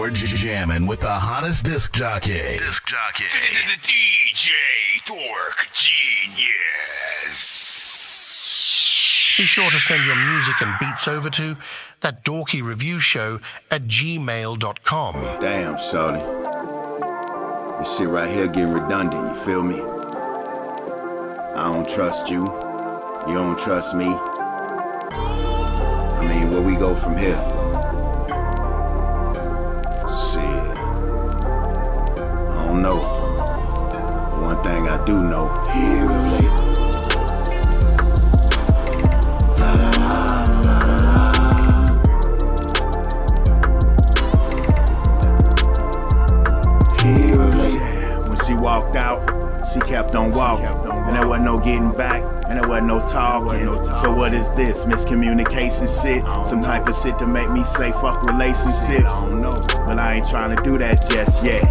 You're jamming with the hottest disc jockey. DJ Dork Genius. Be sure to send your music and beats over to That Dorky Review Show at gmail.com. Damn, shawty. This shit right here getting redundant, you feel me? I don't trust you. You don't trust me. I mean, where we go from here? Shit. I don't know. One thing I do know. Here of late. La la la la la la. Here of late. Yeah. When she walked out, she kept on walking. And there wasn't no getting back. And there wasn't no talking. So what is this? Miscommunication shit? Some type of shit to make me say fuck relationships? I don't know. But I ain't trying to do that just yet.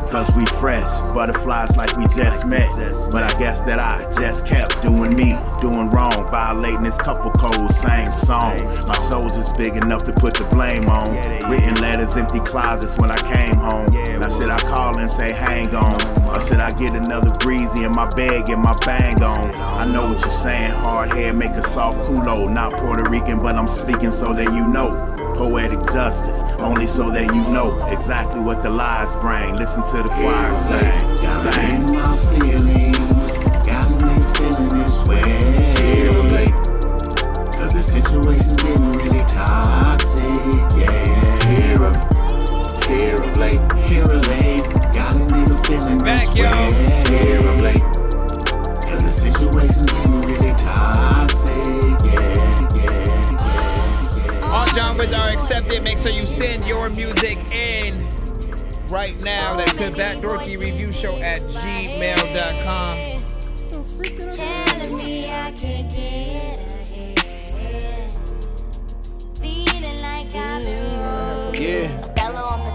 Cause we fresh, butterflies like we just met. But I guess that I just kept doing me, doing wrong, violating this couple codes, same song. My soldier's big enough to put the blame on. Written letters, empty closets when I came home. Now should I call and say hang on? Or should I get another breezy in my bed, get my bang on? I know what you're saying, hard head, make a soft culo. Not Puerto Rican, but I'm speaking so that you know. Poetic justice, only so that you know exactly what the lies bring. Listen to the choir sing. Gotta in my feelings, got a nigga feeling this way. Here of late, cause the situation's getting really toxic, yeah. Here of late, got a nigga feeling this way. Here of late, cause the situation's getting really toxic, yeah. All genres are accepted. Make sure you send your music in right now to ThatDorkyReviewShow at gmail.com. Telling me I can't get ahead. Feeling like I've been wrong. Yeah. Bellow on the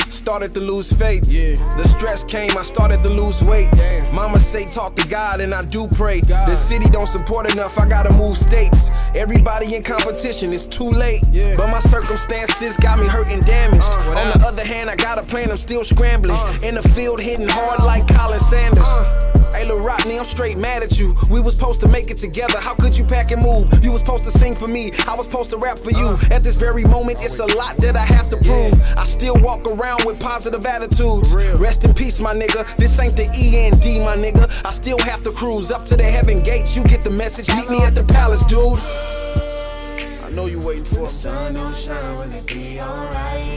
Started to lose faith. Yeah. The stress came, I started to lose weight. Damn. Mama say talk to God and I do pray. God. The city don't support enough, I gotta move states. Everybody in competition, it's too late. Yeah. But my circumstances got me hurt and damaged. On the other hand, I got a plan, I'm still scrambling. In the field hitting hard like Colin Sanders. Hey Lil Rodney, I'm straight mad at you. We was supposed to make it together, how could you pack and move? You was supposed to sing for me, I was supposed to rap for you. At this very moment, it's a lot that I have to prove. I still walk around with positive attitudes. Rest in peace, my nigga, this ain't the END, my nigga. I still have to cruise up to the heaven gates. You get the message, meet me at the palace, dude. I know you waiting for me. The sun don't shine, will it be alright?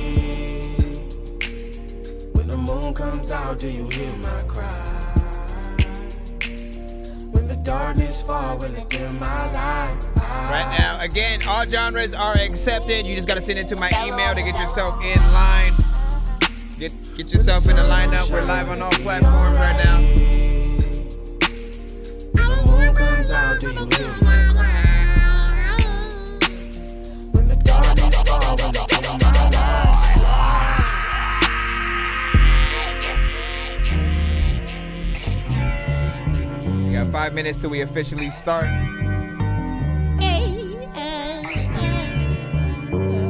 When the moon comes out, do you hear my cry? Darkness fall, will it dim my light? Right now, again, all genres are accepted. You just gotta send it to my email to get yourself in line. Get yourself in the lineup. We're live on all platforms right now. When the moon comes out, do you hear my cry? When the darkness fall, will it dim my light? 5 minutes till we officially start.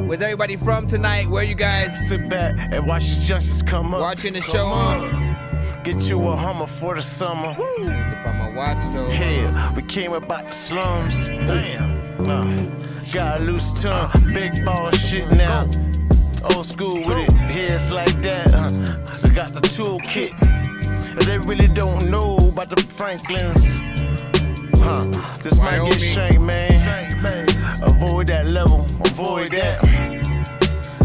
Where's everybody from tonight? Where you guys? Sit back and watch the justice come up. Watching the show on. Get you a Hummer for the summer. From my watch though. Hell, we came about the slums. Damn. Got a loose tongue. Big ball shit now. Old school with it. Heads like that. We got the toolkit. They really don't know about the Franklins. This might get shanked, man. Avoid that level, avoid that.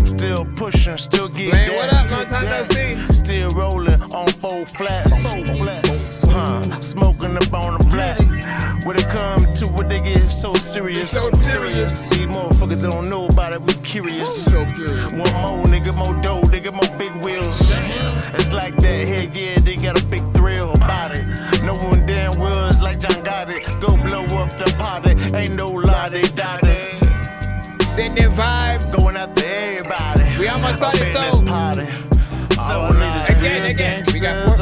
Still pushing, still get Blaine, that. what up? Long time no see. Still rolling on 4 flats. Smoking up on the black. When it come to what they get so serious. These motherfuckers don't know about it, we curious. So curious. One more, nigga, more dough, they get more big wheels. It's like that, head, yeah, they got a big thrill about it. No one damn well is like John vibes. Going after everybody. We almost started, Up in so- this party. So Again, we got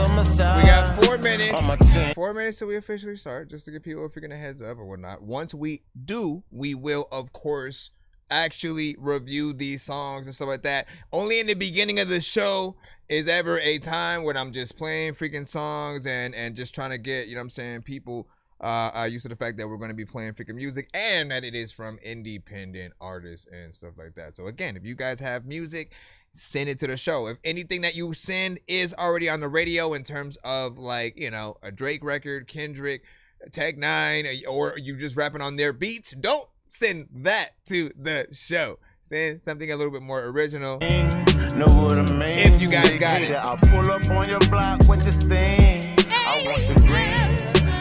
4 minutes. On my team. 4 minutes till we officially start, just to give people a freaking heads up or whatnot. Once we do, we will, of course, actually review these songs and stuff like that. Only in the beginning of the show is ever a time when I'm just playing freaking songs and just trying to get, you know what I'm saying, people used to the fact that we're going to be playing freaking music and that it is from independent artists and stuff like that. So again, if you guys have music, send it to the show. If anything that you send is already on the radio in terms of, like, you know, a Drake record, Kendrick, Tech 9, or you just rapping on their beats, don't send that to the show. Send something a little bit more original. Know what I mean? If you guys got it. I'll pull up on your block with this thing. I want the green.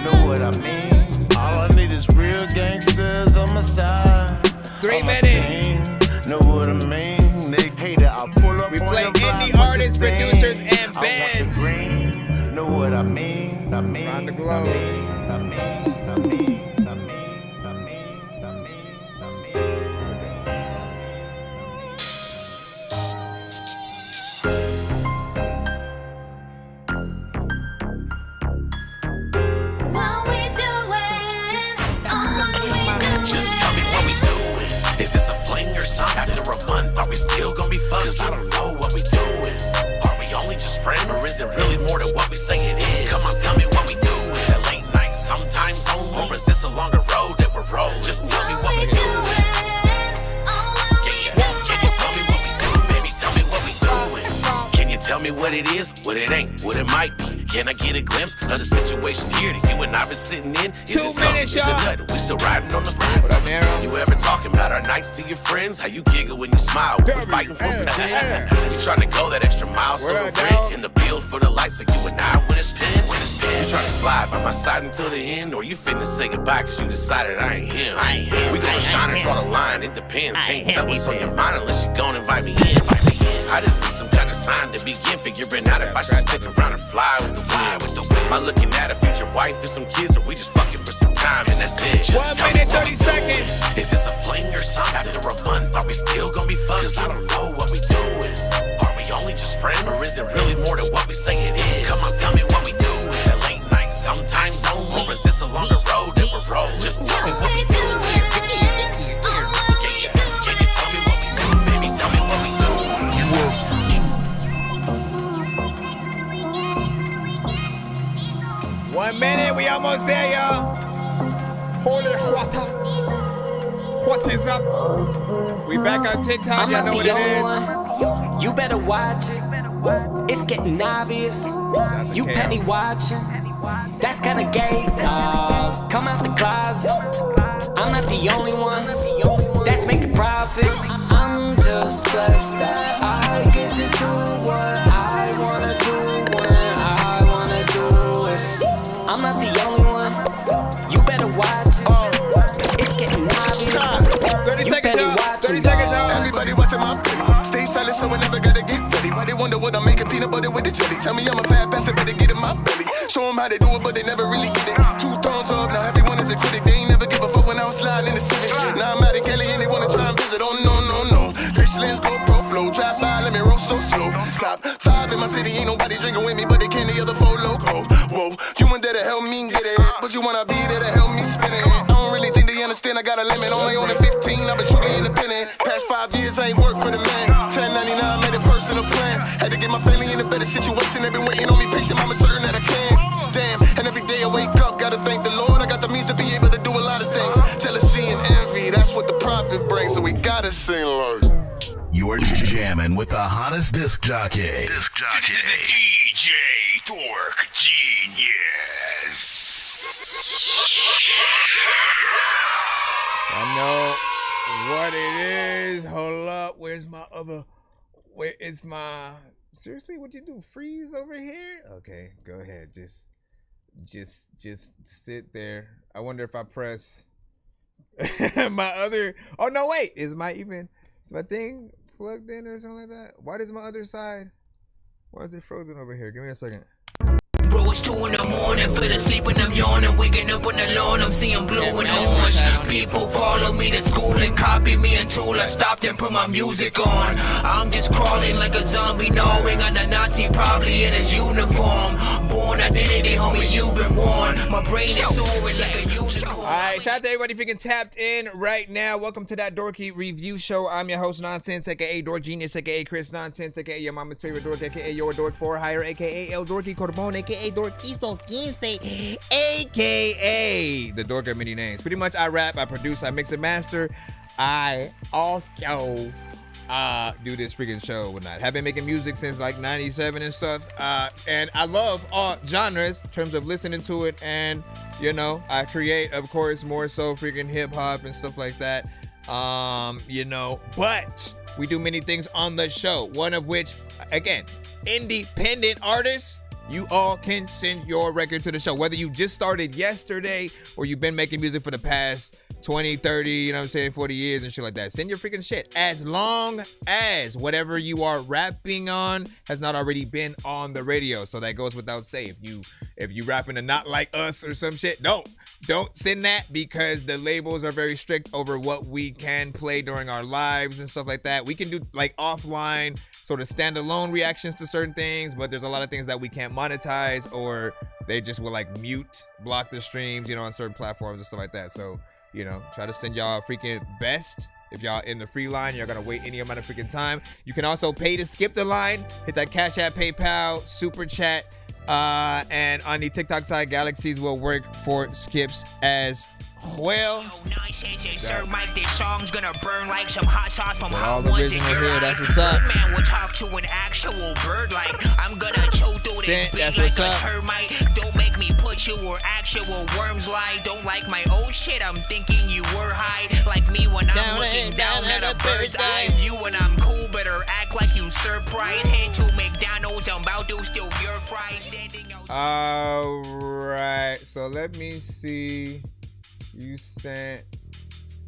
Know what I mean? All I need is real gangsters on my side. 3 minutes. Know what I mean? They hate it. I'll pull up We on play your block indie with artists, this thing. producers, and I bands. want the green. Know what I mean? Around the globe. What we doing? Oh, what we doing? Just tell me what we doing. Is this a fling or something? After a month, are we still gonna be fucked? Cause I don't know what we doing. Are we only just friends? Or is it really more than what we say it is? Come on, tell me what we doing. A late night, sometimes only. Or is this a longer road that we're rolling? Just tell me what we doing. Can you tell me what we do? Baby, tell me what we doing. Can you tell me what it is, what it ain't, what it might be? Can I get a glimpse of the situation here that you and I been sitting in? Is 2 it something? minutes, Is it y'all. nothing? We still riding on the fence. What up, Nero? You ever talking about our nights to your friends? How you giggle when you smile when we're fighting for pretend? You trying to go that extra mile so What the up, dog? rent and the bills for the lights like you and I when it's spin. You trying to slide by my side until the end, or you finna say goodbye cause you decided I ain't him. We gonna shine and draw the line, it depends. Can't tell what's on your mind unless you gon' invite me in. I just need some kind of sign to begin figuring out if I should stick around and fly with the wind. Am I looking at a future wife and some kids, or we just fucking for some time and that's it? Just 1 tell me minute, what 30 we doing. seconds. Is this a fling or something? After a month, are we still gonna be fucked? Cause I don't know what we doing. Are we only just friends, or is it really more than what we say it is? Come on, tell me what we doing. A late night, sometimes only. Or is this a longer road that we're rolling? Just tell me what we doing. Can you tell me what we do? Baby, tell me what we doing. 1 minute, we almost there, y'all. Holy water. What is up? We back on TikTok, I'm y'all not know what the it only is. one. You better watch it. It's getting obvious. You petty watching. That's kinda gay, dog. Come out the closet. I'm not the only one. That's making profit. I'm just blessed that I get to do what I wanna do when I wanna do it. I'm not the only one. You better watch it. It's getting obvious. 30 You seconds, better y'all. watch 30 it, seconds, dog. y'all. Everybody watching my penny. Stay silent, so I never gotta get ready. Why they wonder what I'm making? Peanut butter with the jelly. Tell me I'm a fat bastard, better get in my belly. Show them how they do it, but they never really get it. 2 thumbs up, now everyone is a critic. They ain't never give a fuck when I was sliding in the Civic. Now I'm out in Kelly and they wanna try and visit. Oh no, no, no. Fishlins go pro flow. Drive by, let me roll so slow. Top 5 in my city, ain't nobody drinking with me, but they can the other 4 loco. Whoa, you want that to help me get it, but you wanna be there to help me spin it. I don't really think they understand I got a limit. Only on the 15, I've been truly independent. Past 5 years, I ain't worked for the man. 1099 made a personal plan. Had to get my family in a better situation. They've been waiting on me patient, I'm certain that I can. Damn, and every day I wake up, gotta thank the Lord. I got the means to be able to do a lot of things. Jealousy and envy, that's what the profit brings. So we gotta sing like. You're jamming with the hottest disc jockey. DJ Dork Genius. I know what it is. Hold up. Where's my other? Where is my? Seriously, what you do? Freeze over here? Okay, go ahead. Just sit there. I wonder if I press my other. Oh no, wait. Is my thing plugged in or something like that? Why does my other side? Why is it frozen over here? Give me a second. bro, it's 2 in the morning. Feel asleep and I'm yawning. Waking up on the lawn, I'm seeing blue and orange. People follow me to school and copy me until I stopped and put my music on. I'm just crawling like a zombie, gnawing on a Nazi, probably in his uniform. Born identity, homie, you've been warned. My brain is soaring like a unicorn. Alright, shout out to everybody freaking tapped in right now. Welcome to That Dorky Review Show. I'm your host, Nonsenze, aka Dork Genius, aka Chris Nonsense, aka your mama's favorite dork, aka your dork for hire, aka El Dorky Corbone, aka Dorquizo Quince, aka the dork of many names. Pretty much I rap, I produce, I mix and master. I also do this freaking show and whatnot. Have been making music since like 97 and stuff. And I love all genres in terms of listening to it. And, you know, I create, of course, more so freaking hip hop and stuff like that. You know, but we do many things on the show. One of which, again, independent artists. You all can send your record to the show. Whether you just started yesterday or you've been making music for the past 20, 30, you know what I'm saying, 40 years and shit like that. Send your freaking shit. As long as whatever you are rapping on has not already been on the radio. So that goes without saying. If you rapping a Not Like Us or some shit, don't send that, because the labels are very strict over what we can play during our lives and stuff like that. We can do like offline sort of standalone reactions to certain things, but there's a lot of things that we can't monetize, or they just will like block the streams, you know, on certain platforms and stuff like that. So, you know, try to send y'all freaking best. If y'all in the free line, you're gonna wait any amount of freaking time. You can also pay to skip the line. Hit that Cash App, PayPal, Super Chat. And on the TikTok side, Galaxies will work for skips as well. Sir Mike, this song's gonna burn like some hot sauce from hot the ones in original your here, eye. that's what's up. Birdman will talk to an actual bird like I'm gonna choke through this beat That's like what's a up. termite. Don't make me put you where actual worms lie. Don't like my old shit, I'm thinking you were high. Like me when I'm looking down at a bird's eye view. When I'm cool, better act like you surprised. Head to McDonald's, I'm about to steal your fries. Standing out. Alright, so let me see. You sent.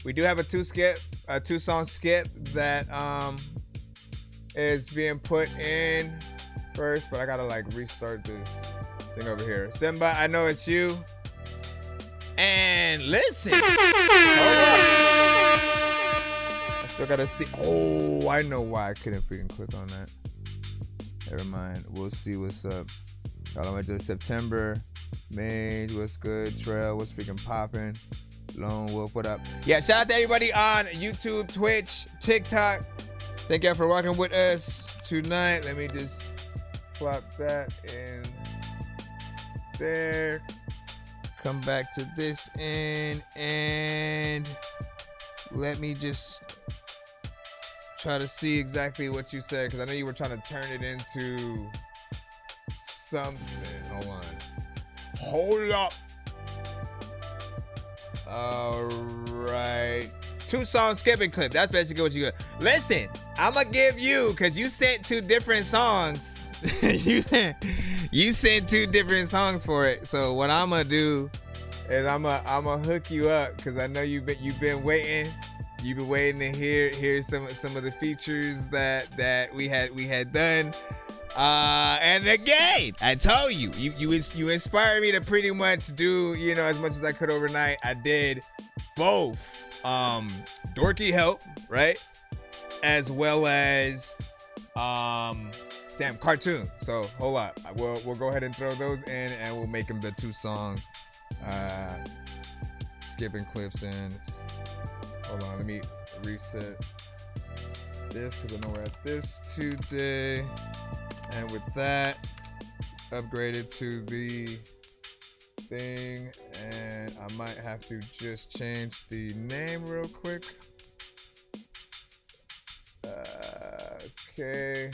We do have a two song skip that is being put in first, but I gotta like restart this thing over here. Simba, I know it's you. And listen. Hold up. I still gotta see. Oh, I know why I couldn't freaking click on that. Never mind. We'll see what's up. Got on to September. Mage, what's good? Trail, what's freaking popping? Lone Wolf, what up? Yeah, shout out to everybody on YouTube, Twitch, TikTok. Thank y'all for rocking with us tonight. Let me just plop that in there. Come back to this end, and let me just try to see exactly what you said, because I know you were trying to turn it into something. Hold up. All right. 2 song skipping clip. That's basically what you got. Listen, I'm going to give you, because you sent 2 different songs. you sent 2 different songs for it. So what I'm going to do is I'm gonna hook you up, because I know you've been waiting. You've been waiting to hear some of the features that we had done. And again, I told you inspired me to pretty much do, you know, as much as I could overnight. I did both Dorky Help, right? As well as cartoon. So hold up. We'll go ahead and throw those in, and we'll make them the 2 song skipping clips in. Hold on, let me reset this, because I know we're at this today. And with that, upgraded to the thing, and I might have to just change the name real quick. Okay.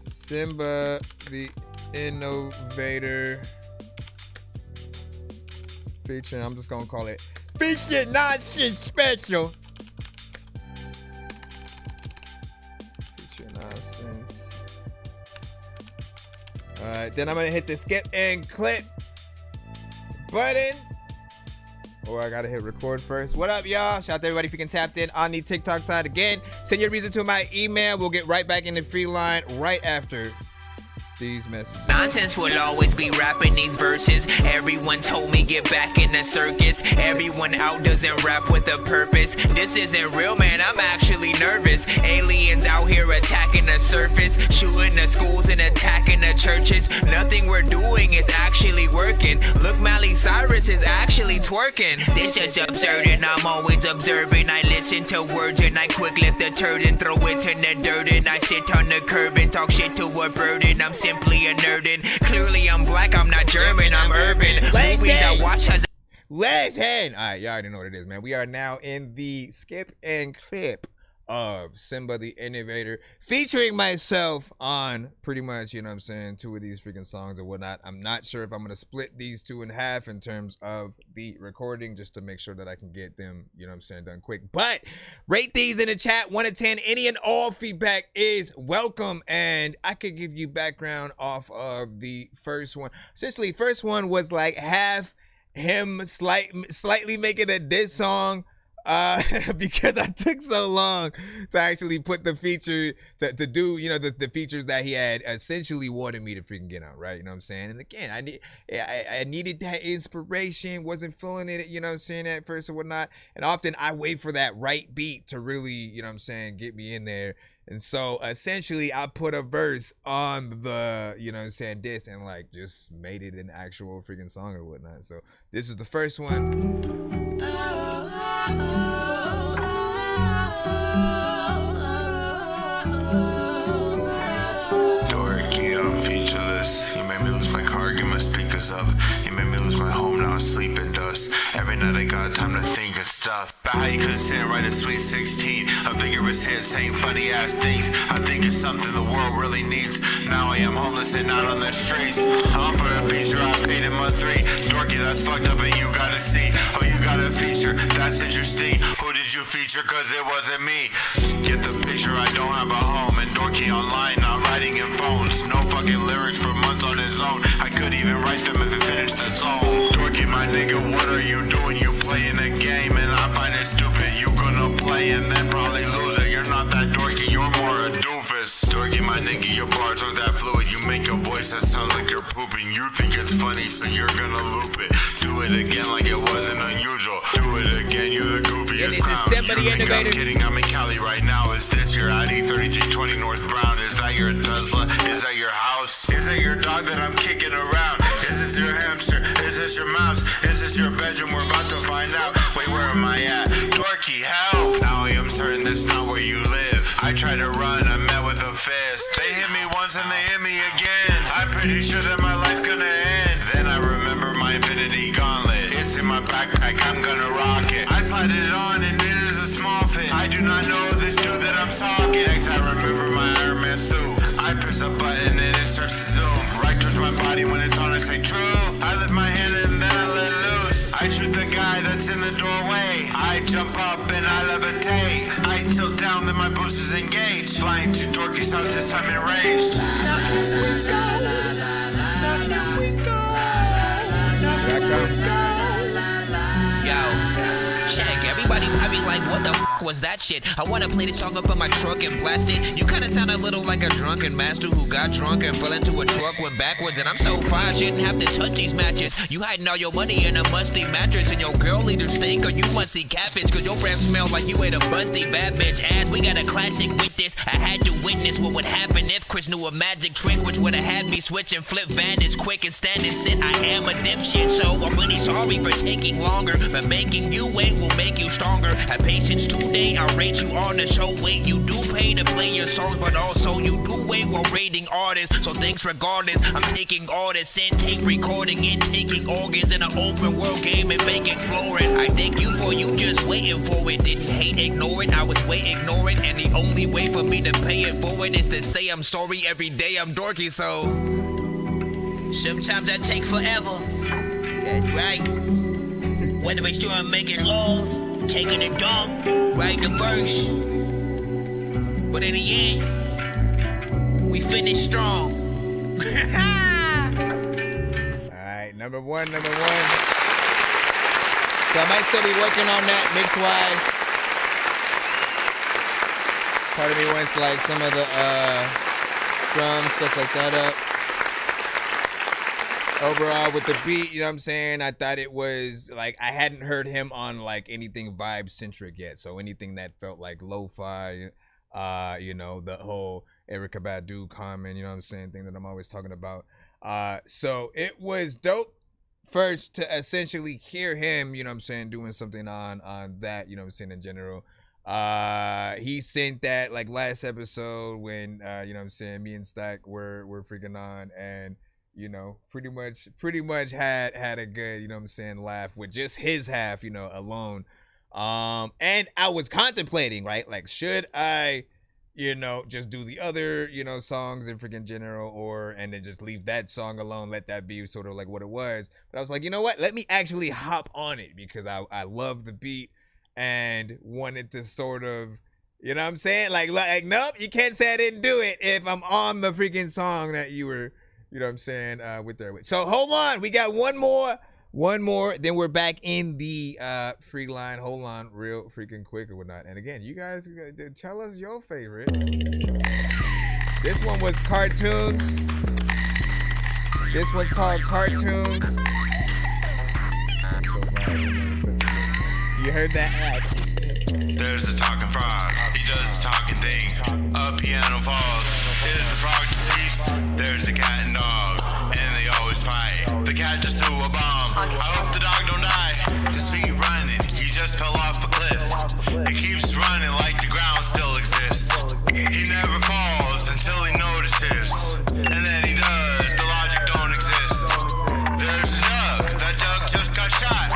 Simba the Innovator. Featuring, I'm just gonna call it Feature Nonsense Special. Feature Nonsense. Alright, then I'm gonna hit the skip and clip button. Or I gotta hit record first. What up, y'all? Shout out to everybody if you can tapped in on the TikTok side. Again, send your reason to my email. We'll get right back in the free line right after these messages. Nonsense will always be rapping these verses. Everyone told me get back in the circus. Everyone out doesn't rap with a purpose. This isn't real, man, I'm actually nervous. Aliens out here attacking the surface, shooting the schools and attacking the churches. Nothing we're doing is actually working. Look, Miley Cyrus is actually twerking. This is absurd and I'm always observing. I listen to words and I quick lift a turd and throw it in the dirt. And I sit on the curb and talk shit to a bird. And I'm simply a nerd. And clearly I'm black, I'm not German, I'm urban. Movies I watch as Let's head. All right, y'all already know what it is, man. We are now in the skip and clip of Simba the Innovator, featuring myself on pretty much, you know what I'm saying, 2 of these freaking songs or whatnot. I'm not sure if I'm going to split these 2 in half in terms of the recording, just to make sure that I can get them, you know what I'm saying, done quick. But rate these in the chat, 1 to 10. Any and all feedback is welcome, and I could give you background off of the first one. Essentially, first one was like half him slightly making a diss song, because I took so long to actually put the feature to do, you know, the features that he had essentially wanted me to freaking get on, right? You know what I'm saying? And again, I needed that inspiration, wasn't feeling it, you know what I'm saying, at first or whatnot. And often I wait for that right beat to really, you know what I'm saying, get me in there. And so essentially I put a verse on the, you know what I'm saying, diss, and like just made it an actual freaking song or whatnot. So this is the first one. Dorky, I'm featureless. You made me lose my car, get my speakers up. You made me lose my home, now I sleep in dust. Every night I got time to think of stuff. About how you couldn't sit and write a sweet 16. A vigorous hit saying funny ass things. I think it's something the world really needs. Now I am homeless and out on the streets. I'm for a feature, I paid in month 3. Dorky, that's fucked up and you gotta see. Oh, you got a feature, that's interesting. Who did you feature, cause it wasn't me. Get the picture, I don't have a home. And Dorky online, not writing in phones. No fucking lyrics for months on his own. I could even write them if it finished the song. Dorky, my nigga, what are you doing? You playing a game and I find it stupid. You gonna play and then probably lose it. You're not that dorky, you're more a doofus. Dorky, my nigga, your bars aren't that fluid. You make a voice that sounds like you're pooping. You think it's funny, so you're gonna loop it. Do it again like it wasn't unusual. Do it again, you the goofiest clown. You think I'm kidding? I'm in Cali right now. Is this your Audi 3320 North Brown? Is that your Tesla? Is that your house? Is that your dog that I'm kicking around? Is this your hamster? Is this your mouse? Is this your bedroom? We're about to find out. Wait, where am I at? Dorky, help! Now I am certain this is not where you live. I tried to run, I met with a fist. They hit me once and they hit me again. I'm pretty sure that my life's gonna end. Then I remember my infinity gauntlet. It's in my backpack, I'm gonna rock it. I slide it on and it is a small fit. I do not know this dude that I'm talking. Next I remember my Iron Man suit. I press a button and it starts to zoom. Right towards my body when it's on, I say true. I lift my hand and then I let loose. I shoot the guy that's in the doorway. I jump up and I levitate. I tilt down, then my boost is engaged. Flying to Dorky's house, this time enraged. Yo, Shaq, everybody probably like, what the f was that shit? I wanna play this song up in my truck and blast it. You kinda sound a little like a drunken master who got drunk and fell into a truck, went backwards, and I'm so far I shouldn't have to touch these matches. You hiding all your money in a musty mattress, and your girl either stink or you must see cabbage, cause your breath smell like you ate a busty bad bitch ass. We got a classic with this. I had to witness what would happen if Chris knew a magic trick, which would have had me switch and flip Vantage quick and stand and sit. I am a dipshit, so I'm really sorry for taking longer, but making you wait will make you stronger. Have patience today, I'll rate you on the show. Wait, you do pay to play your songs, but also you do wait while rating artists. So thanks regardless, I'm taking all this in, tape recording it, taking organs in an open world game and fake exploring. I thank you for you just waiting for it. Didn't hate, ignore it, I was way ignoring. And the only way for me to pay it forward is to say I'm sorry every day. I'm dorky, so sometimes I take forever. That's right. Whether it's doing making love, taking a dump, writing a verse. But in the end, we finish strong. Alright, number one. So I might still be working on that mix-wise. Part of me wants like some of the drum stuff like that up. overall with the beat, you know what I'm saying? I thought it was like I hadn't heard him on like anything vibe centric yet. So anything that felt like lo-fi, you know, the whole Erykah Badu comment, you know what I'm saying, thing that I'm always talking about. So it was dope first to essentially hear him, you know what I'm saying, doing something on that, you know what I'm saying, in general. He sent that like last episode when you know what I'm saying, me and Stack were freaking on, and you know, pretty much had a good, you know what I'm saying, laugh with just his half, you know, alone. And I was contemplating, right, like, should I, you know, just do the other, you know, songs in freaking general, and then just leave that song alone, let that be sort of like what it was. But I was like, you know what, let me actually hop on it because I love the beat and wanted to sort of, you know what I'm saying, like nope, you can't say I didn't do it if I'm on the freaking song that you were, you know what I'm saying, with there. So hold on, we got one more, then we're back in the free line. Hold on real freaking quick or whatnot. And again, you guys tell us your favorite. This one was Cartoons. This one's called Cartoons. You heard that? There's a talking frog, he does the talking thing. A piano falls, is the frog deceased? There's a cat and dog, and they always fight. The cat just threw a bomb, I hope the dog don't die. His feet running, he just fell off a cliff. He keeps running like the ground still exists. He never falls until he notices, and then he does, the logic don't exist. There's a duck, that duck just got shot.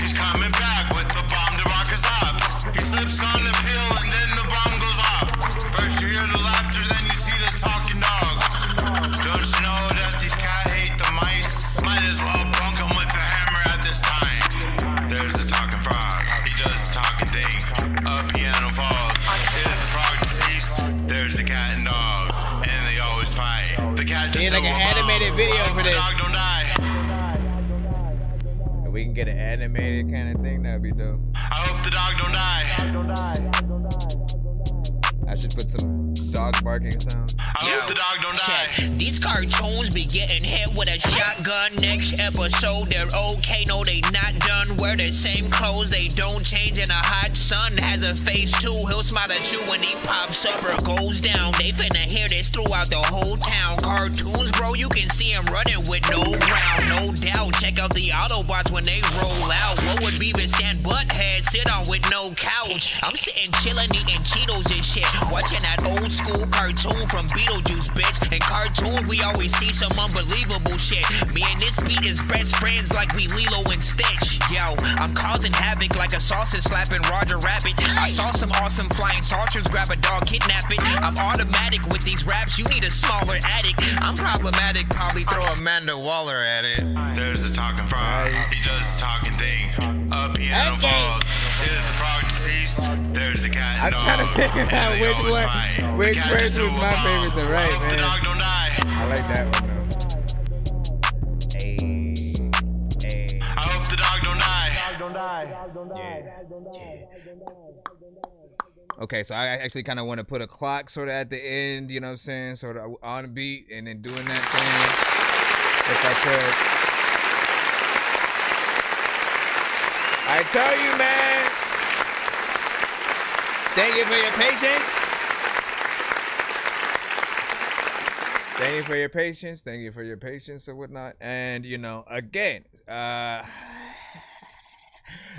He's coming back with the bomb to rock his up. He slips on the pill and then the bomb goes off. First you hear the laughter, then you see the talking dog. Don't you know that these cats hate the mice? Might as well bunk him with a hammer at this time. There's a talking frog, he does the talking thing. A piano falls, is the frog deceased? There's a cat and dog, and they always fight. The cat just like an animated video for this. The dog don't die. If we can get an animated kind of thing, that'd be dope. I hope the dog don't die. I should put some dog barking sounds. I hope the dog don't die. These cartoons be getting hit with a shotgun. Next episode, they're okay. No, they not done. Wear the same clothes, they don't change. And a hot sun has a face too. He'll smile at you when he pops up or goes down. They finna hear this throughout the whole town. Cartoons, bro, you can see him running with no ground. No doubt. Check out the Autobots when they roll out. What would Beavis and Butthead sit on with no couch? I'm sitting chillin', eating Cheetos and shit. Watching that old school cartoon from Beetlejuice, bitch. In cartoon, we always see some unbelievable shit. Me and this beat is best friends like we Lilo and Stitch. Yo, I'm causing havoc like a sausage slapping Roger Rabbit. I saw some awesome flying saucers grab a dog, kidnap it. I'm automatic with these raps, you need a smaller attic. I'm problematic, probably throw Amanda Waller at it. There's a talking frog, he does the talking thing. A piano falls, is the frog deceased? There's a cat and I'm dog, trying to figure out which verse was my favorite to write, man. The dog don't die. I like that one though. Hey. I hope the dog don't die. Okay, so I actually kind of want to put a clock sort of at the end, you know what I'm saying, sort of on beat, and then doing that thing, if I could. I tell you, man, thank you for your patience. Thank you for your patience. Thank you for your patience and whatnot. And, you know, again,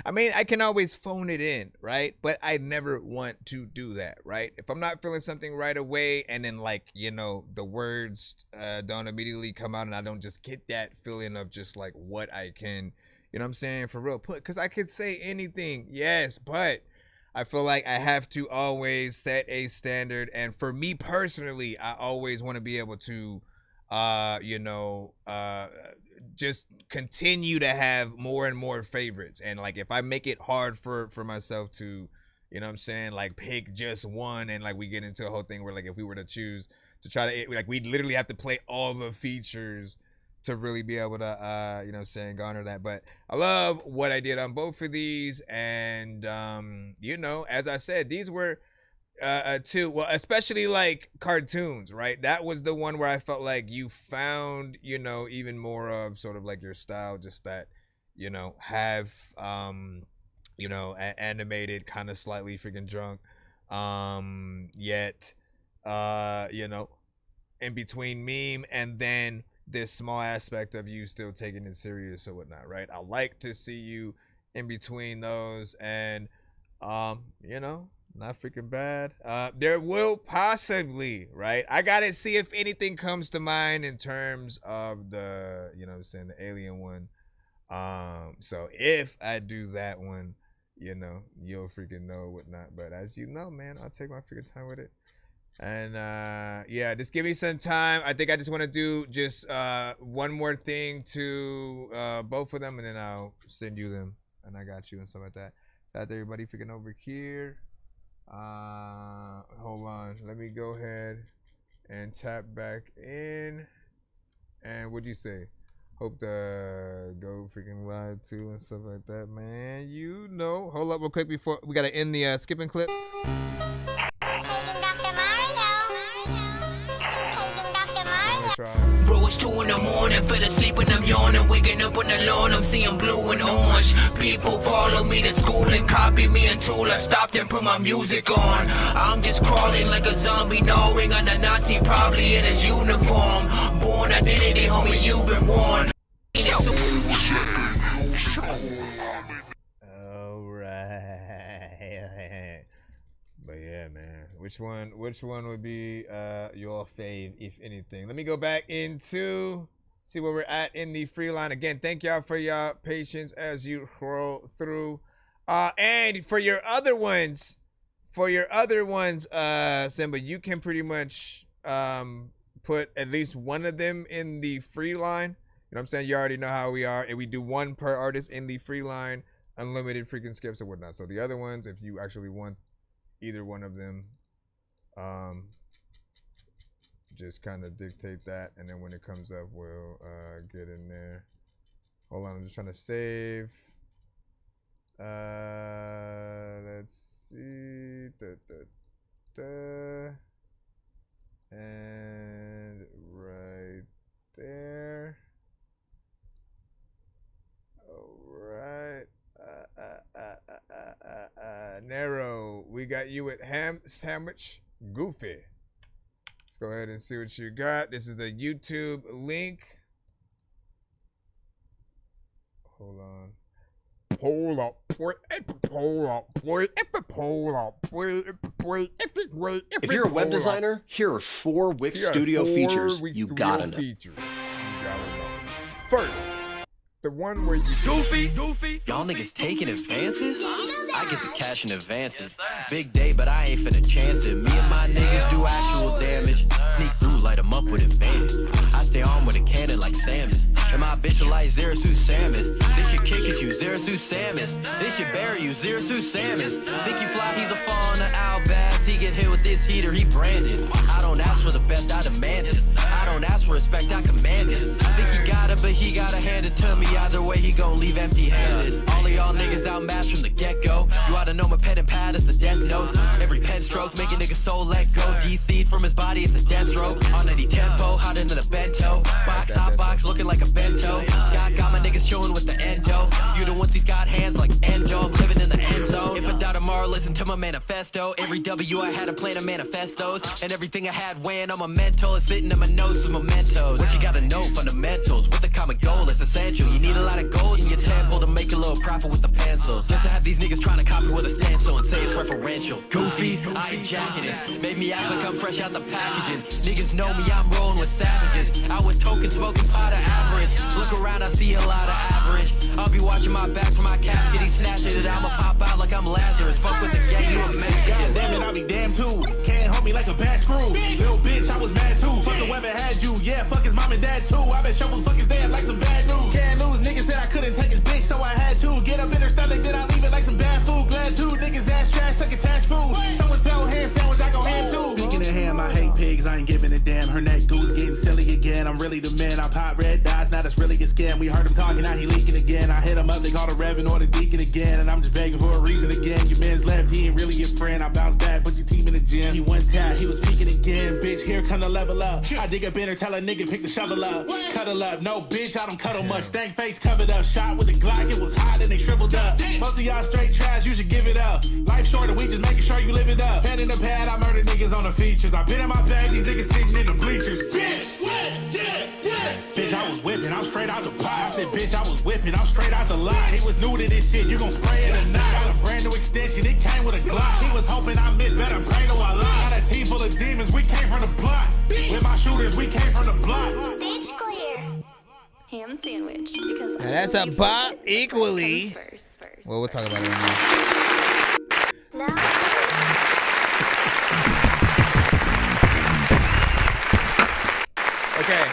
I mean, I can always phone it in, right? But I never want to do that, right? If I'm not feeling something right away and then, like, you know, the words don't immediately come out and I don't just get that feeling of just like what I can, you know what I'm saying, for real, because I could say anything, yes, but I feel like I have to always set a standard. And for me personally, I always want to be able to, you know, just continue to have more and more favorites. And like, if I make it hard for myself to, you know what I'm saying, like pick just one, and like we get into a whole thing where like if we were to choose to try to, like, we'd literally have to play all the features to really be able to, you know what I'm saying, garner that. But I love what I did on both of these. And, you know, as I said, these were too. Well, especially like cartoons, right? That was the one where I felt like you found, you know, even more of sort of like your style, just that, you know, have you know, animated, kind of slightly freaking drunk, yet you know, in between meme and then this small aspect of you still taking it serious or whatnot, right? I like to see you in between those, and you know, not freaking bad. There will possibly, right? I gotta see if anything comes to mind in terms of the, you know what I'm saying, the alien one. So if I do that one, you know, you'll freaking know whatnot. But as you know, man, I'll take my freaking time with it. And yeah, just give me some time. I think I just want to do just one more thing to both of them, and then I'll send you them, and I got you and stuff like that. Shout out to everybody freaking over here. Hold on, let me go ahead and tap back in. And what'd you say? Hope to go freaking live too and stuff like that, man. You know, hold up real quick before we gotta end the skipping clip. Bro, it's 2 in the morning, fell asleep and I'm yawning, waking up on the lawn, I'm seeing blue and orange. People follow me to school and copy me until I stopped and put my music on. I'm just crawling like a zombie, gnawing on a Nazi, probably in his uniform. Born identity, homie, you've been warned. Alright. But yeah, man, which one would be your fave, if anything? Let me go back into see where we're at in the free line. Again, thank y'all for y'all patience as you scroll through. And for your other ones, Simba, you can pretty much put at least one of them in the free line. You know what I'm saying? You already know how we are, and we do one per artist in the free line, unlimited freaking skips and whatnot. So the other ones, if you actually want either one of them, just kind of dictate that, and then when it comes up, we'll get in there. Hold on, I'm just trying to save. Let's see. And right there. All right. Narrow, we got you at ham sandwich goofy. Let's go ahead and see what you got. This is the YouTube link. Hold on. If you're a web designer, here are 4 Wix Studio features you gotta know. First, the one where you Goofy. Y'all niggas taking advances? I get the cash in advances. Big day, but I ain't finna chance it. Me and my niggas do actual damage. Sneak through, light 'em up with advantage. I stay on with a cannon like Samus. And my bitch will like Zerasu Samus. This shit kick at you, Zerasu Samus. This shit bury you, Zerasu Samus. Think you fly, he's a fall on the Outbass. He get hit with this heater, he branded. I don't ask for the best, I demand it. I don't ask for respect, I command it. Think he got it, but he gotta hand it to me. Either way, he gon' leave empty-handed. All of y'all niggas outmatched from the get-go. You oughta know my pen and pad is the death note. Every pen stroke, make a nigga soul let go. D-seed from his body, it's a death stroke. On any tempo, hotter than a bento. Box, hot box, looking like a bento. Got my niggas chillin' with the endo. You the ones he's got hands like endo. I'm living in the end zone. If I die tomorrow, listen to my manifesto. Every W I had a plan of manifestos. And everything I had weighing on my mental is sitting in my notes with mementos. What you gotta know, fundamentals. With the common goal, it's essential. You need a lot of gold in your temple to make a little profit with the pencil. Just to have these niggas trying to copy with a stencil and say it's referential. Goofy, I ain't jacking it. Made me act like I'm fresh out the packaging. Niggas know me, I'm rolling with savages. I was token smoking pot of average. Look around, I see a lot of average. I'll be watching my back for my casket. He snatched it, I'ma pop out like I'm Lazarus. Fuck with the gang, you a Mexican. Damn it, I'll be damned too. Can't hold me like a bad screw. Little bitch, I was mad too. Fuck whoever had you. Yeah, fuck his mom and dad too. I been shuffle fuck his dad like some bad news. Can't lose, niggas said I couldn't take his bitch, so I had to. Get up in her stomach, then I leave it like some bad food. Glad too, niggas ass trash, suck attached food. Someone tell ham sandwich, I go ham too. Speaking of ham, I hate pigs, I ain't giving a damn. Her neck goose getting silly again. I'm really the man, I pop red dots, now that's really a scam. again. We heard him talking, now he leaking again. I hit him up, they called the Reverend or the Deacon again. And I'm just begging for a reason again. Your man's left, he ain't really your friend. I bounce back, put your team in the gym. He one tap, he was peeking again. Bitch, here come the level up. I dig up in her, tell a nigga pick the shovel up. Cuddle up, no bitch, I don't cuddle much. Stank face covered up, shot with a Glock, it was hot and they shriveled up. Most of y'all straight trash, you should give it up. Life short and we just making sure you live it up. Pen in the pad, I murder niggas on the features. I been in my bag, these niggas sitting in the bleachers. Bitch, bitch, I was whipping, I'm straight out the pot. I said, bitch, I was whipping, I'm straight out the lot. He was new to this shit, you gon' spray it or not. Got a brand new extension, it came with a Glock. He was hoping I missed, better pray to Allah. Got a team full of demons, we came from the block. With my shooters, we came from the block. Stage clear. Ham sandwich. Because now that's a bop equally. Well, we'll talk about it in a minute. Okay.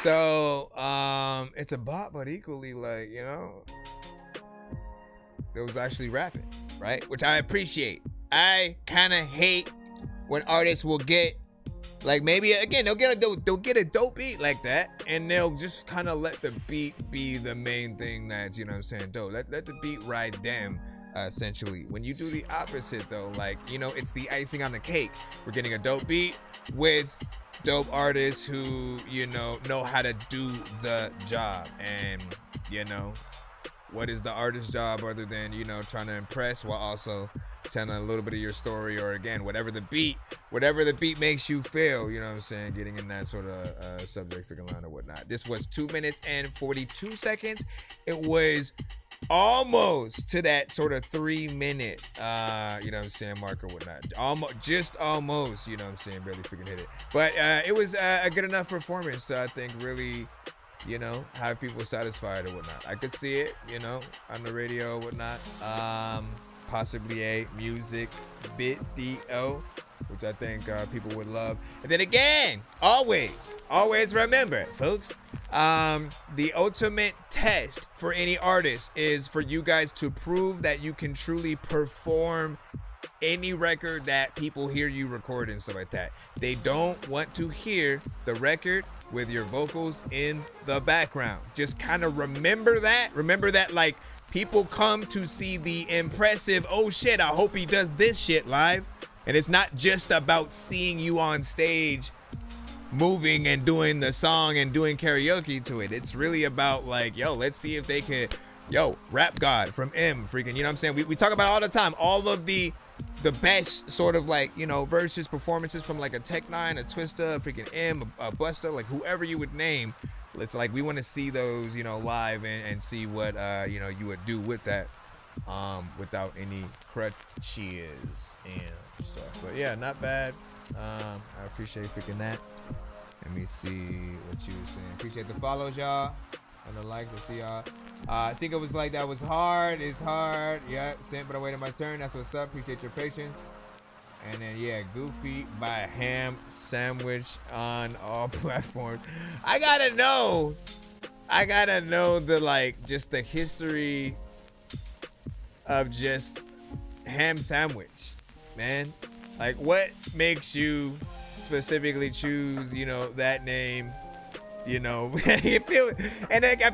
So, it's a bop, but equally, like, you know, it was actually rapping, right? Which I appreciate. I kind of hate when artists will get, like, maybe, again, they'll get a dope beat like that, and they'll just kind of let the beat be the main thing that's, you know what I'm saying, dope. Let the beat ride them. Essentially, when you do the opposite though, like, you know, it's the icing on the cake. We're getting a dope beat with dope artists who, you know how to do the job. And, you know, what is the artist's job other than, you know, trying to impress while also telling a little bit of your story, or again, whatever the beat makes you feel, you know what I'm saying, getting in that sort of subject figure line or whatnot. This was 2 minutes and 42 seconds. It was almost to that sort of 3 minute you know what I'm saying, mark or whatnot. Almost, you know what I'm saying, barely freaking hit it. But it was a good enough performance to, I think, really, you know, have people satisfied or whatnot. I could see it, you know, on the radio or whatnot. Possibly a music video, which I think people would love. And then again, always remember, folks, the ultimate test for any artist is for you guys to prove that you can truly perform any record that people hear you record and stuff like that. They don't want to hear the record with your vocals in the background. Just kind of remember that, like, people come to see the impressive, oh shit, I hope he does this shit live. And it's not just about seeing you on stage moving and doing the song and doing karaoke to it. It's really about, like, yo, let's see if they can, Rap God from M, freaking, you know what I'm saying? We talk about it all the time. All of the best sort of, like, you know, versus performances from, like, a Tech 9, a Twista, a freaking M, a Busta, like whoever you would name. It's like we want to see those, you know, live and see what, you know, you would do with that without any crutches and stuff. But yeah, not bad. I appreciate freaking that. Let me see what you were saying. Appreciate the follows, y'all, and the likes. I see y'all. Sika was like, that was hard. It's hard. Yeah, sent, but I waited my turn. That's what's up. Appreciate your patience. And then, yeah, Goofy by Ham Sandwich on all platforms. I gotta know the, like, just the history of just Ham Sandwich, man. Like, what makes you specifically choose, you know, that name, you know? I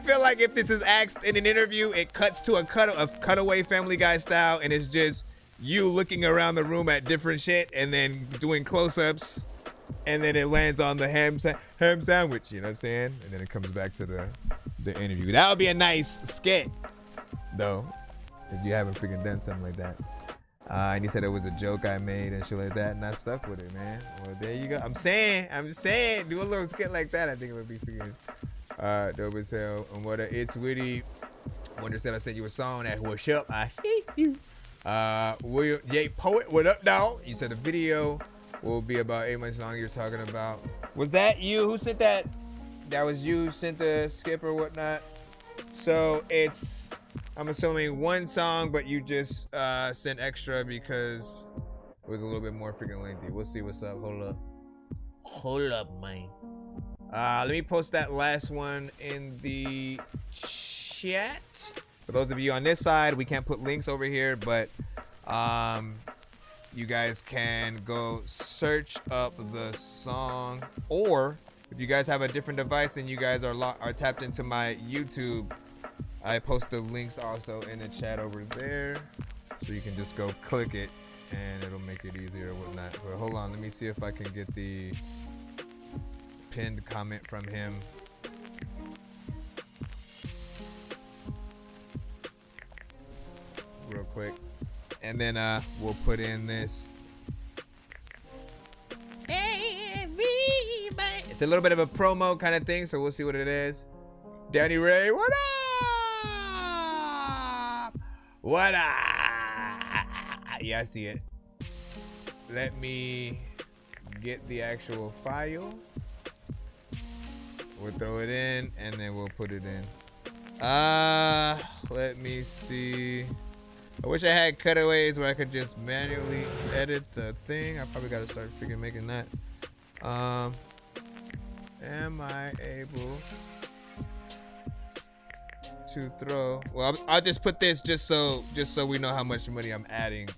feel like if this is asked in an interview, it cuts to a cutaway Family Guy style, and it's just you looking around the room at different shit and then doing close-ups, and then it lands on the ham sandwich, you know what I'm saying? And then it comes back to the interview. That would be a nice skit, though, if you haven't freaking done something like that. And he said it was a joke I made and shit like that, and I stuck with it, man. Well, there you go. I'm just saying, do a little skit like that. I think it would be freaking dope as hell. And what it's witty. Wonder said I sent you a song that what's up, I hate you. William J. Poet, what up, dog? You said the video will be about 8 months long. You're talking about. Was that you? Who sent that? That was you who sent the skip or whatnot. So it's, I'm assuming, one song, but you just sent extra because it was a little bit more freaking lengthy. We'll see what's up. Hold up, man. Let me post that last one in the chat. For those of you on this side, we can't put links over here, but you guys can go search up the song, or if you guys have a different device and you guys are tapped into my YouTube, I post the links also in the chat over there, so you can just go click it and it'll make it easier or whatnot. But hold on, let me see if I can get the pinned comment from him. Real quick, and then we'll put in this. It's a little bit of a promo kind of thing, so we'll see what it is. Danny Ray, what up? What up? Yeah, I see it. Let me get the actual file. We'll throw it in, and then we'll put it in. Let me see. I wish I had cutaways where I could just manually edit the thing. I probably got to start freaking making that. Am I able to throw? Well, I'll just put this just so we know how much money I'm adding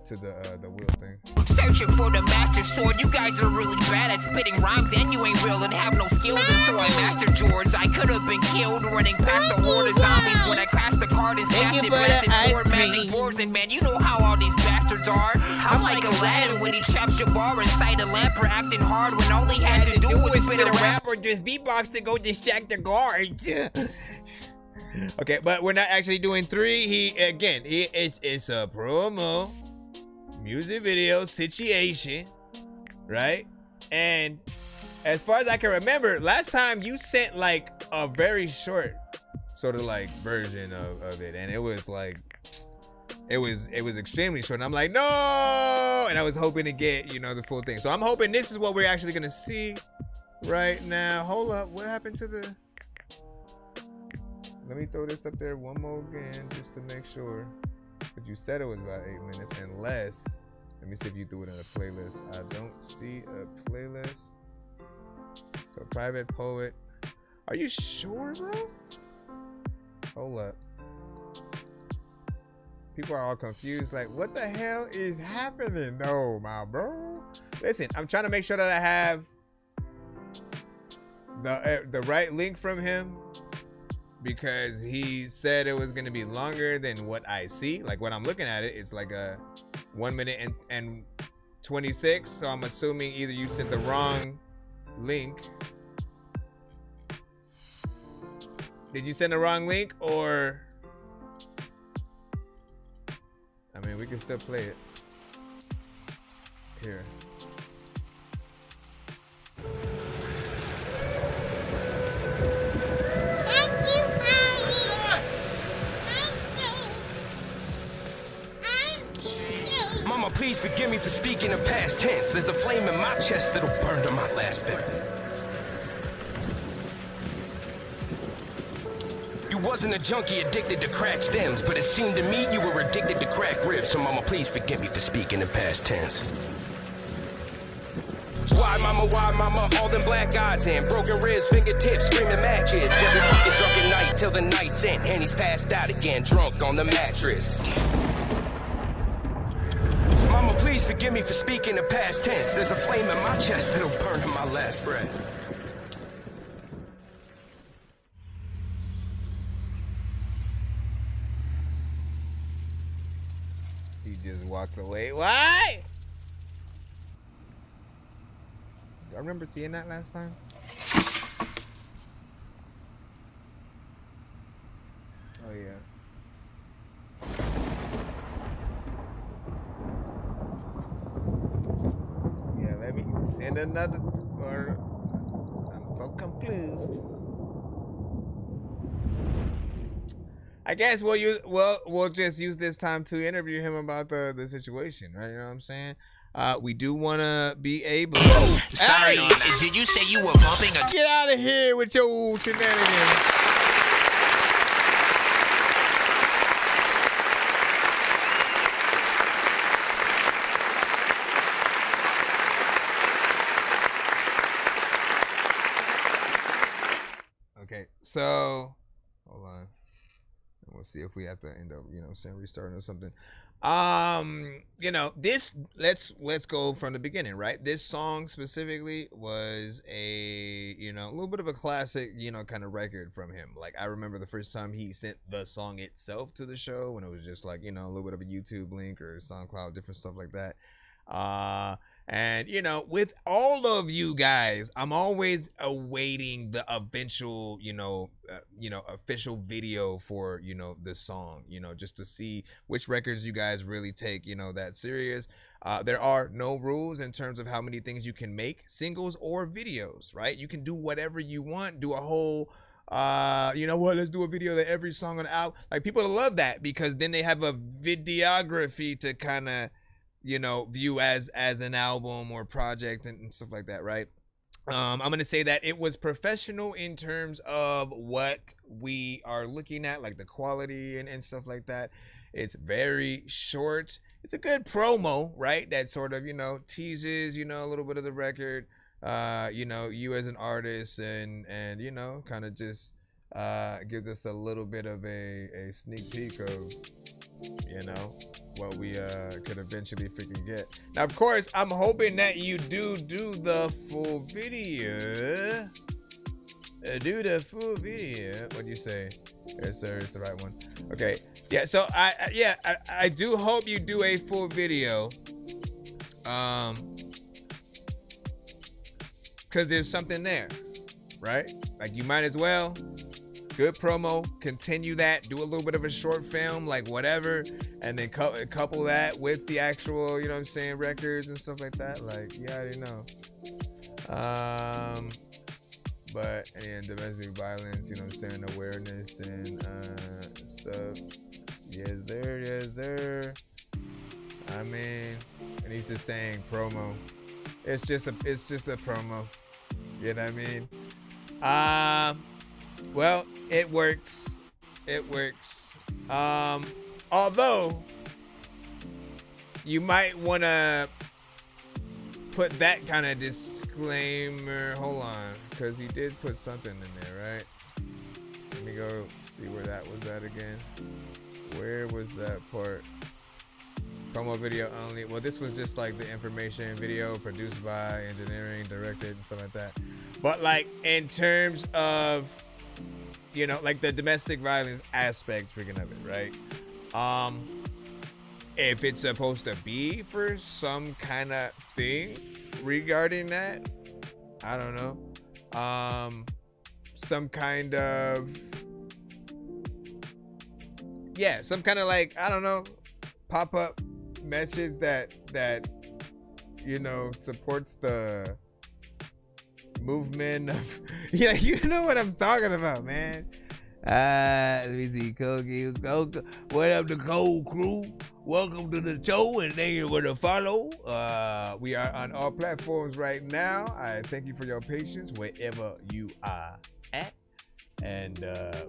to the wheel thing. Searching for the master sword. You guys are really bad at spitting rhymes, and you ain't real and have no skills. And so I mastered yours. I could have been killed running past the horde of zombies when I crashed the card and snapped it, blasted four magic dwarves. And man, you know how all these bastards are. I'm like Aladdin when he traps Jabbar inside a lamp for acting hard when all he had to do was spit a rap or just beatbox to go distract the guards. Okay, but we're not actually doing 3. It's a promo music video situation, right? And as far as I can remember, last time you sent like a very short sort of like version of it, and it was like it was extremely short, and I'm like, no, and I was hoping to get, the full thing. So I'm hoping this is what we're actually gonna see right now. Hold up, what happened to the... Let me throw this up there one more again just to make sure. But you said it was about 8 minutes, unless, let me see if you threw it in a playlist. I don't see a playlist. So Private Poet. Are you sure, bro? Hold up. People are all confused, like, what the hell is happening? No, my bro. Listen, I'm trying to make sure that I have the right link from him, because he said it was going to be longer than what I see. Like when I'm looking at it, it's like a 1 minute and 26. So I'm assuming either you sent the wrong link. Did you send the wrong link, or... I mean, we can still play it. Here. Mama, please forgive me for speaking in past tense. There's a flame in my chest that'll burn to my last bit. You wasn't a junkie addicted to crack stems, but it seemed to me you were addicted to crack ribs. So mama, please forgive me for speaking in past tense. Why mama, all them black eyes and broken ribs, fingertips, screaming matches. Every fucking drunken night till the night's end, and he's passed out again, drunk on the mattress. Mama, please forgive me for speaking in past tense. There's a flame in my chest that'll burn to my last breath. He just walks away. Why? Do I remember seeing that last time? Oh yeah. Yeah, let me send another, or I'm so confused. I guess we'll just use this time to interview him about the situation, right? You know what I'm saying? We do want to be able... Sorry, did you say you were bumping a... Get out of here with your shenanigans. Okay, so... Hold on. We'll see if we have to end up, restarting or something. You know, this let's go from the beginning, right? This song specifically was a, you know, a little bit of a classic, you know, kind of record from him. Like, I remember the first time he sent the song itself to the show when it was just like, you know, a little bit of a YouTube link or SoundCloud, different stuff like that. And you know, with all of you guys, I'm always awaiting the eventual, official video for, you know, this song, you know, just to see which records you guys really take, you know, that serious. There are no rules in terms of how many things you can make, singles or videos, right? You can do whatever you want, do a whole you know what, let's do a video of every song on the album. Like, people love that because then they have a videography to kind of, you know, view as an album or project and stuff like that, right? I'm gonna say that it was professional in terms of what we are looking at, like the quality and stuff like that. It's very short. It's a good promo, right? That sort of, you know, teases, you know, a little bit of the record, you know, you as an artist, and you know, kind of just gives us a little bit of a sneak peek of, you know, what we could eventually freaking get. Now, of course, I'm hoping that you do the full video. Do the full video. What do you say? Yes, sir. It's the right one. Okay. Yeah. So I do hope you do a full video. Because there's something there, right? Like, you might as well. Good promo, continue that, do a little bit of a short film, like whatever, and then couple that with the actual, you know what I'm saying, records and stuff like that. Like, you already know. But, and domestic violence, you know what I'm saying, awareness and stuff. Yes, sir. I mean, and he's just saying promo. It's just a promo. You know what I mean? Well, it works. Although you might want to put that kind of disclaimer. Hold on, because he did put something in there, right? Let me go see where that was at again. Where was that part? Promo video only. Well, this was just like the information video produced by, engineering, directed, and stuff like that. But like, in terms of, you know, like the domestic violence aspect freaking of it, right? If it's supposed to be for some kind of thing regarding that, I don't know. Some kind of, yeah, some kind of like, I don't know, pop-up message that you know, supports the movement of, yeah, you know what I'm talking about, man. Let me see, Kogi. What up, the Cold Crew? Welcome to the show, and then you're going to follow. We are on all platforms right now. I thank you for your patience wherever you are at. And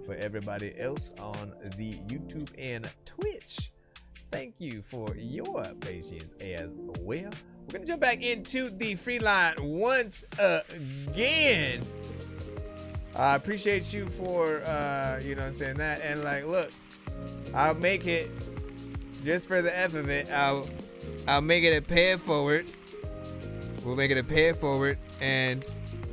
for everybody else on the YouTube and Twitch, thank you for your patience as well. We're going to jump back into the free line once again. I appreciate you for, you know what I'm saying, that. And like, look, I'll make it, just for the F of it, I'll make it a pay it forward. We'll make it a pay it forward. And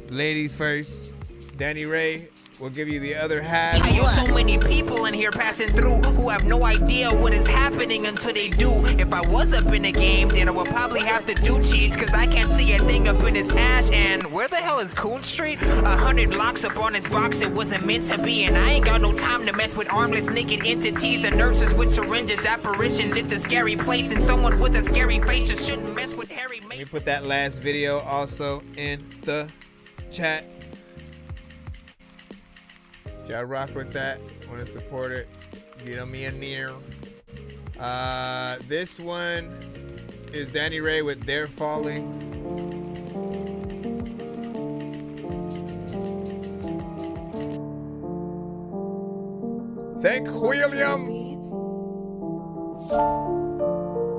ladies first, Danny Ray will give you the other half. I know so many people in here passing through who have no idea what is happening until they do. If I was up in the game, then I would probably have to do cheats, cause I can't see a thing up in his hash. And where the hell is Coon Street? 100 locks up on his box, it wasn't meant to be. And I ain't got no time to mess with armless naked entities and nurses with syringes, apparitions. It's a scary place, and someone with a scary face just shouldn't mess with Harry Mason. Let me put that last video also in the chat. Y'all rock with that. Want to support it? Get on me a near. This one is Danny Ray with They're Falling. Thank William.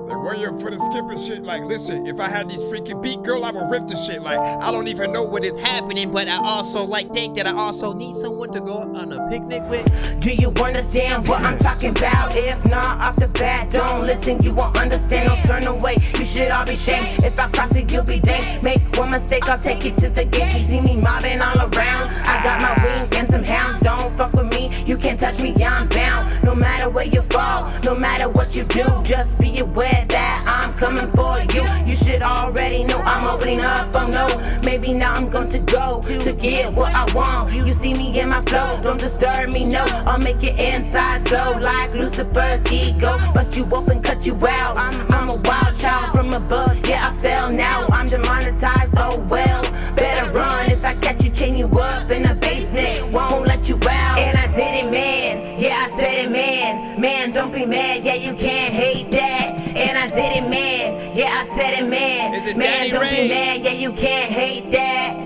Like, hurry up for the skipper shit. Like, listen, if I had these freaking beat, girl, I would rip the shit. Like, I don't even know what is happening, but I also think that I also need someone to go on a picnic with. Do you understand what I'm talking about? If not, off the bat, don't listen, you won't understand. Don't turn away, you should all be shamed. If I cross it, you'll be dang. Make one mistake, I'll take it to the gate. You see me mobbing all around. I got my wings and some hounds. Don't fuck with me, you can't touch me, I'm bound. No matter where you fall, no matter what you do, just be aware that I'm coming for you. You should already know I'm opening up, oh no. Maybe now I'm going to go to get what I want. You see me in my flow, don't disturb me, no. I'll make your insides glow like Lucifer's ego. Bust you open, cut you out. I'm a wild child from above, yeah, I fell now. I'm demonetized, oh well. Better run if I catch you, chain you up in the basement. Won't let you out. And I did it, man. Yeah, I said it, man. Man, don't be mad, yeah, you can't hate that. And I did it, man. Yeah, I said it, man. Man, don't be mad, yeah, you can't hate that.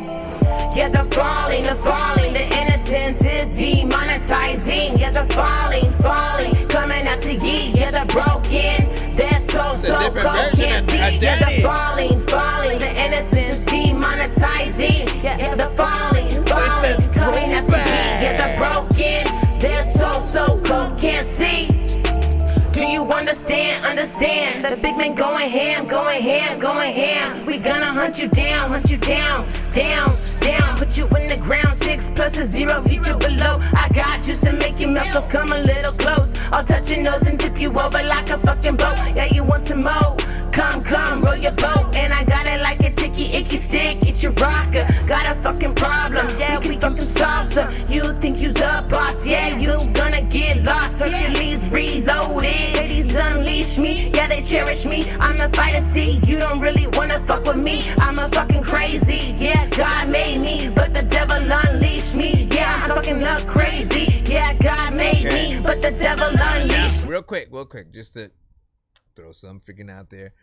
Yeah, the falling, the innocence is demonetizing. Yeah, the falling, coming after ye. Yeah, the broken, they're so cold, can't see. Yeah, the falling, the innocence demonetizing. Yeah, the falling, coming after ye. Yeah, the broken, they're so cold, can't see. Do you understand? The big man going ham. We gonna hunt you down. Put you in the ground, 6 plus a 0, future below. I got juice to make you melt, so come a little close. I'll touch your nose and tip you over like a fucking boat. Yeah, you want some more? Come, roll your boat. And I got it like a ticky, icky stick. It's your rocker, got a fucking problem. Yeah, we fucking solve some. You think you's a boss? Yeah, you gonna get lost. Hercules reloaded. Ladies unleash me, yeah, they cherish me. I'm the fighter, see, you don't really wanna fuck with me. I'm a fucking crazy, yeah, God made me, but the devil unleashed me. Yeah, I'm fucking look crazy. Yeah, God made me, but the devil unleashed me. Real quick, just to throw something freaking out there.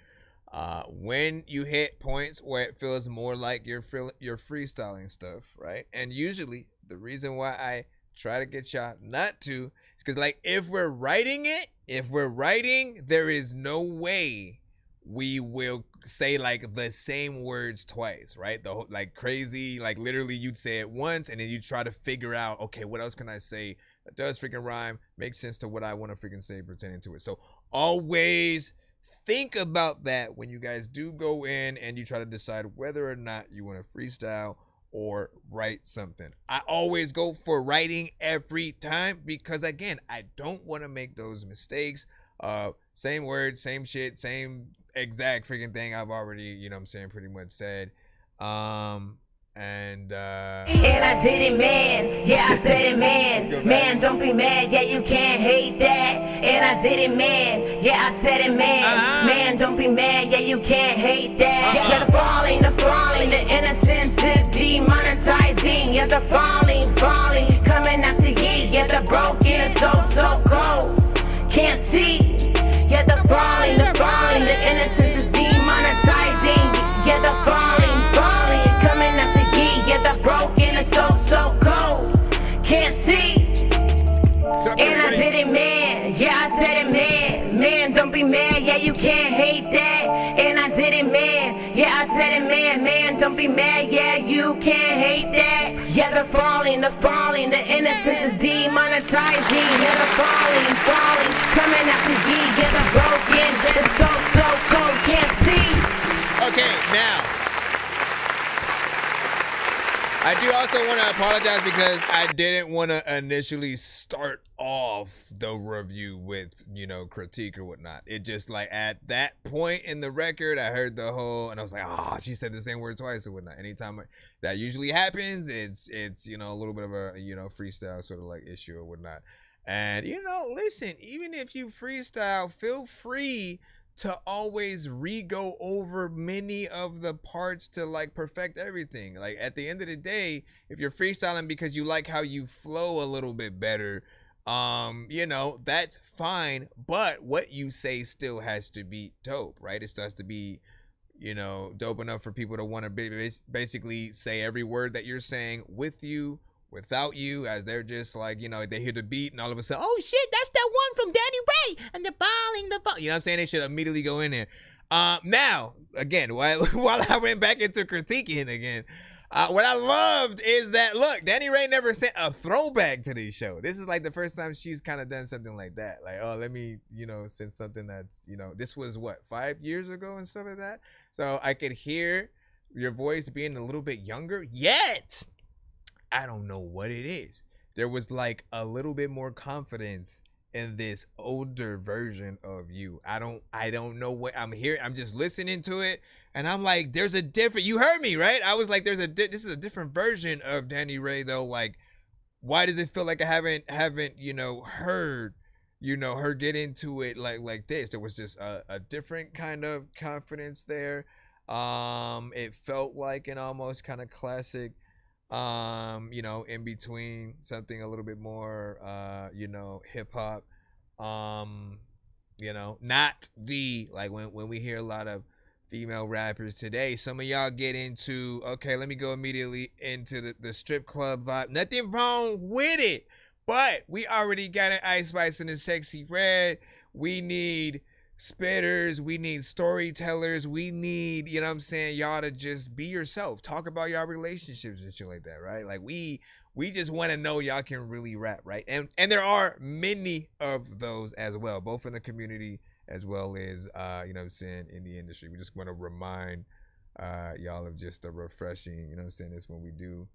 When you hit points where it feels more like you're freestyling stuff, right? And usually the reason why I try to get y'all not to is because, like, if we're writing, there is no way we will say like the same words twice, right? The whole, like, crazy, like literally you'd say it once and then you try to figure out, okay, what else can I say that does freaking rhyme, makes sense to what I want to freaking say pertaining to it. So always think about that when you guys do go in and you try to decide whether or not you want to freestyle or write something. I always go for writing every time because, again, I don't want to make those mistakes. Same words, same shit, same exact freaking thing I've already, you know what I'm saying, pretty much said. And I did it, man. Yeah, I said it, man. Man, don't be mad. Yeah, you can't hate that. And I did it, man. Yeah, I said it, man. Man, don't be mad. Yeah, you can't hate that. Yeah, the falling, the innocence is demonetizing. Yeah, the falling, coming after ye. Yeah, the broken is so cold, can't see. Yeah, the falling, the innocence is demonetizing. Yeah, the falling, coming after ye. Yeah, the broken is so cold, can't see. And I did it, man. Yeah, I said it, man. Man, don't be mad. Yeah, you can't hate that. And I did it, man. Yeah, I said it, man. Man, don't be mad. Yeah, you can't hate that. Yeah, the falling, the innocence is demonetizing. Yeah, the falling, coming after ye. Yeah, the broken is so cold, can't see. Okay, now I do also want to apologize because I didn't want to initially start off the review with, you know, critique or whatnot. It just, like, at that point in the record, I heard the whole, and I was like, oh, she said the same word twice or whatnot. Anytime that usually happens, it's, you know, a little bit of a, you know, freestyle sort of like issue or whatnot. And, you know, listen, even if you freestyle, feel free to always re-go over many of the parts to, like, perfect everything. Like, at the end of the day, if you're freestyling because you like how you flow a little bit better, you know, that's fine, but what you say still has to be dope, right? It starts to be, you know, dope enough for people to want to basically say every word that you're saying with you, without you, as they're just like, you know, they hear the beat and all of a sudden, oh shit, that's that one from Danny Ray. Hey, and the balling the ball. You know what I'm saying? They should immediately go in there. Now, again, while I went back into critiquing again, what I loved is that, look, Danny Ray never sent a throwback to this show. This is like the first time she's kind of done something like that. Like, oh, let me, send something that's, this was what, 5 years ago and stuff like that. So I could hear your voice being a little bit younger, yet I don't know what it is. There was like a little bit more confidence in this older version of you. I don't know what I'm hearing. I'm just listening to it, and I'm like, there's a different. You heard me, right? I was like, this is a different version of Danny Ray, though. Like, why does it feel like I haven't heard her get into it like this? There was just a different kind of confidence there. It felt like an almost kind of classic, in between something a little bit more, hip hop, not the, like when we hear a lot of female rappers today, some of y'all get into, okay, let me go immediately into the strip club vibe. Nothing wrong with it, but we already got an Ice Spice and a Sexy Red. We need spitters, we need storytellers, we need, y'all to just be yourself, talk about y'all relationships and shit like that, right? Like we just want to know y'all can really rap, right? And there are many of those as well, both in the community as well as in the industry. We just want to remind y'all of just the refreshing, this when we do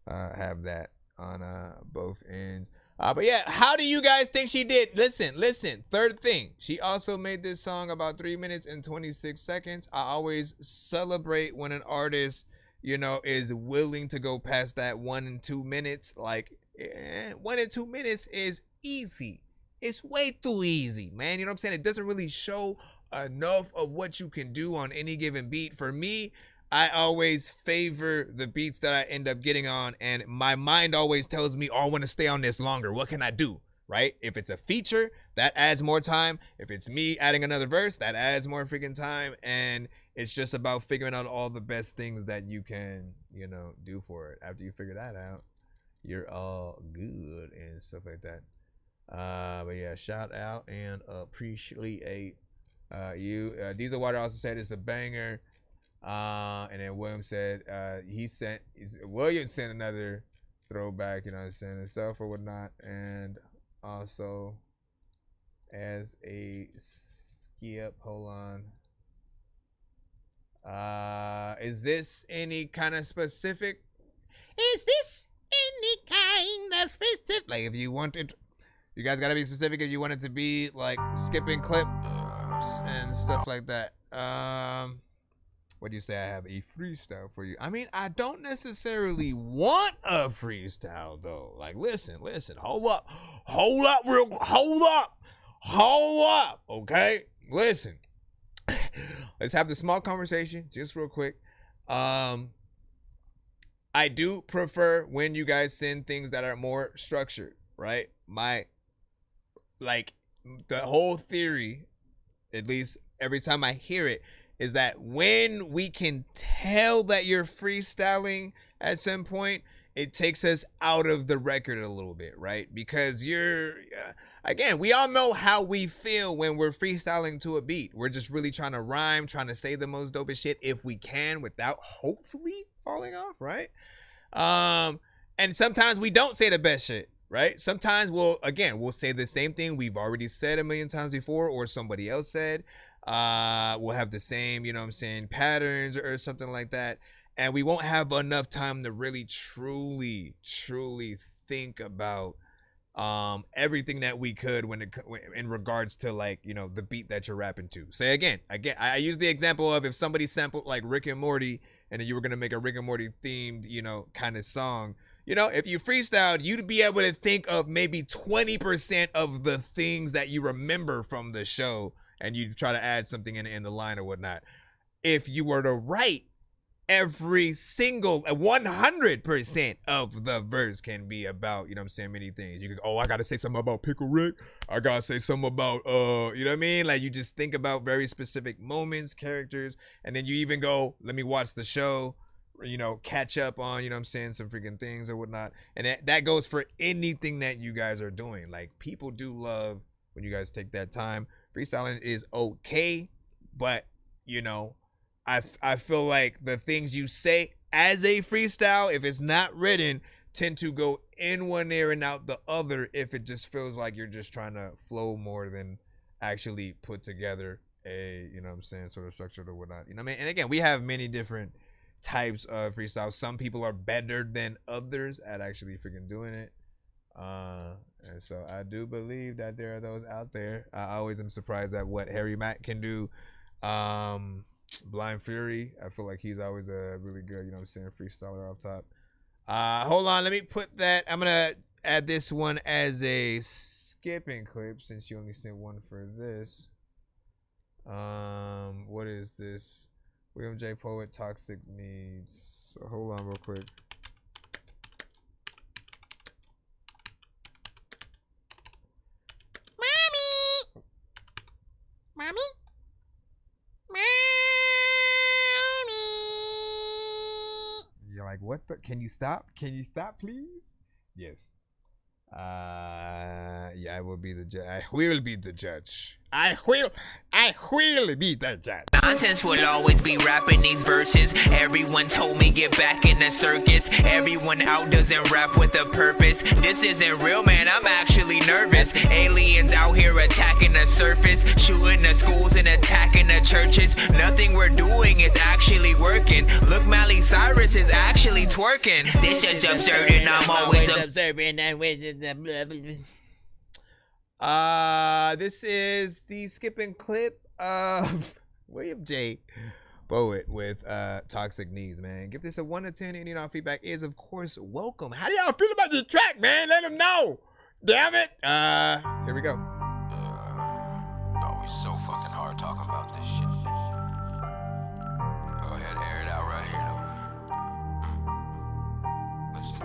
have that on both ends. But yeah, how do you guys think she did? Listen. Third thing, she also made this song about 3 minutes and 26 seconds. I always celebrate when an artist, is willing to go past that 1 and 2 minutes. Like, 1 and 2 minutes is easy. It's way too easy, man. You know what I'm saying? It doesn't really show enough of what you can do on any given beat. For me, I always favor the beats that I end up getting on, and my mind always tells me, oh, I want to stay on this longer. What can I do, right? If it's a feature, that adds more time. If it's me adding another verse, that adds more freaking time, and it's just about figuring out all the best things that you can, do for it. After you figure that out, you're all good and stuff like that. But yeah, shout out and appreciate you. Diesel Water also said it's a banger. And then William said William sent another throwback, and stuff or whatnot. And also as a skip, hold on. Is this any kind of specific? Like, if you wanted, you guys gotta be specific if you want it to be like skipping clips and stuff like that. What do you say? I have a freestyle for you. I mean, I don't necessarily want a freestyle though. Like, listen, hold up, okay? Listen, let's have the small conversation just real quick. I do prefer when you guys send things that are more structured, right? The whole theory, at least every time I hear it, is that when we can tell that you're freestyling at some point, it takes us out of the record a little bit, right? Because again, we all know how we feel when we're freestyling to a beat. We're just really trying to rhyme, trying to say the most dopest shit if we can without hopefully falling off, right? And sometimes we don't say the best shit, right? Sometimes we'll say the same thing we've already said a million times before or somebody else said. We'll have the same, patterns or something like that. And we won't have enough time to really, truly think about everything that we could in regards to, like, the beat that you're rapping to. Say again, I use the example of if somebody sampled like Rick and Morty and then you were going to make a Rick and Morty themed, kind of song. If you freestyled, you'd be able to think of maybe 20% of the things that you remember from the show, and you try to add something in the line or whatnot. If you were to write every single 100% of the verse can be about, many things. You could, I gotta say something about Pickle Rick. I gotta say something about, Like, you just think about very specific moments, characters, and then you even go, let me watch the show, catch up on, some freaking things or whatnot. And that goes for anything that you guys are doing. Like, people do love when you guys take that time. Freestyling is okay, but you know, I feel like the things you say as a freestyle, if it's not written, tend to go in one ear and out the other if it just feels like you're just trying to flow more than actually put together a, you know what I'm saying, sort of structured or whatnot. You know what I mean? And again, we have many different types of freestyles. Some people are better than others at actually freaking doing it. And so I do believe that there are those out there. I always am surprised at what Harry Mack can do. Blind Fury, I feel like he's always a really good, you know what I'm saying, freestyler off top. Hold on, let me put that. I'm gonna add this one as a skipping clip since you only sent one for this. What is this? William J. Poet, Toxic Needs. So hold on real quick. Mommy? You're like, what the? Can you stop? Can you stop, please? Yes. Yeah, I will be the judge. I will be the judge. I will be the judge. Nonsense will always be rapping these verses. Everyone told me get back in the circus. Everyone out doesn't rap with a purpose. This isn't real, man, I'm actually nervous. Aliens out here attacking the surface, shooting the schools and attacking the churches. Nothing we're doing is actually working. Look, Miley Cyrus is actually twerking. This is absurd and I'm always observing. This is the skipping clip of William J. Poet with Toxic Needs, man. Give this a 1 to 10. Any feedback is, of course, welcome. How do y'all feel about this track, man? Let them know. Damn it. Here we go. Always so fucking hard talking about this shit. Go ahead, air it out right here, though. Listen.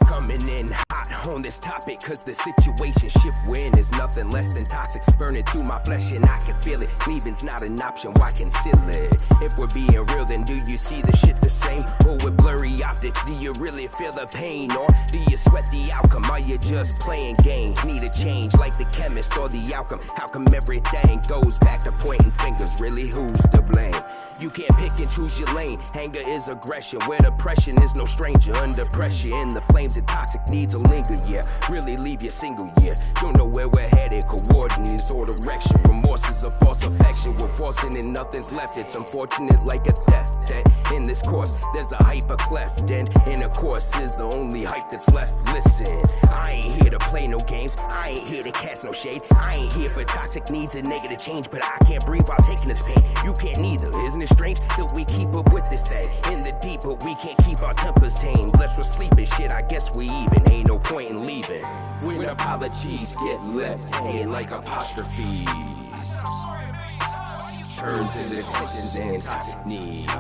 Coming in hot on this topic, cause the situation ship we're in is nothing less than toxic. Burning through my flesh and I can feel it. Leaving's not an option, why conceal it? If we're being real, then do you see the shit the same? Or with blurry optics, do you really feel the pain? Or do you sweat the outcome? Are you just playing games? Need a change like the chemist or the outcome? How come everything goes back to pointing fingers? Really, who's to blame? You can't pick and choose your lane. Anger is aggression, where depression is no stranger. Under pressure in the flames and toxic needs to linger, yeah. Really leave you single, yeah. Don't know where we're headed, coordinates or direction. Remorse is a false affection, we're forcing and nothing's left. It's unfortunate like a theft. In this course, there's a hyper cleft, and in a course is the only hype that's left. Listen, I ain't here to play no games. I ain't here to cast no shade. I ain't here for toxic needs and negative change, but I can't breathe while taking this pain. You can't neither. Isn't it strange that we keep up with this thing in the deep, but we can't keep our tempers tamed? Left we're sleeping, shit, I guess we even. Ain't no point in leaving when apologies get left hanging like apostrophes. Turns into tensions and toxic needs.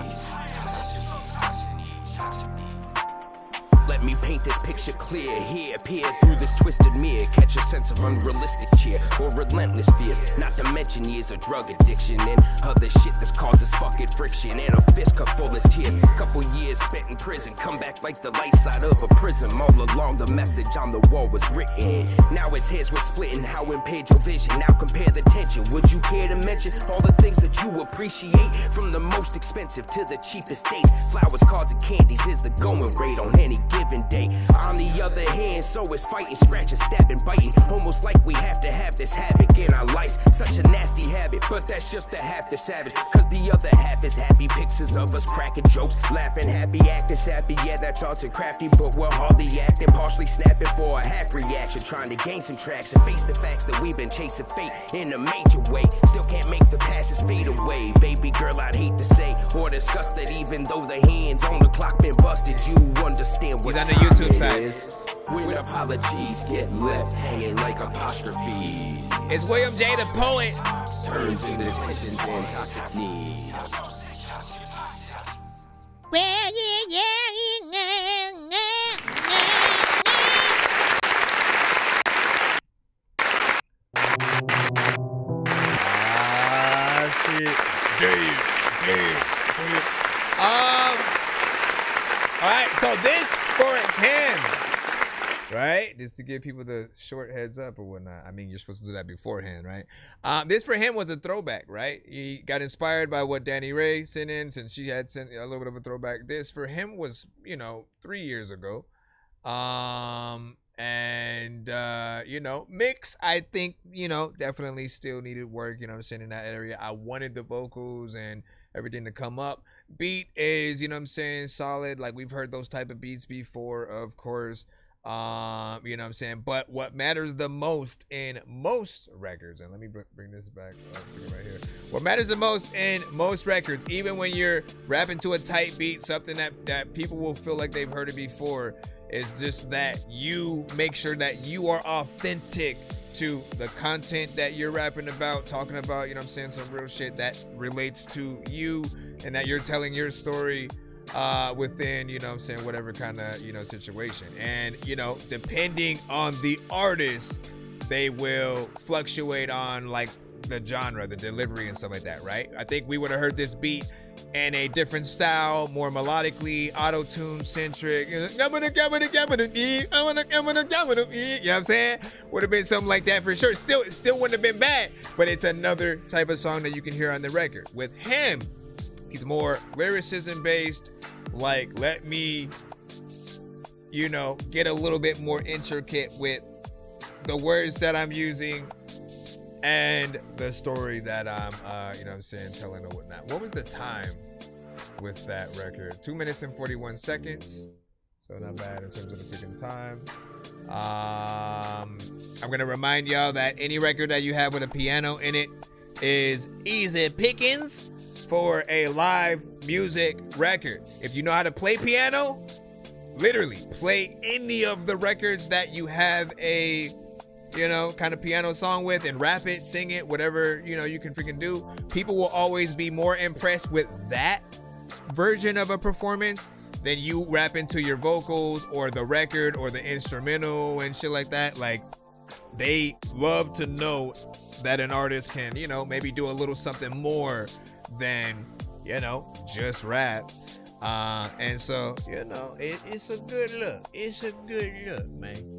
Let me paint this picture clear. Here, peer through this twisted mirror. Catch a sense of unrealistic cheer or relentless fears. Not to mention years of drug addiction and other shit that's caused this fucking friction. And a fist cup full of tears. Couple years spent in prison. Come back like the light side of a prism. All along the message on the wall was written. Now it's heads we're splitting. How impaired your vision. Now compare the tension. Would you care to mention all the things that you appreciate? From the most expensive to the cheapest dates. Flowers, cards, and candies is the going rate on any given day. On the other hand, so is fighting, scratching, stabbing, biting. Almost like we have to have this havoc in our lives. Such a nasty habit, but that's just the half the savage. Cause the other half is happy pictures of us cracking jokes, laughing, happy, acting sappy. Yeah, that's arts and crafty, but we're hardly acting, partially snapping for a half reaction. Trying to gain some traction, face the facts that we've been chasing fate in a major way. Still can't make the passions fade away. Baby girl, I'd hate to say or discuss that even though the hands on the clock been busted, you understand what on the YouTube side is. When apologies get left hanging like apostrophes. It's William J. the Poet. Turns into tensions and toxic needs. Well, yeah. Shit. All right, so this for him. right? Just to give people the short heads up or whatnot. I mean, you're supposed to do that beforehand, right? This for him was a throwback, right? He got inspired by what Danny Ray sent in, since she had sent a little bit of a throwback. This for him was, 3 years ago. Mix, I think, definitely still needed work, in that area. I wanted the vocals and everything to come up. Beat is, solid. Like, we've heard those type of beats before, of course. But what matters the most in most records, and let me bring this back right here. What matters the most in most records, even when you're rapping to a tight beat, something that people will feel like they've heard it before, is just that you make sure that you are authentic to the content that you're rapping about, talking about, some real shit that relates to you, and that you're telling your story within, whatever kind of, situation. And, depending on the artist, they will fluctuate on like the genre, the delivery and stuff like that, right? I think we would have heard this beat in a different style, more melodically, auto-tune centric. You know what I'm saying? Would have been something like that for sure. Still wouldn't have been bad, but it's another type of song that you can hear on the record. With him, he's more lyricism based. Like, let me, get a little bit more intricate with the words that I'm using and the story that I'm, telling or whatnot. What was the time with that record? 2 minutes and 41 seconds. So not bad in terms of the freaking time. I'm going to remind y'all that any record that you have with a piano in it is easy pickings for a live music record. If you know how to play piano, literally play any of the records that you have a kind of piano song with, and rap it, sing it, whatever you can freaking do. People will always be more impressed with that version of a performance than you rap into your vocals or the record or the instrumental and shit like that. Like, they love to know that an artist can maybe do a little something more than just rap. And so it's a good look. It's a good look, man.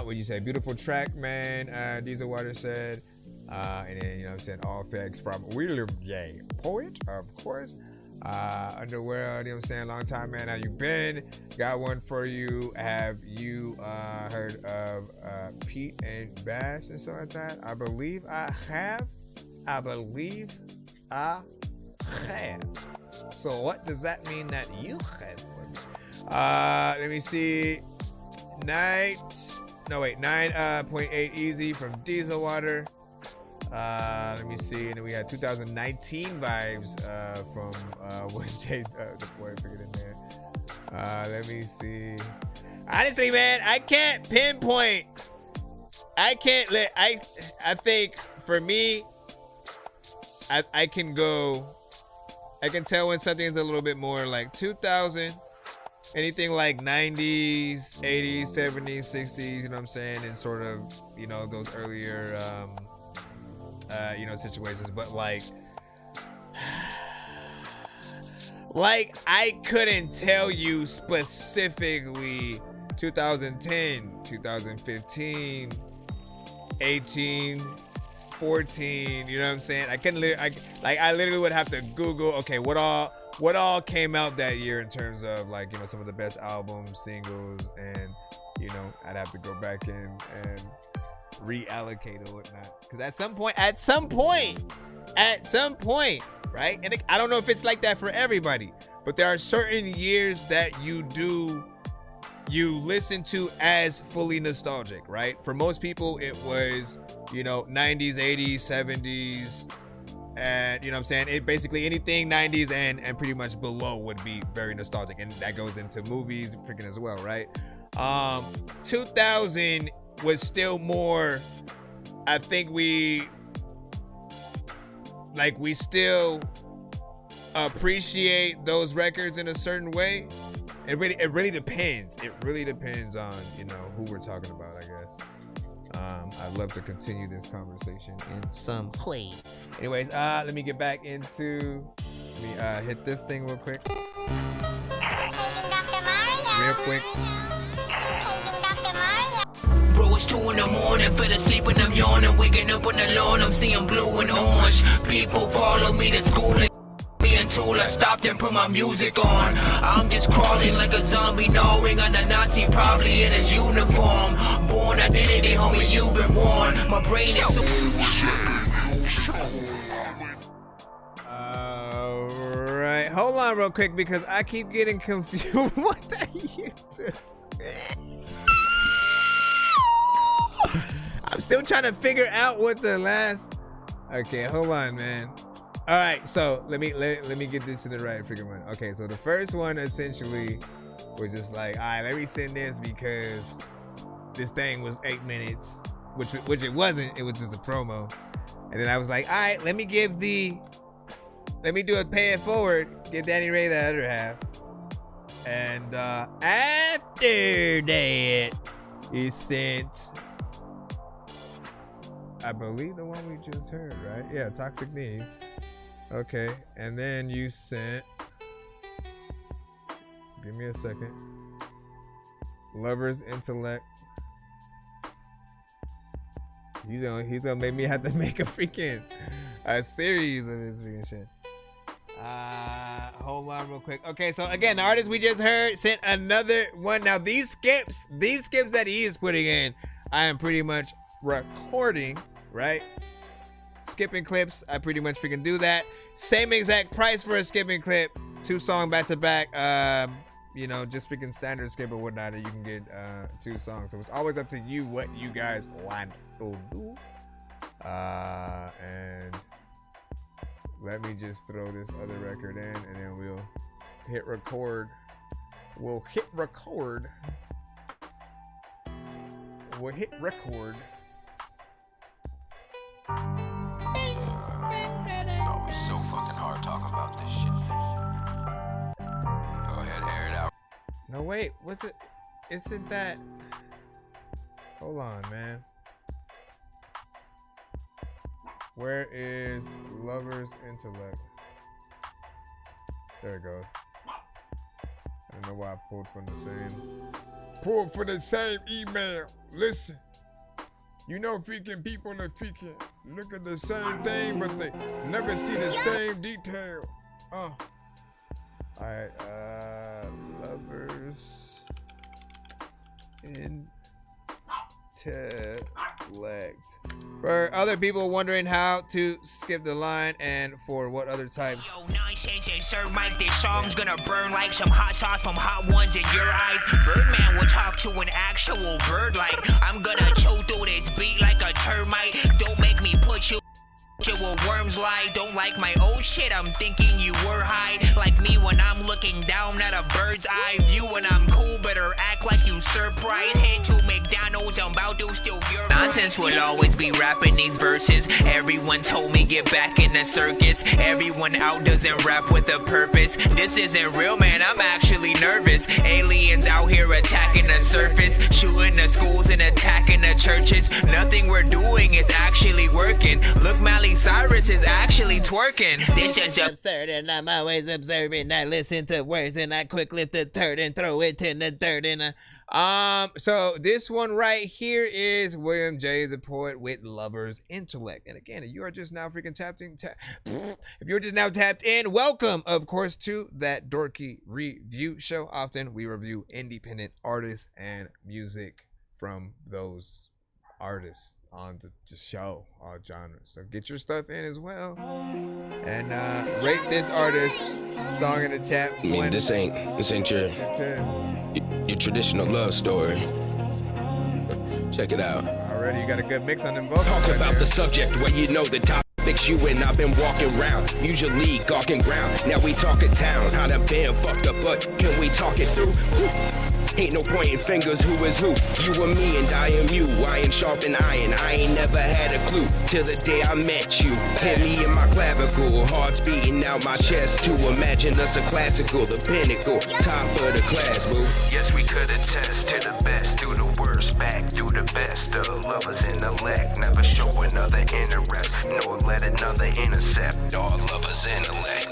What you say? Beautiful track, man. Diesel Water said. And then, all facts from William J. Poet, of course. Underworld, long time, man. How you been? Got one for you. Have you heard of Pete and Bass and stuff like that? I believe I have. So what does that mean that you have for me? Let me see. 9.8 Easy from Diesel Water. Let me see. And then we had 2019 vibes from when Jay the boy figured in there. Let me see. Honestly, man, I can't pinpoint. I think for me, I can tell when something is a little bit more like 2000. Anything like 90s, 80s, 70s, 60s, and sort of, those earlier, situations. But like I couldn't tell you specifically 2010, 2015, 18, 14, I couldn't, I literally would have to Google, okay, what all came out that year in terms of some of the best albums, singles, and I'd have to go back in and reallocate or whatnot, because at some point, right? And I don't know if it's like that for everybody, but there are certain years that you listen to as fully nostalgic, right? For most people, it was 90s, 80s, 70s. And it basically anything 90s and pretty much below would be very nostalgic, and that goes into movies freaking as well, right? 2000 was still more, I think we still appreciate those records in a certain way. It really depends. It really depends on who we're talking about, I guess. I'd love to continue this conversation in some way. Anyways, let me get back into. Let me hit this thing real quick. Real quick. 2 in the morning, for the sleeping I'm yawning, waking up on the lawn, I'm seeing blue and orange. People follow me to school and me until I stopped and put my music on. I'm just crawling like a zombie, gnawing on a Nazi, probably in his uniform. Born identity, homie, you've been warned. My brain is so... Alright, hold on real quick because I keep getting confused. What are you doing? I'm still trying to figure out what the last... Okay, hold on, man. All right, so let me get this in the right figure one. Okay, so the first one essentially was just like, all right, let me send this because this thing was 8 minutes, which it wasn't. It was just a promo. And then I was like, all right, let me do a pay it forward, give Danny Ray the other half. And after that, he sent, I believe the one we just heard, right? Yeah, Toxic Needs. Okay, and then you sent, give me a second, Lover's Intellect. He's gonna make me have to make a series of this freaking shit. Hold on real quick. Okay, so again, the artist we just heard sent another one. Now these skips that he is putting in, I am pretty much recording, right? Skipping clips, I pretty much freaking do that. Same exact price for a skipping clip, 2 songs back to back. You know, just freaking standard skip or whatnot, and you can get 2 songs. So it's always up to you what you guys want to do. And let me just throw this other record in, and then we'll hit record. We'll hit record. Oh, it's so fucking hard talking about this shit. Go ahead, air it out. No, wait, what's it? Isn't that? Hold on, man. Where is Lover's Intellect? There it goes. I don't know why I pulled from the same email. Listen. You know freaking people are freaking look at the same thing, but they never see the same detail. Alright, Lover's Intellect. For other people wondering how to skip the line and for what other types. Yo, Nonsenze and Sir Mike, this song's gonna burn like some hot sauce from Hot Ones in your eyes. Birdman will talk to an actual bird like I'm gonna chew through this beat like a termite. Don't make me put you where worms lie. Don't like my old shit, I'm thinking you were high. Like me when I'm looking down at a bird's eye view. When I'm cool, better act like you surprised. Head to McDonald's, I'm about to steal your Nonsenze will always be rapping these verses. Everyone told me get back in the circus. Everyone out doesn't rap with a purpose. This isn't real, man, I'm actually nervous. Aliens out here attacking the surface, shooting the schools and attacking the churches. Nothing we're doing is actually working. Look, Miley Cyrus is actually twerking. This is absurd and I'm always observing. I listen to words and I quick lift the turd and throw it in the dirt. And so this one right here is William J. the Poet with Lover's Intellect. And again, if you are just now freaking tapped in, welcome, of course, to That Dorky Review Show. Often we review independent artists and music from those artists on the show, all genres. So get your stuff in as well, and rate this artist song in the chat. I mean, this ain't your traditional love story. Check it out. Already, you got a good mix on them vocals. Talk about the subject where you know the topics you and I've been walking round. Usually gawking ground. Now we talking town. How the band fucked up, but can we talk it through? Ain't no pointing fingers, who is who? You and me and I am you. Iron sharpen iron, I ain't never had a clue till the day I met you. Hit me in my clavicle, heart's beating out my chest to imagine us a classical, the pinnacle, top of the class, boo. Yes, we could attest to the best, through the worst, back through the best. The lovers intellect, never show another interest, nor let another intercept. All lovers intellect.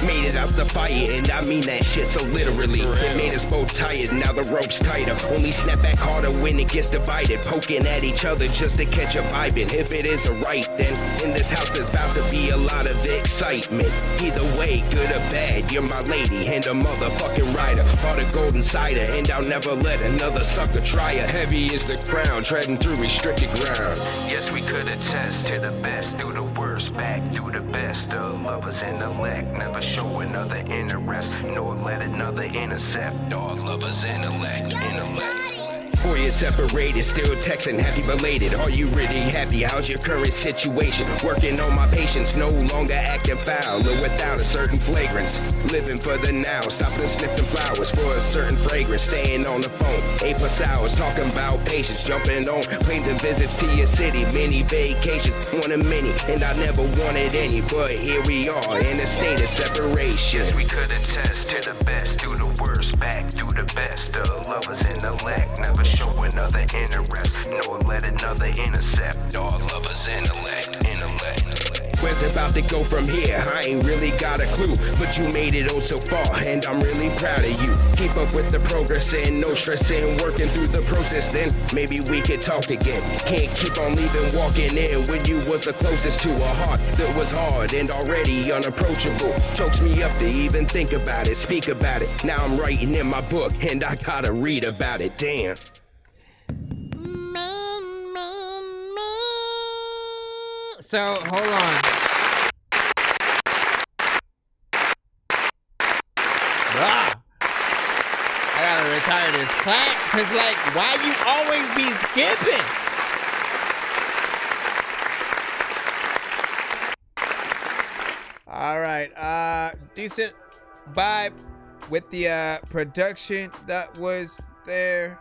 Made it out the fire, and I mean that shit so literally. It made us both tired, now the rope's tighter. Only snap back harder when it gets divided. Poking at each other just to catch a vibing. If it isn't right, then in this house there's about to be a lot of excitement. Either way, good or bad, you're my lady and a motherfucking rider. Heart of golden cider, and I'll never let another sucker try her. Heavy is the crown, treading through restricted ground. Yes, we could attest to the best, through the worst, back through the best. Of lovers intellect, never show another interest, nor let another intercept. All lovers intellect. Boy, you're separated, still texting, happy belated. Are you really happy? How's your current situation? Working on my patience, no longer acting foul or without a certain flagrance. Living for the now, stopping sniffing flowers for a certain fragrance. Staying on the phone, 8+ hours, talking about patience. Jumping on planes and visits to your city, many vacations. Wanted many, and I never wanted any. But here we are, in a state of separation. Yes, we could attest to the best, through the worst, back through the best. Of lovers intellect, never show another interest, nor let another intercept. All lovers intellect. Where's it about to go from here? I ain't really got a clue, but you made it oh so far, and I'm really proud of you. Keep up with the progress and no stressing, working through the process, then maybe we could talk again. Can't keep on leaving, walking in when you was the closest to a heart that was hard and already unapproachable. Chokes me up to even think about it, speak about it. Now I'm writing in my book, and I gotta read about it, damn. So, hold on. I gotta retire this clap, cause like, why you always be skipping? All right, decent vibe with the production that was there.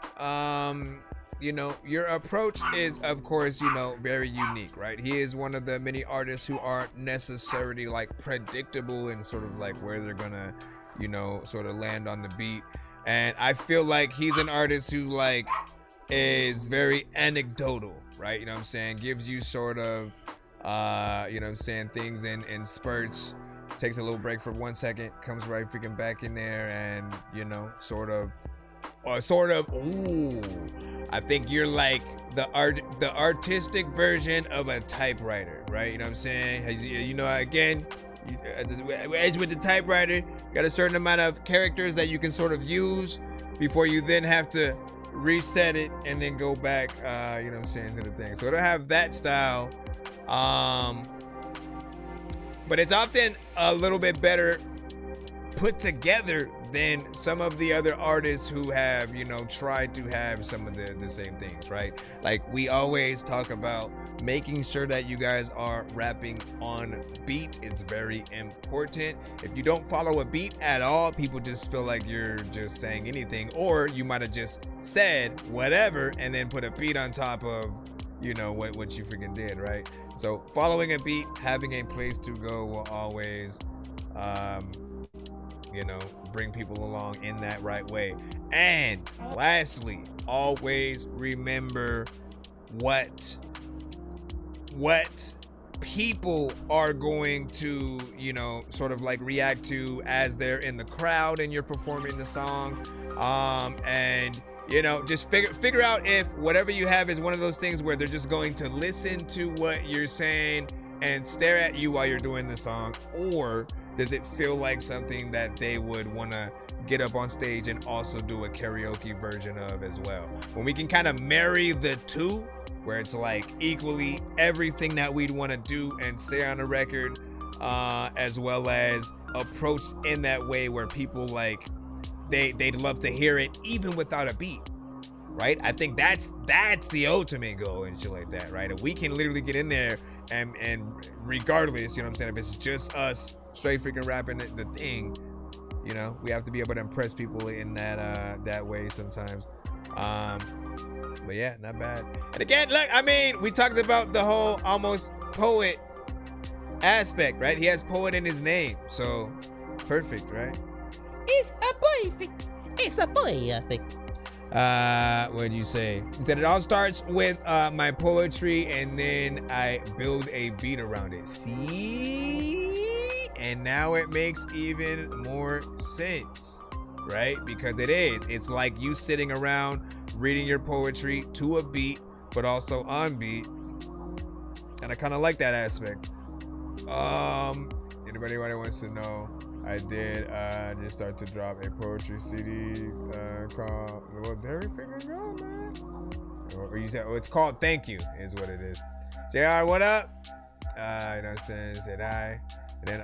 You know, your approach is, of course, you know, very unique, right? He is one of the many artists who aren't necessarily like predictable in sort of like where they're gonna, you know, sort of land on the beat. And I feel like he's an artist who like is very anecdotal, right? You know what I'm saying? Gives you sort of, you know what I'm saying, things in spurts, takes a little break for 1 second, comes right freaking back in there, and, you know, sort of, ooh, I think you're like the artistic version of a typewriter, right? You know what I'm saying? You know, again, as with the typewriter, you got a certain amount of characters that you can sort of use before you then have to reset it and then go back, you know what I'm saying, to the thing. So it'll have that style, but it's often a little bit better put together than some of the other artists who have, you know, tried to have some of the same things, right? Like, we always talk about making sure that you guys are rapping on beat. It's very important. If you don't follow a beat at all, people just feel like you're just saying anything, or you might have just said whatever and then put a beat on top of, you know, what you freaking did, right? So following a beat, having a place to go will always, you know, bring people along in that right way. And lastly, always remember what people are going to, you know, sort of like react to as they're in the crowd and you're performing the song. And, you know, just figure out if whatever you have is one of those things where they're just going to listen to what you're saying and stare at you while you're doing the song, or does it feel like something that they would want to get up on stage and also do a karaoke version of as well? When we can kind of marry the two, where it's like equally everything that we'd want to do and say on the record, as well as approached in that way where people like, they'd love to hear it even without a beat, right? I think that's the ultimate goal and shit like that, right? If we can literally get in there and regardless, you know what I'm saying, if it's just us straight freaking rapping the thing, you know, we have to be able to impress people in that way sometimes. But yeah, not bad. And again, look, I mean, we talked about the whole almost poet aspect, right? He has poet in his name, so perfect, right? It's a boy. It's a boy, I think. What'd you say? He said it all starts with my poetry, and then I build a beat around it. See? and now it makes even more sense, right? Because it's like you sitting around reading your poetry to a beat, but also on beat, and I kind of like that aspect. Anybody wants to know, I did just start to drop a poetry CD called, well, there we freaking go, man. Or you said, it's called Thank You, is what it is. JR, what up? Nonsenze said hi. And then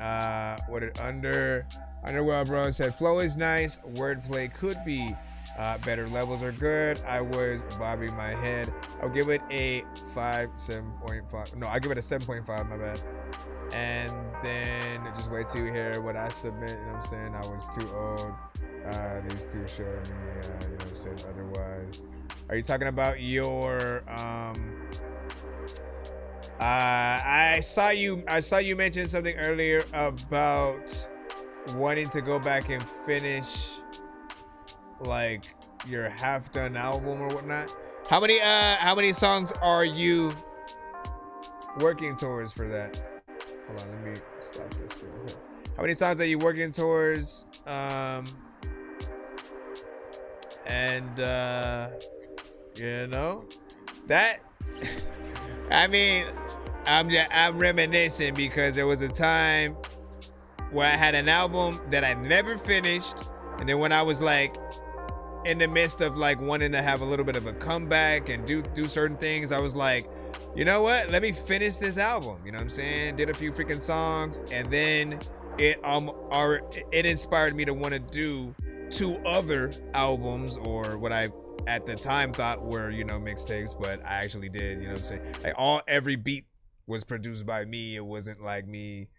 what did Underworld Bro said, flow is nice, wordplay could be better, levels are good. I was bobbing my head. I'll give it a 7.5. No, I'll give it a 7.5, my bad. And then just wait till you hear what I submit, you know what I'm saying? I was too old. These two showed me, you know what I'm saying, otherwise. Are you talking about your I saw you mention something earlier about wanting to go back and finish like your half done album or whatnot. How many songs are you working towards for that? Hold on, let me stop this real quick. How many songs are you working towards? You know, that I mean, I'm reminiscing because there was a time where I had an album that I never finished, and then when I was like in the midst of like wanting to have a little bit of a comeback and do certain things, I was like, you know what? Let me finish this album. You know what I'm saying? Did a few freaking songs, and then it inspired me to want to do 2 other albums, or what I at the time thought were, you know, mixtapes, but I actually did, you know what I'm saying? Like every beat was produced by me. It wasn't like me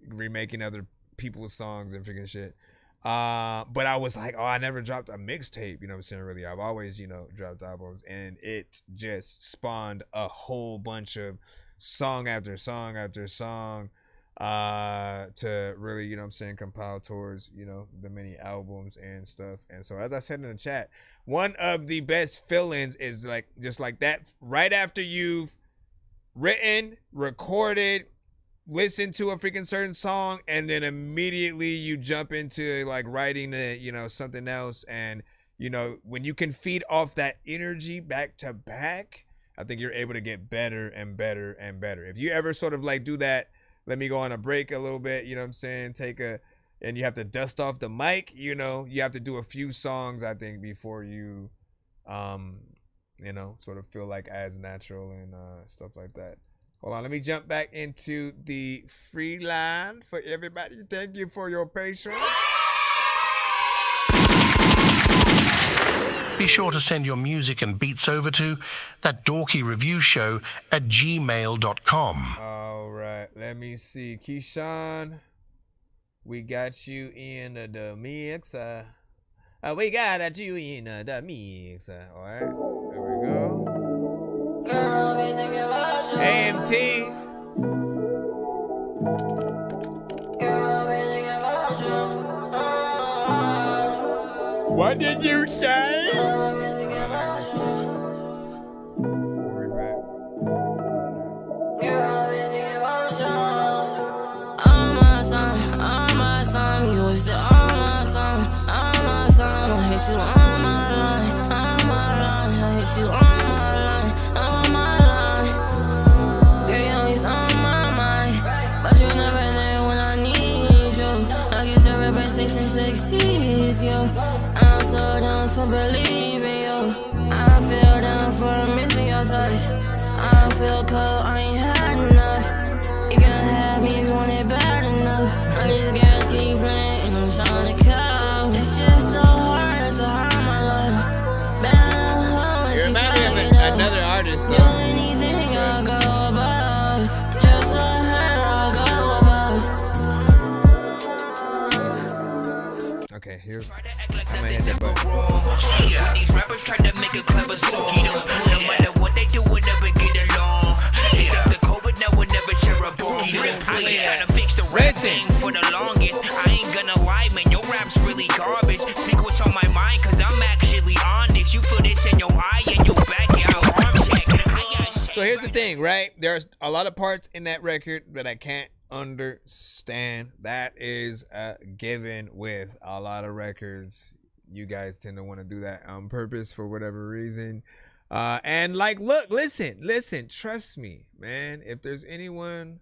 remaking other people's songs and freaking shit. But I was like, oh, I never dropped a mixtape, you know what I'm saying? Really, I've always, you know, dropped albums, and it just spawned a whole bunch of song after song after song to really, you know what I'm saying, compile towards, you know, the many albums and stuff. And so as I said in the chat, one of the best feelings is like just like that right after you've written, recorded, listened to a freaking certain song, and then immediately you jump into like writing you know, something else. And you know, when you can feed off that energy back to back, I think you're able to get better and better and better. If you ever sort of like do that, let me go on a break a little bit, you know what I'm saying, and you have to dust off the mic, you know, you have to do a few songs, I think, before you you know, sort of feel like as natural and stuff like that. Hold on, let me jump back into the free line for everybody. Thank you for your patience. Be sure to send your music and beats over to ThatDorkyReviewShow at gmail.com. All right, let me see. Keyshawn, we got you in the mix. We got you in the mix. All right, there we go. Girl, be thinking about you. AMT. Girl, be thinking about you. What did you say? Girl, be thinking about you. Girl, be thinking about you. All my time, you wasted all my time. I hit you on my line, I hit you on my line. Girl, you always on my mind, but you never there when I need you. I guess your reputation succeeds you. I'm so down for believing you. I feel down for missing your touch. I feel cold, I ain't had enough. You can have me if you want it bad enough. I just gotta keep playing and I'm trying to come. It's just so hard to hide my love. You remind me of another artist, though. Do anything, I'll go above. Just for her, I'll go above. Okay, here's. I'm gonna hit that button. When these rappers try to make a clever song, no matter what they do, we'll never get along. They fix the COVID, now we'll never share a bone. I ain't trying to fix the rap thing for the longest. I ain't gonna lie, man, your rap's really garbage. Speak what's on my mind, cause I'm actually honest. You feel this in your eye and your back, yeah, arm check. So here's the thing. thing, right? There's a lot of parts in that record that I can't understand. That is a given with a lot of records. You guys tend to want to do that on purpose for whatever reason. And like, look, listen, trust me, man. If there's anyone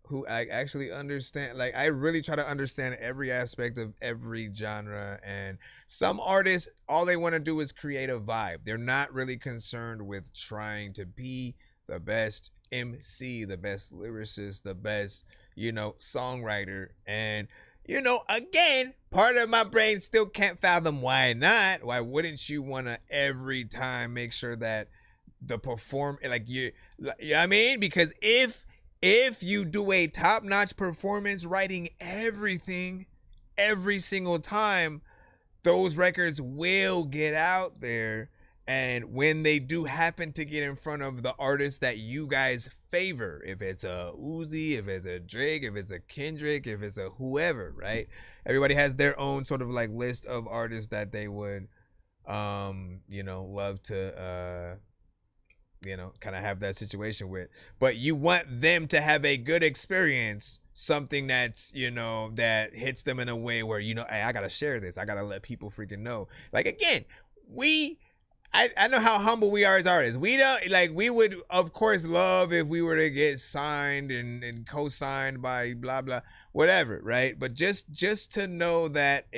who I actually understand, like, I really try to understand every aspect of every genre. And some artists, all they want to do is create a vibe. They're not really concerned with trying to be the best MC, the best lyricist, the best, songwriter. And, again, part of my brain still can't fathom why not. Why wouldn't you want to every time make sure that the because if you do a top-notch performance writing everything every single time, those records will get out there. And when they do happen to get in front of the artists that you guys favor, if it's a Uzi, if it's a Drake, if it's a Kendrick, if it's a whoever, right? Everybody has their own sort of like list of artists that they would, love to, kind of have that situation with. But you want them to have a good experience, something that's, that hits them in a way where, hey, I got to share this. I got to let people freaking know. Like, again, I know how humble we are as artists. We don't, we would, of course, love if we were to get signed and co-signed by blah, blah, whatever, right? But just to know that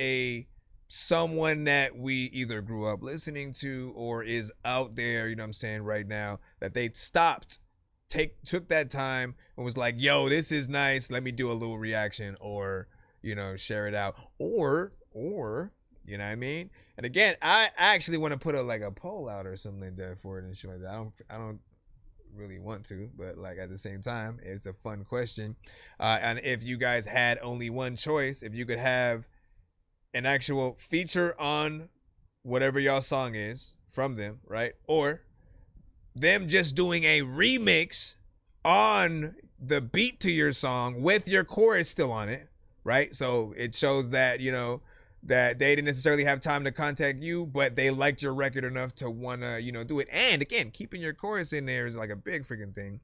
someone that we either grew up listening to or is out there, right now, that they took that time and was like, yo, this is nice, let me do a little reaction, or share it out, or you know what I mean? And again, I actually want to put a poll out or something like that for it and shit like that. I don't really want to, but at the same time, it's a fun question. And if you guys had only one choice, if you could have an actual feature on whatever y'all song is from them, right? Or them just doing a remix on the beat to your song with your chorus still on it, right? So it shows that, that they didn't necessarily have time to contact you, but they liked your record enough to want to, do it. And again, keeping your chorus in there is like a big freaking thing.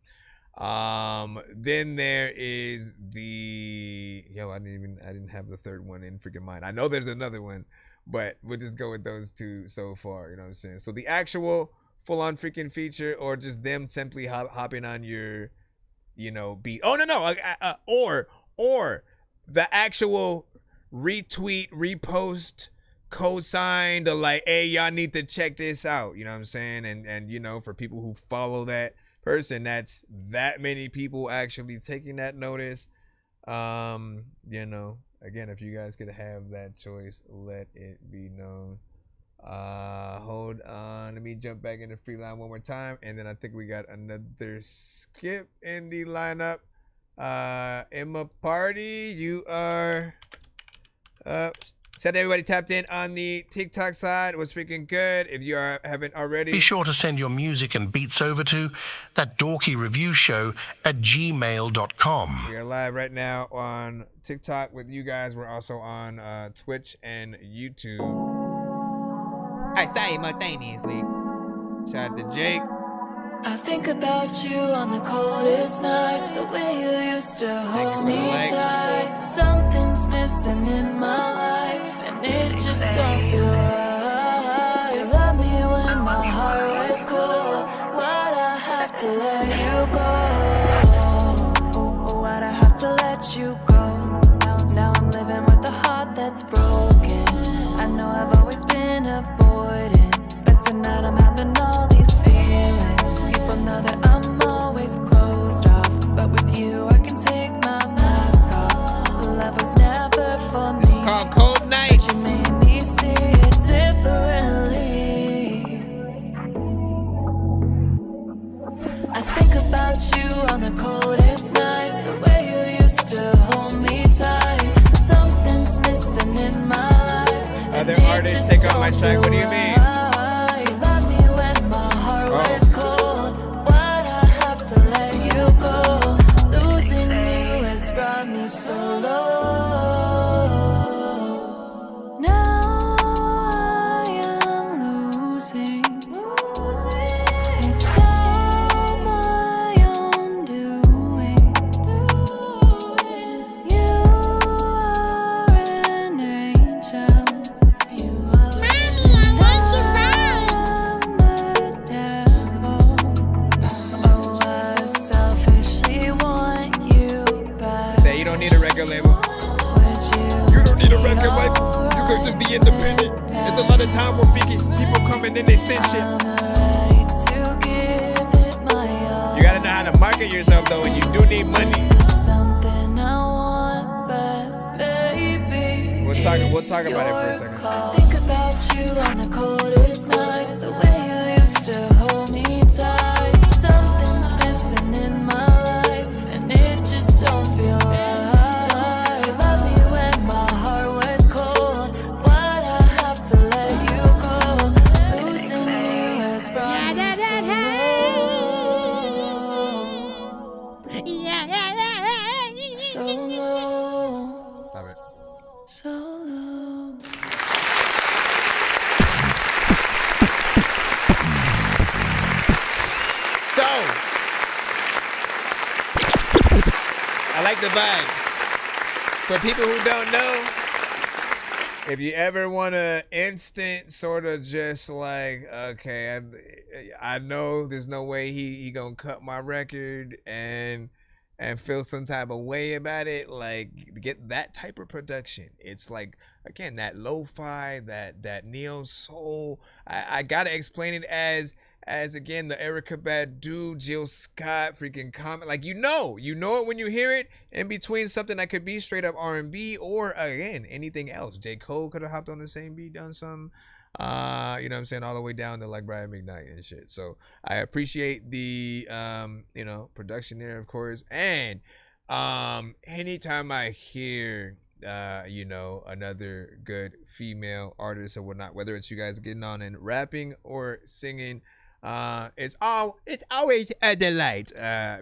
Then there is I didn't have the third one in freaking mind. I know there's another one, but we'll just go with those two so far. You know what I'm saying? So the actual full on freaking feature, or just them simply hopping on your, beat. Oh, no. Or the actual retweet, repost, co-sign to hey, y'all need to check this out. You know what I'm saying? And for people who follow that person, that's that many people actually taking that notice. Again, if you guys could have that choice, let it be known. Hold on, let me jump back into Freeline one more time, and then I think we got another skip in the lineup. Emma Party, you are said everybody tapped in on the TikTok side. It was freaking good. If you haven't already, be sure to send your music and beats over to ThatDorkyReviewShow at gmail.com. We are live right now on TikTok with you guys. We're also on Twitch and YouTube. I simultaneously. Shout out to Jake. I think about you on the coldest nights, the way you used to hold me tight. Something's missing in my life, and it just don't feel right. You love me when my heart was cold. Why'd I have to let you go? Why'd I have to let you go? Now I'm living with a heart that's broken. I know I've always been avoiding, but tonight I'm having all these feelings. People know that I'm always closed off, but with you I can take my mask off. Love was never for me. It's called Cold Nights. But you made me see it differently. I think about you on the coldest nights, the way you used to hold me tight. Something's missing in my life. Other artists take on my track. What do you mean? You love me when my heart was cold. Why'd I have to let you go? Losing you has brought me so low. Now I am losing. It's all my independent. There's a lot of time where people come in and they send shit. You gotta know how to market yourself though, and you do need money. We'll talk about it for a second. I think about you on the coldest nights, the way you used to hold me tight. Something's missing in my life, and it just don't feel right. You love me when my heart was cold. Why'd I have to let you go? Losing you has brought me so low. Stop it. So low. So, I like the vibes. For people who don't know, if you ever want to instant sort of just like, okay, I know there's no way he gonna cut my record and feel some type of way about it, like get that type of production. It's like, again, that lo-fi, that neo soul. I gotta explain it as again, the Erykah Badu, Jill Scott, freaking comment. Like, you know it when you hear it, in between something that could be straight up R&B or, again, anything else. J. Cole could have hopped on the same beat, done some, you know what I'm saying, all the way down to like Brian McKnight and shit. So I appreciate the, you know, production there, of course. And anytime I hear, you know, another good female artist or whatnot, whether it's you guys getting on and rapping or singing, it's always a delight,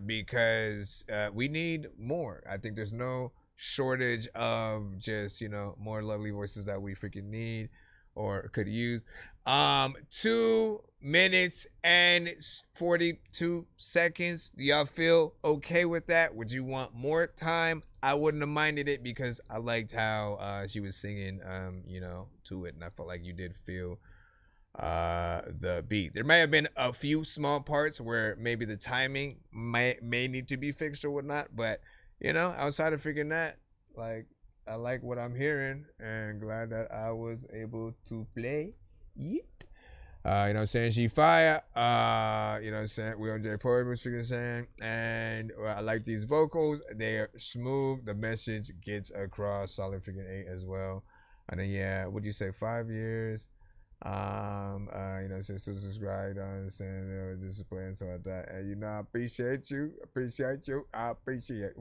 because we need more. I think there's no shortage of just, you know, more lovely voices that we freaking need or could use. 2 minutes and 42 seconds. Do y'all feel okay with that? Would you want more time? I wouldn't have minded it because I liked how she was singing, you know, to it, and I felt like you did feel the beat. There may have been a few small parts where maybe the timing may need to be fixed or whatnot, but you know, outside of freaking that, like, I like what I'm hearing and glad that I was able to play it. You know what I'm saying? She fire. You know what I'm saying? We on J. Poet was freaking saying, and I like these vocals. They're smooth. The message gets across. Solid freaking 8 as well. And then yeah, would you say 5 years? You know, since to subscribe, I understand display and stuff like that. And you know, I appreciate you. I appreciate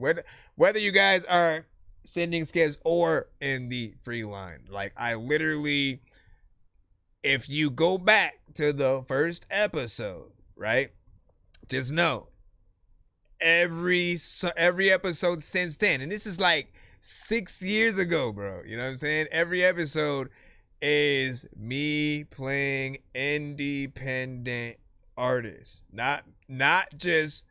whether you guys are sending skips or in the free line. Like, I literally, if you go back to the first episode, right, just know every episode since then, and this is like 6 years ago, bro. You know what I'm saying? Every episode is me playing independent artists, not just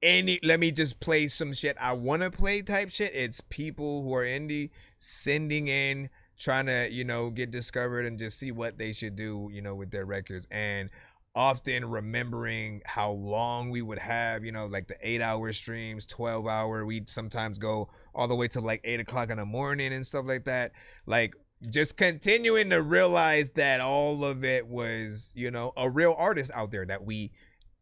any, let me just play some shit I want to play type shit. It's people who are indie sending in, trying to, you know, get discovered and just see what they should do, you know, with their records. And often remembering how long we would have, you know, like the 8-hour streams, 12-hour, we'd sometimes go all the way to like 8 o'clock in the morning and stuff like that. Like, just continuing to realize that all of it was, you know, a real artist out there that we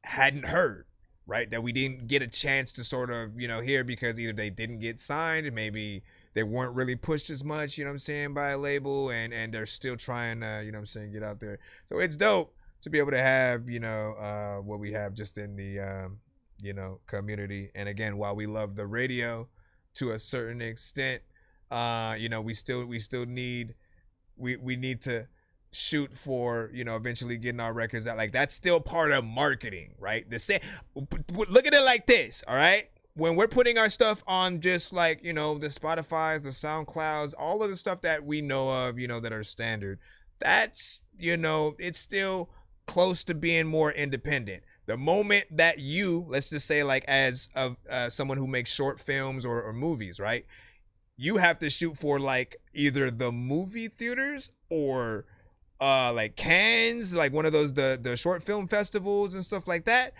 hadn't heard, right? That we didn't get a chance to sort of, you know, hear because either they didn't get signed, maybe they weren't really pushed as much, you know what I'm saying, by a label, and they're still trying to, you know what I'm saying, get out there. So it's dope to be able to have, you know, what we have just in the, you know, community. And again, while we love the radio to a certain extent, you know, we still need, we need to shoot for, you know, eventually getting our records out. Like, that's still part of marketing, right? Look at it like this, all right? When we're putting our stuff on just like, you know, the Spotifys, the SoundClouds, all of the stuff that we know of, you know, that are standard, that's, you know, it's still close to being more independent. The moment that you, let's just say like as someone who makes short films or movies, right? You have to shoot for like either the movie theaters or like Cannes, like one of those the short film festivals and stuff like that,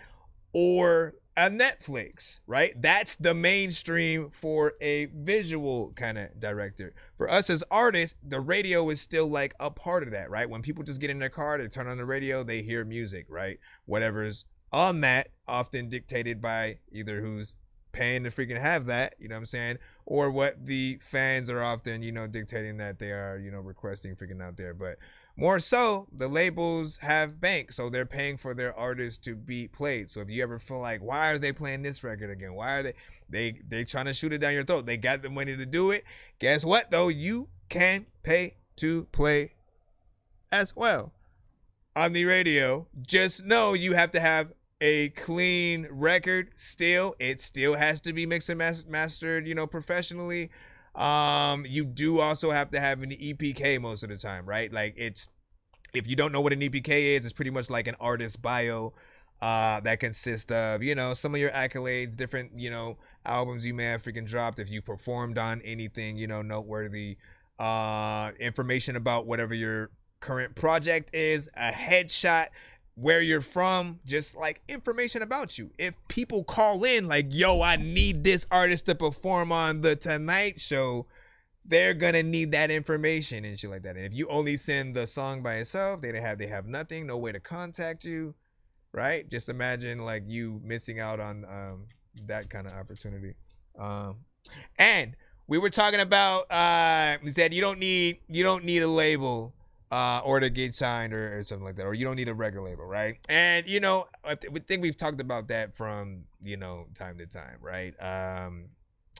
or a Netflix, right? That's the mainstream for a visual kind of director. For us as artists, the radio is still like a part of that, right? When people just get in their car, they turn on the radio, they hear music, right? Whatever's on that, often dictated by either who's paying to freaking have that, you know what I'm saying? Or what the fans are often, you know, dictating that they are, you know, requesting freaking out there. But more so, the labels have bank, so they're paying for their artists to be played. So if you ever feel like, why are they playing this record again? Why are they trying to shoot it down your throat? They got the money to do it. Guess what though? You can pay to play as well on the radio. Just know you have to have a clean record. Still, it still has to be mixed and mastered, you know, professionally. You do also have to have an EPK most of the time, right? Like, it's, if you don't know what an EPK is, it's pretty much like an artist bio that consists of, you know, some of your accolades, different, you know, albums you may have freaking dropped, if you performed on anything, you know, noteworthy, information about whatever your current project is, a headshot, where you're from, just like information about you. If people call in like, yo, I need this artist to perform on the Tonight Show, they're gonna need that information and shit like that. And if you only send the song by itself, they have nothing, no way to contact you, right? Just imagine like you missing out on that kind of opportunity. And we were talking about we said you don't need a label or to get signed or something like that, or you don't need a record label, right? And, you know, I think we've talked about that from, you know, time to time, right?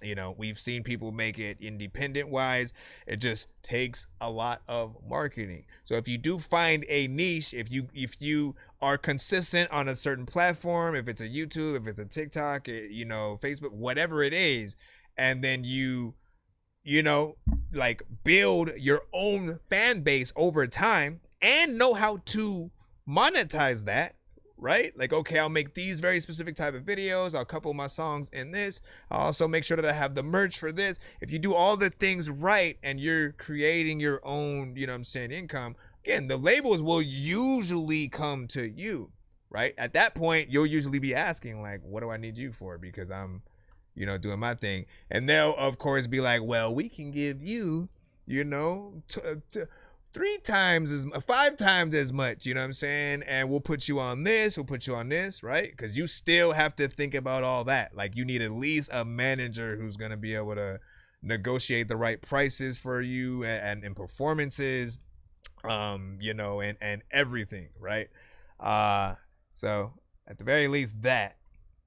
You know, we've seen people make it independent wise. It just takes a lot of marketing. So if you do find a niche, if you are consistent on a certain platform, if it's a YouTube, if it's a TikTok, you know, Facebook, whatever it is, and then you know, like build your own fan base over time and know how to monetize that, right? Like, okay, I'll make these very specific type of videos. I'll couple my songs in this. I'll also make sure that I have the merch for this. If you do all the things right and you're creating your own, you know what I'm saying, income, again, the labels will usually come to you, right? At that point, you'll usually be asking like, what do I need you for? Because I'm, you know, doing my thing. And they'll, of course, be like, well, we can give you, you know, 5 times as much, you know what I'm saying? And we'll put you on this, right? Because you still have to think about all that. Like, you need at least a manager who's going to be able to negotiate the right prices for you and performances, you know, and everything, right? So at the very least that.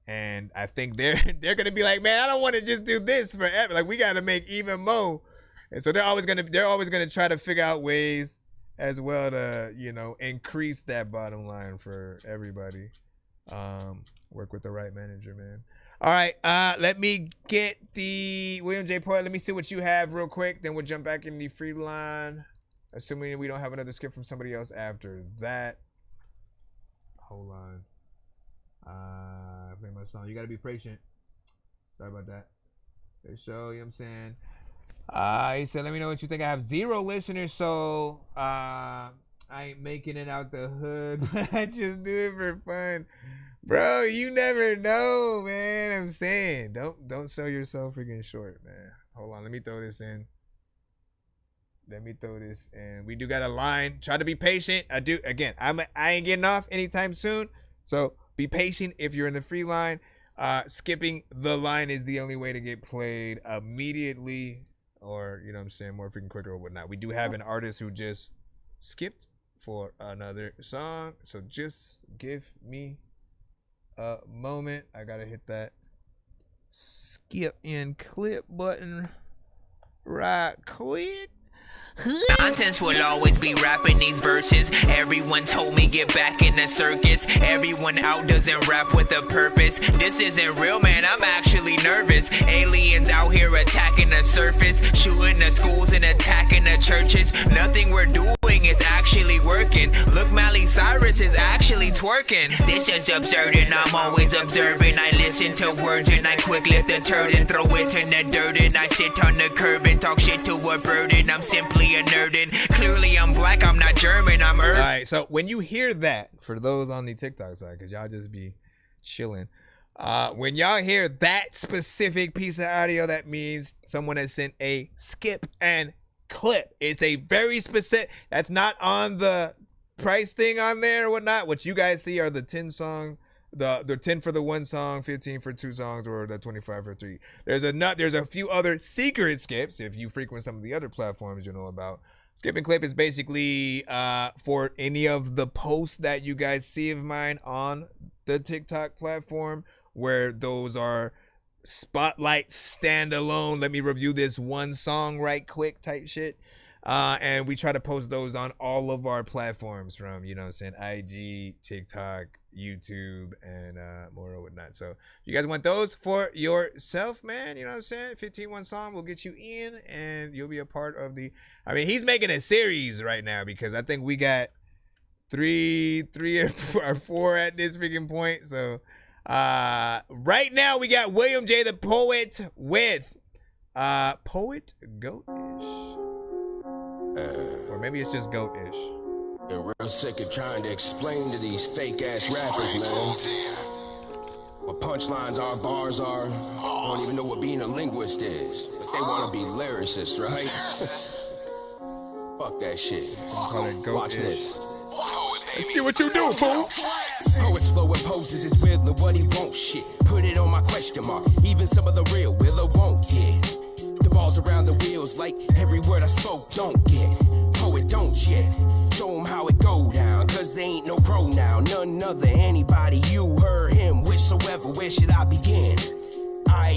And I think they're gonna be like, man, I don't want to just do this forever. Like, we got to make even more. And so they're always gonna try to figure out ways as well to, you know, increase that bottom line for everybody. Work with the right manager, man. All right, let me get the William J. Porter. Let me see what you have real quick. Then we'll jump back in the free line, assuming we don't have another skip from somebody else after that. Hold on. Play my song. You gotta be patient. Sorry about that. Show, you know what I'm saying? He said, let me know what you think. I have 0 listeners, so I ain't making it out the hood, but I just do it for fun. Bro, you never know, man. I'm saying, don't sell yourself freaking short, man. Hold on, let me throw this in. We do got a line. Try to be patient. I ain't getting off anytime soon, so be patient if you're in the free line. Skipping the line is the only way to get played immediately, or, you know what I'm saying, more freaking quicker or whatnot. We do have an artist who just skipped for another song, so just give me a moment. I gotta hit that skip and clip button right quick. Nonsense will always be rapping these verses. Everyone told me get back in the circus. Everyone out doesn't rap with a purpose. This isn't real, man, I'm actually nervous. Aliens out here attacking the surface, shooting the schools and attacking the churches. Nothing we're doing is actually working. Look, Miley Cyrus is actually twerking. This is absurd and I'm always observing. I listen to words and I quick lift a turd and throw it in the dirt. And I sit on the curb and talk shit to a bird. And I'm simply a nerd, and clearly I'm black, I'm not German, I'm Alright, so when you hear that, for those on the TikTok side, because y'all just be chilling, When y'all hear that specific piece of audio, that means someone has sent a skip and clip. It's a very specific, that's not on the price thing on there or whatnot. What you guys see are the 10 song, the 10 for the one song, 15 for two songs, or the 25 for three. There's a few other secret skips. If you frequent some of the other platforms, you know about. Skip and clip is basically for any of the posts that you guys see of mine on the TikTok platform, where those are spotlight standalone, let me review this one song right quick type shit. And we try to post those on all of our platforms, from, you know what I'm saying, IG, TikTok, YouTube, and more or whatnot. So if you guys want those for yourself, man, you know what I'm saying, 15 song will get you in, and you'll be a part of the, I mean, he's making a series right now, because I think we got three or four at this freaking point. So right now we got William J. the Poet with Poet Goat-ish. Or maybe it's just Goat-ish. Been real sick of trying to explain to these fake ass rappers, man, what punchlines are, bars are. I don't even know what being a linguist is, but they want to be lyricists, right? Fuck that shit. Watch this. Let's see what you do, fool. Poets flow and poses his will and what he won't, shit. Put it on my question mark. Even some of the real will or won't get. The balls around the wheels like every word I spoke don't get. Poet don't yet. Show him how it go down, cause they ain't no pronoun. None other anybody, you heard him. Whichsoever, where should I begin?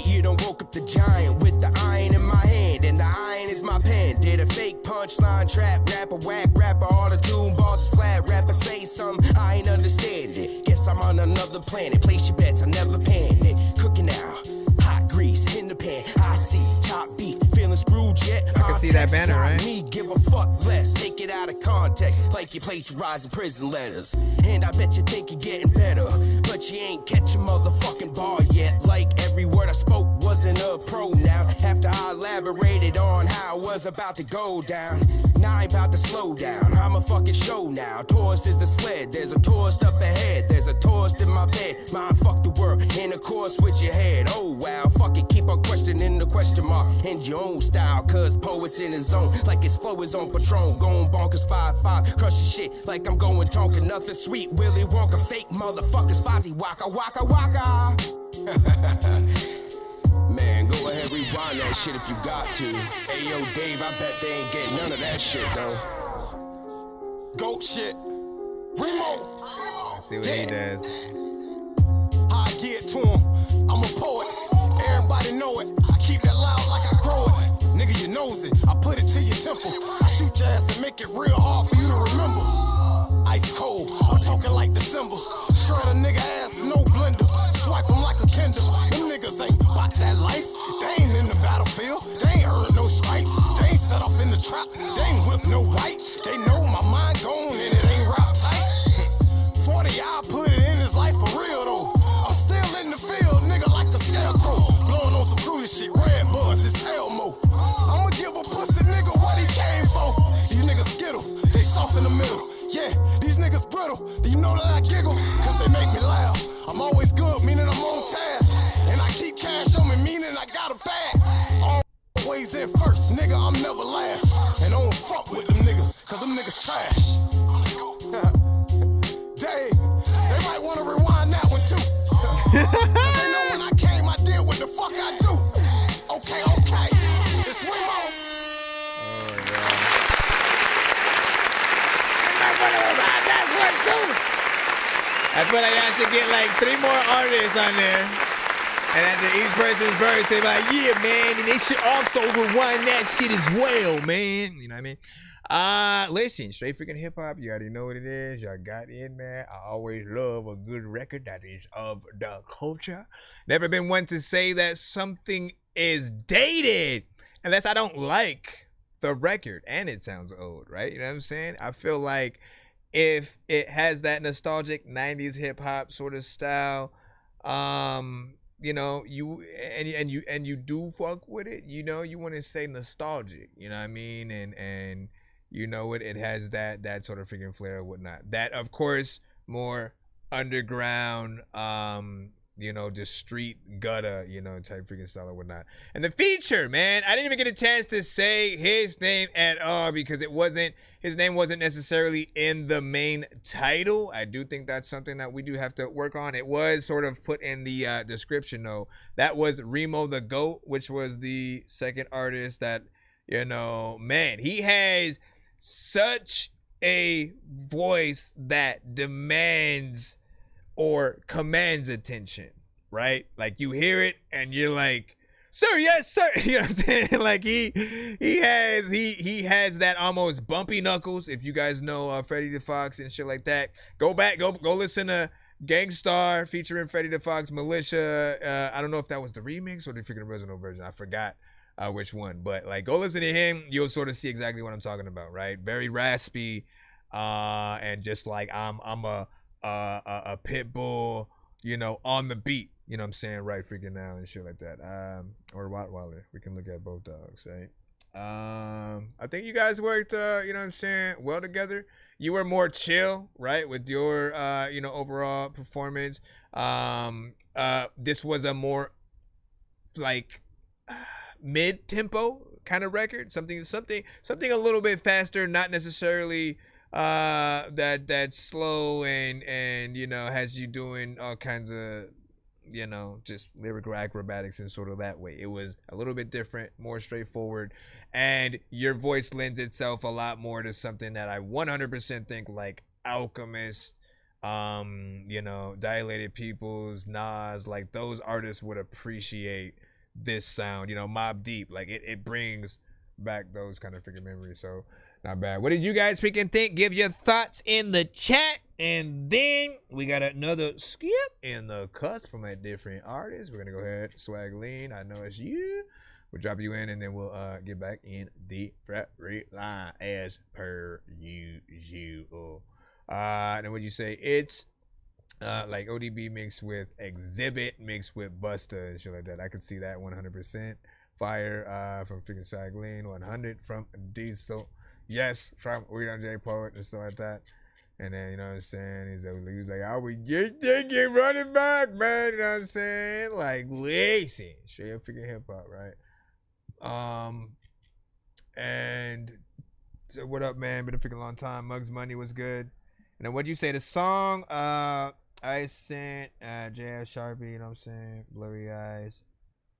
You done woke up the giant with the iron in my hand, and the iron is my pen. Did a fake punchline, trap rapper, whack rapper, all the tune balls is flat rapper, say something, I ain't understand it. Guess I'm on another planet, place your bets, I never pan it. Cooking out, hot grease in the pan, I see top beef, feeling screwed yet. I can see that banner, right? Me give a fuck less, take it out of context, like you plagiarizing prison letters. And I bet you think you're getting better, but you ain't catch a motherfucking bar yet. Like every word I spoke wasn't a pronoun. After I elaborated on how it was about to go down, now I'm about to slow down. I'm a fucking show now. Tourist is the sled. There's a tourist up ahead. There's a tourist in my bed. Mind fuck the world. In a course with your head. Oh wow, fuck it. Keep on questioning the question mark in your own style. Cause poet's in his zone. Like his flow is on Patron. Going bonkers 5-5. Crush your shit like I'm going Tonka. Nothing sweet. Willy Wonka. Fake motherfuckers. Fozzie Waka Waka Waka. Man, go ahead, rewind that shit if you got to. Hey, yo, Dave, I bet they ain't getting none of that shit, though. Goat shit. Remo. Let's see what he does. How I get to him. I'm a poet. Everybody know it. I keep that loud like I grow it. Nigga, you knows it. I put it to your temple. I shoot your ass and make it real hard for you to remember. Ice cold. I'm talking like December. Shred a nigga ass, no blender. Swipe him like a Kindle. Them niggas ain't about that life. They ain't in the battlefield. They ain't earned no stripes. They ain't set off in the trap. They ain't whipped no white. They know my mind gone and it ain't rap tight. 40, I put it in his life for real though. I'm still in the field, nigga, like a scarecrow. Blowing on some fruity shit, red buzz, this Elmo. I'ma give a pussy nigga what he came for. These niggas skittle, they soft in the middle. Yeah, these niggas brittle. Do you know that I giggle? Cause they make me laugh. I'm always good, meaning I'm on task. And I keep cash on me, meaning I got a bag. Always in first, nigga, I'm never last. And I don't fuck with them niggas, cause them niggas trash. Dave, they might wanna rewind that one too. They know when I came, I did what the fuck I do. Okay, it's Remo. I feel like I should get like 3 more artists on there. And after each person's verse, they're like, yeah, man. And they should also rewind that shit as well, man. You know what I mean? Listen, straight freaking hip hop. You already know what it is. Y'all got in there. I always love a good record that is of the culture. Never been one to say that something is dated unless I don't like the record and it sounds old, right? You know what I'm saying? I feel like if it has that nostalgic 90s hip hop sort of style, you know, you do fuck with it, you know, you want to say nostalgic, you know what I mean? And you know it has that sort of freaking flair or whatnot. That of course more underground, you know, just street gutter, you know, type freaking style or whatnot. And the feature, man, I didn't even get a chance to say his name at all because his name wasn't necessarily in the main title. I do think that's something that we do have to work on. It was sort of put in the description though. That was Remo the Goat, which was the second artist that, you know, man, he has such a voice that demands or commands attention, right? Like you hear it and you're like, sir, yes, sir. You know what I'm saying? Like he has that almost bumpy knuckles. If you guys know Freddie the Fox and shit like that, go listen to Gangstar featuring Freddie the Fox, Militia. I don't know if that was the remix or the freaking original version. I forgot which one, but like go listen to him. You'll sort of see exactly what I'm talking about, right? Very raspy, and just like I'm a pit bull, you know, on the beat, you know what I'm saying, right freaking now and shit like that. Or Rottweiler. We can look at both dogs, right? I think you guys worked, you know what I'm saying, well together. You were more chill, right, with your, you know, overall performance. This was a more like mid-tempo kind of record, something a little bit faster, not necessarily that's slow and you know has you doing all kinds of, you know, just lyrical acrobatics and sort of that way. It was a little bit different, more straightforward, and your voice lends itself a lot more to something that I 100% think like Alchemist, you know, Dilated Peoples, Nas, like those artists would appreciate this sound, you know, Mobb Deep, like it brings back those kind of freaking memories. So not bad. What did you guys freaking think? Give your thoughts in the chat. And then we got another skip in the cuts from a different artist. We're gonna go ahead, Swag Lean, I know it's you. We'll drop you in and then we'll get back in the front rate line as per usual. And then what you say? It's like ODB mixed with Exhibit mixed with Busta and shit like that. I could see that 100%. Fire from freaking Swag Lean, 100 from Diesel. Yes, from We Don't J Poet and stuff like that. And then, you know what I'm saying? He's like, I would get running back, man. You know what I'm saying? Like, listen. Straight up freaking hip hop, right? And so what up, man? Been a freaking long time. Muggs Money was good. And then what'd you say? The song I sent JF Sharpie, you know what I'm saying? Blurry Eyes.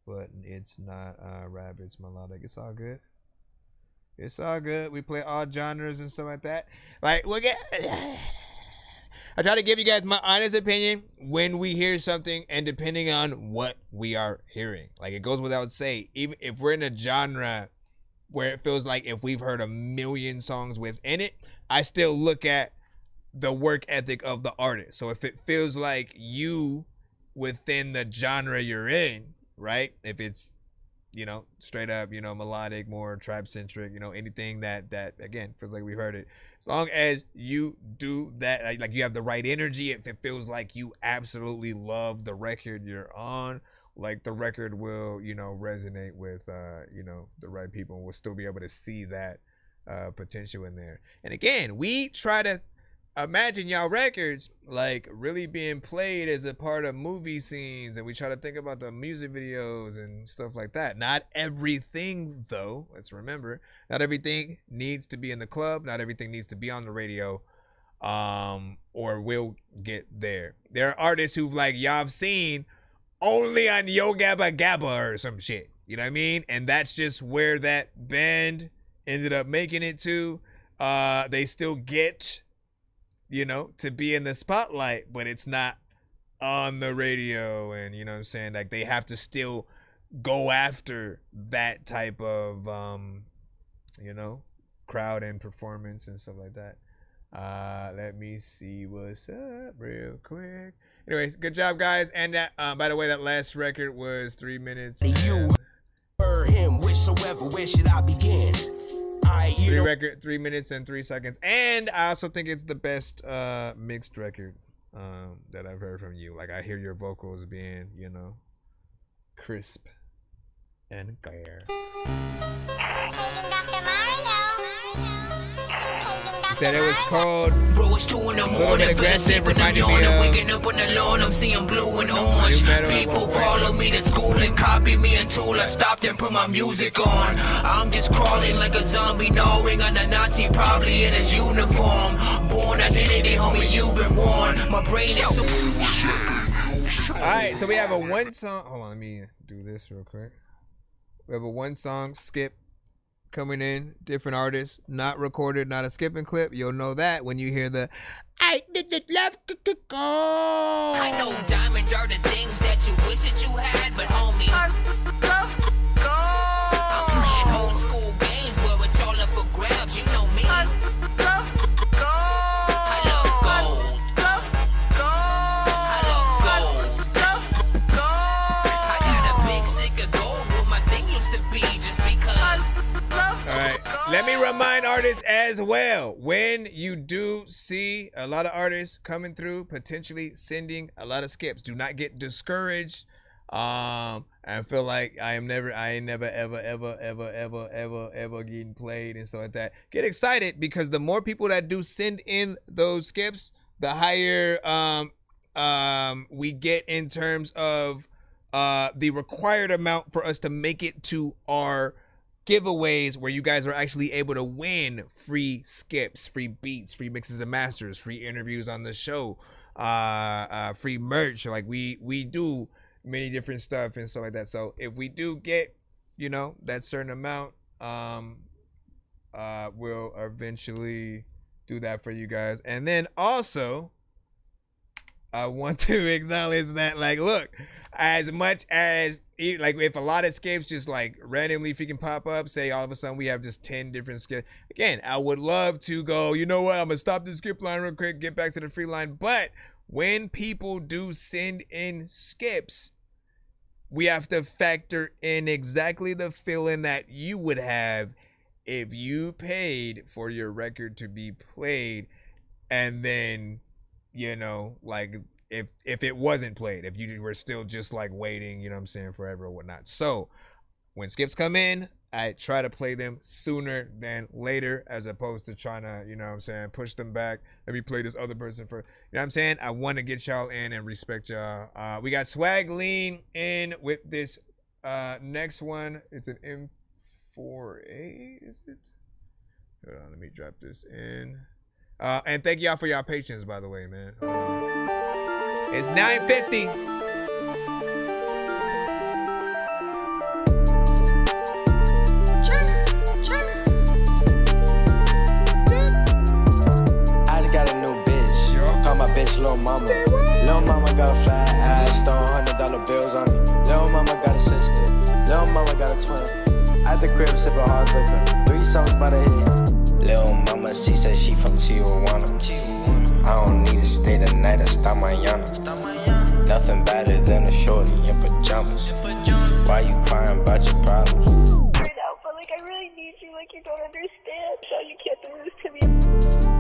But it's not rap, it's melodic. It's all good. It's all good. We play all genres and stuff like that. Like, I try to give you guys my honest opinion when we hear something and depending on what we are hearing. Like, it goes without saying, even if we're in a genre where it feels like if we've heard a million songs within it, I still look at the work ethic of the artist. So if it feels like you within the genre you're in, right? If it's, you know, straight up, you know, melodic, more trap centric, you know, anything that again feels like we've heard it. As long as you do that, like you have the right energy, if it feels like you absolutely love the record you're on, like the record will, you know, resonate with, you know, the right people, and we'll still be able to see that potential in there. And again, we try to imagine y'all records like really being played as a part of movie scenes, and we try to think about the music videos and stuff like that. Not everything though, let's remember, not everything needs to be in the club, not everything needs to be on the radio, or we'll get there. There are artists who've like y'all have seen only on Yo Gabba Gabba or some shit, you know what I mean? And that's just where that band ended up making it to. They still get, you know, to be in the spotlight, but it's not on the radio. And you know what I'm saying? Like they have to still go after that type of, you know, crowd and performance and stuff like that. Let me see what's up real quick. Anyways, good job, guys. And that, by the way, that last record was 3 minutes. You heard him, whatsoever, where should I begin? 3 minutes and 3 seconds. And I also think it's the best mixed record that I've heard from you. Like I hear your vocals being, you know, crisp and clear. Paging Dr. Mario. Said it was cold. Bro, it's 2 in the morning, aggressive, reminded me I'm of waking up on the lawn, I'm seeing blue and orange. People follow me to school and copy me until I stopped and put my music on. I'm just crawling like a zombie, gnawing on a Nazi, probably in his uniform. Born identity, homie, you've been warned. My brain is so... Alright, so we have a one song. Hold on, let me do this real quick. We have a one song skip coming in, different artists, not recorded, not a skipping clip. You'll know that when you hear the I did it love go. I know diamonds are the things that you wish that you had, but homie, I'm playing old school games where it's all up for grabs. You know me. I love gold. I got a big stick of gold where my thing used to be just because. All right, let me remind artists as well, when you do see a lot of artists coming through, potentially sending a lot of skips, do not get discouraged. I feel like I ain't never ever getting played and stuff like that. Get excited, because the more people that do send in those skips, the higher we get in terms of the required amount for us to make it to our giveaways, where you guys are actually able to win free skips, free beats, free mixes and masters, free interviews on the show, free merch. Like we do many different stuff and stuff like that. So if we do get, that certain amount, we'll eventually do that for you guys. And then also, I want to acknowledge that, like, look, as much as, like, if a lot of skips just, like, randomly freaking pop up, say all of a sudden we have just 10 different skips. Again, I would love to go, you know what, I'm going to stop the skip line real quick, get back to the free line. But when people do send in skips, we have to factor in exactly the feeling that you would have if you paid for your record to be played, and then, like, if it wasn't played, if you were still just like waiting, forever or whatnot. So when skips come in, I try to play them sooner than later, as opposed to trying to, push them back. Let me play this other person first. I want to get y'all in and respect y'all. We got Swag Lean in with this next one. It's an M4A, is it? Hold on, let me drop this in. And thank y'all for y'all patience, by the way, man. It's 9:50. I just got a new bitch. Call my bitch Lil Mama. Lil Mama got flat ass, throwing $100 bills on me. Lil Mama got a sister. Lil Mama got a twin. At the crib, sipping hard liquor. 3 songs by the hit. Lil Mama, she said she from Tijuana. I don't need to stay the night, I stop my yana. Nothing better than a shorty in pajamas. Why you crying about your problems? Right now, but like I really need you, like you don't understand. So you can't do this to me.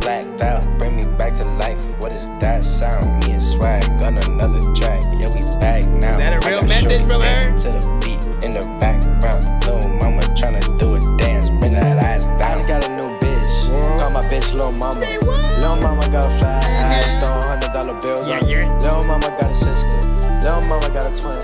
Blacked out, bring me back to life. What is that sound? Me and Swag on another track. Yeah, we back now. Is that a real message from her? To the beat in the background. Lil Mama tryna do a dance, bring that ass down. I just got a new bitch. Call my bitch Lil Mama. Lil Mama got flat ass, throwing $100 bills on me. Lil Mama got a sister. Lil Mama got a twin.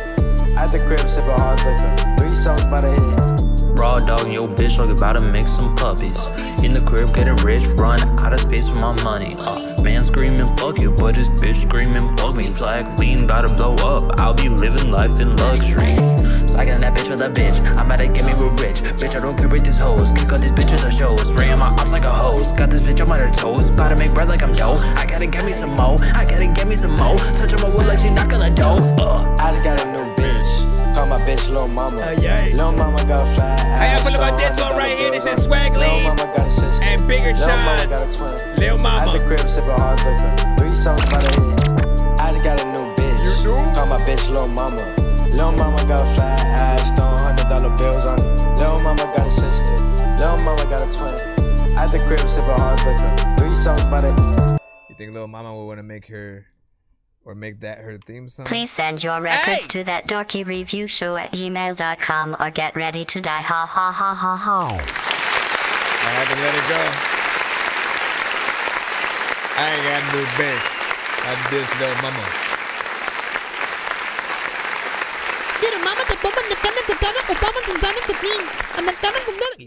At the crib, sipping hard liquor. 3 songs by the hit. Raw dog, yo bitch, like about to make some puppies. In the crib, getting rich, run out of space for my money. Man screaming fuck you, but his bitch screaming fuck me. Flag lean, about to blow up. I'll be living life in luxury. Slacking that bitch with a bitch. I'm about to get me real rich. Bitch, I don't care with these hoes. Kick out these bitches or shows. Spraying my ops like a hose. Got this bitch on my toes. About to make bread like I'm dough. I gotta get me some mo. I gotta get me some mo. Touch on my wood like she not gonna dough. I just got a new bitch. Call my bitch Lil Mama. Lil Mama got flat ass. How y'all feel about this one right here? This is Swag Lean. Lil Mama got a sister. And Bigger Lil Sean. Mama got a twin. Lil Mama. At the crib, sipping hard liquor. 3 songs by the hit. I just got a new bitch. You do? Call my bitch Lil Mama. Lil Mama got flat ass, throwing $100 bills on me. Lil Mama got a sister. Lil Mama got a twin. At the crib, sipping hard liquor. 3 songs by the hit. You think Lil Mama would want to make that her theme song? Please send your records to ThatDorkyReviewShow@gmail.com or get ready to die. Ha ha ha ha ha. I had to let it go. I ain't got no bitch. I'm this little mama.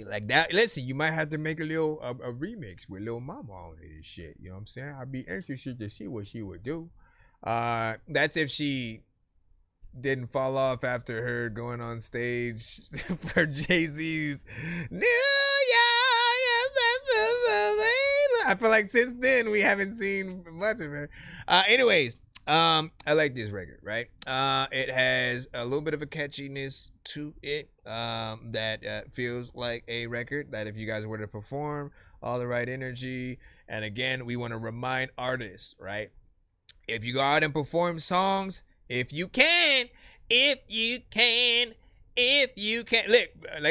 Like that. Listen, you might have to make a little a remix with Lil Mama on it and shit. You know what I'm saying? I'd be interested to see what she would do. That's if she didn't fall off after her going on stage for Jay-Z's New Year. I feel like since then we haven't seen much of her. Anyways, I like this record, right? It has a little bit of a catchiness to it that feels like a record that if you guys were to perform, all the right energy. And again, we want to remind artists, right? If you go out and perform songs, if you can,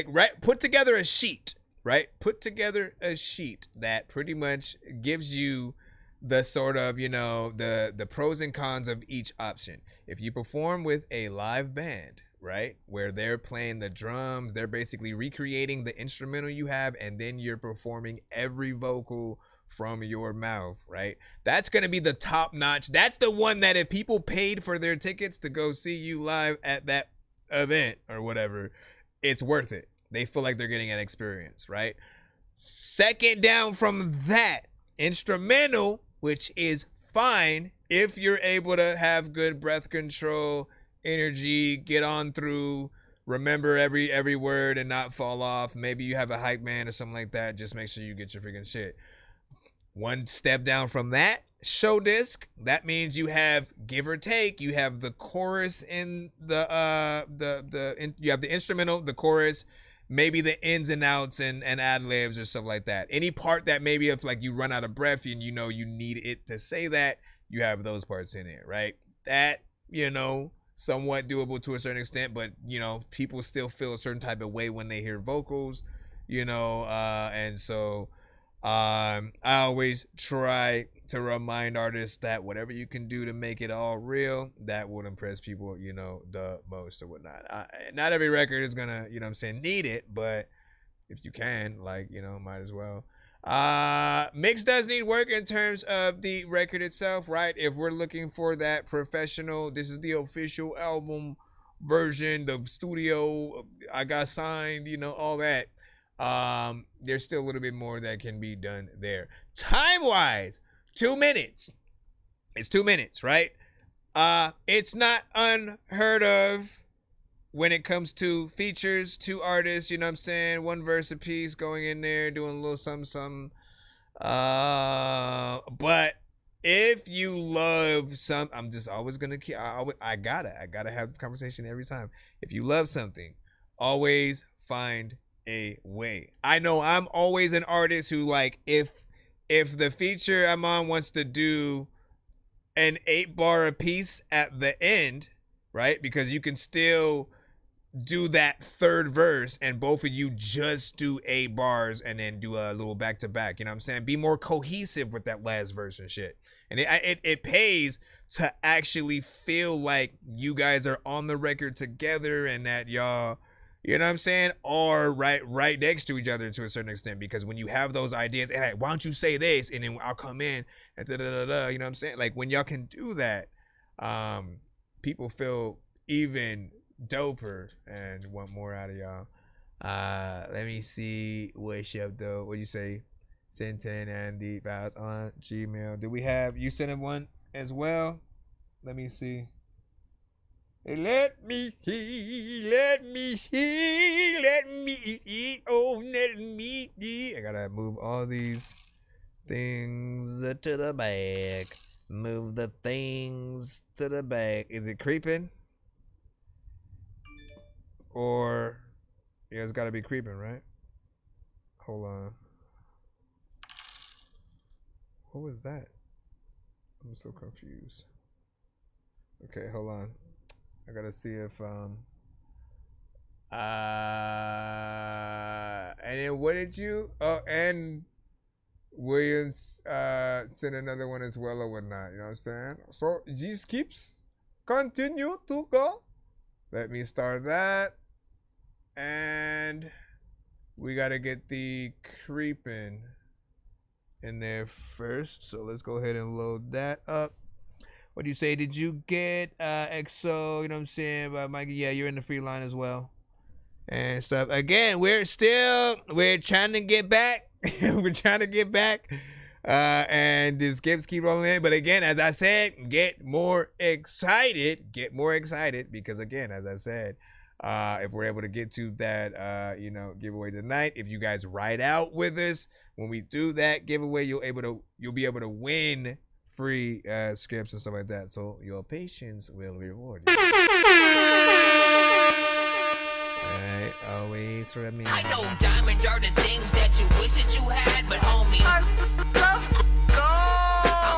right, put together a sheet, right? Put together a sheet that pretty much gives you the sort of, the pros and cons of each option. If you perform with a live band, right, where they're playing the drums, they're basically recreating the instrumental you have, and then you're performing every vocal from your mouth, right? That's going to be the top notch. That's the one that if people paid for their tickets to go see you live at that event or whatever, it's worth it. They feel like they're getting an experience, right? Second down from that, instrumental, which is fine if you're able to have good breath control, energy, get on through, remember every word and not fall off. Maybe you have a hype man or something like that. Just make sure you get your freaking shit. One step down from that, show disc. That means you have, give or take, you have the chorus in you have the instrumental, the chorus, maybe the ins and outs and ad libs or stuff like that. Any part that maybe if like you run out of breath and you need it to say that, you have those parts in it, right? That, somewhat doable to a certain extent, but people still feel a certain type of way when they hear vocals, and so I always try to remind artists that whatever you can do to make it all real, that will impress people, the most or whatnot. Not every record is gonna, need it, but if you can, might as well. Mix does need work in terms of the record itself, right? If we're looking for that professional, this is the official album version, the studio, I got signed, all that. There's still a little bit more that can be done there. Time-wise, 2 minutes. It's 2 minutes, right? It's not unheard of when it comes to features, 2 artists, one verse a piece going in there, doing a little something. But if you love I'm just always gonna keep, I gotta have this conversation every time. If you love something, always find a way. I know I'm always an artist who, like, if the feature I'm on wants to do an 8-bar a piece at the end, right? Because you can still do that third verse and both of you just do 8 bars and then do a little back to back. You know what I'm saying? Be more cohesive with that last verse and shit. And it pays to actually feel like you guys are on the record together and that y'all, you know what I'm saying, are right next to each other to a certain extent. Because when you have those ideas, and hey, why don't you say this, and then I'll come in and you know what I'm saying? Like when y'all can do that, people feel even doper and want more out of y'all. Let me see what's up though. What do you say? Send 10 and the files on Gmail. Do we have you sent him one as well? Let me see. Let me see. Oh, let me see. I gotta move all these things to the back. Move the things to the back. Is it creeping? Or yeah, it's gotta be creeping, right? Hold on. What was that? I'm so confused. Okay, hold on. I gotta see if and then what did you and Williams send another one as well or whatnot, you know what I'm saying? So just keeps continue to go. Let me start that. And we gotta get the creeping in there first. So let's go ahead and load that up. What do you say? Did you get EXO? You know what I'm saying? But Mikey, yeah, you're in the free line as well. And stuff. Again, we're trying to get back. We're trying to get back. And the skips keep rolling in. But again, as I said, get more excited. Get more excited. Because again, as I said, if we're able to get to that giveaway tonight, if you guys ride out with us when we do that giveaway, you'll be able to win free skips and stuff like that. So your patience will reward you. Alright, always remember. I know diamonds are the things that you wish that you had, but homie, I'm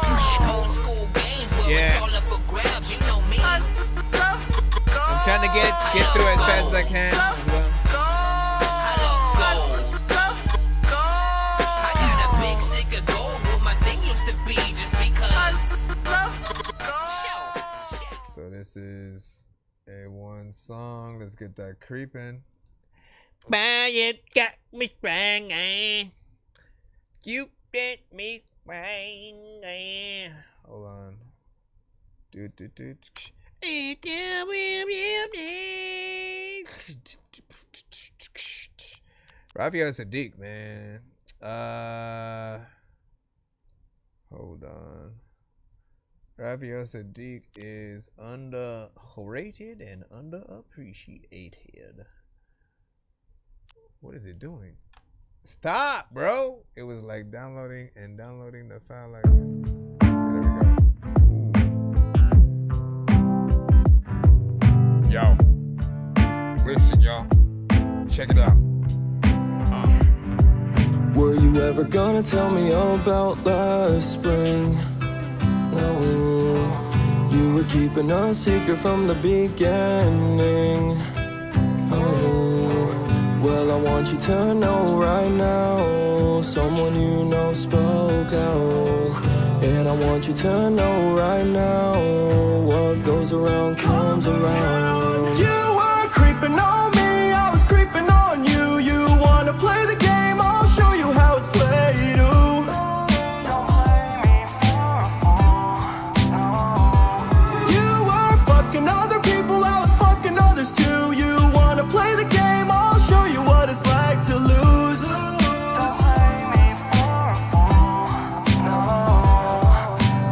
playing old school games where it's all up for grabs, you know me. I'm trying to get through as fast as I can as well. I got a big stick of gold where my thing used to be just because. So this is a one song. Let's get that creeping. It got me swinging. You get me swinging. Hold on. Raphael Sadiq, man. Hold on. Raphael Sadiq is underrated and underappreciated. What is it doing? Stop, bro. It was like downloading the file like. There we go. Ooh. Yo. Listen, y'all. Check it out. Were you ever gonna tell me about last spring? No, you were keeping a secret from the beginning. Oh, well, I want you to know right now, someone you know spoke out. And I want you to know right now, what goes around comes around. You were creeping on me, I was creeping on you. You wanna play the game, I'll show you how it's played. Ooh. You were fucking other people, I was fucking others too. You wanna play the game, I'll show you what it's like to lose.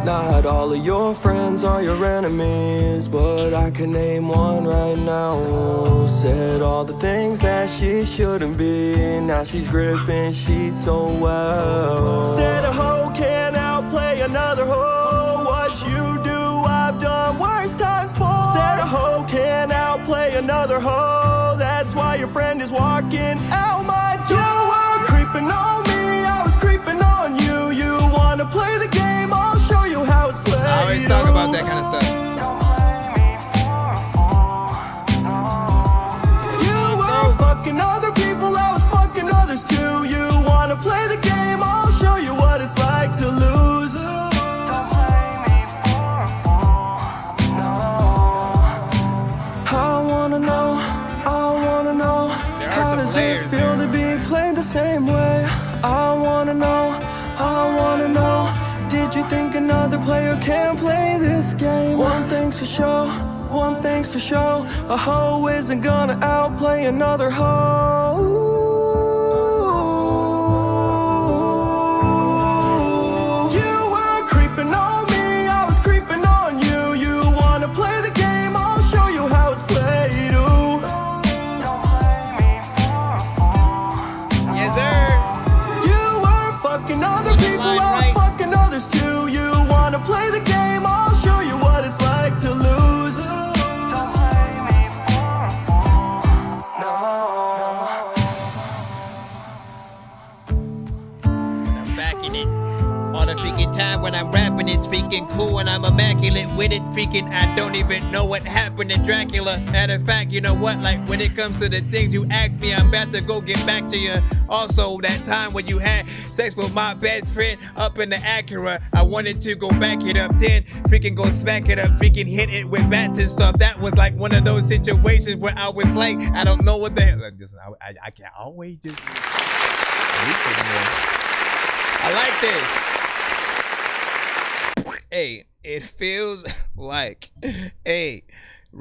Not all of your friends are your enemies, but I can name one right now. Said all the things that she shouldn't be, now she's gripping sheets so well. Said a hoe can't outplay another hoe. What you do, I've done worse times for. Said a hoe can't outplay another hoe. That's why your friend is walking out my door. You were creeping on me, I was creeping on you. You wanna play the game, I'll show you how it's played. I always talk about that kind of stuff. You were fucking other people, I was fucking others too. You wanna play the game, I'll show you what it's like to lose. I wanna know, how does it feel to be played the same way? I wanna know, did you think another player can play this game? One thing's for sure, a hoe isn't gonna outplay another hoe. You were creeping on me, I was creeping on you. You wanna play the game, I'll show you how it's played. Ooh. Yes, sir. You were fucking other people, I was fucking others too. You wanna play the game, I'll show you what it's like to lose. I'm backing it. All the freaking time when I'm rapping, it's freaking cool and I'm immaculate with it. Freaking, I don't even know what happened to Dracula. Matter of fact, you know what? Like when it comes to the things you asked me, I'm about to go get back to you. Also, that time when you had sex with my best friend up in the Acura, I wanted to go back it up, then freaking go smack it up, freaking hit it with bats and stuff. That was like one of those situations where I was like, I don't know what the hell. Like, I can't always just. I like this. Hey, it feels like a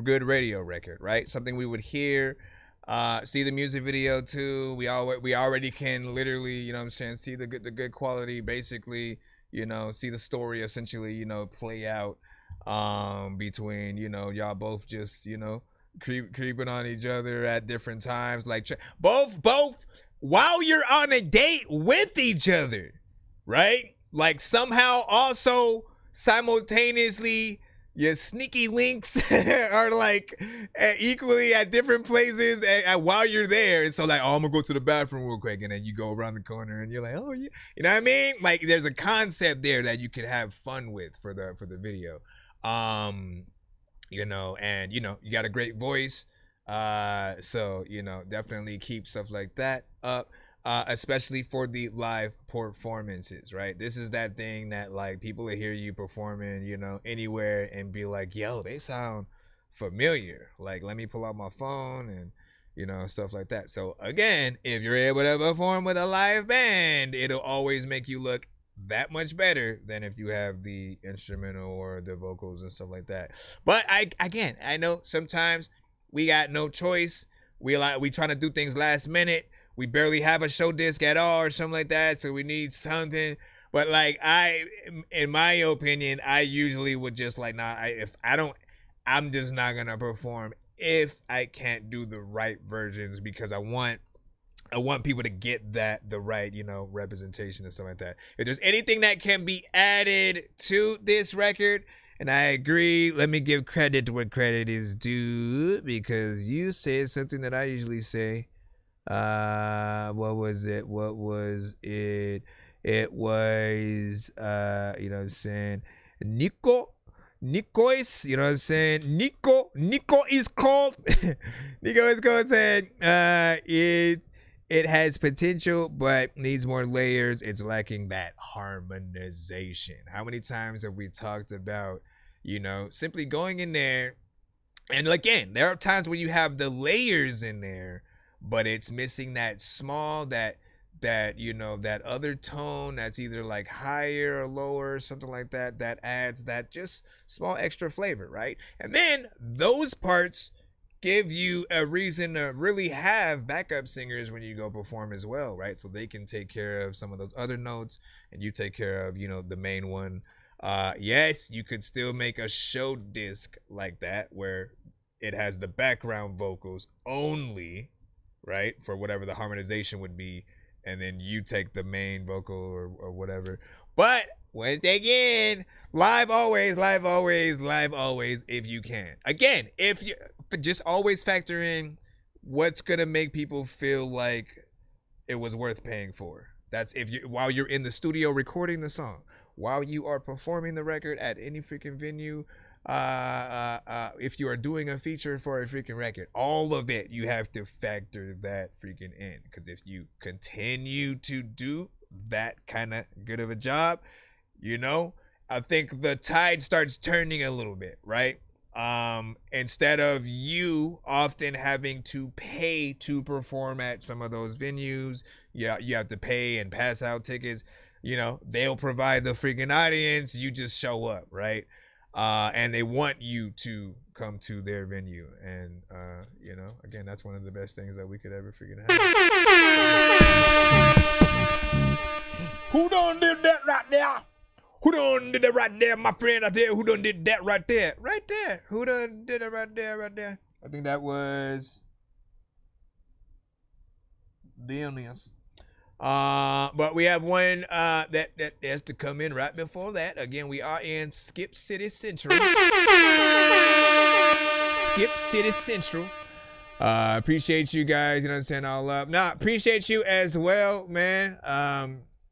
good radio record, right? Something we would hear, see the music video too. We already can literally, you know what I'm saying, see the good quality, basically, you know, see the story essentially, you know, play out between, you know, y'all both just, you know, creeping on each other at different times, like both while you're on a date with each other, right? Like somehow also simultaneously your sneaky links are like equally at different places while you're there. And so like, oh, I'm gonna go to the bathroom real quick, and then you go around the corner and you're like, oh yeah, you know what I mean? Like there's a concept there that you could have fun with for the video. You know, and you know, you got a great voice. So, you know, definitely keep stuff like that up. Especially for the live performances, right? This is that thing that like people will hear you performing, you know, anywhere and be like, yo, they sound familiar. Like, let me pull out my phone and, you know, stuff like that. So again, if you're able to perform with a live band, it'll always make you look that much better than if you have the instrumental or the vocals and stuff like that. But I know sometimes we got no choice. We trying to do things last minute. We barely have a show disc at all or something like that, so we need something. But like in my opinion, I usually would just like, I'm just not gonna perform if I can't do the right versions, because I want people to get the right, you know, representation and stuff like that. If there's anything that can be added to this record, and I agree, let me give credit to what credit is due, because you said something that I usually say. What was it? It was, you know what I'm saying? Nico is, you know what I'm saying? Nico is called. Nico is called, saying, it has potential, but needs more layers. It's lacking that harmonization. How many times have we talked about, you know, simply going in there, and again, there are times when you have the layers in there, but it's missing that small, that you know, that other tone that's either like higher or lower, something like that, that adds that just small extra flavor, right? And then those parts give you a reason to really have backup singers when you go perform as well, right? So they can take care of some of those other notes, and you take care of, you know, the main one. Yes, you could still make a show disc like that where it has the background vocals only, right, for whatever the harmonization would be, and then you take the main vocal or whatever. But once again, live always if you can. Again, if you just always factor in what's gonna make people feel like it was worth paying for. That's if you, while you're in the studio recording the song, while you are performing the record at any freaking venue, if you are doing a feature for a freaking record, all of it, you have to factor that freaking in. Because if you continue to do that kind of good of a job, you know, I think the tide starts turning a little bit, right? Instead of you often having to pay to perform at some of those venues, you have to pay and pass out tickets. You know, they'll provide the freaking audience. You just show up, right? And they want you to come to their venue. And, you know, again, that's one of the best things that we could ever freaking have. Who done did that right there? Who done did that right there, my friend out there? Who done did that right there? Right there. Who done did it right there, right there? I think that was Dionys. But we have one that has to come in right before that. Again, we are in Skip City Central. Skip City Central. Appreciate you guys, you know what I'm saying, all up. Nah, appreciate you as well, man.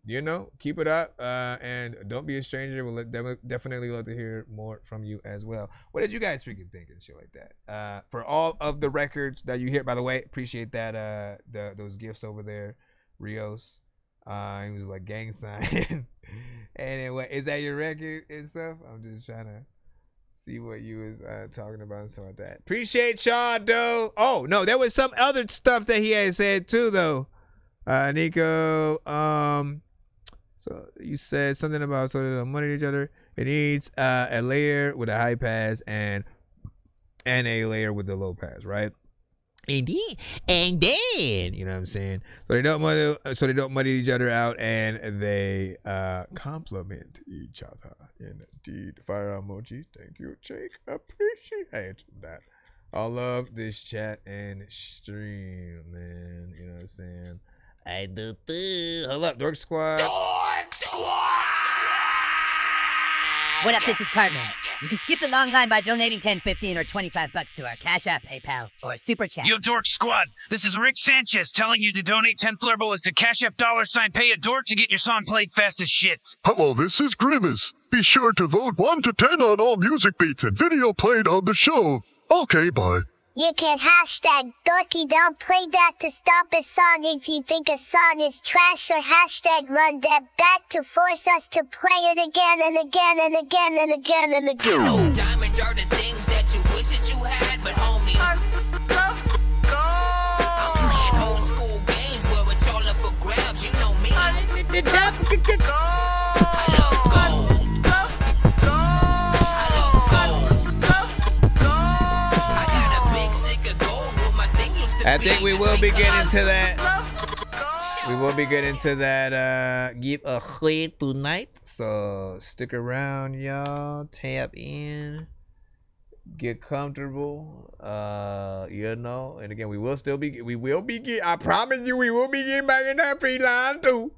You know, keep it up, and don't be a stranger. We'll definitely love to hear more from you as well. What did you guys freaking think and shit like that? For all of the records that you hear, by the way, appreciate that, those gifts over there. Rios, he was like gang sign. Anyway, is that your record and stuff? I'm just trying to see what you was talking about and stuff like that. Appreciate y'all though. Oh no, there was some other stuff that he had said too though. Nico, some So you said something about so they don't money each other. It needs a layer with a high pass and a layer with the low pass, right? And then, you know what I'm saying? So they don't muddy each other out, and they complement each other. Indeed. Fire emoji. Thank you, Jake. Appreciate that. I love this chat and stream, man. You know what I'm saying? I do too. Hold up, Dork Squad. Dork Squad! What up, this is Cartman. You can skip the long line by donating 10, 15, or 25 bucks to our Cash App, PayPal, or Super Chat. Yo, Dork Squad, this is Rick Sanchez telling you to donate 10 flurballs to Cash App $pay a dork to get your song played fast as shit. Hello, this is Grimace. Be sure to vote 1 to 10 on all music beats and video played on the show. Okay, bye. You can hashtag Dorky don't play that to stop a song if you think a song is trash, or hashtag run that back to force us to play it again and again and again and again and again. No diamonds are the things that you wish that you had, but homie, I'm playing old school games where it's all up for grabs, you know me. I love gold. I think we will be getting to that. We will be getting to that give a hit tonight. So stick around, y'all. Tap in. Get comfortable. You know. And again, we will be I promise you we will be getting back in that free line too.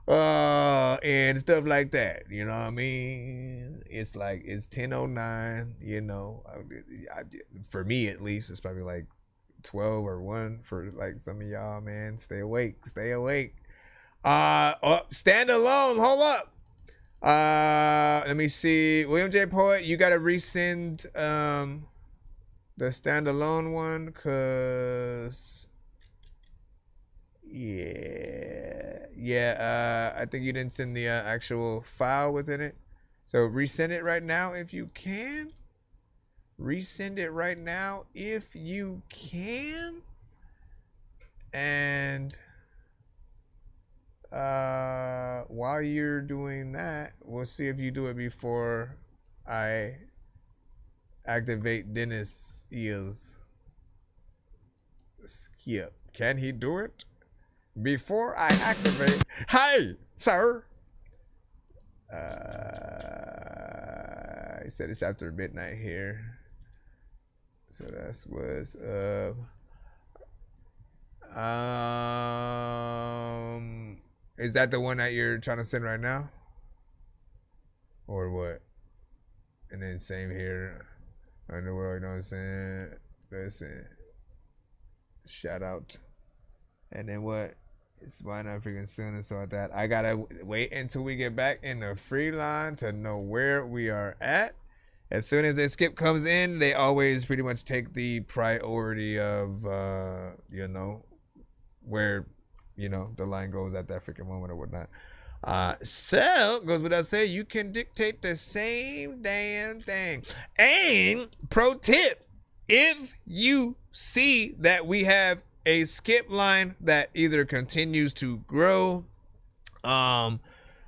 And stuff like that. You know what I mean? It's like it's 10:09, you know. For me at least, it's probably like 12 or 1 for like some of y'all, man. Stay awake. Stand alone. Hold up. Let me see. William J. Poet, you gotta resend the standalone one, cause I think you didn't send the actual file within it. So resend it right now if you can. Resend it right now if you can. And while you're doing that, we'll see if you do it before I activate Dennis' ears. Skip. Can he do it before I activate? Hey, sir. He said it's after midnight here. So that's what's up. Is that the one that you're trying to send right now? Or what? And then same here. Underworld, you know what I'm saying? Listen. Shout out. And then what? It's why not freaking soon and so like that. I gotta wait until we get back in the free line to know where we are at. As soon as a skip comes in, they always pretty much take the priority of, you know, where, you know, the line goes at that freaking moment or whatnot. So, goes without saying, you can dictate the same damn thing. And, pro tip, if you see that we have a skip line that either continues to grow, and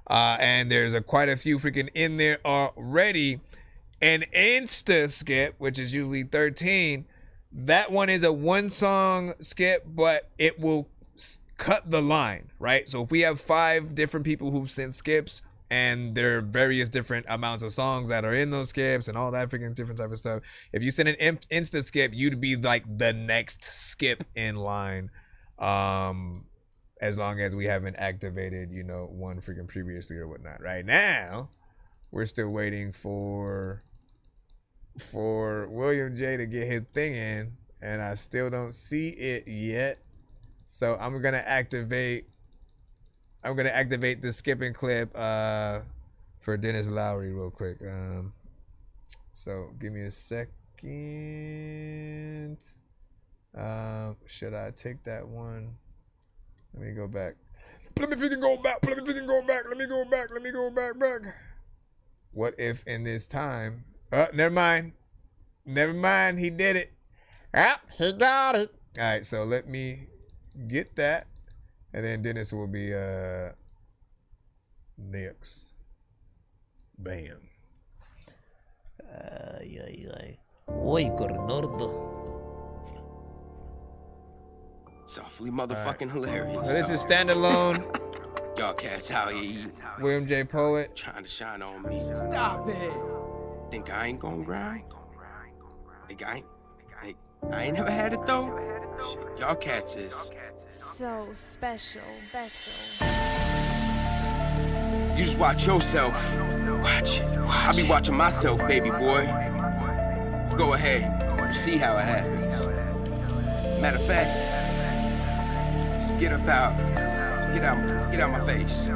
there's quite a few freaking in there already, an insta skip, which is usually 13, that one is a 1-song skip, but it will cut the line, right? So if we have 5 different people who've sent skips, and there are various different amounts of songs that are in those skips and all that freaking different type of stuff, if you send an insta skip, you'd be like the next skip in line, as long as we haven't activated, you know, one freaking previously or whatnot. Right now, we're still waiting for William J to get his thing in, and I still don't see it yet. So I'm gonna activate the skipping clip for Dennis Lowry real quick. So give me a second. Should I take that one? Let me go back. Let me go back. What if in this time? Never mind. He did it. He got it. All right, so let me get that, and then Dennis will be Next. Bam. Oi, Cornordo. It's awfully motherfucking hilarious. So this is standalone. Y'all cats out here eating. William J. Poet. Trying to shine on me. Stop it. Think I ain't gonna grind? Think I ain't never had it though? Shit, y'all cats is. So special. You just watch yourself. Watch it. I be watching myself, baby boy. Go ahead. See how it happens. Matter of fact, just get up out. Get out my face.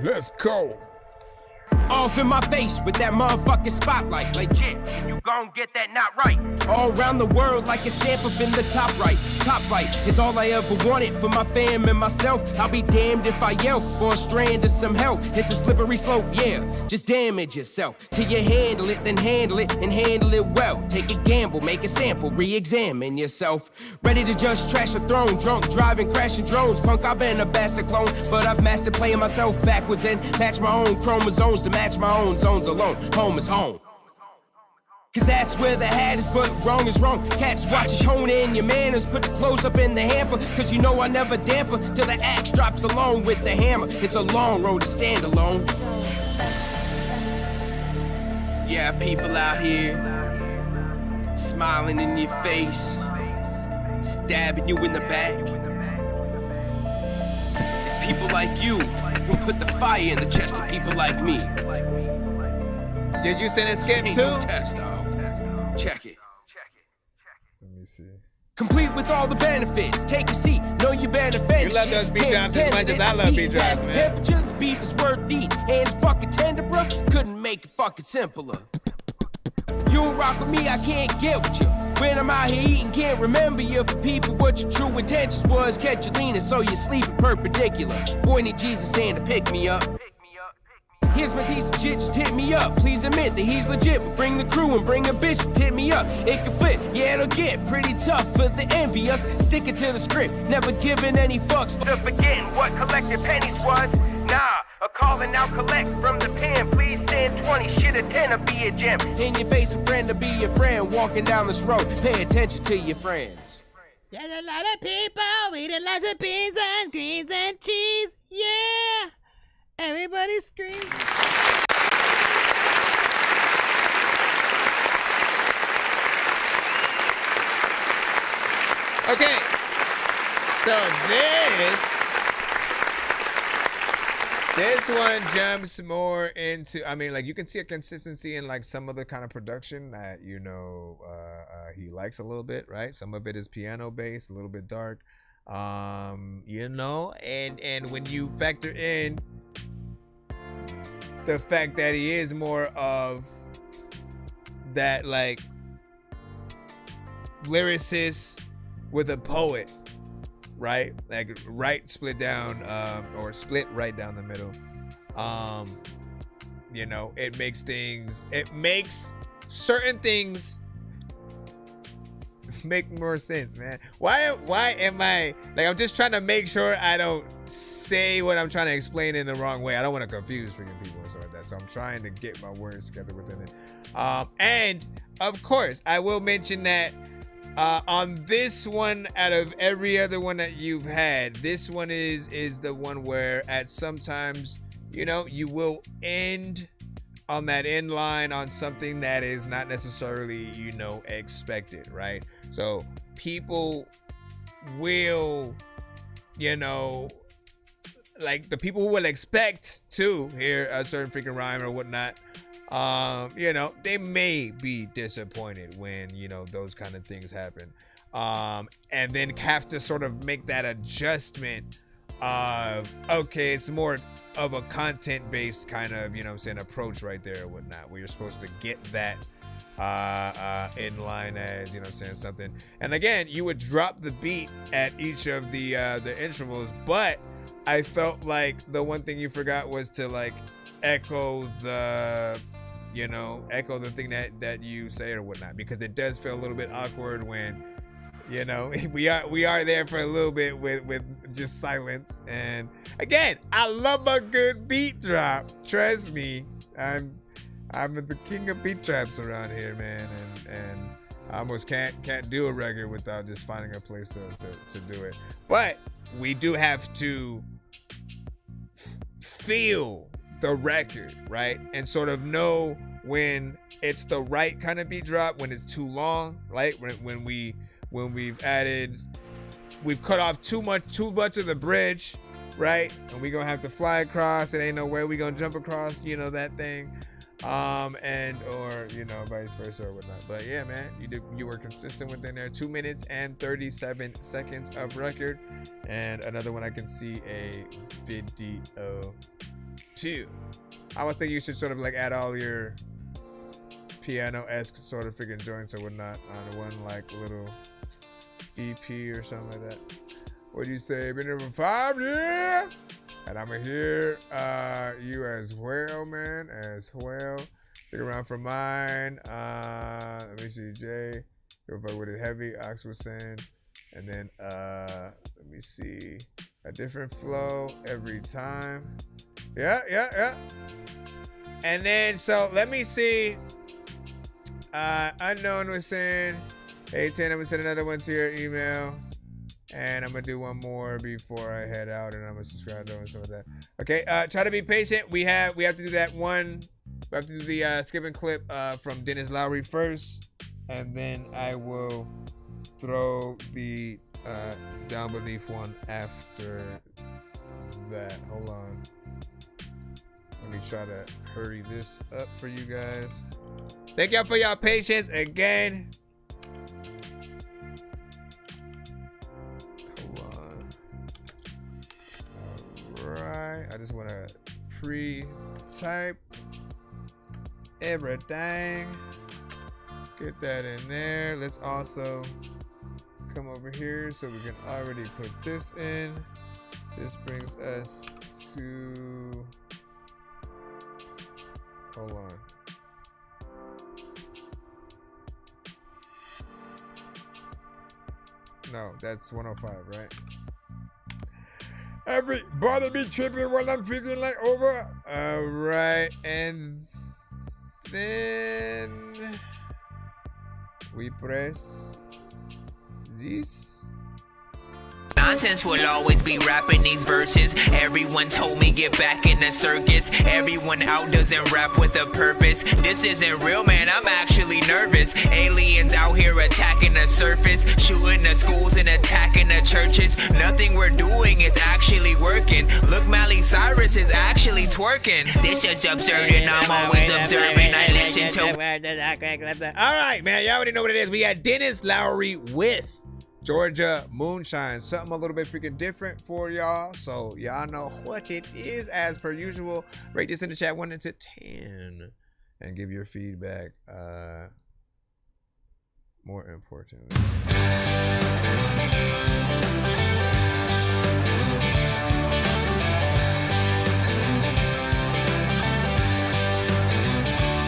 Let's go. Off in my face with that motherfucking spotlight. Like, Jim, you gon' get that not right. All around the world like a stamp up in the top right. Top flight is all I ever wanted for my fam and myself. I'll be damned if I yell for a strand of some help. It's a slippery slope, yeah. Just damage yourself till you handle it, then handle it and handle it well. Take a gamble, make a sample, re-examine yourself. Ready to just trash a throne, drunk, driving, crashing drones. Punk, I've been a bastard clone, but I've mastered playing myself backwards and match my own chromosomes to match my own zones alone. Home is home. Cause that's where the hat is, but wrong is wrong. Cats watch it, hone in your manners. Put the clothes up in the hamper, cause you know I never damper till the axe drops along with the hammer. It's a long road to stand alone. Yeah, people out here smiling in your face, stabbing you in the back. It's people like you who put the fire in the chest of people like me. Did you send a skip too? No test, dog. Check it. Let me see. Complete with all the benefits. Take a seat. Know you better finish. You love those beat drops as much as I love beat drops, man. Temperature, the beef is worth eating. And it's fucking tender, bro. Couldn't make it fucking simpler. You don't rock with me, I can't get with you. When I'm out here eating, can't remember you. For people, what your true intentions was. Catch you leaning so you sleeping perpendicular. Boy, need Jesus' hand to pick me up. Here's my decent shit, just hit me up. Please admit that he's legit, but bring the crew and bring a bitch to tip me up. It can flip, yeah, it'll get pretty tough for the envious. Sticking to the script, never giving any fucks. To forgetting what collected pennies was. Nah, a calling out collect from the pen. Please send 20, shit a 10 to be a gem. In your face, a friend to be your friend. Walking down this road, pay attention to your friends. There's a lot of people eating lots of beans and greens and cheese. Yeah! Everybody screams. Okay, so this one jumps more into, I mean, like, you can see a consistency in like some of the kind of production that, you know, he likes a little bit, right? Some of it is piano based, a little bit dark, you know, and when you factor in the fact that he is more of that like lyricist with a poet, right? Like split down, or split right down the middle. You know, it makes certain things make more sense, man. Why am I like, I'm just trying to make sure I don't say what I'm trying to explain in the wrong way. I don't want to confuse freaking people and stuff like that. So I'm trying to get my words together within it. And of course, I will mention that on this one, out of every other one that you've had, this one is the one where at sometimes, you know, you will end on that end line on something that is not necessarily, you know, expected, right? So people will, you know, like the people who will expect to hear a certain freaking rhyme or whatnot, you know, they may be disappointed when, you know, those kind of things happen, and then have to sort of make that adjustment of, okay, it's more of a content-based kind of, you know what I'm saying, approach right there or whatnot, where you're supposed to get that in line as, you know what I'm saying, something. And again, you would drop the beat at each of the intervals, but I felt like the one thing you forgot was to like echo the thing that you say or whatnot, because it does feel a little bit awkward when You know, we are there for a little bit with just silence. And again, I love a good beat drop. Trust me, I'm the king of beat traps around here, man. And I almost can't do a record without just finding a place to do it. But we do have to feel the record, right? And sort of know when it's the right kind of beat drop, when it's too long, right? When we've cut off too much of the bridge, right? And we gonna have to fly across. It ain't no way we gonna jump across, you know, that thing. Or you know, vice versa or whatnot. But yeah, man, you were consistent within there. 2 minutes and 37 seconds of record, and another one I can see a video too. I would think you should sort of like add all your piano-esque sort of freaking joints or whatnot on one like little EP or something like that. What do you say? Been here for 5 years, and I'm here you as well, man, as well. Stick around for mine. Let me see, Jay. Go fuck with it heavy. Ox was saying, and then let me see, a different flow every time. Yeah. And then so let me see. Unknown was saying, hey, 10, I'm gonna send another one to your email. And I'm gonna do one more before I head out, and I'm gonna subscribe to and some of that. Okay, try to be patient. We have to do that one. We have to do the skipping clip from Dennis Lowry first, and then I will throw the down beneath one after that. Hold on. Let me try to hurry this up for you guys. Thank y'all for y'all patience again. Right, I just want to pre-type everything. Get that in there. Let's also come over here so we can already put this in. This brings us to, hold on. No, that's 105, right? Everybody be tripping while I'm figuring like over. All right, and then we press this. Nonsense will always be rapping these verses. Everyone told me get back in the circus. Everyone out doesn't rap with a purpose. This isn't real, man, I'm actually nervous. Aliens out here attacking the surface, shooting the schools and attacking the churches. Nothing we're doing is actually working. Look, Miley Cyrus is actually twerking. This is absurd and I'm always observing. I listen to. All right, man, y'all already know what it is. We got Dennis Lowry with Georgia Moonshine, something a little bit freaking different for y'all, so y'all know what it is. As per usual, rate this in the chat 1 to 10 and give your feedback. More importantly,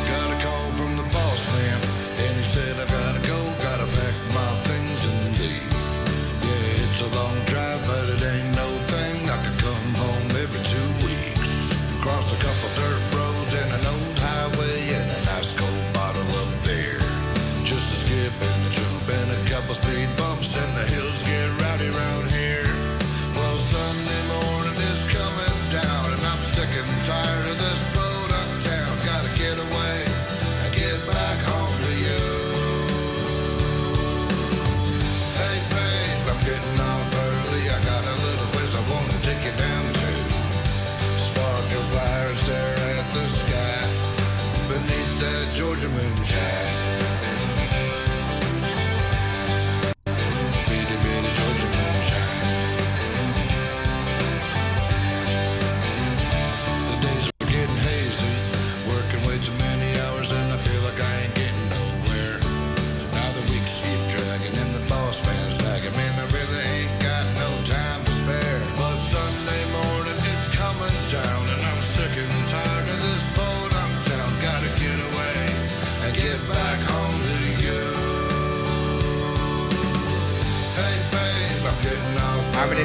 got a call from the boss man, and he said I gotta go, gotta pack my things and leave. It's a long drive, but it ain't no thing. I could come home every 2 weeks. Crossed a couple dirt roads and an old highway and a nice cold bottle of beer. Just a skip and a jump and a couple speed bumps, and the hills get rowdy round here. Well, Sunday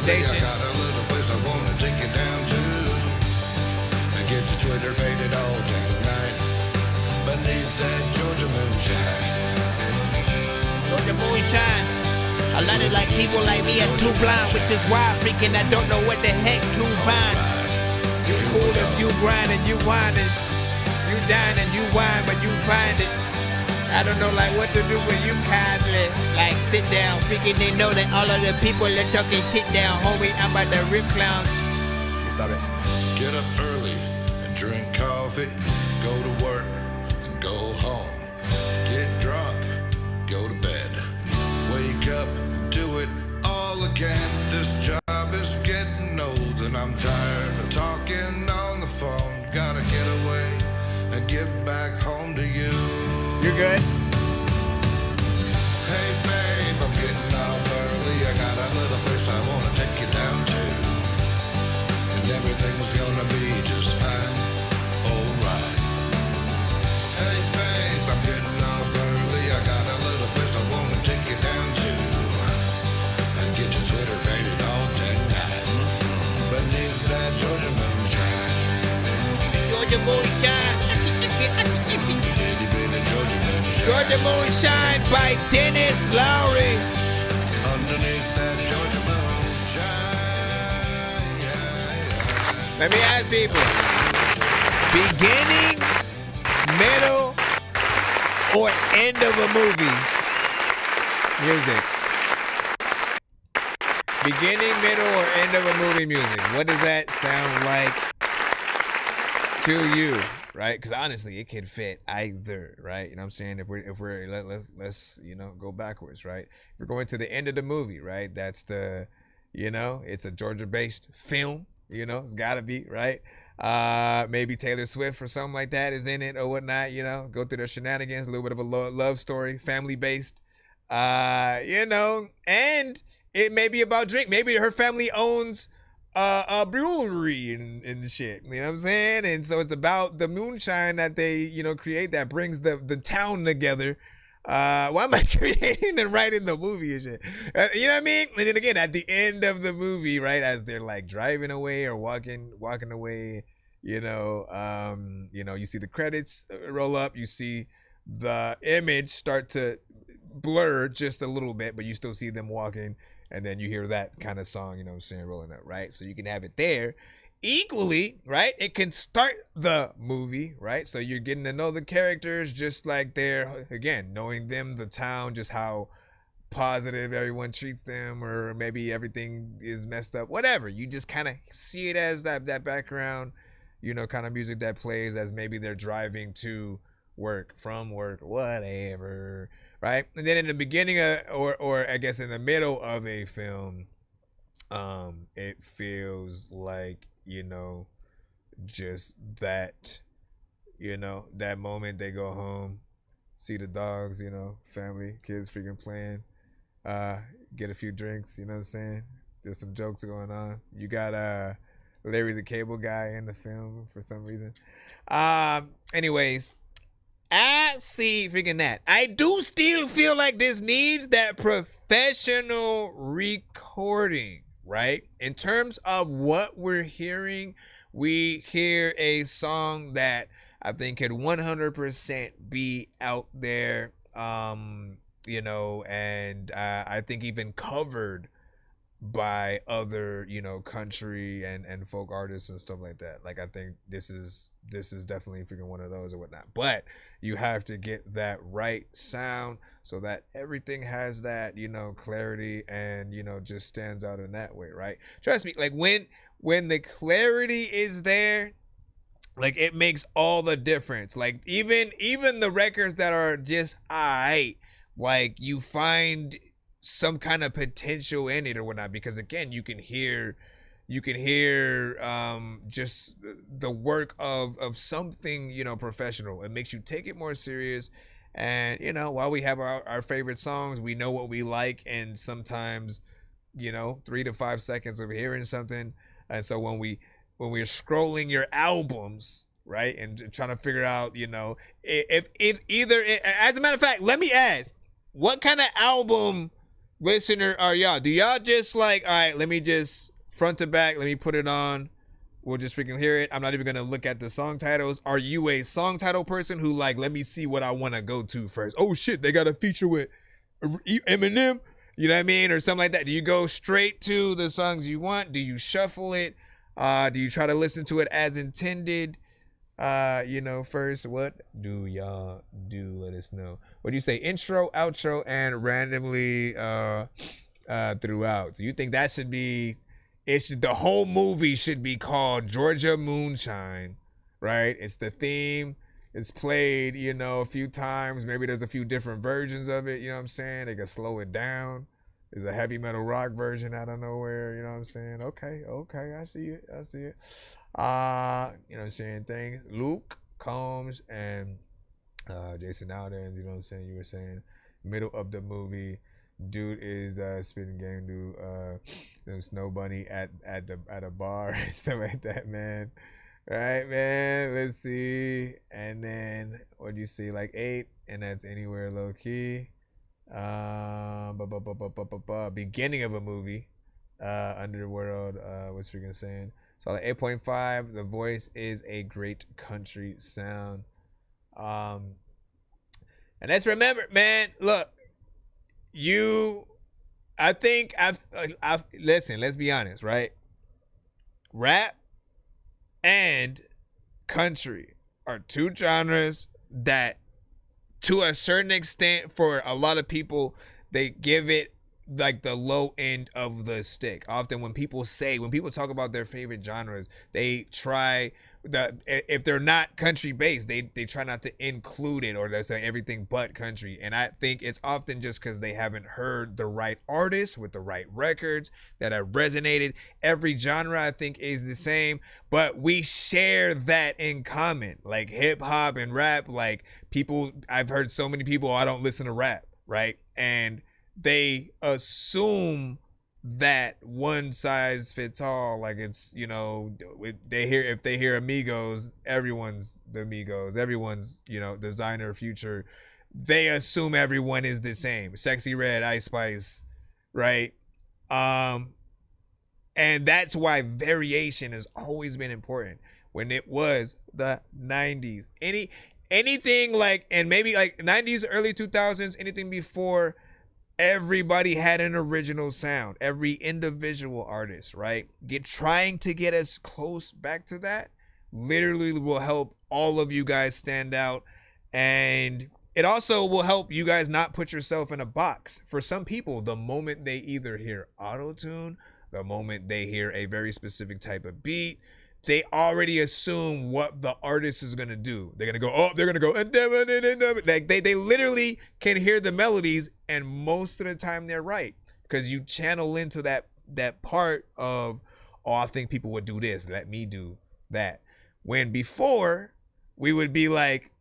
recommendation. I got a little place I wanna take you down to. And get your Twitter painted all damn night. Beneath that Georgia moonshine. Georgia moonshine. A lot of like people like me are too blind, which is why freaking I don't know what the heck to find. You cool if you grind and you whine and you dine and you whine, but you find it. I don't know like what to do when you kindly like sit down. Freaking they know that all of the people are talking shit down, homie. I'm about to rip clowns. Stop it. Get up early and drink coffee. Go to work and go home. Get drunk, go to bed. Wake up, do it all again. This job is getting old and I'm tired of talking on the phone. Gotta get away and get back home to you. You good? Hey babe, I'm getting off early. I got a little place I wanna take you down to. And everything was gonna be just fine. Alright. Hey babe, I'm getting off early. I got a little place I wanna take you down to. And get your Twitter painted all day night. Beneath that Georgia moonshine. Georgia moonshine. Itty bitty Georgia moonshine. Georgia moonshine by Dennis Lowry. Underneath that Georgia moonshine. Let me ask people. Beginning, middle, or end of a movie? Music. Beginning, middle, or end of a movie music. What does that sound like to you? Right? Because honestly, it could fit either, right? You know what I'm saying? If we're let's go backwards, right? If we're going to the end of the movie, right? That's the, it's a Georgia-based film, it's gotta be, right? Maybe Taylor Swift or something like that is in it or whatnot, go through their shenanigans, a little bit of a love story, family-based, and it may be about drink. Maybe her family owns a brewery and shit, you know what I'm saying? And so it's about the moonshine that they, create that brings the town together. Why am I creating and writing the movie and shit? You know what I mean? And then again, at the end of the movie, right, as they're like driving away or walking away, you see the credits roll up, you see the image start to blur just a little bit, but you still see them walking. And then you hear that kind of song, you know what I'm saying, rolling up, right? So you can have it there. Equally, right? It can start the movie, right? So you're getting to know the characters just like they're, again, knowing them, the town, just how positive everyone treats them, or maybe everything is messed up, whatever. You just kind of see it as that background, kind of music that plays as maybe they're driving to work, from work, whatever. Right? And then in the beginning or I guess in the middle of a film, it feels like, just that, that moment they go home, see the dogs, family, kids freaking playing, get a few drinks, you know what I'm saying? There's some jokes going on. You got Larry the Cable Guy in the film for some reason. Anyways, I see freaking that. I do still feel like this needs that professional recording, right? In terms of what we're hearing, we hear a song that I think could 100% be out there, and I think even covered by other, country and folk artists and stuff like that. Like, I think this is definitely freaking one of those or whatnot. But you have to get that right sound so that everything has that, clarity and, just stands out in that way, right? Trust me, like when the clarity is there, like it makes all the difference. Like even the records that are just aight, like you find some kind of potential in it or whatnot, because again, you can hear just the work of something, professional. It makes you take it more serious. And, while we have our favorite songs, we know what we like. And sometimes, 3 to 5 seconds of hearing something. And so when we're scrolling your albums, right, and trying to figure out, if either, as a matter of fact, let me ask, what kind of album listener are y'all? Do y'all just like, all right, let me just front to back, let me put it on. We'll just freaking hear it. I'm not even going to look at the song titles. Are you a song title person who like, let me see what I want to go to first? Oh shit, they got a feature with Eminem. You know what I mean? Or something like that. Do you go straight to the songs you want? Do you shuffle it? Do you try to listen to it as intended? First, what do y'all do? Let us know. What do you say? Intro, outro, and randomly throughout. So you think that should be... the whole movie should be called Georgia Moonshine, right? It's the theme. It's played, a few times. Maybe there's a few different versions of it. You know what I'm saying? They can slow it down. There's a heavy metal rock version out of nowhere. You know what I'm saying? Okay. I see it. You know what I'm saying? Things. Luke Combs and Jason Alden. You know what I'm saying? You were saying middle of the movie. Dude is spitting game, dude. Snow Bunny at a bar and stuff like that, man. Right, man. Let's see. And then what do you see? Like 8, and that's Anywhere Low Key. Beginning of a movie. Underworld. What's freaking saying? So like 8.5. The Voice is a great country sound. And let's remember, man. Look. I think I've listen, let's be honest, right? Rap and country are two genres that, to a certain extent, for a lot of people, they give it like the low end of the stick. Often when people talk about their favorite genres, they try if they're not country based, they try not to include it, or they say everything but country. And I think it's often just because they haven't heard the right artists with the right records that have resonated. Every genre I think is the same, but we share that in common. Like hip hop and rap, like I've heard so many people, I don't listen to rap, right? And they assume that one size fits all, like it's, if they hear Amigos, everyone's the Amigos, everyone's, Designer, Future, they assume everyone is the same. Sexy Red, Ice Spice, right? And that's why variation has always been important. When it was the 90s, anything like, and maybe like 90s, early 2000s, anything before, everybody had an original sound. Every individual artist, right? Trying to get as close back to that literally will help all of you guys stand out. And it also will help you guys not put yourself in a box. For some people, the moment they either hear auto-tune, the moment they hear a very specific type of beat, they already assume what the artist is going to do. They're going to go, like they literally can hear the melodies, and most of the time they're right, because you channel into that part of, I think people would do this, let me do that. When before, we would be like,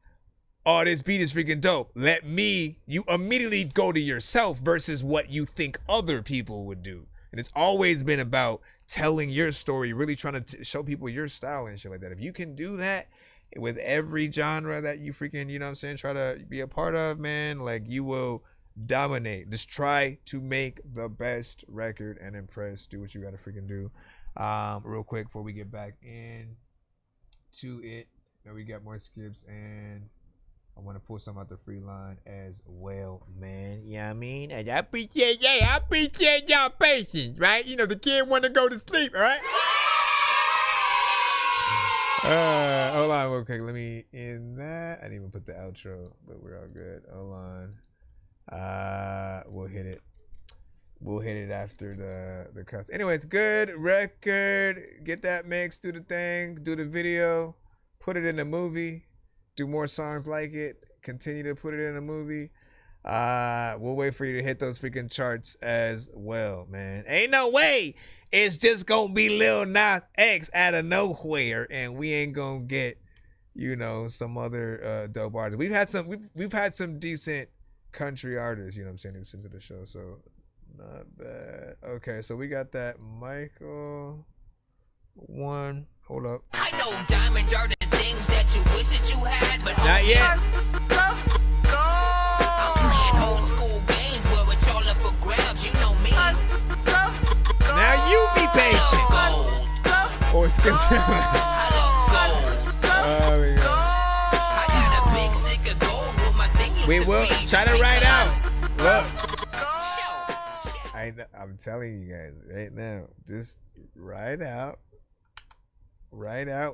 this beat is freaking dope. You immediately go to yourself versus what you think other people would do. And it's always been about telling your story, really trying to show people your style and shit like that. If you can do that with every genre that you freaking, try to be a part of, man, like you will dominate. Just try to make the best record and impress. Do what you gotta freaking do. Real quick before we get back into it. Now we got more skips, and I want to pull some out the free line as well, man. You know what I mean? And I appreciate y'all patience, right? The kid want to go to sleep, all right? Hold on real quick. Let me in that. I didn't even put the outro, but we're all good. Hold on. We'll hit it. We'll hit it after the cuss. Anyways, good record. Get that mix, do the thing, do the video, put it in the movie. Do more songs like it. Continue to put it in a movie. We'll wait for you to hit those freaking charts as well, man. Ain't no way it's just gonna be Lil Nas X out of nowhere, and we ain't gonna get, some other dope artists. We've had some decent country artists, who listen to the show, so not bad. Okay, so we got that Michael one. Hold up. I know diamonds are the things that you wish that you had, but not yet. I'm playing old school games where it's all up for grabs. You We will try to write out. Look. I'm telling you guys right now, just write out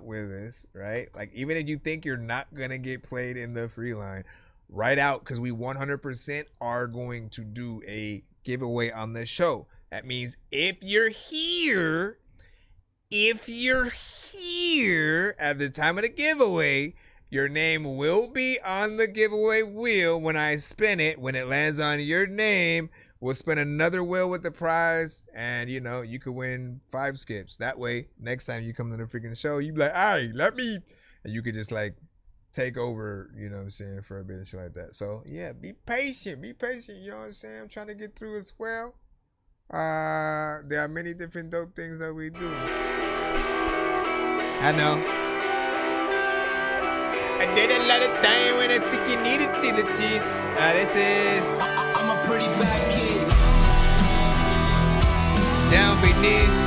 with us, right? Like, even if you think you're not gonna get played in the free line, write out, because we 100% are going to do a giveaway on the show. That means if you're here at the time of the giveaway, your name will be on the giveaway wheel when I spin it. When it lands on your name, we'll spin another wheel with the prize, and you know, you could win 5 skips. That way, next time you come to the freaking show, you be like, "Hey, let me," and you could just like take over, you know what I'm saying, for a bit and shit like that. So yeah, be patient, you know what I'm saying? I'm trying to get through as well. There are many different dope things that we do. I know. I did a lot of time when I freaking needed utilities. This is I'm a pretty bad kid. Down beneath.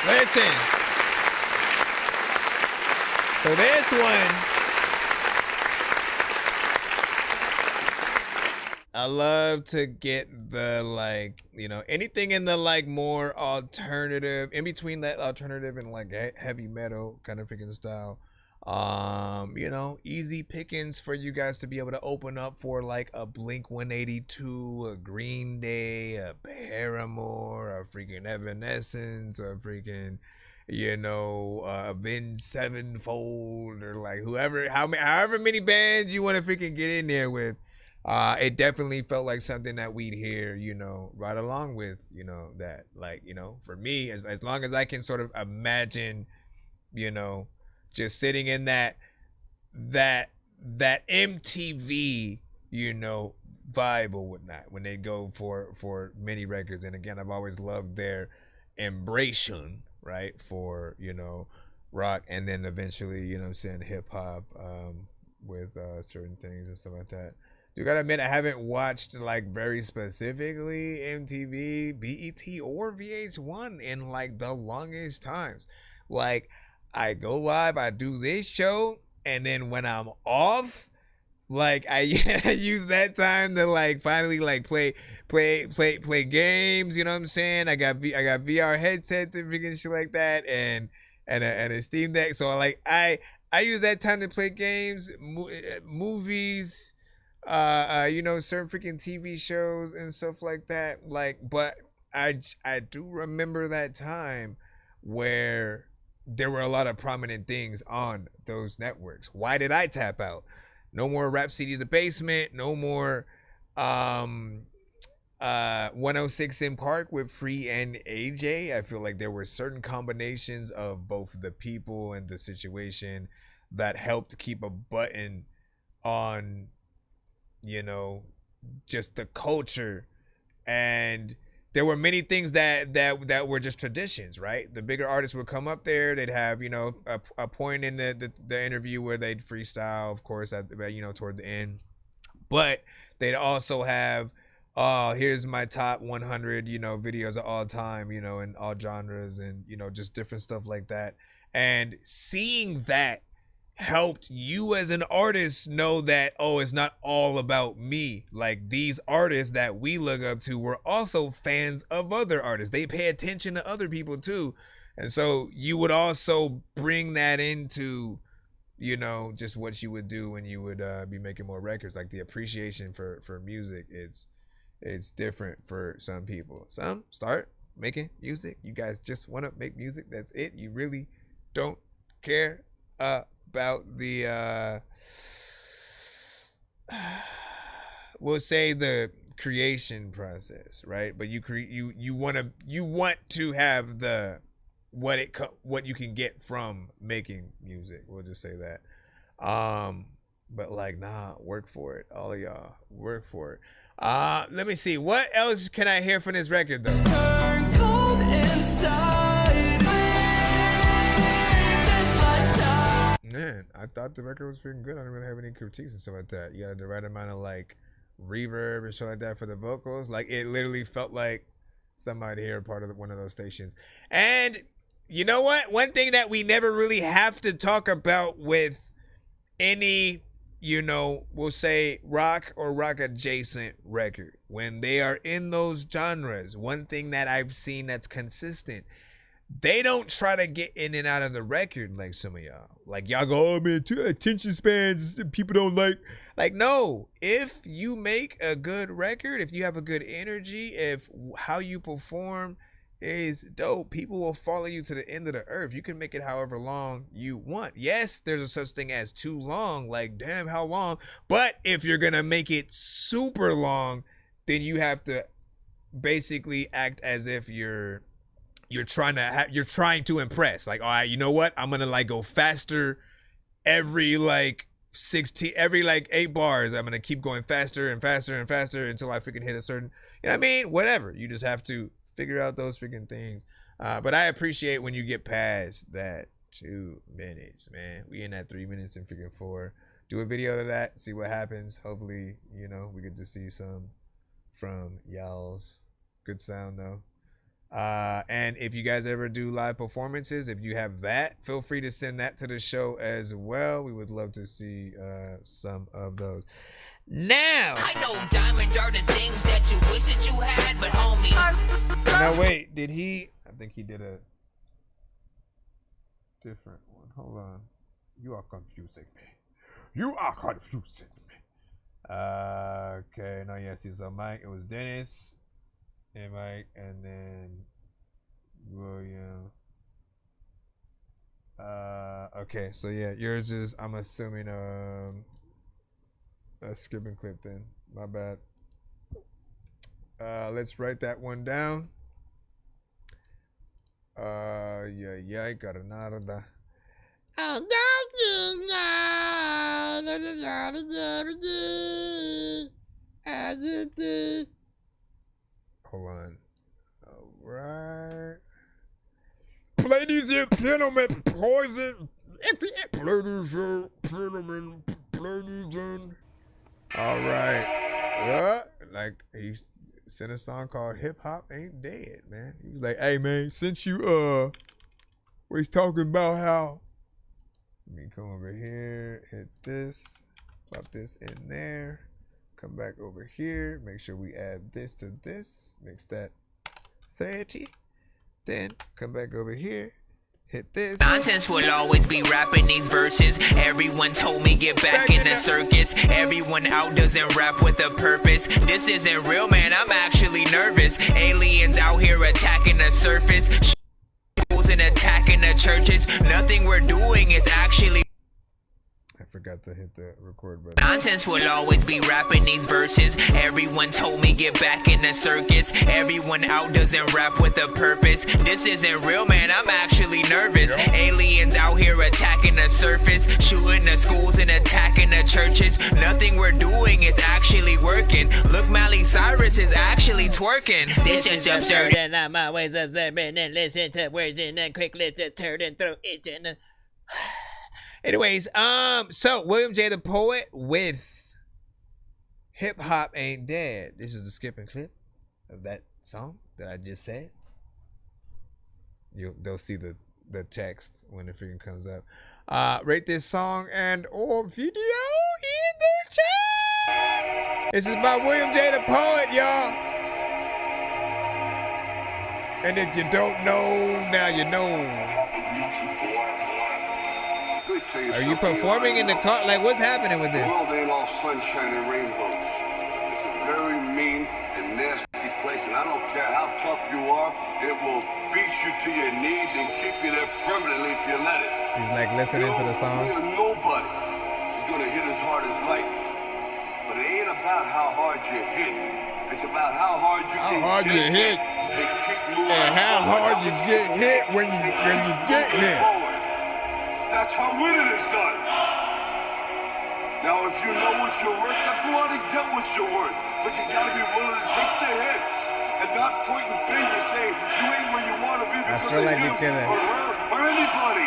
Listen. So this one, I love to get the, like, you know, anything in the, like, more alternative, in between that alternative and, like, heavy metal kind of freaking style. You know, easy pickings for you guys to be able to open up for, like, a Blink-182, a Green Day, a Paramore, a freaking Evanescence, a freaking, you know, Avenged Sevenfold, or like whoever, however many bands you want to freaking get in there with. It definitely felt like something that we'd hear, you know, right along with, you know, that, like, you know, for me, as long as I can sort of imagine, you know, just sitting in that MTV, you know, vibe or whatnot when they go for mini records. And again, I've always loved their embracing, right, for, you know, rock, and then eventually, you know what I'm saying, hip hop with certain things and stuff like that. You gotta admit, I haven't watched like very specifically MTV, BET, or VH1 in like the longest times. Like, I go live, I do this show, and then when I'm off, like I use that time to like finally like play games. You know what I'm saying? I got VR headsets and freaking shit like that, and a Steam Deck. So like I use that time to play games, movies. You know, certain freaking TV shows and stuff like that. Like, but I do remember that time where there were a lot of prominent things on those networks. Why did I tap out? No more Rhapsody the Basement. No more 106 in Park with Free and AJ. I feel like there were certain combinations of both the people and the situation that helped keep a button on, you know, just the culture. And there were many things that were just traditions, right? The bigger artists would come up there, they'd have, you know, a point in the interview where they'd freestyle, of course, at, you know, toward the end. But they'd also have, oh, here's my top 100, you know, videos of all time, you know, in all genres, and, you know, just different stuff like that. And seeing that helped you as an artist know that, oh, it's not all about me. Like, these artists that we look up to were also fans of other artists. They pay attention to other people too. And so you would also bring that into, you know, just what you would do when you would be making more records. Like, the appreciation for music, it's different for some people. Some start making music, you guys just want to make music, that's it. You really don't care about the we'll say the creation process, right? But you want to have the what you can get from making music. We'll just say that. But like, nah, work for it. All of y'all, work for it. Let me see. What else can I hear from this record though? Turn cold inside. Man, I thought the record was freaking good. I didn't really have any critiques and stuff like that. You had the right amount of like reverb and shit like that for the vocals. Like, it literally felt like somebody here part of one of those stations. And you know what? One thing that we never really have to talk about with any, you know, we'll say rock or rock adjacent record, when they are in those genres, one thing that I've seen that's consistent, they don't try to get in and out of the record like some of y'all. Like, y'all go, oh man, attention spans, people don't like, no. If you make a good record, if you have a good energy, if how you perform is dope, people will follow you to the end of the earth. You can make it however long you want. Yes, there's a such thing as too long, like, damn, how long? But if you're gonna make it super long, then you have to basically act as if you're trying to impress. Like, all right, you know what? I'm gonna like go faster every like 8 bars. I'm gonna keep going faster and faster and faster until I freaking hit a certain, you know what I mean? Whatever. You just have to figure out those freaking things. But I appreciate when you get past that 2 minutes, man. We in that 3 minutes and freaking 4. Do a video of that, see what happens. Hopefully, you know, we get to see some from y'all's. Good sound though. And if you guys ever do live performances, if you have that, feel free to send that to the show as well. We would love to see some of those. Now, I know diamonds are the things that you wish that you had, but homie. Now wait, did he? I think he did a different one. Hold on. You are confusing me. You are confusing me. Okay. No, yes, he's on mic. It was Dennis and Mike, and then William. Okay, so yeah, yours is, I'm assuming a skipping clip then. My bad. Let's write that one down. Yeah, got another. Hold on. All right. Ladies and gentlemen, poison. Ladies and gentlemen, ladies and. All right. Like he sent a song called "Hip Hop Ain't Dead," man. He was like, "Hey, man, since you was talking about how." Let me come over here, hit this, pop this in there, come back over here, make sure we add this to this, mix that 30, then come back over here, hit this. Nonsense will always be rapping these verses. Everyone told me get back in the circus. Everyone out doesn't rap with a purpose. This isn't real, man, I'm actually nervous. Aliens out here attacking the surface. And attacking the churches. Nothing we're doing is actually. I forgot to hit the record button. Nonsense will always be rapping these verses. Everyone told me get back in the circus. Everyone out doesn't rap with a purpose. This isn't real, man, I'm actually nervous. Aliens out here attacking the surface, shooting the schools and attacking the churches. Nothing we're doing is actually working. Look, Miley Cyrus is actually twerking. This is absurd. And I'm always observing and listen to words in a quick list to turn and throw it in a... Anyways, so William J. the Poet with Hip Hop Ain't Dead. This is the skipping clip of that song that I just said. They'll see the text when the freaking comes up. Rate this song and or video in the chat. This is by William J. the Poet, y'all. And if you don't know, now you know. Are you performing in the car? Like, what's happening with this? The world ain't all sunshine and rainbows. It's a very mean and nasty place, and I don't care how tough you are, it will beat you to your knees and keep you there permanently if you let it. He's like listening to the song. Nobody is gonna hit as hard as life, but it ain't about how hard you hit. It's about how hard you get hit. And how hard you get hit when you get hit. That's how winning is done. Now, if you know what you're worth, then go out and get what you're worth. But you gotta be willing to take the hits and not pointing fingers saying you ain't where you want to be because I feel like you can. Or anybody.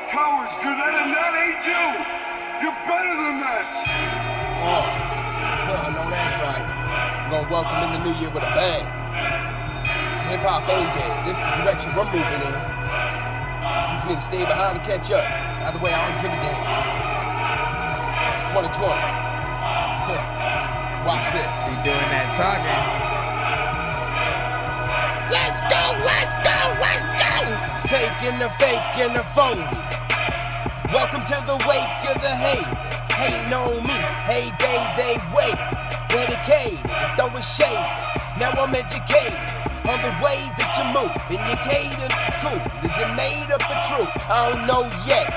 Cowards do that, and that ain't you. You're better than that. Oh, I know that's right. We're gonna welcome in the new year with a bang. Hip hop ain't dead. This is the direction we're moving in. You can either stay behind or catch up. Either way, I don't give a damn. It's 2020. Watch this. He doing that talking. Let's go, let's go, let's go! Fake and the phony. Welcome to the wake of the haters. Hating on me. Hey, they wait. Dedicated and throwing shade. Now I'm educated on the way that you move. And your cadence is cool. Is it made up of truth? I don't know yet.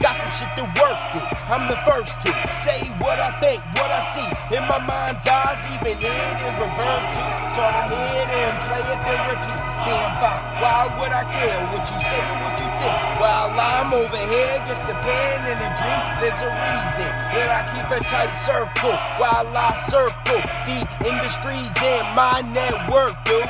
Got some shit to work through. I'm the first to say what I think, what I see in my mind's eyes, even hit and revert to. So I hit and play it then repeat. See, I'm fine. Why would I care what you say or what you think? While I'm over here, just a pen and a dream. There's a reason that I keep a tight circle while I circle the industry, then my network, dude.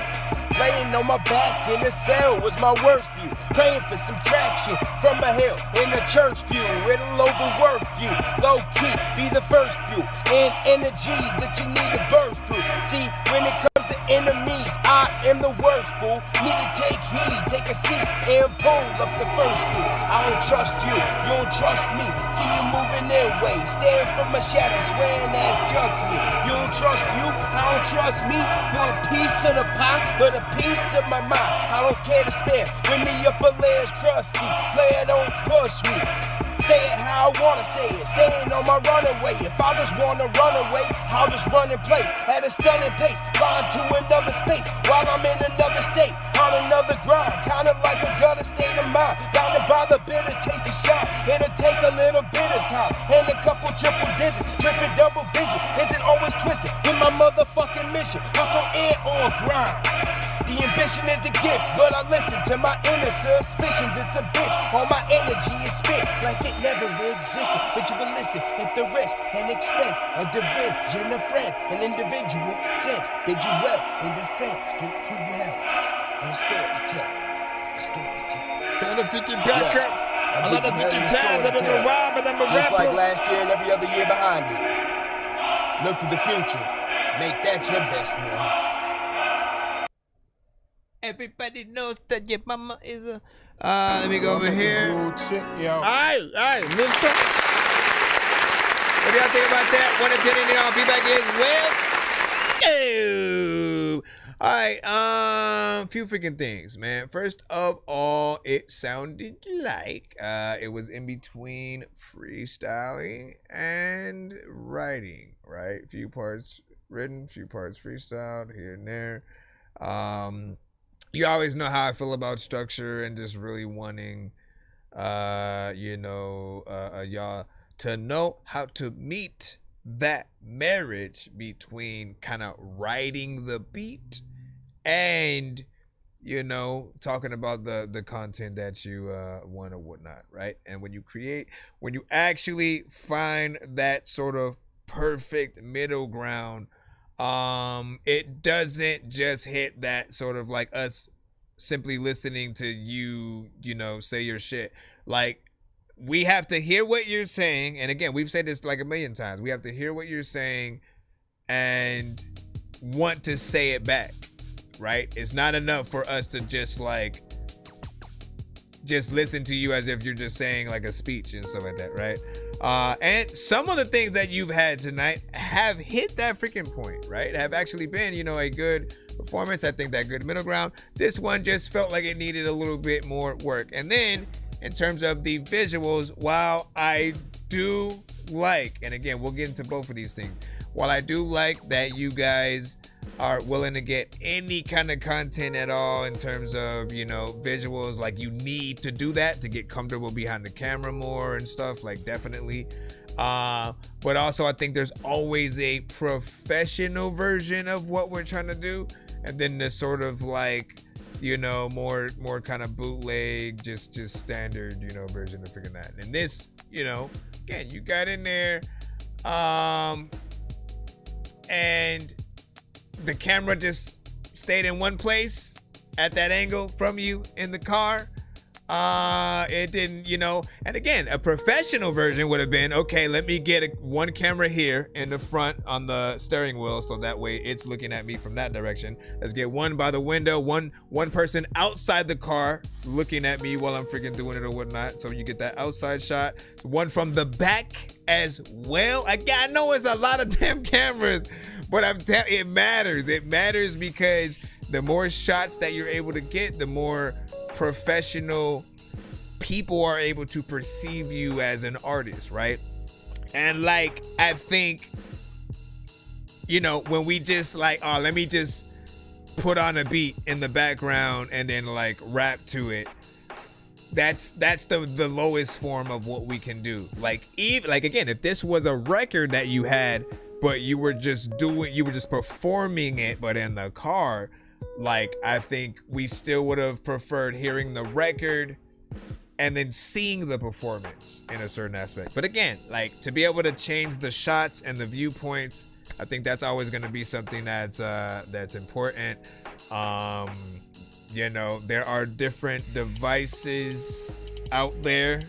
Laying on my back in the cell was my worst view. Praying for some traction from a hell in a church pew. It'll overwork you. Low key, be the first few. And energy that you need to burst through. See, when it comes to enemies, I am the worst fool. Need to take heed, take a seat, and pull up the first fool. I don't trust you, you don't trust me. See you moving their way, staring from a shadow, swearing that's just me. You don't trust you, I don't trust me. Want a piece of the pie, but a piece of my mind. I don't care to spare when the upper layer's crusty. Player don't push me. Say it how I wanna say it, staying on my runaway. If I just wanna run away, I'll just run in place at a stunning pace, flying to another space while I'm in another state, on another grind, kinda like a gutter state of mind. Bound to buy the bitter taste to shine. It'll take a little bit of time and a couple triple digits, tripping double vision. Isn't always twisted with my motherfucking mission, hustle and or grind. The ambition is a gift, but I listen to my inner suspicions. It's a bitch, all my energy is spent like it never existed. Ritualistic at the risk and expense of division of friends, an individual sense. Bid you well in defense, get you well. And a story to tell, a story to tell. Trying to think it back up. A lot of thinking time that I'm a rhyme and I'm a Just rapper. like last year and every other year behind it. Look to the future, make that your best one. Everybody knows that your mama is a. Let me go over here. Alright, mister. What do y'all think about that? 1 to 10 in y'all feedback is well. Alright, few freaking things, man. First of all, it sounded like it was in between freestyling and writing, right? Few parts written, few parts freestyled here and there. You always know how I feel about structure and just really wanting, y'all to know how to meet that marriage between kind of writing the beat and, talking about the content that you want or whatnot, right? And when you actually find that sort of perfect middle ground, it doesn't just hit that sort of like us simply listening to you, say your shit. Like, we have to hear what you're saying. And again, we've said this like a million times. We have to hear what you're saying and want to say it back, right? It's not enough for us to just listen to you as if you're just saying like a speech and stuff like that, right? And some of the things that you've had tonight have hit that freaking point, right? Have actually been, a good performance. I think that good middle ground. This one just felt like it needed a little bit more work. And then in terms of the visuals, while I do like, and again, we'll get into both of these things, while I do like that you guys are willing to get any kind of content at all in terms of, visuals, like you need to do that to get comfortable behind the camera more and stuff, like definitely. But also I think there's always a professional version of what we're trying to do. And then the sort of like, more kind of bootleg, just standard, version of figuring that. And this, again, you got in there, and the camera just stayed in one place at that angle from you in the car. It didn't, and again, a professional version would have been, okay, let me get one camera here in the front on the steering wheel, so that way it's looking at me from that direction. Let's get one by the window, one person outside the car looking at me while I'm freaking doing it or whatnot, so you get that outside shot. One from the back as well. I know it's a lot of damn cameras, but it matters. It matters because the more shots that you're able to get, the more professional people are able to perceive you as an artist, right? And like, I think, when we just like, oh, let me just put on a beat in the background and then like rap to it, that's the lowest form of what we can do. Like, even like, again, if this was a record that you had, but you were just performing it, but in the car, like, I think we still would have preferred hearing the record and then seeing the performance in a certain aspect. But again, like, to be able to change the shots and the viewpoints, I think that's always going to be something that's important. There are different devices out there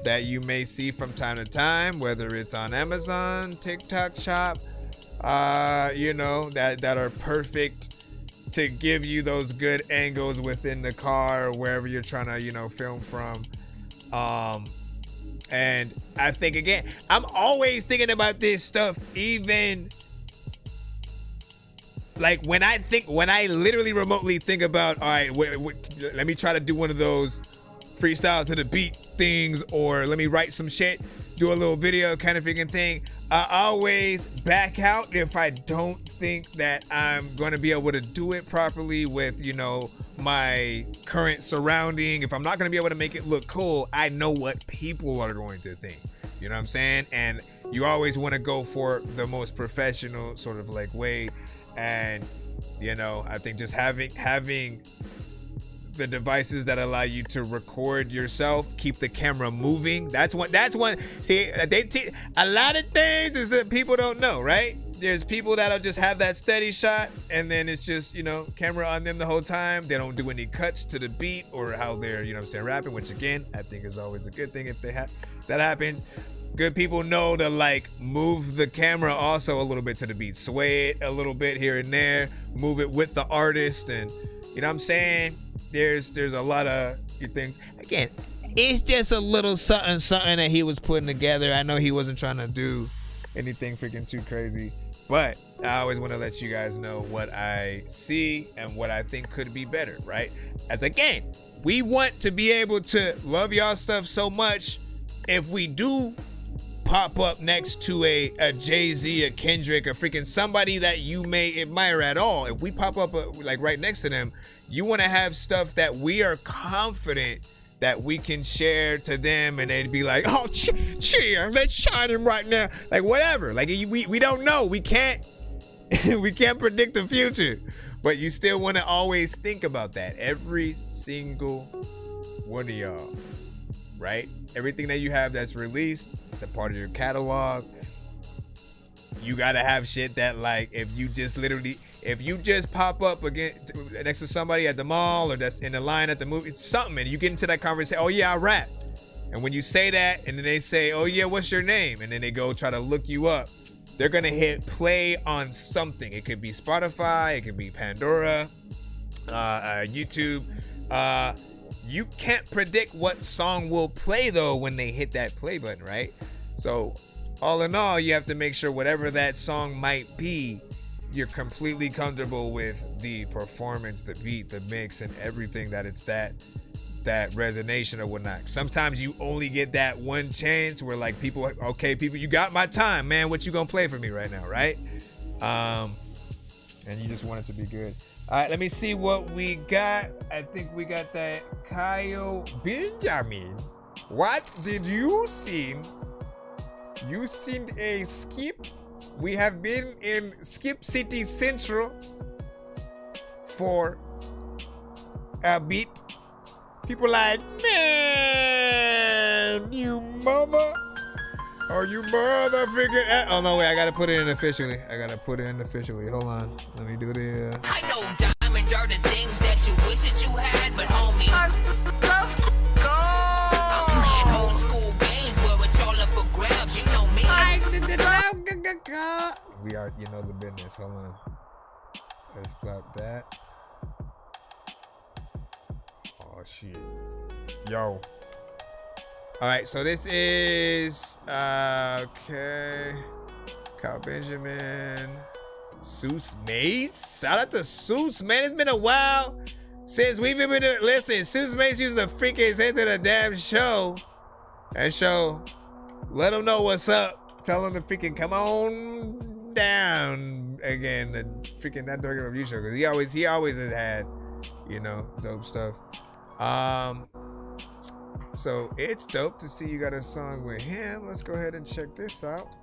that you may see from time to time, whether it's on Amazon, TikTok Shop, that are perfect to give you those good angles within the car or wherever you're trying to, film from. And I think, again, I'm always thinking about this stuff, even like when I literally remotely think about, all right, let me try to do one of those freestyle to the beat things, or let me write some shit, do a little video kind of freaking thing. I always back out if I don't think that I'm going to be able to do it properly with, my current surrounding. If I'm not going to be able to make it look cool, I know what people are going to think. You know what I'm saying? And you always want to go for the most professional sort of like way. And, you know, I think just having the devices that allow you to record yourself, keep the camera moving. That's one. See, a lot of things is that people don't know, right? There's people that'll just have that steady shot, and then it's just, you know, camera on them the whole time. They don't do any cuts to the beat or how they're, you know what I'm saying, rapping, which again, I think is always a good thing if that happens. Good people know to like move the camera also a little bit to the beat, sway it a little bit here and there, move it with the artist, and you know what I'm saying? There's a lot of things. Again, it's just a little something that he was putting together. I know he wasn't trying to do anything freaking too crazy, but I always want to let you guys know what I see and what I think could be better, right? As again, we want to be able to love y'all stuff so much. If we do pop up next to a Jay-Z, a Kendrick, a freaking somebody that you may admire at all, if we pop up like right next to them, you want to have stuff that we are confident that we can share to them, and they'd be like, oh, cheer, let's shine him right now. Like whatever. Like we don't know. We can't predict the future. But you still want to always think about that. Every single one of y'all, right? Everything that you have that's released, it's a part of your catalog. You gotta have shit that, like, if you just pop up again next to somebody at the mall or that's in the line at the movie, it's something, and you get into that conversation, oh yeah, I rap. And when you say that, and then they say, oh yeah, what's your name? And then they go try to look you up. They're gonna hit play on something. It could be Spotify, it could be Pandora, YouTube. You can't predict what song will play though when they hit that play button, right? So all in all, you have to make sure whatever that song might be, you're completely comfortable with the performance, the beat, the mix, and everything, that it's that resonation or whatnot. Sometimes you only get that one chance where like people, you got my time, man. What you gonna play for me right now, right? And you just want it to be good. All right, let me see what we got. I think we got that Kyle Benjamin. What did you see? You seen a skip? We have been in Skip City Central for a bit. People like, man, you mother. Or you mother freaking. Oh, no, wait, I gotta put it in officially. Hold on. Let me do this. I know diamonds are the things that you wish that you had, but homie, I'm playing old school games where it's all up for grabs. You know me. We are, you know the business. Hold on. Let's stop that. Oh shit. Yo. Alright, so this is okay. Kyle Benjamin. Seuss Mace. Shout out to Seuss, man. It's been a while since we've been listen, Seuss Mace used to freaking say to the damn show. And show. Let them know what's up. Tell them to freaking come on down again. The freaking That Dorky Review Show. Because he always has had, you know, dope stuff. So it's dope to see you got a song with him. Let's go ahead and check this out.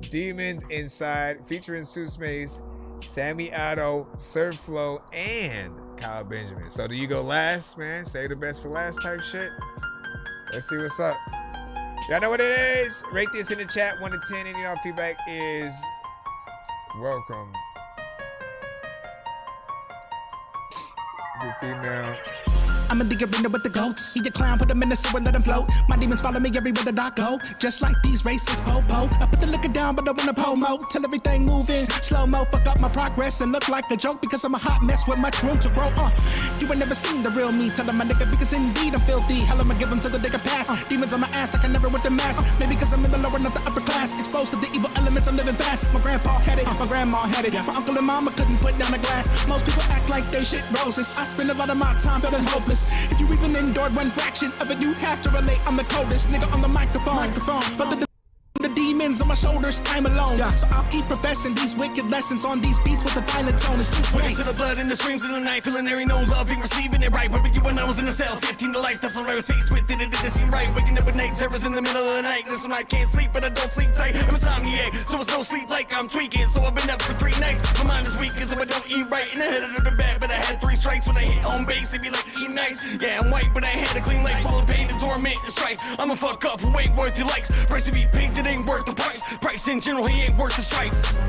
Demons Inside, featuring Seuss Mace, Sammy Otto, Surf Flow, and Kyle Benjamin. So do you go last, man? Save the best for last type shit. Let's see what's up. Y'all know what it is. Rate this in the chat, 1 to 10. Any of y'all feedback is welcome. Good female. I'm a digger in there with the goats. He a clown, put him in the sewer, let him float. My demons follow me everywhere that I go. Just like these racist po-po. I put the liquor down, but I wanna po-mo. Till everything moving slow-mo. Fuck up my progress and look like a joke because I'm a hot mess with much room to grow. You ain't never seen the real me. Tell him my nigga because indeed I'm filthy. Hell, I'ma give him to the nigga pass. Demons on my ass like I never went to mass. Maybe because I'm in the lower, not the upper class. Exposed to the evil elements, I'm living fast. My grandpa had it, my grandma had it. My uncle and mama couldn't put down a glass. Most people act like they shit roses. I spend a lot of my time feeling hopeless. If you even endured one fraction of it, you have to relate. I'm the coldest nigga on the microphone. For the demons sins on my shoulders, I'm alone. So I'll keep professing these wicked lessons on these beats with a violent tone. It's Waiting to the blood and the screams in the night, feeling there ain't no love, ain't receiving it right. Remember you when I was in the cell, 15 to life, that's all I was faced with, and it didn't seem right. Waking up at night, terrors in the middle of the night. Listen, I can't sleep, but I don't sleep tight. I'm insomniac, so it's no sleep like I'm tweaking. So I've been up for 3 nights. My mind is weak, so I don't eat right. And I headed to the bed, but I had 3 strikes when I hit home base. They be like, eat nice. Yeah, I'm white, but I had a clean life, full of pain and torment and strife. I'm a fuck up who ain't worth your likes. Price to be paid that ain't worth the price. Price in general, he ain't worth the stripes.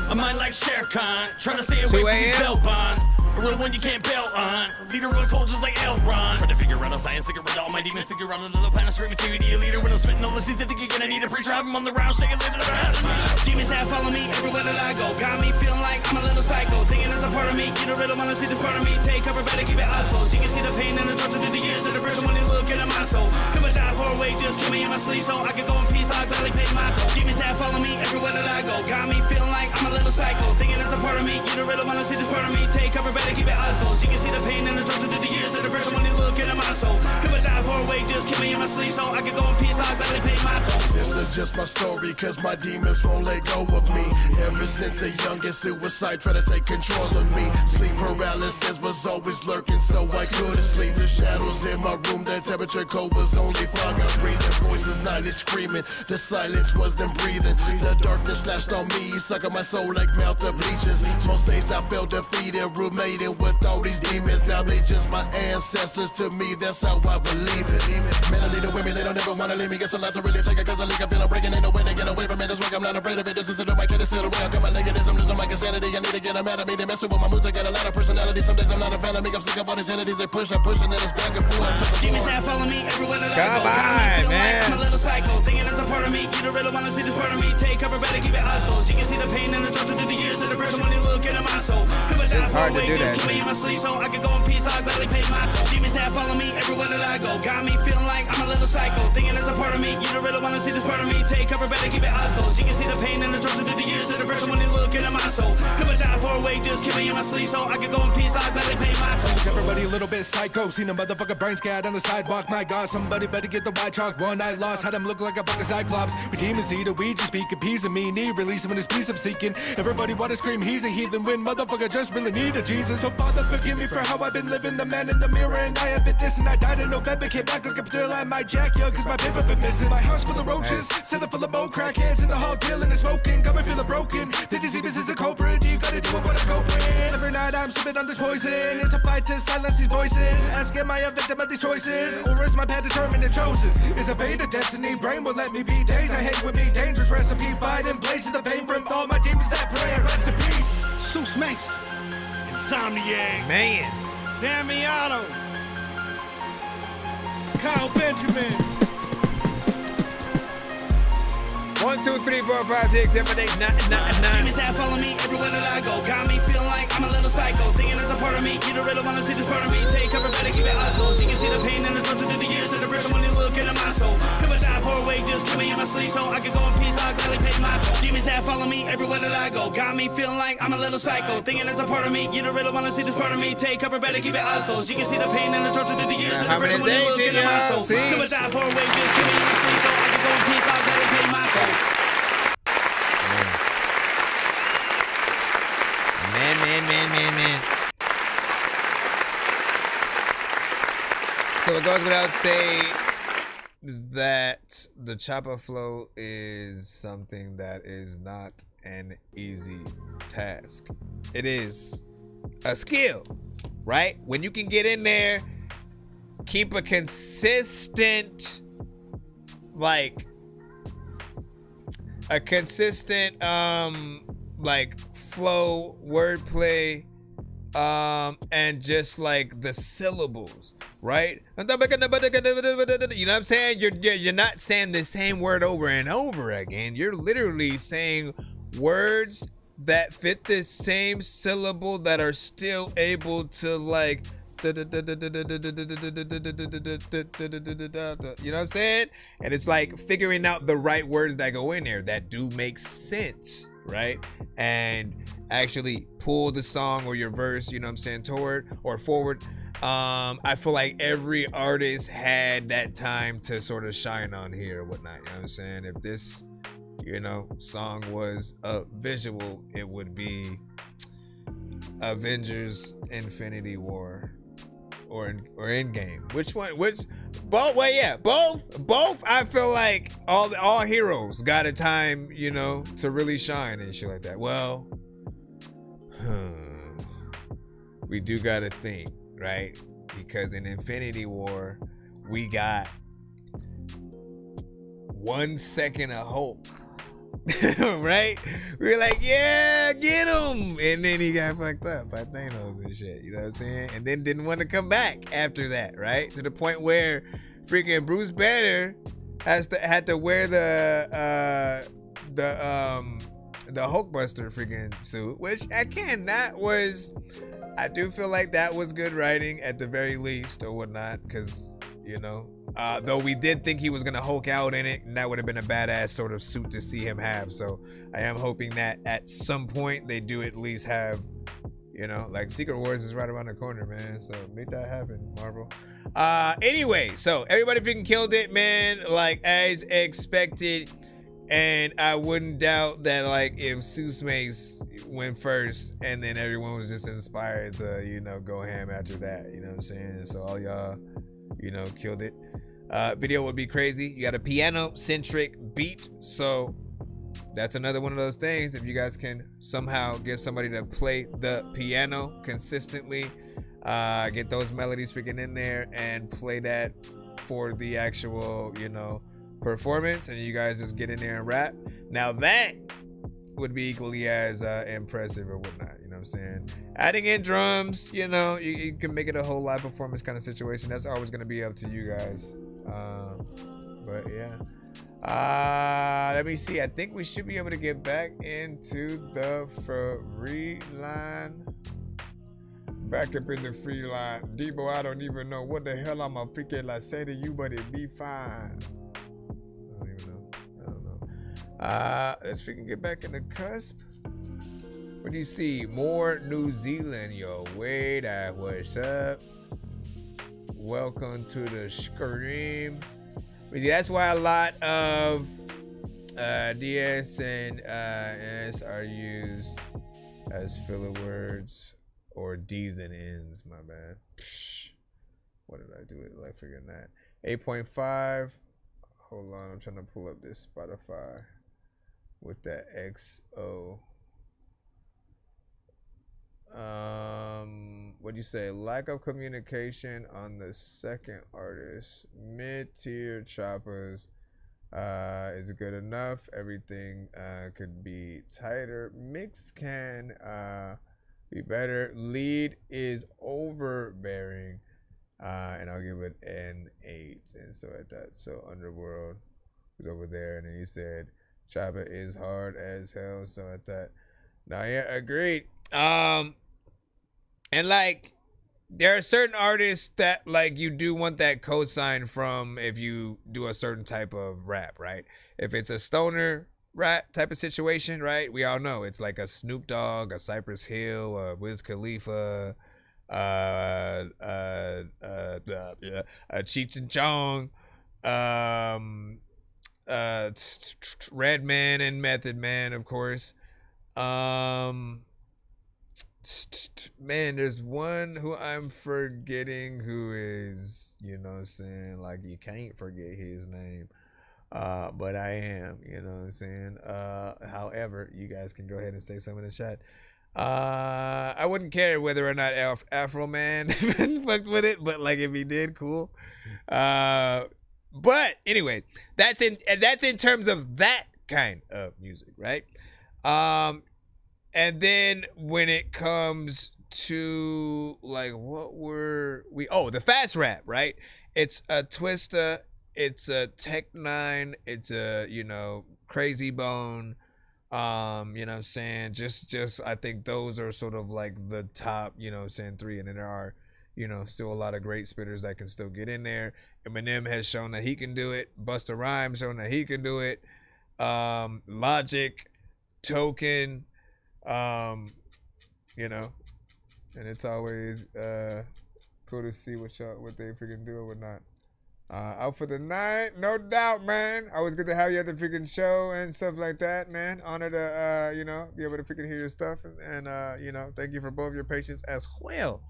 I might like Shere Khan, trying to stay away from these bell bonds. A real one you can't bail on. Leader real cold just like Elron. Trying to figure out a science, figure out all my demons, figure out another planet's creativity. A leader when I'm spitting all the seeds that think you're gonna need a preacher. Have him on the round, shake it, live it, never had to see. Demons that follow me everywhere that I go. Got me feeling like I'm a little psycho. Thinking it's a part of me. You don't really wanna see this part of me. Take cover, better keep it oscillate. You can see the pain and the torture through the years of the person when you look into my soul. Come and die for a way, just kill me in my sleep so I can go in peace. I'll gladly pay my toll. Demons that follow me everywhere that I go. Got me feeling like I'm a little psycho. Thinking it's a part of me. You don't really wanna see this part of me. Take cover, better keep it oscillate. You can see the pain and the torture through the years of the person when you look into my soul. Come and die for a way, just kill me in my sleep so I can go in peace. I'll gladly pay my toll. This is just my story, cause my demons won't let go of me. Ever since a youngest suicide tried to take control of me. Sleep paralysis was always lurking, so I couldn't sleep. The shadows in my room, the temperature cold was only fog. I'm breathing, voices nightly screaming. The silence was them breathing. The darkness slashed on me, sucking my soul like melted bleachers. Most days I felt defeated, roommating with all these demons. Now they just my ancestors to me, that's how I believe it. Mentally the women, they don't ever wanna leave me. It's a lot to really take it, cause I leak, I feel I'm breaking in the way to get away from it. This week I'm not afraid of it, this is the mic, it's still the way I got my legalism, losing my insanity. I need to get them out of me, they messing with my moves, I got a lot of personality. Some days I'm not a fan of me, I'm sick of all these entities. They push, I push, and then it's back and forth. Demons that follow me everywhere that I go. Come on, man. I'm a little psycho, thinking it's a part of me. You don't really wanna see this part of me. Take cover, better keep it oscillate. You can see the pain and the torture through the years of the person when you look into my soul. Come and die for a way, just kill me in my sleep so I can go in peace. I'll gladly pay my toll. Demons that follow me everywhere that I go. Got me feeling like I'm a little psycho, thinking it's a part of me. You don't really wanna see this part of me. Take cover, better keep it oscillate. You can see the pain and the torture through the years of the person when you look into my soul. Come and die for a way, just kill me in my sleep so I can go in peace. I'll gladly pay my toll. Everybody a little bit psycho, seen a motherfucker brain scat on the sidewalk. My God, somebody better get the white chalk. One I lost, had him look like a fucking cyclops. We demons see the weed, just speak appeasing me. Need release him in his peace I'm seeking. Everybody wanna scream he's a heathen when motherfucker just really need a Jesus. So Father forgive me for how I've been living. The man in the mirror and I have been dissing. I died in November, came back looking still I might jack you cause my paper been missing. My house full of roaches, cellar full of bone crackheads in the hall dealing and smoking. Come and feeling broken. The disease is the culprit. You gotta do what I cope with. Every night I'm sipping on this poison. It's a fight to silence these voices. Ask am I a victim of these choices? Or is my path determined and chosen? Is a fate of destiny? Brain will let me be. Days I hate with me. Dangerous recipe. Fighting blazing the vein from all my demons that pray. Rest in peace. Seuss Max. Insomniac. Man. Samiano. Kyle Benjamin. 1, 2, 3, 4, 5, 6, 7, 8, 9, 9, 9. Demons that follow me everywhere that I go. Got me feeling like I'm a little psycho, thinking it's a part of me. You don't really wanna see this part of me. Take cover, better keep it oscillate. You can see the pain and the torture through the years of the person when you look into my soul. Come and die for a way, just kill me in my sleep so I can go in peace. I'll gladly pay my toll. Demons that follow me everywhere that I go. Got me feeling like I'm a little psycho, thinking it's a part of me. You don't really wanna see this part of me. Take cover, better keep it oscillate. You can see the pain and the torture through the years of the person when you look into my soul. Come and die for a way, just kill me in my sleep so I can go in peace. I'll gladly pay my toll. Man. So it goes without saying that the chopper flow is something that is not an easy task. It is a skill, right? When you can get in there, keep a consistent, flow, wordplay, and just like the syllables, right? You know what I'm saying? You're not saying the same word over and over again. You're literally saying words that fit the same syllable that are still able to like, you know what I'm saying? And it's like figuring out the right words that go in there that do make sense, right? And actually pull the song or your verse, you know what I'm saying, toward or forward. I feel like every artist had that time to sort of shine on here or whatnot, you know what I'm saying? If this, song was a visual, it would be Avengers Infinity War or Endgame. Which one? Both? Well, yeah, both. I feel like all heroes got a time, to really shine and shit like that. Well, we do gotta think, right? Because in Infinity War, we got 1 second of hope. Right? We were like, yeah, get him. And then he got fucked up by Thanos and shit. You know what I'm saying? And then didn't want to come back after that, right? To the point where freaking Bruce Banner had to wear the Hulkbuster freaking suit, which I do feel like that was good writing at the very least or whatnot, because though we did think he was gonna Hulk out in it, and that would have been a badass sort of suit to see him have. So I am hoping that at some point they do at least have, like Secret Wars is right around the corner, man. So make that happen, Marvel. Anyway, so everybody freaking killed it, man, like as expected. And I wouldn't doubt that, like, if Suesmace went first and then everyone was just inspired to, go ham after that, you know what I'm saying? So all y'all, killed it. Video would be crazy. You got a piano-centric beat, so that's another one of those things. If you guys can somehow get somebody to play the piano consistently, get those melodies freaking in there and play that for the actual, performance, and you guys just get in there and rap. Now that would be equally as impressive or whatnot, you know what I'm saying? Adding in drums, you can make it a whole live performance kind of situation. That's always going to be up to you guys. But yeah. Let me see. I think we should be able to get back into the free line. Back up in the free line. Debo, I don't even know what the hell I'm gonna freaking like say to you, but it be fine. Let's freaking get back in the cusp. What do you see? More New Zealand, yo. Wait, what's up? Welcome to the stream. That's why a lot of DS and S are used as filler words or D's and N's. My bad. What did I do with like figuring that? 8.5. Hold on, I'm trying to pull up this Spotify with that XO. What do you say? Lack of communication on the second artist. Mid-tier choppers is good enough. Everything could be tighter. Mix can be better. Lead is overbearing. And I'll give it an 8. And so at that, so Underworld was over there, and then you said Chopper is hard as hell. So at that, now yeah, agreed. And like there are certain artists that like you do want that cosign from if you do a certain type of rap, right? If it's a stoner rap type of situation, right? We all know it's like a Snoop Dogg, a Cypress Hill, a Wiz Khalifa, Cheech and Chong, Redman and Method Man, of course. Man, there's one who I'm forgetting who is, you know what I'm saying, like you can't forget his name. But I am, you know what I'm saying? However, you guys can go ahead and say something in the chat. I wouldn't care whether or not Afro Man fucked with it, but like if he did, cool. But anyway, that's in terms of that kind of music, right? And then when it comes to like what were we? Oh, the fast rap, right? It's a Twista, it's a Tech 9, it's a Crazy Bone. You know what I'm saying? Just I think those are sort of like the top, 3, and then there are, still a lot of great spitters that can still get in there. Eminem has shown that he can do it. Busta Rhymes shown that he can do it. Logic, Token, and it's always cool to see what they freaking do or whatnot. Out for the night, no doubt, man. Always good to have you at the freaking show and stuff like that, man. Honored to, be able to freaking hear your stuff. And thank you for both your patience as well.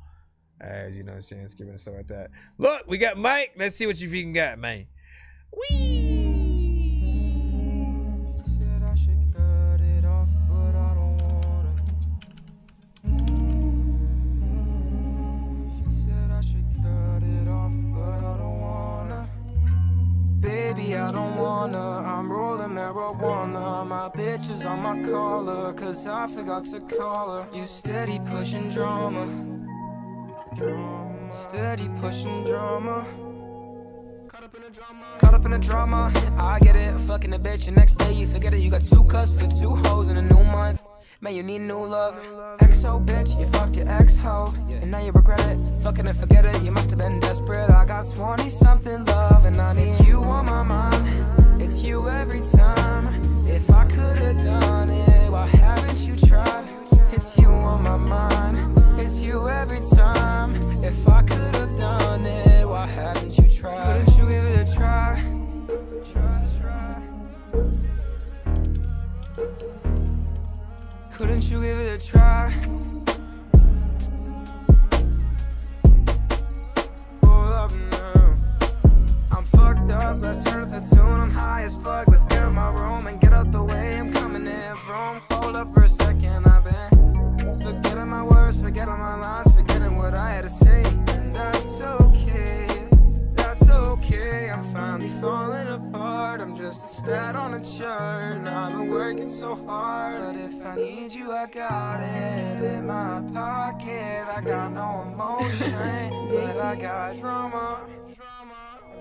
As, Thanksgiving and stuff like that. Look, we got Mike. Let's see what you freaking got, man. Whee! She said I should cut it off, but I don't wanna. She said I should cut it off, but I don't wanna. Baby, I don't wanna. I'm rolling marijuana. My bitch is on my collar, cause I forgot to call her. You steady pushing drama. Steady pushing drama. Caught up in the drama, I get it. Fucking a bitch, and next day you forget it. You got 2 cuss for 2 hoes in a new month. Man, you need new love. XO bitch, you fucked your ex-ho, and now you regret it. Fucking and forget it, you must have been desperate. I got 20-something love, and I need you on my mind. It's you every time. If I could've done it, why haven't you tried? It's you on my mind. It's you every time. If I could've done it, why haven't you tried? Couldn't you give it a try? Couldn't you give it a try? Hold up now. I'm fucked up, let's turn up the tune. I'm high as fuck, let's get in my room and get out the way. I'm coming in from. Hold up for a second, I've been forgetting my words, forgetting my lines, forgetting what I had to say. And that's okay, that's okay. I'm finally falling apart, I'm just a stat on a chart. And I've been working so hard, but if I need you, I got it in my pocket. I got no emotion, but I got drama.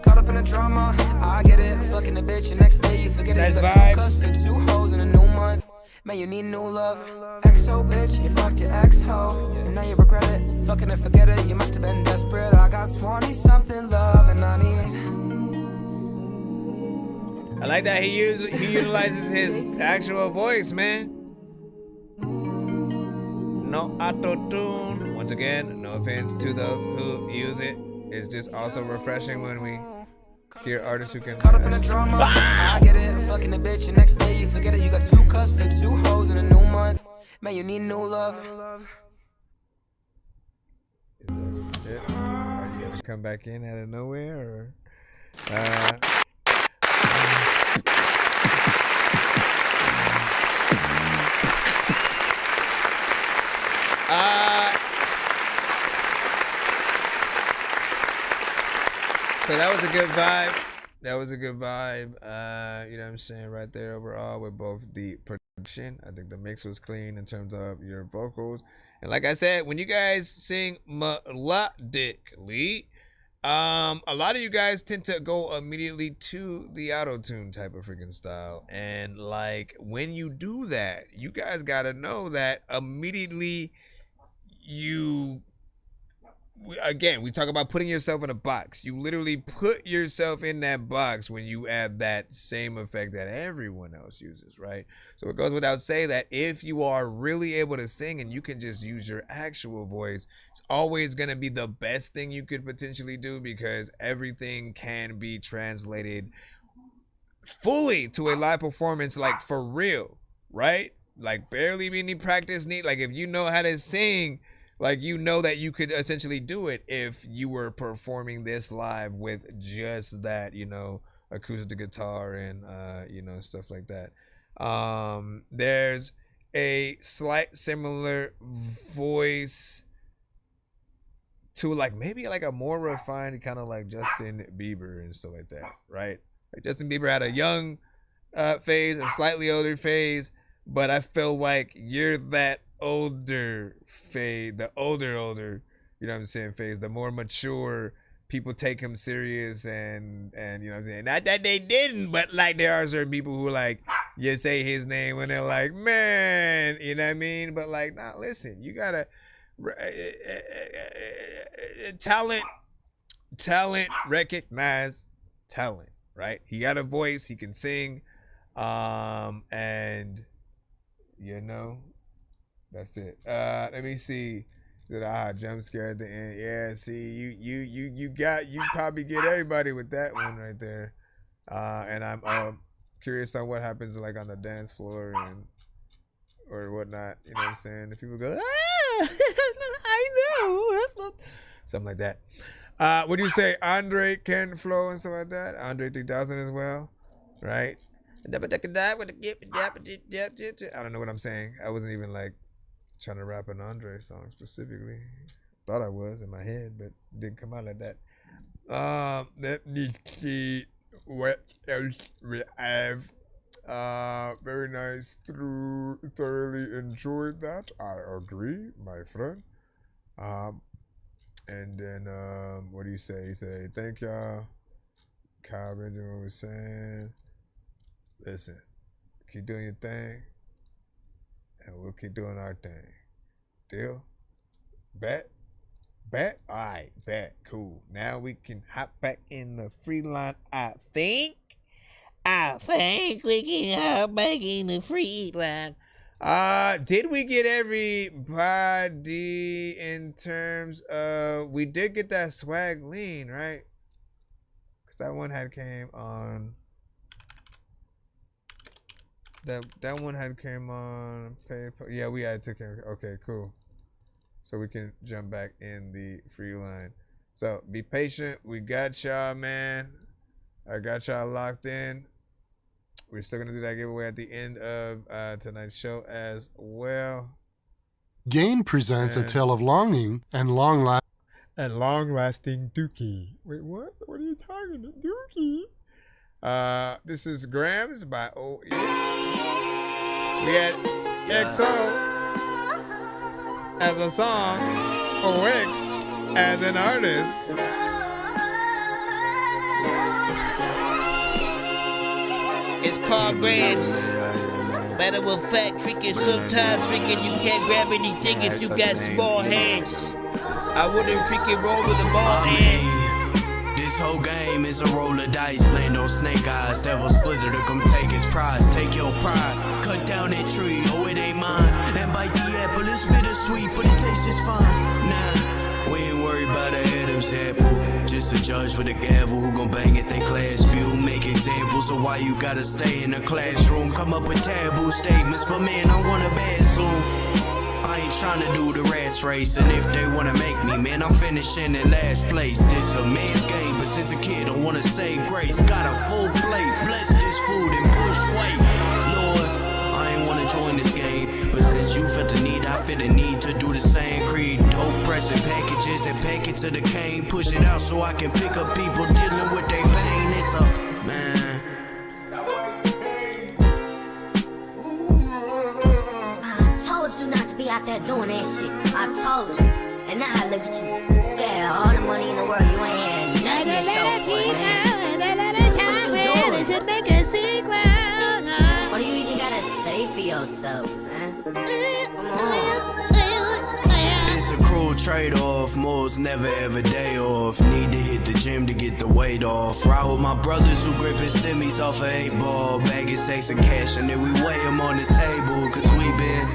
Caught up in the drama, I get it. Fucking a bitch, and next day you forget it. You got 2 cuss for 2 hoes in a new month. Man, you need new love. XO bitch, you fucked your ex-ho, and now you regret it. Fucking and forget it, you must have been desperate. I got 20-something love, and I need. I like that he utilizes his actual voice, man. No auto-tune. Once again, no offense to those who use it. It's just also refreshing when we hear artists who can. Caught up in the drama, I get it. Fucking a bitch, and next day you forget it. You got 2 cuss for 2 hoes in a new month. Man, you need new love. Are you gonna come back in out of nowhere, or? So that was a good vibe. That was a good vibe. You know what I'm saying, right there overall with both the production. I think the mix was clean in terms of your vocals. And like I said, when you guys sing melodically, a lot of you guys tend to go immediately to the auto-tune type of freaking style. And like when you do that, you guys gotta know that immediately we talk about putting yourself in a box. You literally put yourself in that box when you add that same effect that everyone else uses, right? So it goes without saying that if you are really able to sing and you can just use your actual voice, it's always going to be the best thing you could potentially do, because everything can be translated fully to a live performance, like for real, right? Like barely any practice need. Like if you know how to sing, like, you know that you could essentially do it if you were performing this live with just that, acoustic guitar and, stuff like that. There's a slight similar voice to maybe a more refined kind of like Justin Bieber and stuff like that, right? Like Justin Bieber had a young phase, a slightly older phase, but I feel like you're that older phase, the older, phase, the more mature. People take him serious, and you know what I'm saying? Not that they didn't, but there are certain people who you say his name when they're like, man, you know what I mean? But nah, listen, you gotta talent, recognize talent, right? He got a voice, he can sing, and that's it. Let me see. Did I jump scare at the end? Yeah, see, you probably get everybody with that one right there. And I'm curious on what happens like on the dance floor and or whatnot. You know what I'm saying? If people go, ah, I know, something like that. What do you say? Andre can flow and stuff like that. Andre 3000 as well, right? I don't know what I'm saying. I wasn't even like trying to rap an Andre song specifically. Thought I was in my head, but didn't come out like that. Let me see what else we have. Very nice. Thoroughly enjoyed that. I agree, my friend. And then what do you say? You say thank y'all. Kyle Benjamin was saying, listen, keep doing your thing, and we'll keep doing our thing. Deal? Bet? Bet? All right, bet. Cool. Now we can hop back in the free line, I think. I think we can hop back in the free line. Did we get everybody in terms of, we did get that swag lean, right? Because that one had came on. That one had came on PayPal. Yeah, we had took care. Okay, cool. So we can jump back in the free line. So be patient. We got y'all, man. I got y'all locked in. We're still gonna do that giveaway at the end of tonight's show as well. Gain presents a tale of longing and long-lasting dookie. Wait, what? What are you talking about, dookie? This is Grams by OX. We had XO as a song, OX as an artist. It's called Grams. Matter of fact, freaking sometimes freaking you can't grab anything if you got small hands. I wouldn't freaking roll with the ball hand. This whole game is a roll of dice. Land on snake eyes. Devil slither to come take his prize. Take your pride. Cut down that tree. Oh, it ain't mine. And bite the apple. It's bittersweet, but it tastes just fine. Nah, we ain't worried about the Adam's apple. Just a judge with a gavel who gon' bang at they class view. Make examples of why you gotta stay in the classroom. Come up with taboo statements, but man, I want a bad soon. I ain't tryna do the rats race, and if they wanna make me, man, I'm finishing in last place. This a man's game, but since a kid, I wanna say grace. Got a full plate, bless this food and push weight. Lord, I ain't wanna join this game, but since you felt the need, I feel the need to do the same. Create dope pressing packages and pack it to the cane. Push it out so I can pick up people dealing with their pain. It's a, man. You not to be out there doing that shit. I told you. And now look at you. Yeah, all the money in the world, you ain't had nothing to show for it, man. What you doing? What do you even gotta say for yourself, man? Come on. It's a cruel trade-off. More's never ever day off. Need to hit the gym to get the weight off. Ride with my brothers who gripping semis off a 8-ball. Bagging sacks and cash, and then we weigh them on the table. Cause we been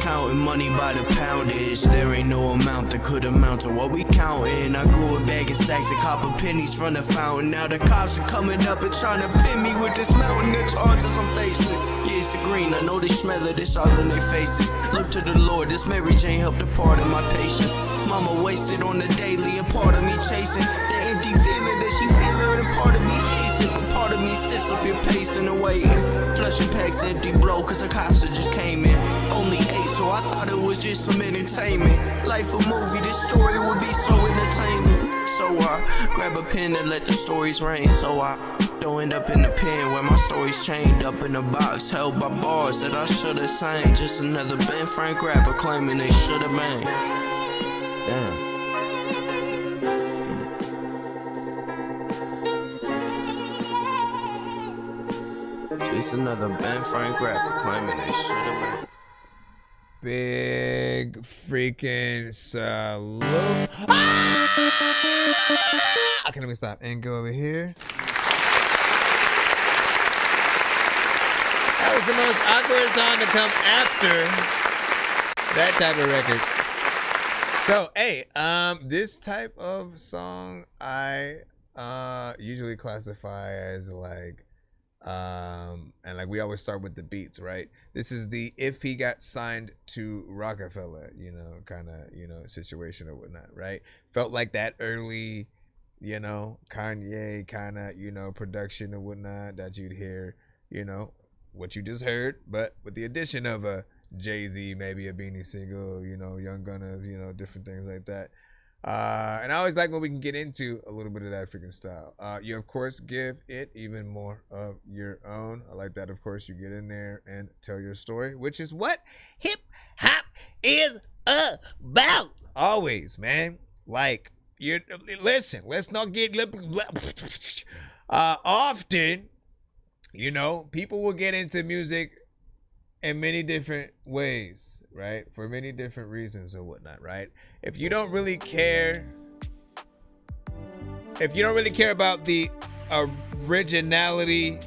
counting money by the poundage. There ain't no amount that could amount to what we counting. I grew a bag of sacks and copper pennies from the fountain. Now the cops are coming up and trying to pin me with this mountain of charges I'm facing. Yeah, it's the green, I know they smell it, it's all in their faces. Look to the Lord, this Mary Jane helped a part of my patience. Mama wasted on the daily, and part of me chasing the empty feeling that she feeling, and part of me hating. But part of me sits up here pacing and waiting. Flushing packs empty blow, cause the cops just came in. Only 8, so I thought it was just some entertainment. Life a movie, this story would be so entertaining. So I grab a pen and let the stories rain. So I don't end up in the pen where my stories chained up in a box, held by bars that I should've sang. Just another Ben Frank rapper claiming they should've been. Damn. Just another Ben Frank rapper claiming they should've been. Big freaking salute. Okay, let me stop and go over here. That was the most awkward song to come after that type of record. So, hey, this type of song I usually classify as like and like we always start with the beats, right? This is the if he got signed to Rockefeller, kind of, situation or whatnot, right? Felt like that early, Kanye kind of, production and whatnot that you'd hear, what you just heard, but with the addition of a Jay-Z, maybe a Beanie Siegel, Young Gunners, different things like that. And I always like when we can get into a little bit of that freaking style. You, of course, give it even more of your own. I like that, of course, you get in there and tell your story, which is what hip-hop is about. Always, man. Like, listen, let's not get... often, people will get into music in many different ways, right? For many different reasons or whatnot, right? If you don't really care about the originality,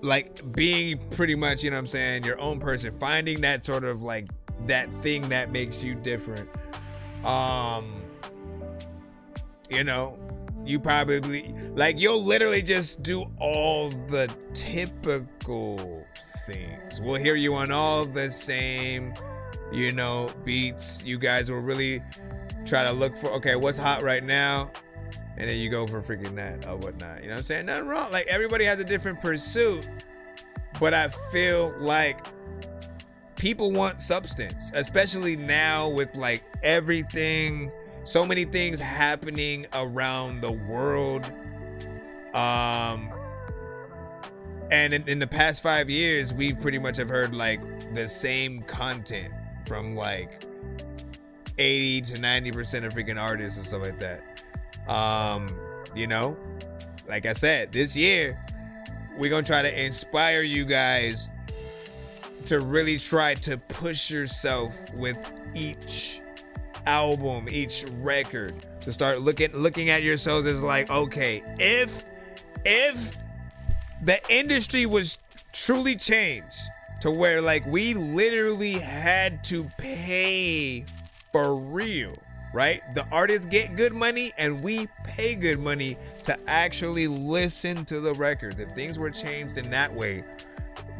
like being pretty much, your own person, finding that sort of like that thing that makes you different, you probably, like, you'll literally just do all the typical things. We'll hear you on all the same, beats. You guys will really try to look for, okay, what's hot right now? And then you go for freaking that or whatnot. You know what I'm saying? Nothing wrong. Like, everybody has a different pursuit. But I feel like people want substance, especially now with, like, everything... So many things happening around the world. And in the past 5 years, we've pretty much have heard like the same content from like 80 to 90% of freaking artists and stuff like that. Like I said, this year, we're going to try to inspire you guys to really try to push yourself with each album, each record, to start looking at yourselves as like, okay, if the industry was truly changed to where like we literally had to pay for real, right? The artists get good money and we pay good money to actually listen to the records. If things were changed in that way,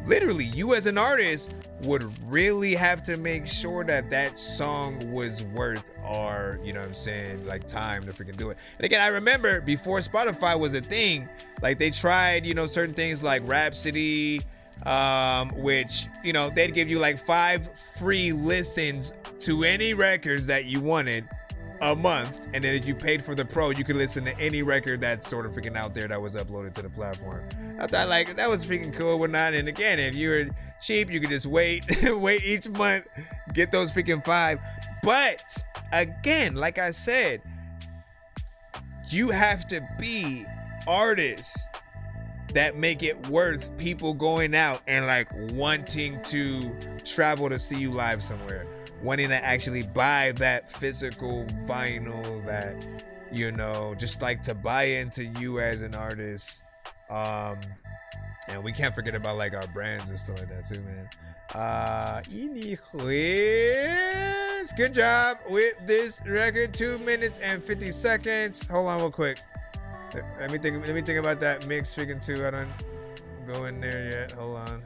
literally, you as an artist would really have to make sure that that song was worth our, like time to freaking do it. And again, I remember before Spotify was a thing, like they tried, certain things like Rhapsody, which, they'd give you like 5 free listens to any records that you wanted a month, and then if you paid for the pro, you could listen to any record that's sort of freaking out there that was uploaded to the platform. I thought like that was freaking cool, whatnot. And again, if you were cheap, you could just wait each month, get those freaking 5. But again, like I said, you have to be artists that make it worth people going out and like wanting to travel to see you live somewhere, wanting to actually buy that physical vinyl, that, just like to buy into you as an artist. And we can't forget about like our brands and stuff like that too, man. Anyways, good job with this record. 2 minutes and 50 seconds. Hold on real quick. Let me think about that mix freaking too. I don't go in there yet. Hold on.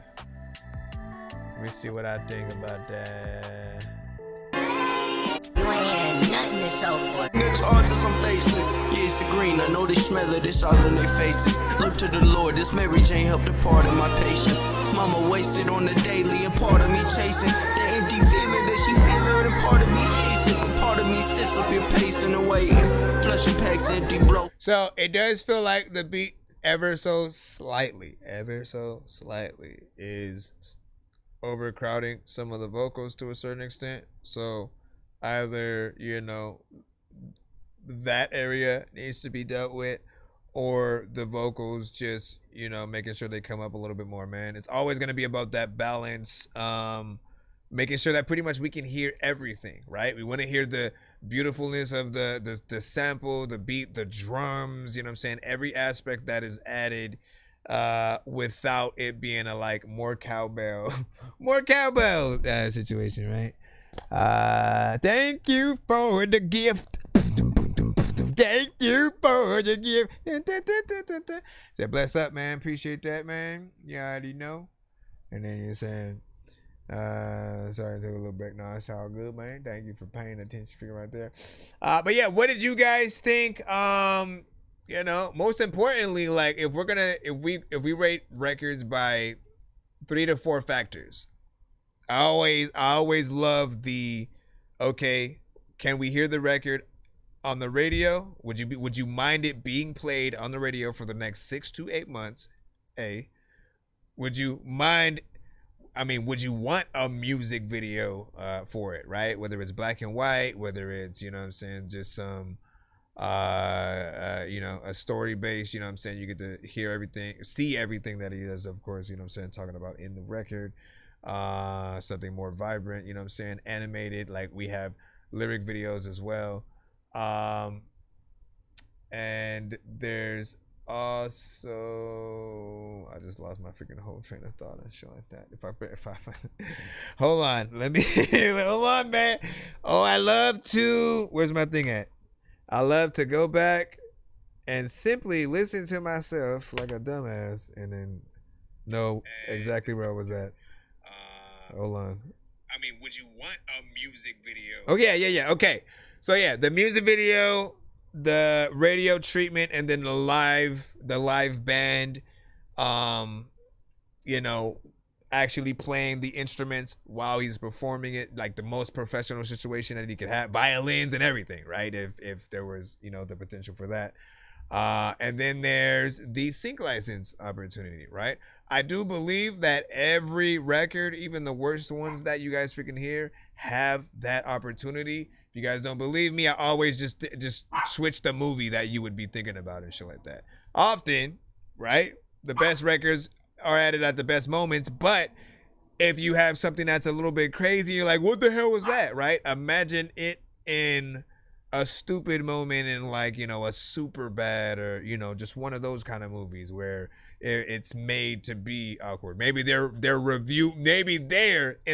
Let me see what I think about that. You ain't had nothing to show for it. The charges I'm facing, yeah, it's the green. I know they smell it, it's all in their faces. Look to the Lord, this Mary Jane helped a part of my patience. Mama wasted on the daily, and part of me chasing the empty feeling that she feeling, and part of me hating. A part of me sits up here pacing and waiting, flushing packs empty, bro. So it does feel like the beat ever so slightly is overcrowding some of the vocals to a certain extent. So either, that area needs to be dealt with, or the vocals just, making sure they come up a little bit more, man. It's always going to be about that balance, making sure that pretty much we can hear everything, right? We want to hear the beautifulness of the sample, the beat, the drums, every aspect that is added, without it being a like more cowbell situation, right? Thank you for the gift. Thank you for the gift. Say bless up, man. Appreciate that, man. You already know. And then you're saying, sorry, took a little break. No, it's all good, man. Thank you for paying attention. Figure right there. But yeah, what did you guys think? You know, most importantly, like if we rate records by 3 to 4 factors, I always love the, okay, can we hear the record on the radio? Would you mind it being played on the radio for the next 6 to 8 months? A. Would you mind, would you want a music video for it, right? Whether it's black and white, whether it's, you know what I'm saying, just some you know, a story based, you know what I'm saying, you get to hear everything, see everything that he does, of course, you know what I'm saying, talking about in the record. Something more vibrant, you know what I'm saying, animated, like we have lyric videos as well. And there's also, I just lost my freaking whole train of thought and shit like that. If I hold on, let me hold on, man. Oh, I love to, where's my thing at? I love to go back and simply listen to myself like a dumbass and then know exactly where I was at. Hold on. Would you want a music video? Oh yeah. Okay. So yeah, the music video, the radio treatment, and then the live band, you know, actually playing the instruments while he's performing it, like the most professional situation that he could have, violins and everything, right? If there was, you know, the potential for that. And then there's the sync license opportunity, right? I do believe that every record, even the worst ones that you guys freaking hear, have that opportunity. If you guys don't believe me, I always just switch the movie that you would be thinking about and shit like that. Often, right? The best records are added at the best moments, but if you have something that's a little bit crazy, you're like, what the hell was that, right? Imagine it in a stupid moment in, like, you know, a super bad, or, you know, just one of those kind of movies where it's made to be awkward. Maybe they're in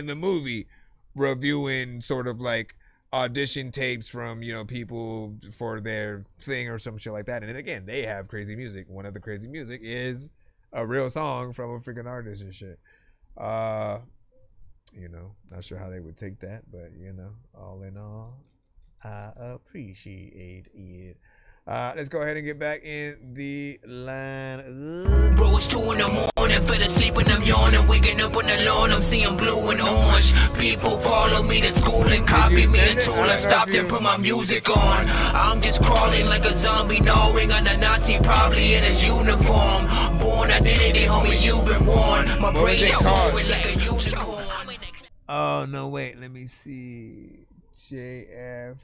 the movie reviewing sort of like audition tapes from, you know, people for their thing or some shit like that. And then again, they have crazy music. One of the crazy music is a real song from a freaking artist and shit. You know, not sure how they would take that, but, you know, all in all, I appreciate it. Let's go ahead and get back in the line. Bro, it's 2 in the morning, fell asleep and I'm yawning, waking up on the lawn, I'm seeing blue and orange. People follow me to school and copy me until I stopped and put my music on. I'm just crawling like a zombie, gnawing on a Nazi, probably in his uniform. Born identity, homie, you've been warned. My brain is forward like a unicorn. Oh, no, wait, let me see. JF.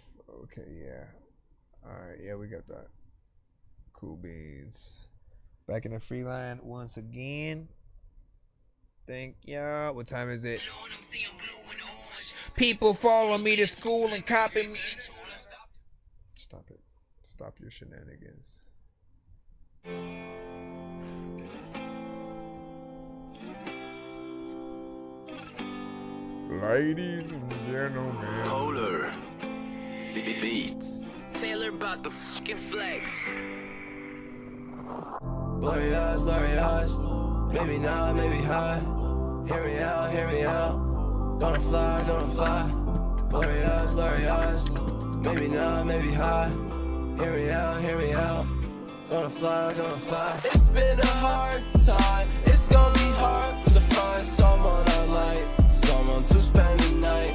Okay, yeah. Alright, yeah, we got that. Cool beans. Back in the free line once again. Thank y'all. What time is it? People follow me to school and copy me. Stop it. Stop your shenanigans. Ladies and gentlemen. Polar Beats. Taylor about the fucking flex. Blurry eyes, maybe not, maybe high. Hear me out, gonna fly. Blurry eyes, maybe not, maybe high. Hear me out, gonna fly. It's been a hard time, it's gonna be hard to find someone I like, someone to spend the night.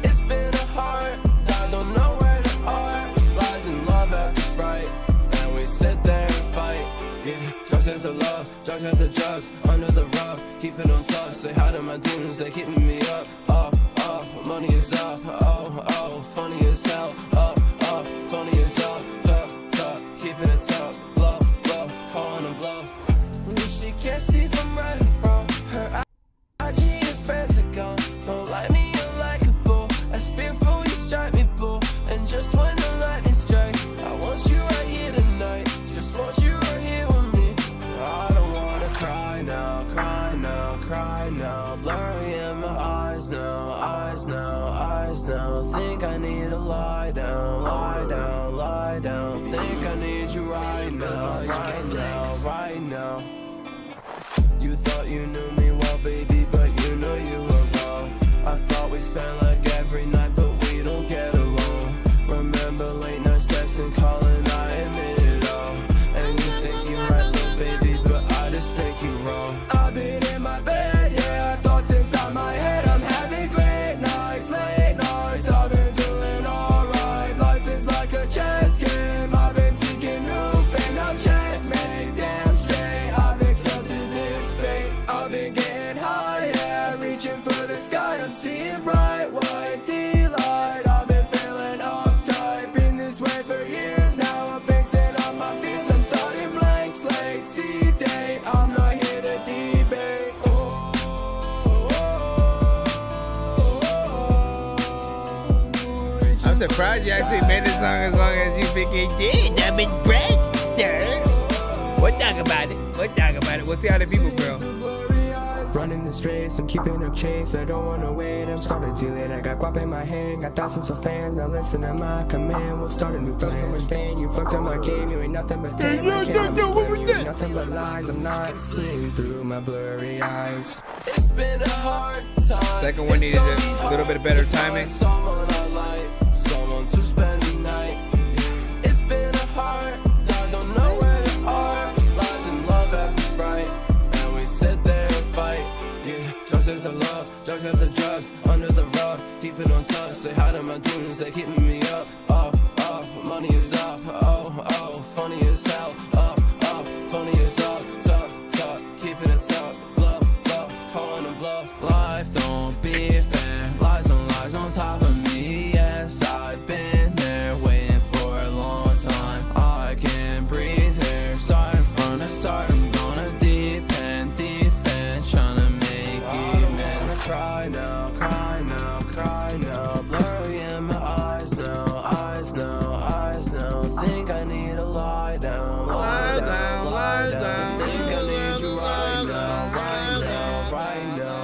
It's been a hard, I don't know where to are. Lies and love after Sprite, and we sit there and fight. Yeah, drugs after love, drugs after drugs, under the rug, keep it on top. Say hi to my demons, they keeping me up. Money is up, funny as hell. Funny as up, tough, keeping it tough. Love, calling a bluff. She can't see from right in front. Her IG and friends are gone. Don't like me unlikable. As fearful you strike me, boo. And just when the lightning strike, I want you right here tonight. Just want you right here with me. I don't wanna cry now. Blurry in my eyes now. down. Think I need you right now, right now, right now. You thought you knew me well, baby, but you know you were wrong. I thought we spent like every night, but we don't get along. Remember late nights texting, calling, I admit it all. And you think you right, little baby, but I just think you wrong. I've been in my bed, yeah, thoughts inside my head. I'm having great nights, late nights. I've been feeling alright. Life is like a chess game. I've been seeking new fame, now checkmate. Damn straight, I've accepted this fate. I've been getting high, yeah, reaching for the sky. I'm seeing bright white delight. I've been feeling uptight, been this way for years now. I'm fixing up my fears, I'm starting blank slate. See day, I'm not here to debate. I'm surprised you actually made this song as long as you freaking did. I'm impressed, sir. We'll talk about it. We'll talk about it. We'll see how the people feel. Running the streets, I'm keeping up chase. I don't wanna wait, I'm starting too late. I got guap in my hand, got thousands of fans. Now listen to my command, we'll start a new plan. So much pain, you fucked up my game. You ain't nothing but tame. I can't blame you, nothing but lies. I'm not seeing through my blurry eyes. It's been a hard time. Second one needed a little bit better timing. Someone I like, someone to spend the night. It's been a hard, I don't know where they are. Lies and love after Sprite, and we sit there and fight. Yeah, drugs after love, drugs after drugs, under the rug, deep in on touch. They hide in my demons, they keeping me up. Money is up. Funny as hell. Funny as up. Tuck, keeping it tuck. Bluff, calling a bluff. Life don't be fair. Lies on top of me. Yes, I've been there, waiting for a long time. I can't breathe here. Starting from the start, I'm gonna defend, trying to make it, man. Cry now, cry now, cry now. Blurry in my eyes now, eyes now, eyes now. Think I need to lie down, lie down, lie down. Think I need you right now, right now, right now.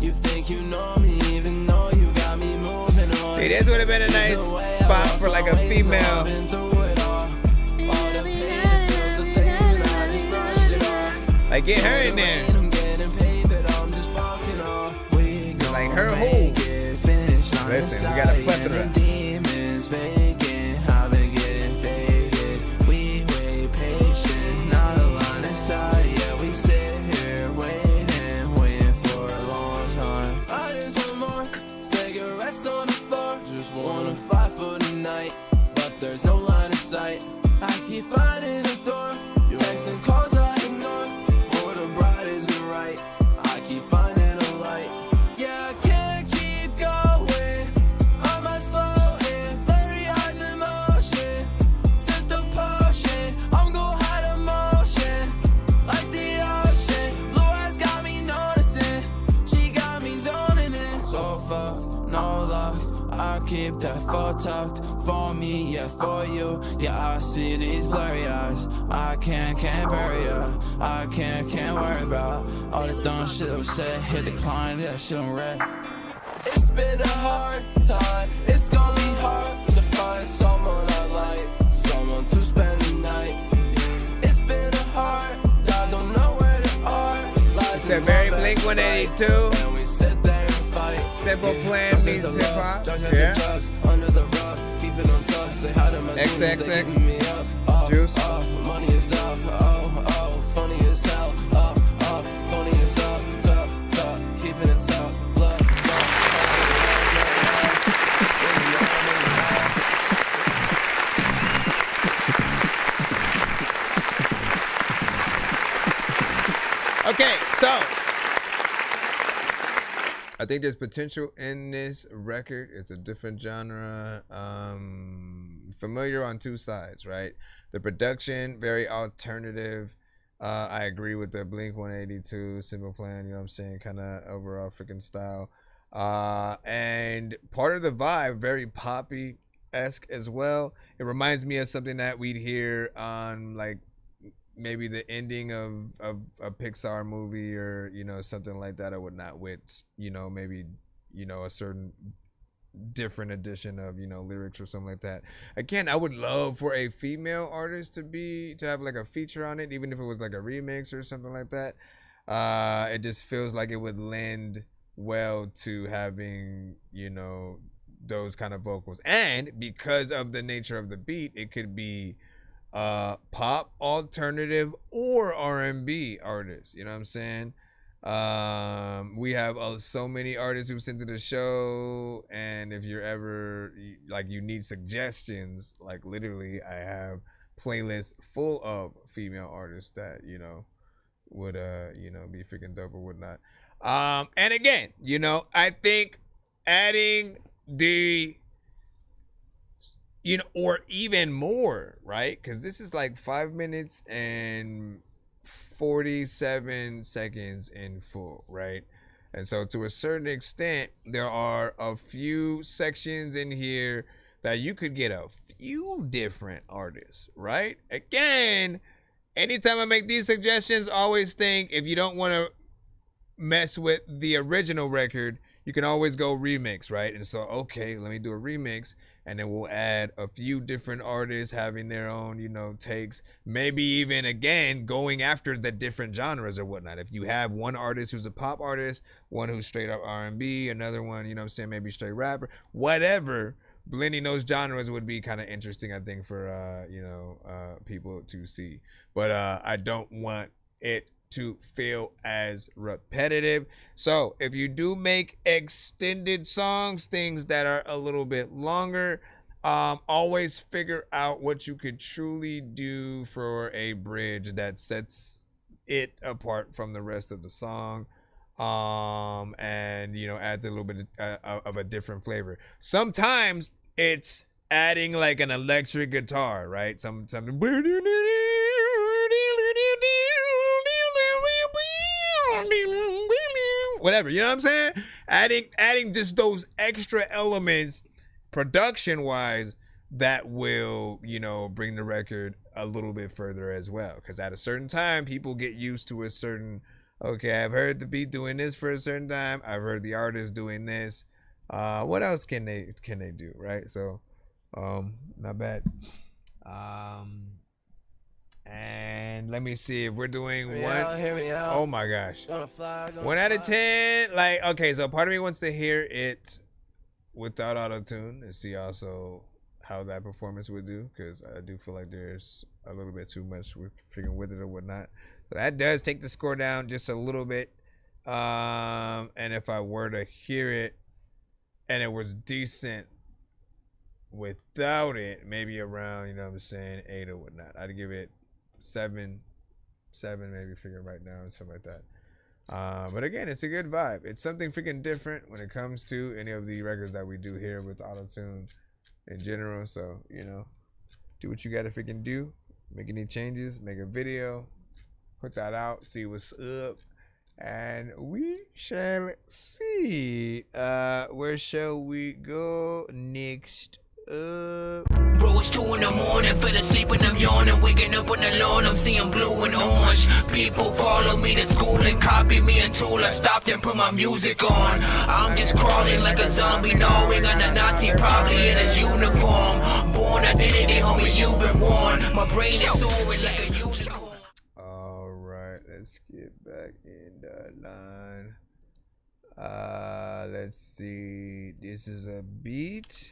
You think you know me, even though you got me moving on. See, this would have been a nice spot for like a female. Like, get her in there. Like, her whole. Listen, we got a plethora. I've been getting faded. We wait patient, not a line of sight. Yeah, we sit here waiting for a long time. I just want more cigarettes on the floor. Just wanna fight for the night, but there's no line of sight. I keep finding a door. Texting calls I ignore. For the bride isn't right. I keep finding a light. Yeah, I can't keep going. I must flow in. Blurry eyes in motion. Sip the potion. I'm gon' hide emotion. Like the ocean. Blue eyes got me noticing. She got me zoning in. So fucked, no luck. I keep that full tucked. For me, yeah, for you. Yeah, I see these blurry eyes. I can't bury ya. I can't worry about all the dumb shit that was said. Hit the client, that shit on red. It's been a hard time. It's gonna be hard to find someone I like, someone to spend the night. It's been a hard, I don't know where they are. It's a very Blink 182. And we sit there and fight. Simple Plan meets hip hop. Yeah. Under the rug, keep it on touch. Say hi to my demons, they keeping me up. Juice. Money is up. Funny as hell. Funny as up. Tuck, keeping it tuck. Love. Okay, so I think there's potential in this record. It's a different genre. Familiar on two sides, right? The production, very alternative. I agree with the Blink 182, Simple Plan, you know what I'm saying? Kind of overall freaking style. And part of the vibe, very poppy-esque as well. It reminds me of something that we'd hear on like maybe the ending of a Pixar movie or, you know, something like that, or whatnot, with, you know, maybe, you know, a certain different edition of, you know, lyrics or something like that. Again, I would love for a female artist to have like a feature on it, even if it was like a remix or something like that. It just feels like it would lend well to having, you know, those kind of vocals. And because of the nature of the beat, it could be pop, alternative, or R&B artists. You know what I'm saying? We have so many artists who sent to the show, and if you're ever like you need suggestions, like literally I have playlists full of female artists that, you know, would you know, be freaking dope or whatnot. And again, you know, I think adding the, you know, or even more, right? Because this is like 5 minutes and 47 seconds in full, right? And so to a certain extent, there are a few sections in here that you could get a few different artists, right? Again, anytime I make these suggestions, always think if you don't want to mess with the original record, you can always go remix, right? And so, okay, let me do a remix, and then we'll add a few different artists having their own, you know, takes. Maybe even, again, going after the different genres or whatnot. If you have one artist who's a pop artist, one who's straight up R&B, another one, you know what I'm saying, maybe straight rapper, whatever, blending those genres would be kind of interesting, I think, for, you know, people to see. But I don't want it to feel as repetitive. So if you do make extended songs, things that are a little bit longer, always figure out what you could truly do for a bridge that sets it apart from the rest of the song, and, you know, adds a little bit of a different flavor. Sometimes it's adding like an electric guitar, right? Something whatever, you know what I'm saying? Adding just those extra elements production wise that will, you know, bring the record a little bit further as well. Because at a certain time, people get used to a certain, okay, I've heard the beat doing this for a certain time, I've heard the artist doing this, what else can they do, right? So not bad. And let me see if we're doing oh my gosh, 1 out of 10. Like, okay, so part of me wants to hear it without auto-tune and see also how that performance would do, because I do feel like there's a little bit too much with freaking with it or whatnot. So that does take the score down just a little bit. And if I were to hear it and it was decent without it, maybe around, you know what I'm saying, 8 or whatnot, I'd give it 7 maybe, figure right now, and something like that. But again, it's a good vibe. It's something freaking different when it comes to any of the records that we do here with auto-tune in general. So, you know, do what you gotta freaking do. Make any changes, make a video, put that out, see what's up, and we shall see. Where shall we go next? Bro, it's 2 in the morning, fell asleep and I'm yawning, waking up on the lawn, I'm seeing blue and orange. People follow me to school and copy me until I stopped and put my music on. I'm just crawling like a zombie, gnawing on a Nazi, probably in his uniform. Born identity, homie, you've been warned. My brain is soaring like a unicorn. Alright, let's get back in the line. Let's see, this is a beat,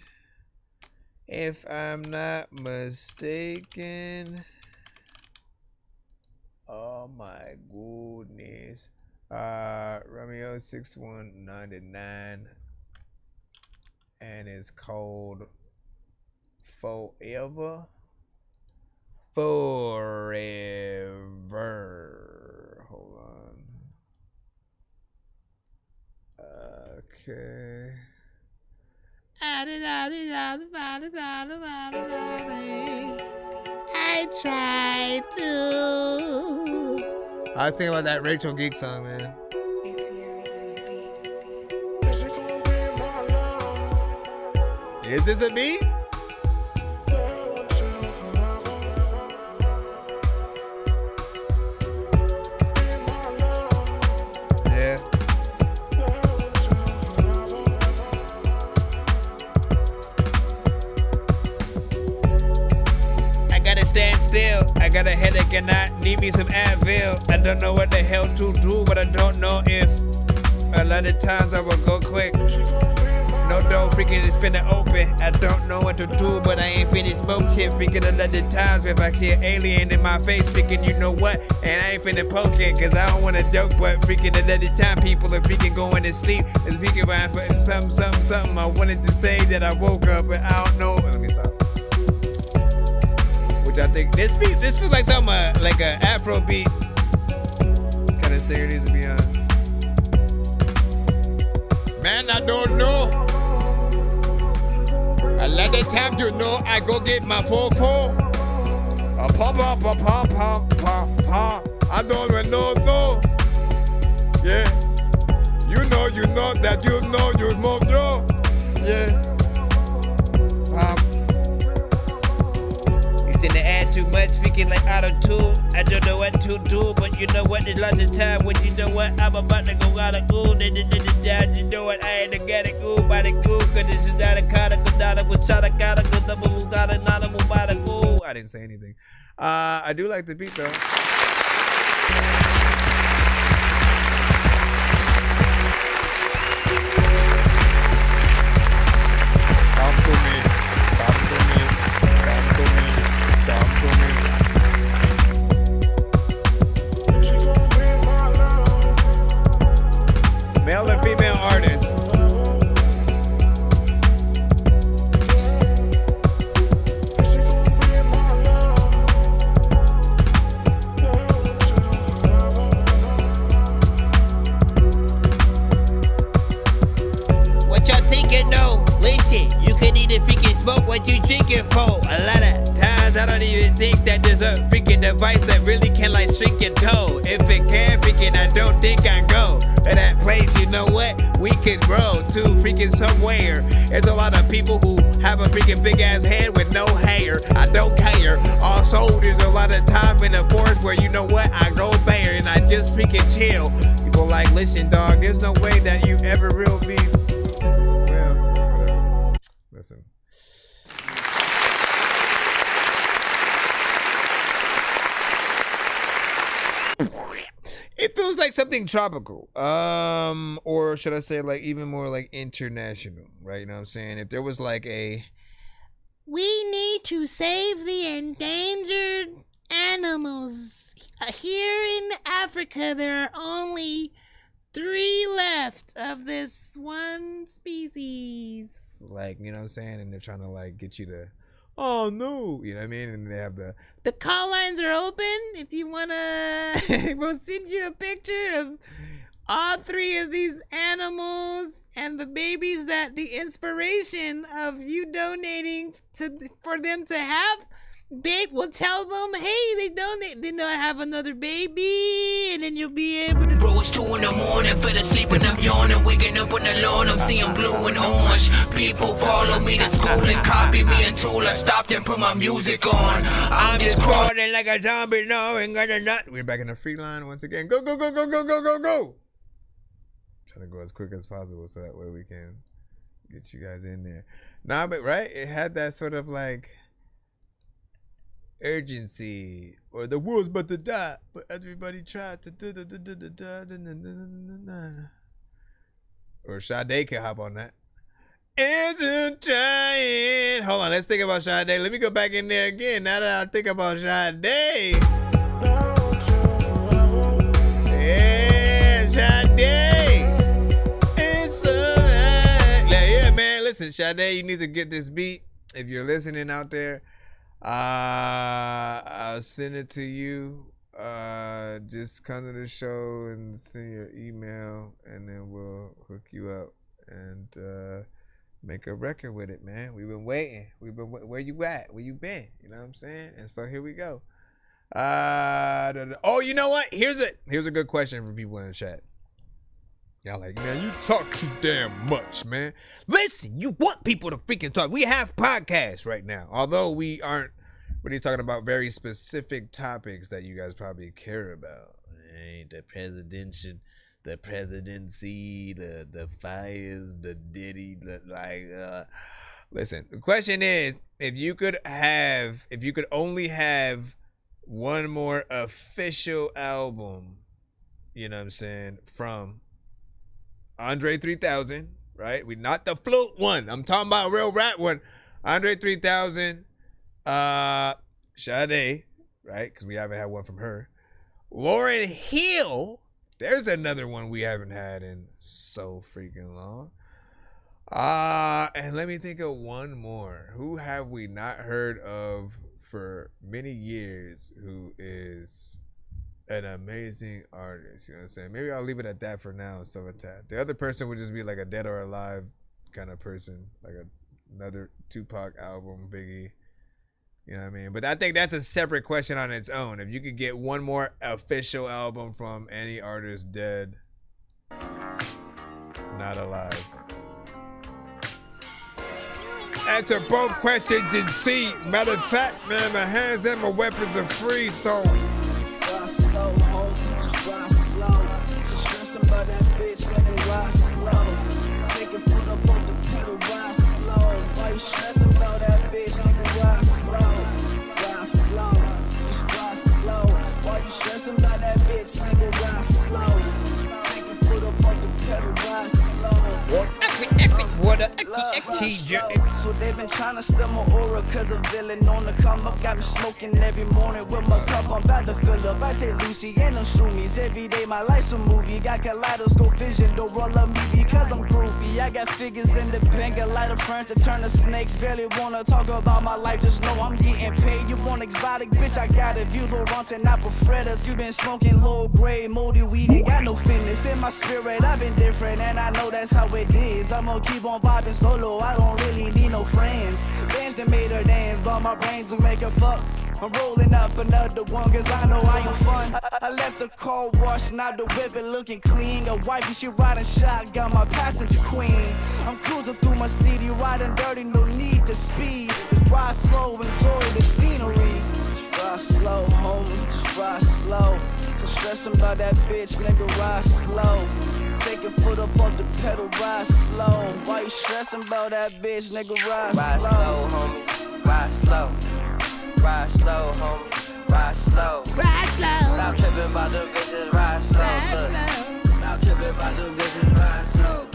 if I'm not mistaken. Oh my goodness. Romeo 6199, and it's called Forever. Hold on. Okay. I tried to. I was thinking about that Rachel Geek song, man. Is this a beat? Yeah. stand still. I got a headache and I need me some Advil. I don't know what the hell to do, but I don't know if a lot of times I will go quick. No door freaking is finna open. I don't know what to do, but I ain't finished smoke shit. Freaking a lot of times if I see an alien in my face, freaking you know what? And I ain't finna poke it, cause I don't wanna joke, but freaking a lot of time people are freaking going to sleep. And speaking around for something I wanted to say that I woke up, but I don't know. Let me stop. Which I think this feels like something like a Afro beat. Kind of singer needs to be on. Man, I don't know. A lot of times, you know, I go get my 4-4. I don't even know. Yeah. You know that you smoke draw. Yeah. You tend to add too much, speaking like auto-tune. I don't know what to do, but you know what? There's lots of time when you know what? I'm about to go out of school. You know what? I ain't gonna get it cool by the cool, cause this is not a kind of I didn't say anything. I do like the beat though. Come to me. Male and female artists. What y'all thinking? No, listen, you can either freaking smoke what you drinking for. A lot of times I don't even think that there's a freaking device that really can like shrink your toe. If it can freaking, I don't think I go to that place. You know what? We could grow to freaking somewhere. There's a lot of people who have a freaking big ass head with no hair. I don't care. Also, there's a lot of time in the forest where you know what? I go there and I just freaking chill. People like, listen, dog, there's no way that you ever will be. Well, whatever. Listen. It feels like something tropical, or should I say like even more like international, right? You know what I'm saying? If there was like a, We need to save the endangered animals. Here in Africa, there are only 3 left of this one species. like, you know what I'm saying? And they're trying to like get you to, oh no, you know what I mean? And they have The call lines are open. If you wanna, we'll send you a picture of all 3 of these animals and the babies that the inspiration of you donating for them to have. Babe, will tell them, hey, they donate, then they'll have another baby, and then you'll be able to. Bro, it's 2 in the morning, for the sleeping, I'm yawning, waking up on the lawn, I'm seeing blue and orange. People follow me to school and copy me until I stopped and put my music on. I'm just crawling like a zombie, no, ain't got a nut. We're back in the free line once again. Go, go, go, go, go, go, go, go. Trying to go as quick as possible so that way we can get you guys in there. Nah, but right, it had that sort of like urgency, or the world's about to die, but everybody tried to or Sade can hop on that. Isn't trying. Hold on, let's think about Sade. Let me go back in there again. Now that I think about Sade. Yeah, Sade. It's alright. Yeah, man. Listen, Sade, you need to get this beat. If you're listening out there, I'll send it to you. Just come to the show and send your email, and then we'll hook you up and make a record with it, man. We've been waiting. Where you at? Where you been? You know what I'm saying? And so here we go. Oh, you know what? Here's a good question for people in the chat. Y'all like, man, you talk too damn much, man. Listen, you want people to freaking talk. We have podcasts right now, although we aren't really talking about very specific topics that you guys probably care about. The presidency, the fires, the Diddy, Listen, the question is, if you could only have one more official album, you know what I'm saying, from Andre 3000, right? Not the flute one. I'm talking about a real rap one. Andre 3000, Sade, right? Because we haven't had one from her. Lauryn Hill. There's another one we haven't had in so freaking long. And let me think of one more. Who have we not heard of for many years who is an amazing artist? You know what I'm saying? Maybe I'll leave it at that for now. So with that, the other person would just be like a Dead or Alive kind of person, like another Tupac album, Biggie. You know what I mean? But I think that's a separate question on its own. If you could get one more official album from any artist, dead, not alive. Answer both questions in C. Matter of fact, man, my hands and my weapons are free, so. Ride slow, homie, just ride slow. Just stressing about that bitch, nigga, ride slow. Take your foot up on the pedal, ride slow. Why you stressing about that bitch, nigga, ride slow. Ride slow, just ride slow. Why you stressing about that bitch, nigga, ride slow. Take your foot up on the pedal, ride slow. What a So they been trying to steal my aura cause a villain on the come up. Got me smoking every morning with my cup, I'm about to fill up. I take Lucy and them shroomies every day, my life's a movie. Got kaleidoscope vision, don't roll up me because I'm groovy. I got figures in the bank, a lot of friends to turn to snakes. Barely wanna talk about my life, just know I'm getting paid. You want exotic, bitch, I got it. You don't want to not for fretters. You been smoking low grade, moldy weed, ain't got no fitness. In my spirit, I've been different and I know that's how it is. I'ma keep on vibing solo, I don't really need no friends. Bands that made her dance, but my brains will make her fuck. I'm rolling up another one cause I know I am fun. I left the car wash, now the whip it looking clean. A wifey, she riding shotgun, my passenger queen. I'm cruising through my city, riding dirty, no need to speed. Just ride slow, enjoy the scenery. Just ride slow, homie, just ride slow. So stressing about that bitch, nigga, ride slow. Take your foot up off the pedal, ride slow. Why you stressing about that bitch, nigga, ride slow. Ride slow, homie, ride slow. Ride slow, homie, ride slow. Ride slow. Stop tripping about them bitches, ride slow. Look. Stop tripping about them bitches, ride slow.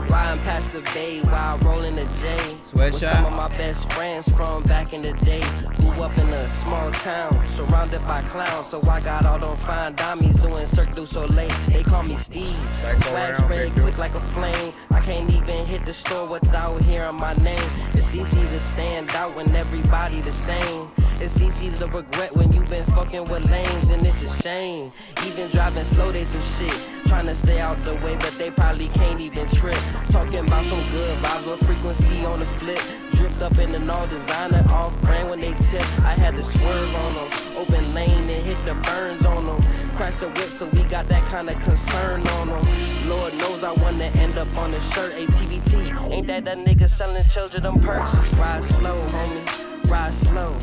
Riding past the bay while rolling the J. With some of my best friends from back in the day. Grew up in a small town, surrounded by clowns. So I got all them fine dummies doing Cirque du Soleil. They call me Steve. Swag spread quick like a flame. I can't even hit the store without hearing my name. It's easy to stand out when everybody the same. It's easy to regret when you been fucking with lames, and it's a shame. Even driving slow, they some shit. Trying to stay out the way, but they probably can't even trip. Talking about some good vibes with frequency on the flip. Dripped up in an all designer, off brand when they tip. I had to swerve on them, open lane and hit the burns on them. Crash the whip, so we got that kind of concern on them. Lord knows I wanna end up on the shirt, ATVT. Ain't that nigga selling children them perks? Ride slow, homie, ride slow.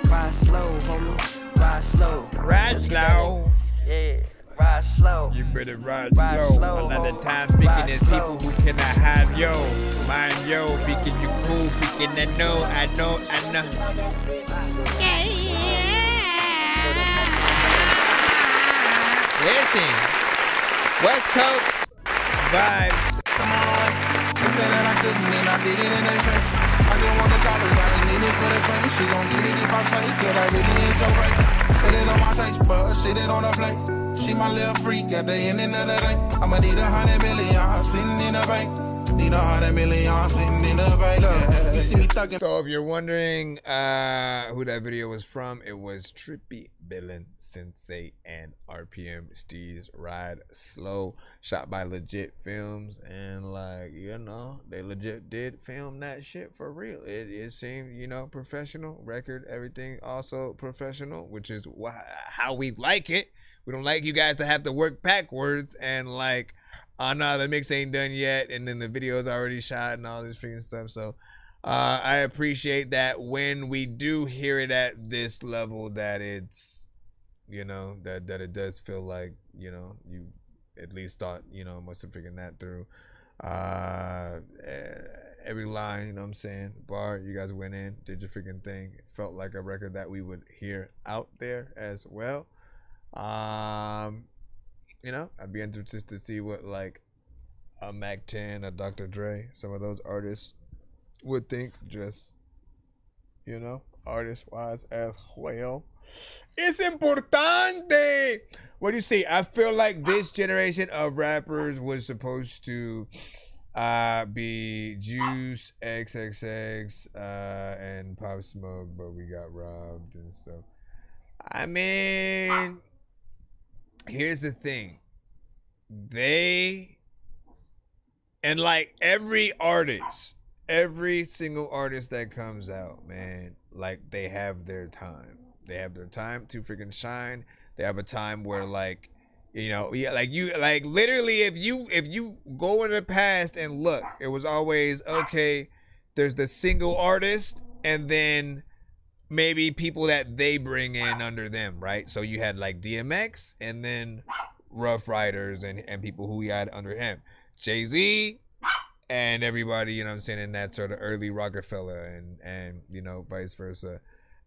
Ride slow, homie, ride slow. Ride slow. Yeah. Ride slow. You better ride slow. A lot of times speaking is people who cannot have yo. Mind yo, speaking you cool, speaking I know. Listen, West Coast vibes. Come on, she said that I couldn't and I did it in exchange. I just want the dollars, I ain't need it for the fame. She gon' get it if I say, could I really is your rate? Put it on my taste, but shit it on the plate. She my little freak at the end of the day. I'ma need 100 million sitting in the bank. Need 100 million sitting in the bank. Yeah. You see me thugging. So if you're wondering who that video was from, it was Trippy, Billin, Sensei, and RPM Steez Ride Slow, shot by Legit Films, and like, you know, they legit did film that shit for real. It seemed, you know, professional, record, everything also professional, which is how we like it. We don't like you guys to have to work backwards and like, oh no, the mix ain't done yet, and then the video's already shot and all this freaking stuff. So I appreciate that when we do hear it at this level, that it's, you know, that it does feel like, you know, you at least thought, you know, must have figured that through. every line, you know what I'm saying? Bar, you guys went in, did your freaking thing. It felt like a record that we would hear out there as well. You know, I'd be interested to see what like a Mac 10, a Dr. Dre, some of those artists would think, just, you know, artist-wise as well. It's importante. What do you see? I feel like this generation of rappers was supposed to be Juice, XXX, and Pop Smoke, but we got robbed and stuff. I mean, here's the thing. And like every single artist that comes out, man, like they have their time. They have their time to freaking shine. They have a time where, like, you know, yeah, like you, like literally, if you go in the past and look, it was always, okay, there's the single artist and then maybe people that they bring in under them, right? So you had like DMX and then Rough Riders and people who he had under him, Jay-Z and everybody, you know what I'm saying, in that sort of early Rockefeller and you know, vice versa.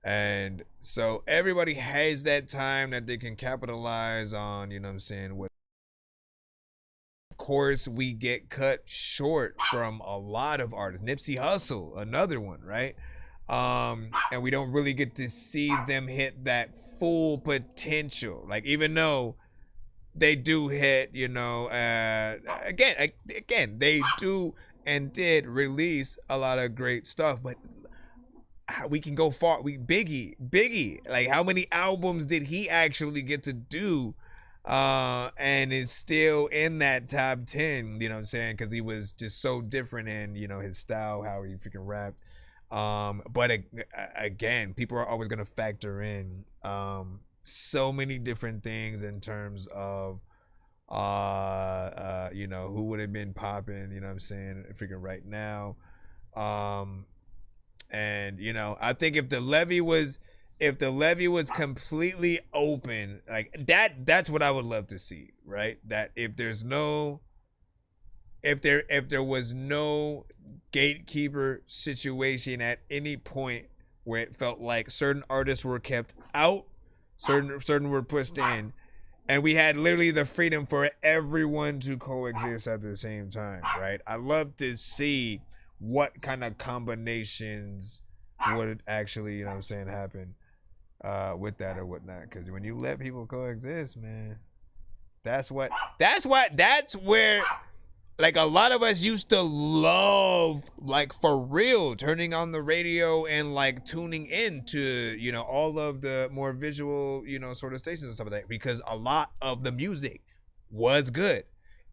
And so everybody has that time that they can capitalize on, you know what I'm saying? Of course, we get cut short from a lot of artists. Nipsey Hussle, another one, right? And we don't really get to see them hit that full potential. Like, even though they do hit, you know, again, they do and did release a lot of great stuff, but we can go far. Biggie, like how many albums did he actually get to do, and is still in that top 10, you know what I'm saying, because he was just so different in, you know, his style, how he freaking rapped. But again, people are always going to factor in so many different things in terms of you know, who would have been popping, you know what I'm saying, freaking right now. And you know, I think if the levee was completely open, like that's what I would love to see, right? That if there was no gatekeeper situation at any point where it felt like certain artists were kept out, certain were pushed in, and we had literally the freedom for everyone to coexist at the same time, right? I love to see what kind of combinations would actually, you know what I'm saying, happen with that or whatnot. Because when you let people coexist, man, that's where, like, a lot of us used to love, like, for real, turning on the radio and, like, tuning in to, you know, all of the more visual, you know, sort of stations and stuff like that, because a lot of the music was good.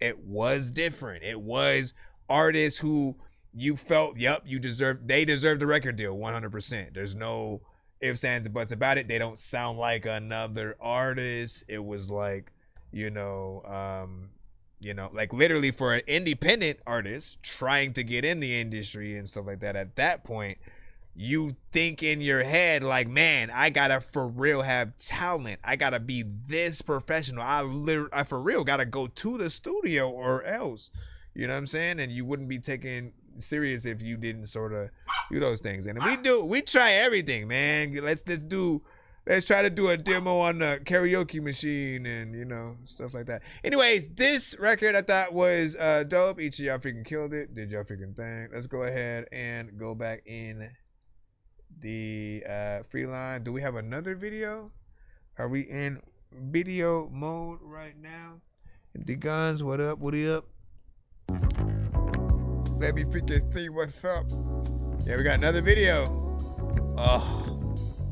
It was different. It was artists who you felt, yep, they deserved a record deal 100%. There's no ifs, ands, and buts about it. They don't sound like another artist. It was like, you know, like literally for an independent artist trying to get in the industry and stuff like that, at that point, you think in your head like, man, I gotta for real have talent. I gotta be this professional. I for real gotta go to the studio or else. You know what I'm saying? And you wouldn't be taken serious if you didn't sort of do those things. And we try everything, man. Let's try to do a demo on the karaoke machine and, you know, stuff like that. Anyways, this record I thought was dope. Each of y'all freaking killed it. Did y'all freaking thing. Let's go ahead and go back in the free line. Do we have another video? Are we in video mode right now? The guns, what up? What up? Let me freaking see what's up. Yeah, we got another video. Oh.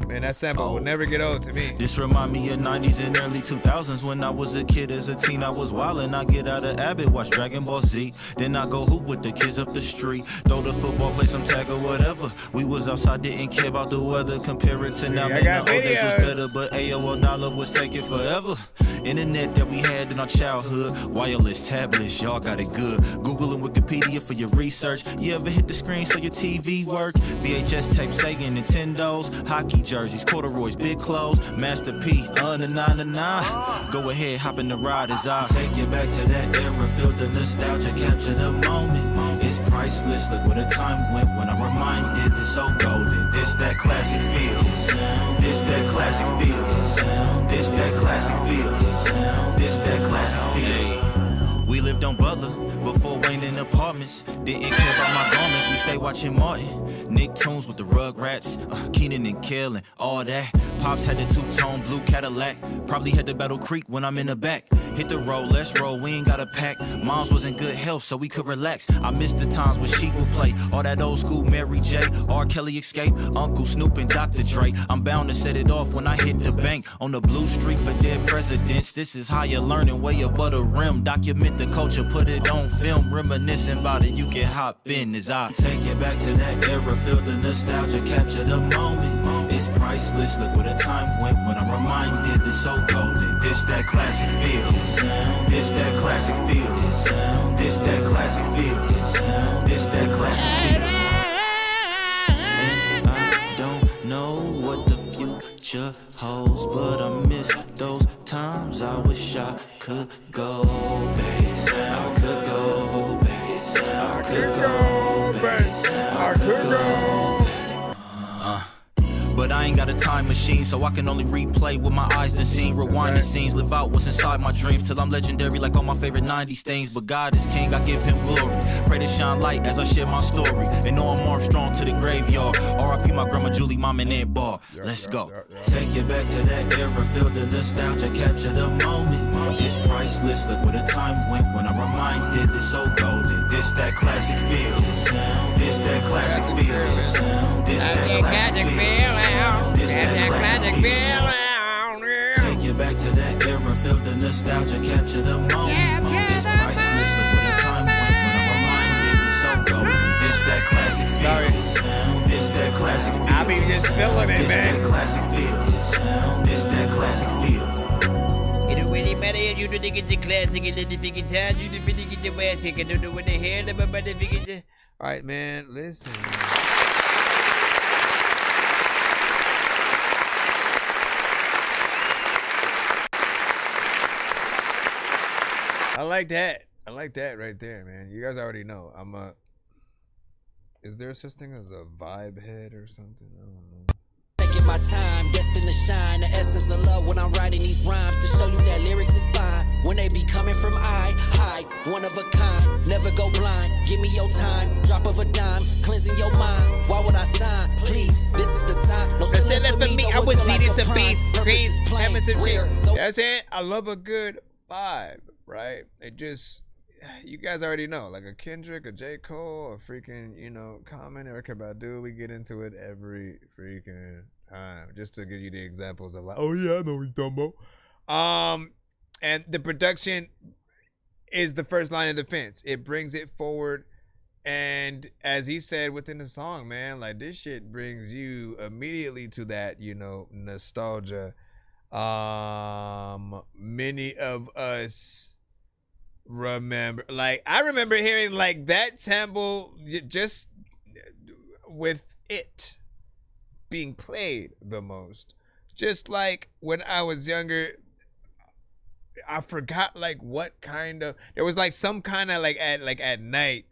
Man, that sample will never get old to me. This remind me of 90s and early 2000s. When I was a kid, as a teen, I was wildin'. I get out of Abbott, watch Dragon Ball Z. Then I go hoop with the kids up the street. Throw the football, play some tag or whatever. We was outside, didn't care about the weather. Compare it to now, man, the old days was better. But AOL dollar was taking forever. Internet that we had in our childhood. Wireless tablets, y'all got it good. Google and Wikipedia for your research. You ever hit the screen so your TV work? VHS tape, Sega, Nintendos, hockey, jerseys, corduroys, big clothes, Master P, na. Go ahead, hop in the ride as I take you back to that era, feel the nostalgia, capture the moment. It's priceless, look where the time went when I'm reminded it's so golden. This that classic feel, this that classic feel, this that classic feel, this that classic feel. We lived on Butler before Wayne in apartments. Didn't care about my garments, we stay watching Martin. Nicktoons with the Rugrats, Keenan and Kel and all that. Pops had the two-tone blue Cadillac. Probably had the Battle Creek when I'm in the back. Hit the road, let's roll, we ain't got a pack. Mom's was in good health, so we could relax. I missed the times when she would play all that old school Mary J, R. Kelly Escape, Uncle Snoop and Dr. Dre. I'm bound to set it off when I hit the bank. On the blue street for dead presidents. This is how you learning, way above the rim. Document the culture, put it on film. Reminiscing about it, you can hop in as I take you back to that era. Feel the nostalgia, capture the moment. It's priceless, look where the time went when I'm reminded it's so golden. This that classic feel, this that classic feel, this that classic feel, this that classic feel. And I don't know what the future holds, but I miss those times. I wish I could go back. I could go back. I could go back. I could go. But I ain't got a time machine, so I can only replay what my eyes done seen. Rewind the scenes, live out what's inside my dreams till I'm legendary like all my favorite 90s things. But God is king, I give him glory. Pray to shine light as I share my story. And know I'm Armstrong to the graveyard. R.I.P. my grandma Julie, mom and Aunt Bar. Let's go. Take you back to that era, feel the nostalgia, capture the moment. It's priceless, look where the time went when I'm reminded it's so golden. This that classic feel, this that classic feel, this that classic feel. This that classic feel. Take you back to that era, feel the nostalgia, capture the moment. It's priceless, look where the time went when I'm reminded it's so golden. This that classic feel. This that classic feel. I be just feeling it, man. This that classic feel. This that classic feel. It don't really matter if you don't think it's a classic, and then if you can tell you don't think it's a classic, I don't know what the hell about the figure. All right, man, listen. I like that. I like that right there, man. You guys already know. Is there such thing as a vibe head or something? I don't know. Taking my time, destined to shine. The essence of love when I'm writing these rhymes to show you that lyrics is fine. When they be coming from high, one of a kind. Never go blind. Give me your time. Drop of a dime, cleansing your mind. Why would I sign? Please, this is the sign. No send for me. I would see this a beat. Please, have some shit. That's it. I love a good vibe, right? It just, you guys already know, like a Kendrick, a J. Cole, a freaking, Common, Erykah Badu. We get into it every freaking time, just to give you the examples of like, oh yeah, I know what you're talking about. And the production is the first line of defense. It brings it forward, and as he said within the song, man, like this shit brings you immediately to that, nostalgia. Many of us remember, like I remember hearing like that sample just with it being played the most. Just like when I was younger, I forgot like what kind of, there was like some kind of like at night,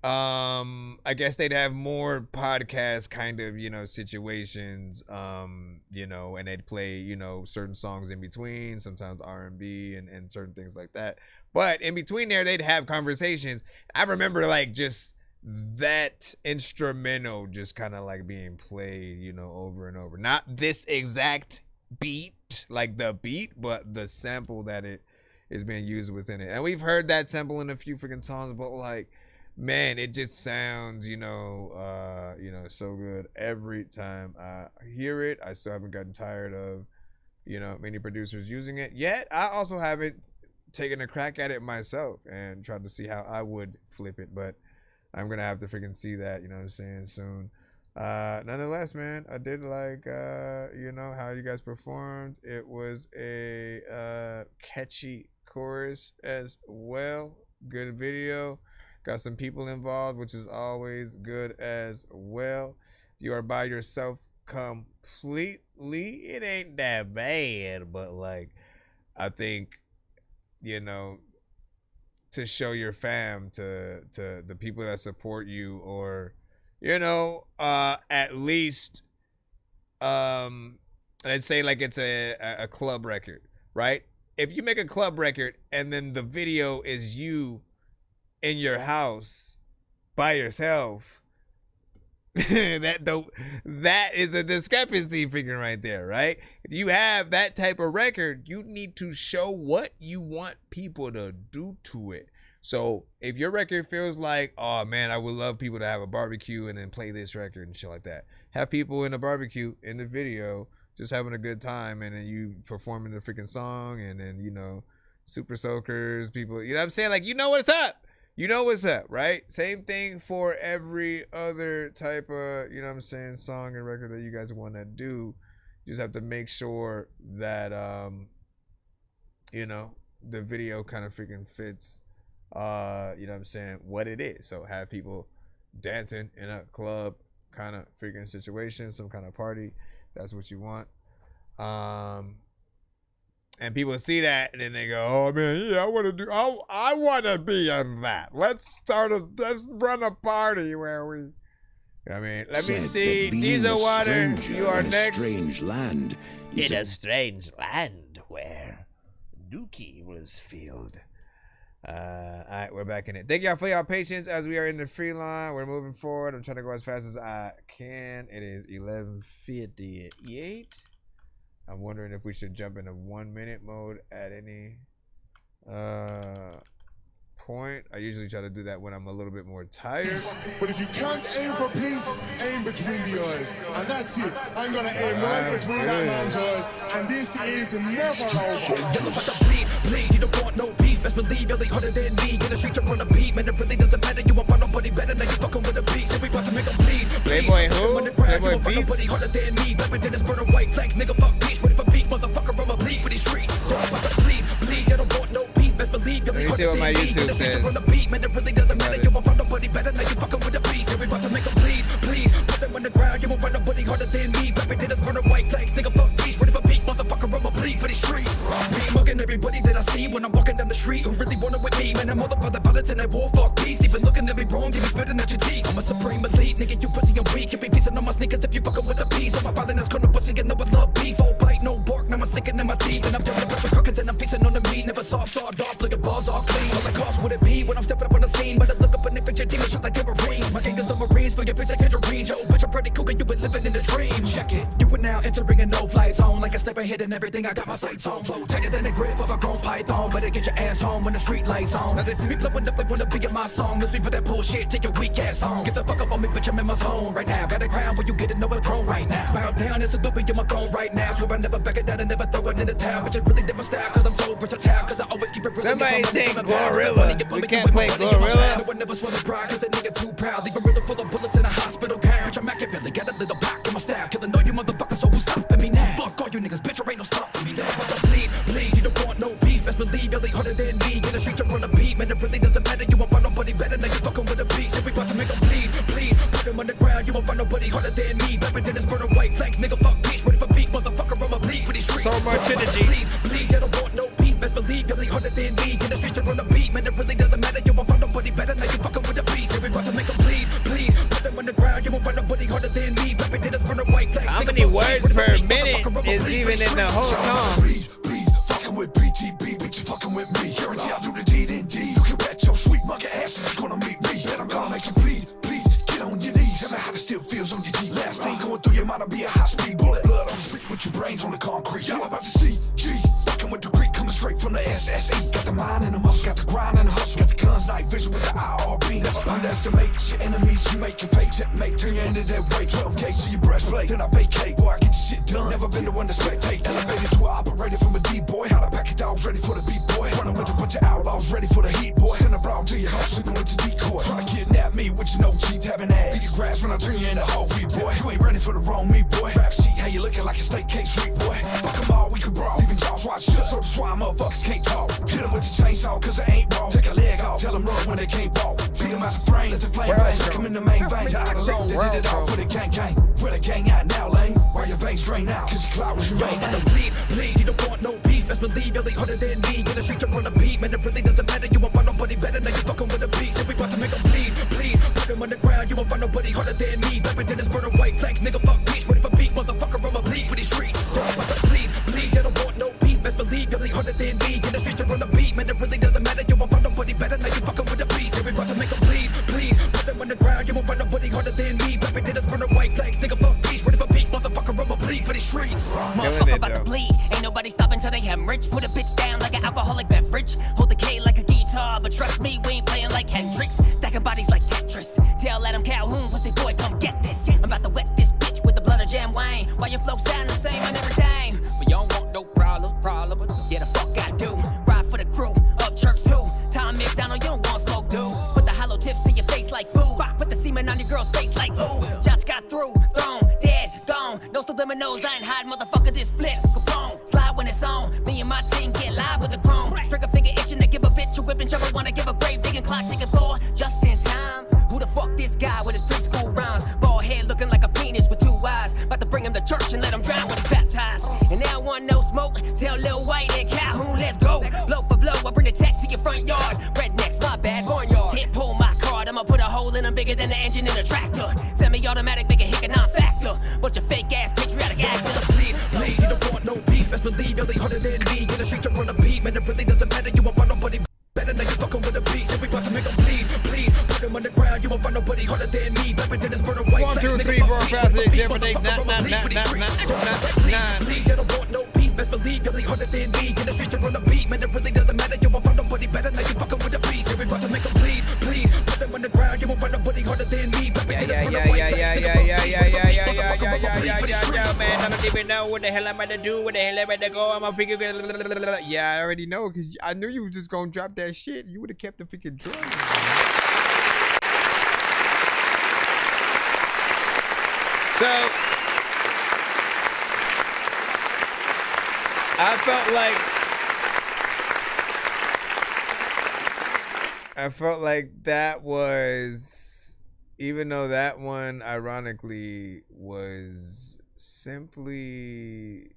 I guess they'd have more podcast kind of, situations, and they'd play, certain songs in between, sometimes R&B and certain things like that. But in between there, they'd have conversations. I remember like just that instrumental just kind of like being played, over and over. Not this exact beat, like the beat, but the sample that it is being used within it. And we've heard that sample in a few freaking songs, but like, man, it just sounds, so good every time I hear it. I still haven't gotten tired of, many producers using it yet. I also haven't taken a crack at it myself and tried to see how I would flip it, but I'm gonna have to freaking see that, soon. Nonetheless, man, I did like, how you guys performed. It was a catchy chorus as well. Good video. Got some people involved, which is always good as well. If you are by yourself completely, it ain't that bad, but like, I think, you know, to show your fam, to the people that support you, or, you know, at least, let's say like it's a club record, right? If you make a club record and then the video is you in your house by yourself, that is a discrepancy figure right there, right? If you have that type of record, you need to show what you want people to do to it. So if your record feels like, oh man, I would love people to have a barbecue and then play this record and shit like that, have people in a barbecue in the video just having a good time, and then you performing the freaking song, and then, you know, super soakers, people, you know what I'm saying? Like, you know what's up. You know what's up, right? Same thing for every other type of, you know what I'm saying, song and record that you guys want to do. You just have to make sure that, you know, the video kind of freaking fits, you know what I'm saying, what it is. So have people dancing in a club kind of freaking situation, some kind of party. That's what you want. And people see that and then they go, oh man, yeah, I want to be in that. Let's run a party where we, you know what I mean? Let me see. Diesel Water, you are next. Strange land. In a strange land where Dookie was filled. All right, we're back in it. Thank y'all for y'all patience as we are in the free line. We're moving forward. I'm trying to go as fast as I can. It is 11:58. I'm wondering if we should jump into 1 minute mode at any point. I usually try to do that when I'm a little bit more tired. But if you can't aim for peace, aim between the eyes. And that's it. I'm gonna aim right between that man's eyes. And this is never over. Bleed, you don't want no beef. Best believe you're harder than me. In the street to run a beat, man, it really doesn't matter. You won't find nobody better than you fucking with a beast. And we about to make them bleed. Playboy who? Playboy Beast? Nobody harder than me. Weapon to this burner white flags, nigga, fuck peace. Ready for beef, motherfucker, I'ma bleed for these streets. Don't about to bleed, you don't want no beef. Best believe you're harder than me. In the street to run a beat, man, it really doesn't matter. You won't find nobody better than you fucking with a beast. And we about to make them bleed. Put them on the ground, you won't find nobody harder than me. Weapon to this burner white flags, nigga, fuck peace. Ready for beef, motherfucker, I'ma bleed for these streets. Me mugging everybody that I see when I'm walking down the street who really want it with me. Man, I'm all about the violence and that war, fuck peace. Even looking at me wrong, you be spitting at your teeth. I'm a supreme elite, nigga, you pussy and weak. You be piecing on my sneakers if you fucking with a piece. I'm a violent ass corner pussy and know I love beef. Oh, bite, no bark, now I'm sinking in my teeth. And I'm tearing up your carcass and I'm feasting on the meat. Never sawed off, looking balls all clean. All the cost would it be when I'm stepping up on the scene? Better look up and if it's your team, it's shot like Marines. My gang is submarines for your face like tangerines. Yo, bitch, I'm pretty cool, you been living in a dream. Check it, you are now entering a no-fly zone. Like a sniper hitting everything, I got my sights on. Flow tighter than the grip of a grown python. Better get your ass home when the street lights on. Now they see me blowing up, they wanna be in my song. Let's be for that bullshit, take your weak ass home. Get the fuck up on me, bitch, I'm in my zone right now. Got a crown where you get it, no throne right now. Bow down, it's a dope, you're my throne right now. Swear I never back it down and never throw it in the towel. But you really did my style, cause I'm so versatile. Cause I always keep it real. Somebody say Glorilla. We can't play Glorilla. No one never swallow pride, cause the nigga too proud. Leave a riddle full of bullets in a hospital gown. I'm Machiavelli, got a little back in my style. Killing all you motherfuckers, so who's stopping me now? Fuck all you niggas, bitch, there ain't no stopping me now. Bleed, you don't want no beef. Best believe you're harder than me. In the street to run a beat, man, it really doesn't matter. You won't find nobody better than you fucking with a beast. And we about to make them bleed. Put them on the ground, you won't find nobody harder than me. Weapon to this burner white flags, nigga, fuck peace. Ready for beef, motherfucker, I'ma bleed for these streets. So much energy. Bleed, you don't want no beef. Best believe you're harder than me. In the street to run a beat, man, it really doesn't matter. You won't find nobody better than you fucking with a beast. And we about to make them bleed. Put them on the ground, you won't find nobody harder than me. Weapon to this burner white flags. How many words per minute is even in the whole song? Fucking with BTB, bitch, you fucking with me. Guarantee I'll do the deed indeed. You can bet your sweet monkey ass is gonna meet me. And I'm gonna make you bleed. Get on your knees. Tell me how the still feels on your teeth. Last thing going through your mind will be a high-speed bullet. Blood on the street with your brains on the concrete. Y'all about to see G. Fucking with the Greek coming straight from the SSE. Got the mind and the muscle, got the grind and the hustle. Got the guns, night vision with the IRB. Never underestimate your enemies. You make your fake checkmate. Turn your into that way. 12 gauge to your breastplate. Then I vacate. Boy, I get the shit done. Never been the one to spectate. Elevated to an operator from a D-boy. How the pack of dogs ready for the beat, boy. Running with a bunch of outlaws ready for the heat, boy. Send a broad to your house, sleeping with the decoy. Trying to kidnap me with your no teeth, having ass. Beat your grass when I turn you into whole wheat, boy. You ain't ready for the wrong me, boy. Rap sheet, how you looking like a steak cake sweet, boy. Fuck them all, we can brawl. Even jaws watch shut, so that's why motherfuckers can't talk. Hit them with the chainsaw, cause it ain't raw. Take a leg off, tell them run when they can't walk. Beat them out the frame, let the flame blaze. Check them in the main vein, out alone. They did it all for the gang gang. Where the gang at now, lane? drain out, cause your clout was right now. Bleed, you don't want no beef. Best believe you're harder than me. In the street to run a beat, man, it really doesn't matter. You won't find nobody better. Now you fucking with a beast. And we about to make them bleed. Put them on the ground, you won't find nobody harder than me. Back then it's burning white flags, nigga, fuck beach. Ready for beef, motherfucker, I'ma bleed for these streets. I'm about to bleed, you don't want no beef. Best believe you're harder than me. In the street to run a beat, man, it really doesn't matter. You won't find nobody better. Now you fucking with a beast. And we about to make them bleed. Put them on the ground, you won't find nobody harder than me. Back then it's burning white flags, nigga, fuck beach. Ready for beef, motherfucker, I'ma bleed for these streets. Motherfucker about to bleed. Ain't nobody stopping till they hemorrhage. Put a bitch down like an alcoholic beverage. Hold the K like a guitar, but trust me, we ain't playing like Hendrix. Stacking bodies like Tetris. Tell Adam Calhoun, pussy boy, come get this. I'm about to wet this bitch with the blood of Jam Wayne. Why your flow sound the same on everything? But you don't want no problems. Yeah, the fuck I do. Ride for the crew, up church too. Tom McDonald, you don't want smoke, dude. Put the hollow tips in your face like food. Put the semen on your girl's face like ooh. Shots got through, thrown, dead, gone. No subliminals, I ain't hiding, motherfucker, this flip. Capone, fly when it's on. Me and my team get live with the chrome. Trigger finger itching to give a bitch a whipping. Shovel wanna give a grave digging clock ticking for just in time. Who the fuck this guy with his preschool rhymes? Bald head looking like a penis with two eyes. About to bring him to church and let him drown when he's baptized. And now want no smoke. Tell Lil White and Calhoun, let's go. Blow for blow, I bring the tech to your front yard. Rednecks, my bad, barnyard. Can't pull my card, I'ma put a hole in him bigger than the engine in a tractor. Semi-automatic, make it hick a non-factor. Bunch of fake ass patriotic actors. Bleed, you don't want no beef. Best believe you're harder than me. In the street to run a beat, man, it really doesn't matter. You won't find nobody better. Now you fucking with a beast. And we about to make them bleed. Put them on the ground, you won't find nobody harder than me. Back then it's burning white. 1, 2, 3, 4, 5, 6, 7, 8, 9. You don't want no beef. Best believe you're harder than me. In the street to run a beat, man, it really doesn't matter. You won't find nobody better. Now you fucking with a beast. And we about to make them bleed. Put them on the ground, you won't find nobody harder than me. Back then it's burning white. Man, I don't even know what the hell I'm about to do, where the hell I'm about to go. I'm gonna figure. Yeah, I already know, because I knew you was just gonna drop that shit. You would have kept the freaking drum. So I felt like that was, even though that one ironically was simply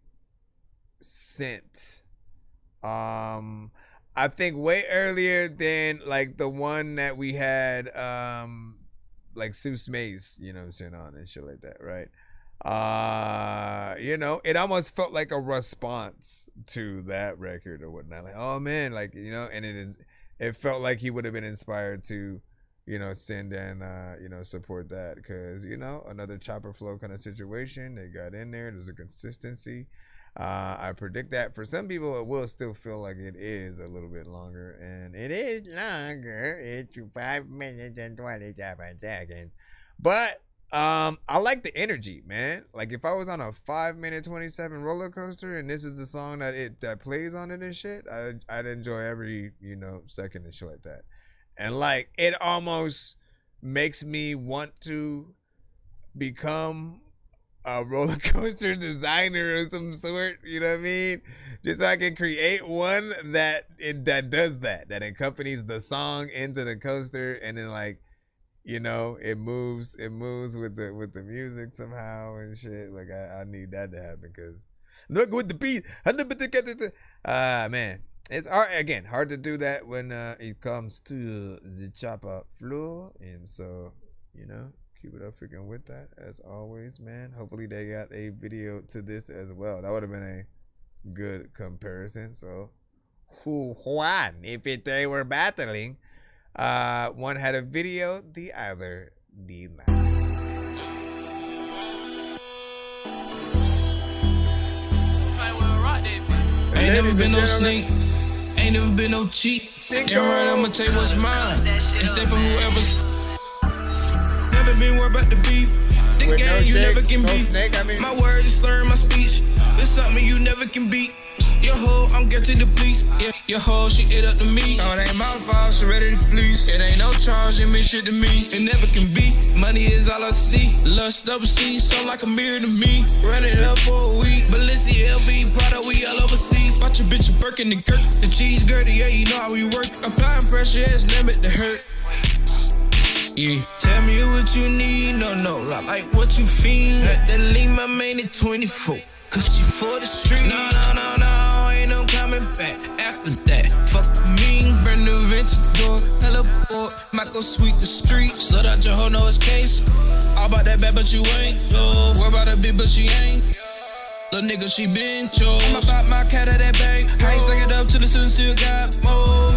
sent, I think way earlier than like the one that we had, like Seuss Mace, you know what I'm saying, on and shit like that, right? You know, it almost felt like a response to that record or whatnot. Like, oh man, like, you know, and it felt like he would have been inspired to, you know, send and you know, support that, because, you know, another chopper flow kind of situation. They got in there. There's a consistency. I predict that for some people it will still feel like it is a little bit longer, and it is longer. It's 5 minutes and 27 seconds. But I like the energy, man. Like if I was on a 5-minute 27 roller coaster and this is the song that plays on it and shit, I'd enjoy every, you know, second and shit like that. And like it almost makes me want to become a roller coaster designer of some sort, you know what I mean? Just so I can create one that does that accompanies the song into the coaster, and then like, you know, it moves with the music somehow and shit. Like I need that to happen, because look with the beat. Man, it's hard to do that when it comes to the chopper floor, and so, you know, keep it up freaking with that as always, man. Hopefully they got a video to this as well. That would have been a good comparison. So who won if they were battling? One had a video, the other did not. Ain't never been no snake, ain't never been no cheat. You're right, I'ma take what's mine and stay for whoever's. Never been worried about the beef. The With game no you shake, never can no beat. snake, I mean. My word is slurring my speech. It's something you never can beat. Your hoe, I'm getting the police. Yeah, your hoe, she ate up the meat. Oh, it ain't my fault, she ready to police. It ain't no charge, it mean shit to me. It never can be. Money is all I see. Lust overseas, so like a mirror to me. Run it up for a week. Balenciaga, LV, Prada, we all overseas. Watch your bitch a Birkin and Kirk. The cheese girdle, yeah, you know how we work. Applying pressure, it's limit to hurt. Yeah. Tell me what you need, no, like what you feel. Had to leave my main 2024. Cause she for the street. No, ain't no coming back after that. Fuck me, brand new Ventador. Hello, boy, Michael sweep the street. Slut out your hoe, know it's case. All about that bad, but you ain't. Yo, worry about that bitch, but she ain't. Little nigga, she been chose. I'm about my cat at that bank. How you stack it up till the ceiling still got more?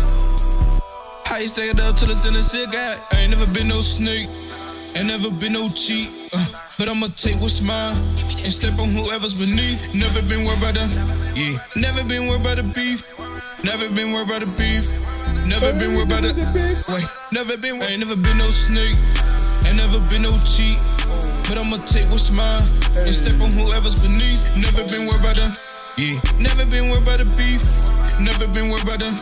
How you stack it up till the ceiling still got? I ain't never been no snake. Ain't never been no cheat. But I'ma take what's mine and step on whoever's beneath. Never been worried about the, yeah. Never been worried about the beef. Never been worried about the beef. Never been worried about the, wait. Never been, ain't never been no snake. Ain't never been no cheat. But I'ma take what's mine and step on whoever's beneath. Never been worried about the, yeah. Never been worried about the beef. Never been worried about the,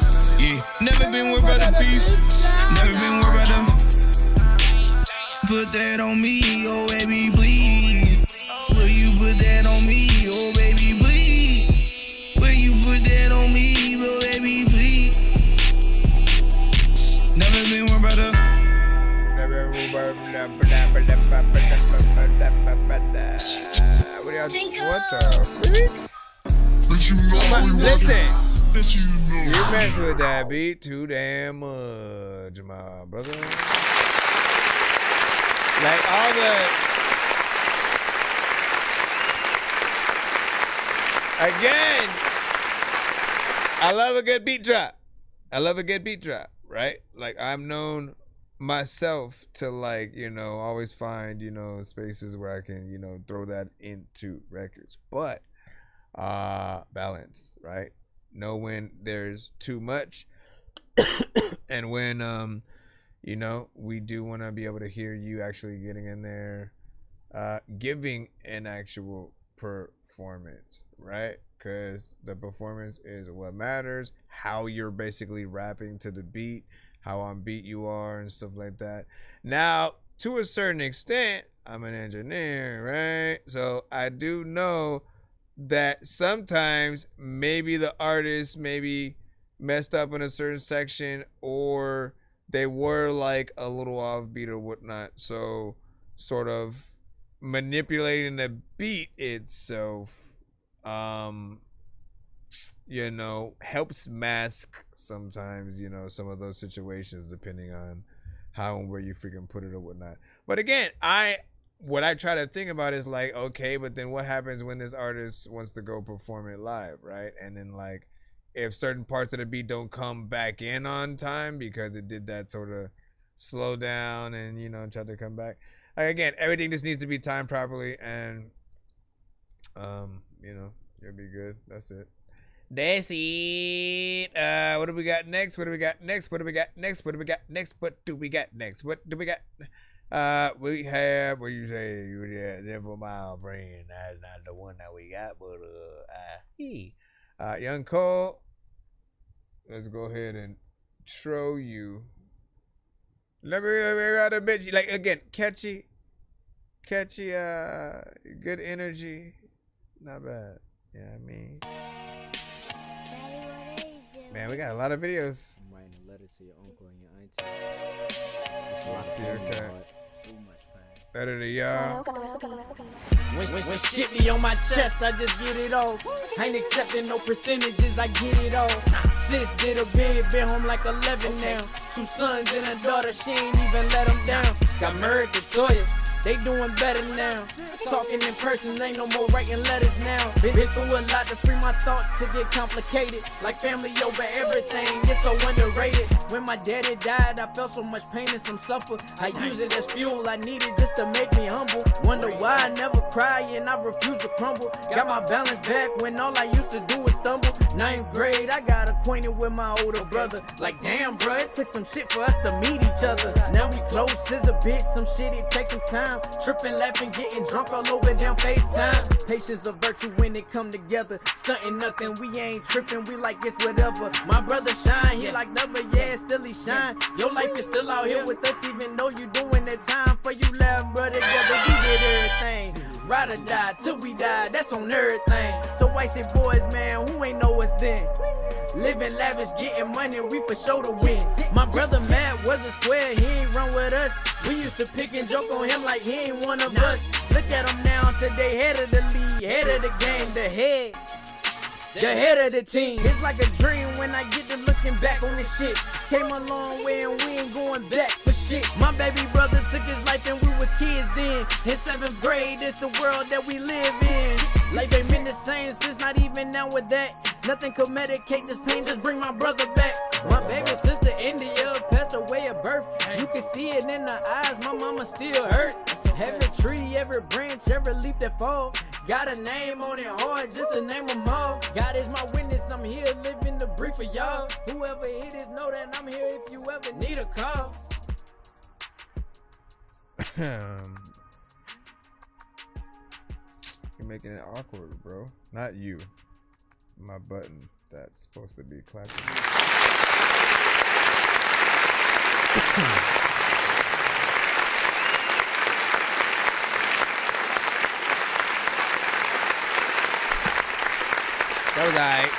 yeah. Never been worried about the beef. Never been worried about the. Put that on me, oh baby, please. Will you put that on me, oh baby, please? Will you put that on me, oh baby, please? Never been worried about the. What the freak? Listen, you mess with that beat too damn much, my brother. Like all the, again, I love a good beat drop. I love a good beat drop, right? Like I'm known myself to like, you know, always find, you know, spaces where I can, you know, throw that into records. But balance, right? Know when there's too much and when you know, we do want to be able to hear you actually getting in there, giving an actual performance, right? Because the performance is what matters. How you're basically rapping to the beat, how on beat you are and stuff like that. Now, to a certain extent, I'm an engineer, right? So I do know that sometimes maybe the artist maybe messed up in a certain section or they were like a little offbeat or whatnot. So sort of manipulating the beat itself, you know, helps mask sometimes, you know, some of those situations depending on how and where you freaking put it or whatnot. But again, what I try to think about is like, okay, but then what happens when this artist wants to go perform it live, right? And then like, if certain parts of the beat don't come back in on time because it did that sort of slow down and, you know, try to come back. Like, again, everything just needs to be timed properly and, you know, you'll be good. That's it. That's it. What do we got next? What do we got next? What do we got next? What do we got next? What do we got next? What do we got? We have, what you say, Never Mile Brain. That's not the one that we got, but, Young Cole, let's go ahead and show you. Let me got a bitch. Like, again, catchy, good energy. Not bad. Yeah, I mean. Man, we got a lot of videos. I'm writing a letter to your uncle and your auntie. It's a lot of pain, but too much pain. Better than y'all. When shit be on my chest, I just get it off. Ain't accepting no percentages, I get it all. Sis did a been home like 11 now. 2 sons and a daughter, she ain't even let them down. Got married to Toya, they doing better now. Talking in person, ain't no more writing letters now. Been through a lot to free my thoughts to get complicated. Like family over everything, it's so underrated. When my daddy died, I felt so much pain and some suffer. I use it as fuel, I need it just to make me humble. Wonder why I never cry and I refuse to crumble. Got my balance back when all I used to do was stumble. 9th grade, I got acquainted with my older brother. Like damn bruh, it took some shit for us to meet each other. Now we close as a bitch, some shit it takes some time. Tripping, laughing, getting drunk all over down FaceTime. Patience a virtue when it come together. Stunting nothing, we ain't tripping, we like it's whatever. My brother shine, he like never, yeah, still he shine. Your life is still out here with us, even though you doing that time for you left, brother. Together we did everything. Ride or die till we die, that's on everything. So white shit boys, man, who ain't know us then? Living lavish, getting money, we for sure to win. My brother Matt was a square, he ain't run with us. We used to pick and joke on him like he ain't one of us. Look at him now, today head of the league. head of the game, the head of the team. It's like a dream when I get to looking back on this shit. Came a long way and we ain't going back for shit. My baby brother took his life and we was kids then. In 7th grade, it's the world that we live in. Like they been the same since not even now with that. Nothing could medicate this pain, just bring my brother back. My baby sister India passed away at birth. You can see it in her eyes, my mama still hurt. Every tree, every branch, every leaf that fall, got a name on it hard, just to name them all. God is my witness, I'm here living the brief for y'all. Whoever it is, know that I'm here if you ever need a call. You're making it awkward, bro. Not you. My button that's supposed to be clapping. That was alright.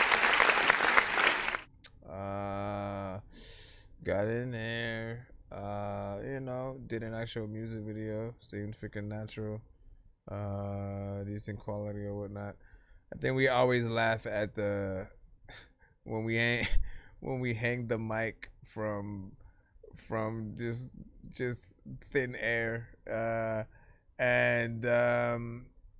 Got in there. You know, did an actual music video. Seemed freaking natural. Decent quality or whatnot. I think we always laugh at the when we hang the mic from just thin air.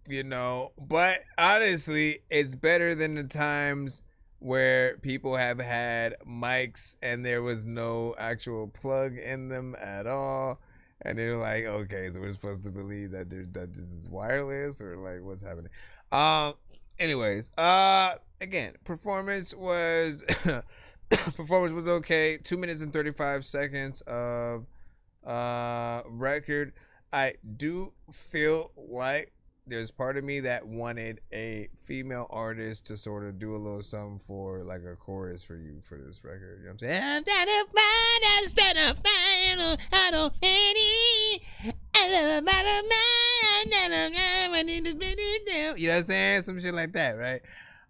You know, but honestly, it's better than the times where people have had mics and there was no actual plug in them at all, and they're like, okay, so we're supposed to believe that that this is wireless, or like what's happening? Anyways, again, performance was okay. 2 minutes and 35 seconds of record. I do feel like there's part of me that wanted a female artist to sort of do a little something for like a chorus for you for this record. You know what I'm saying? You know what I'm saying? Some shit like that, right?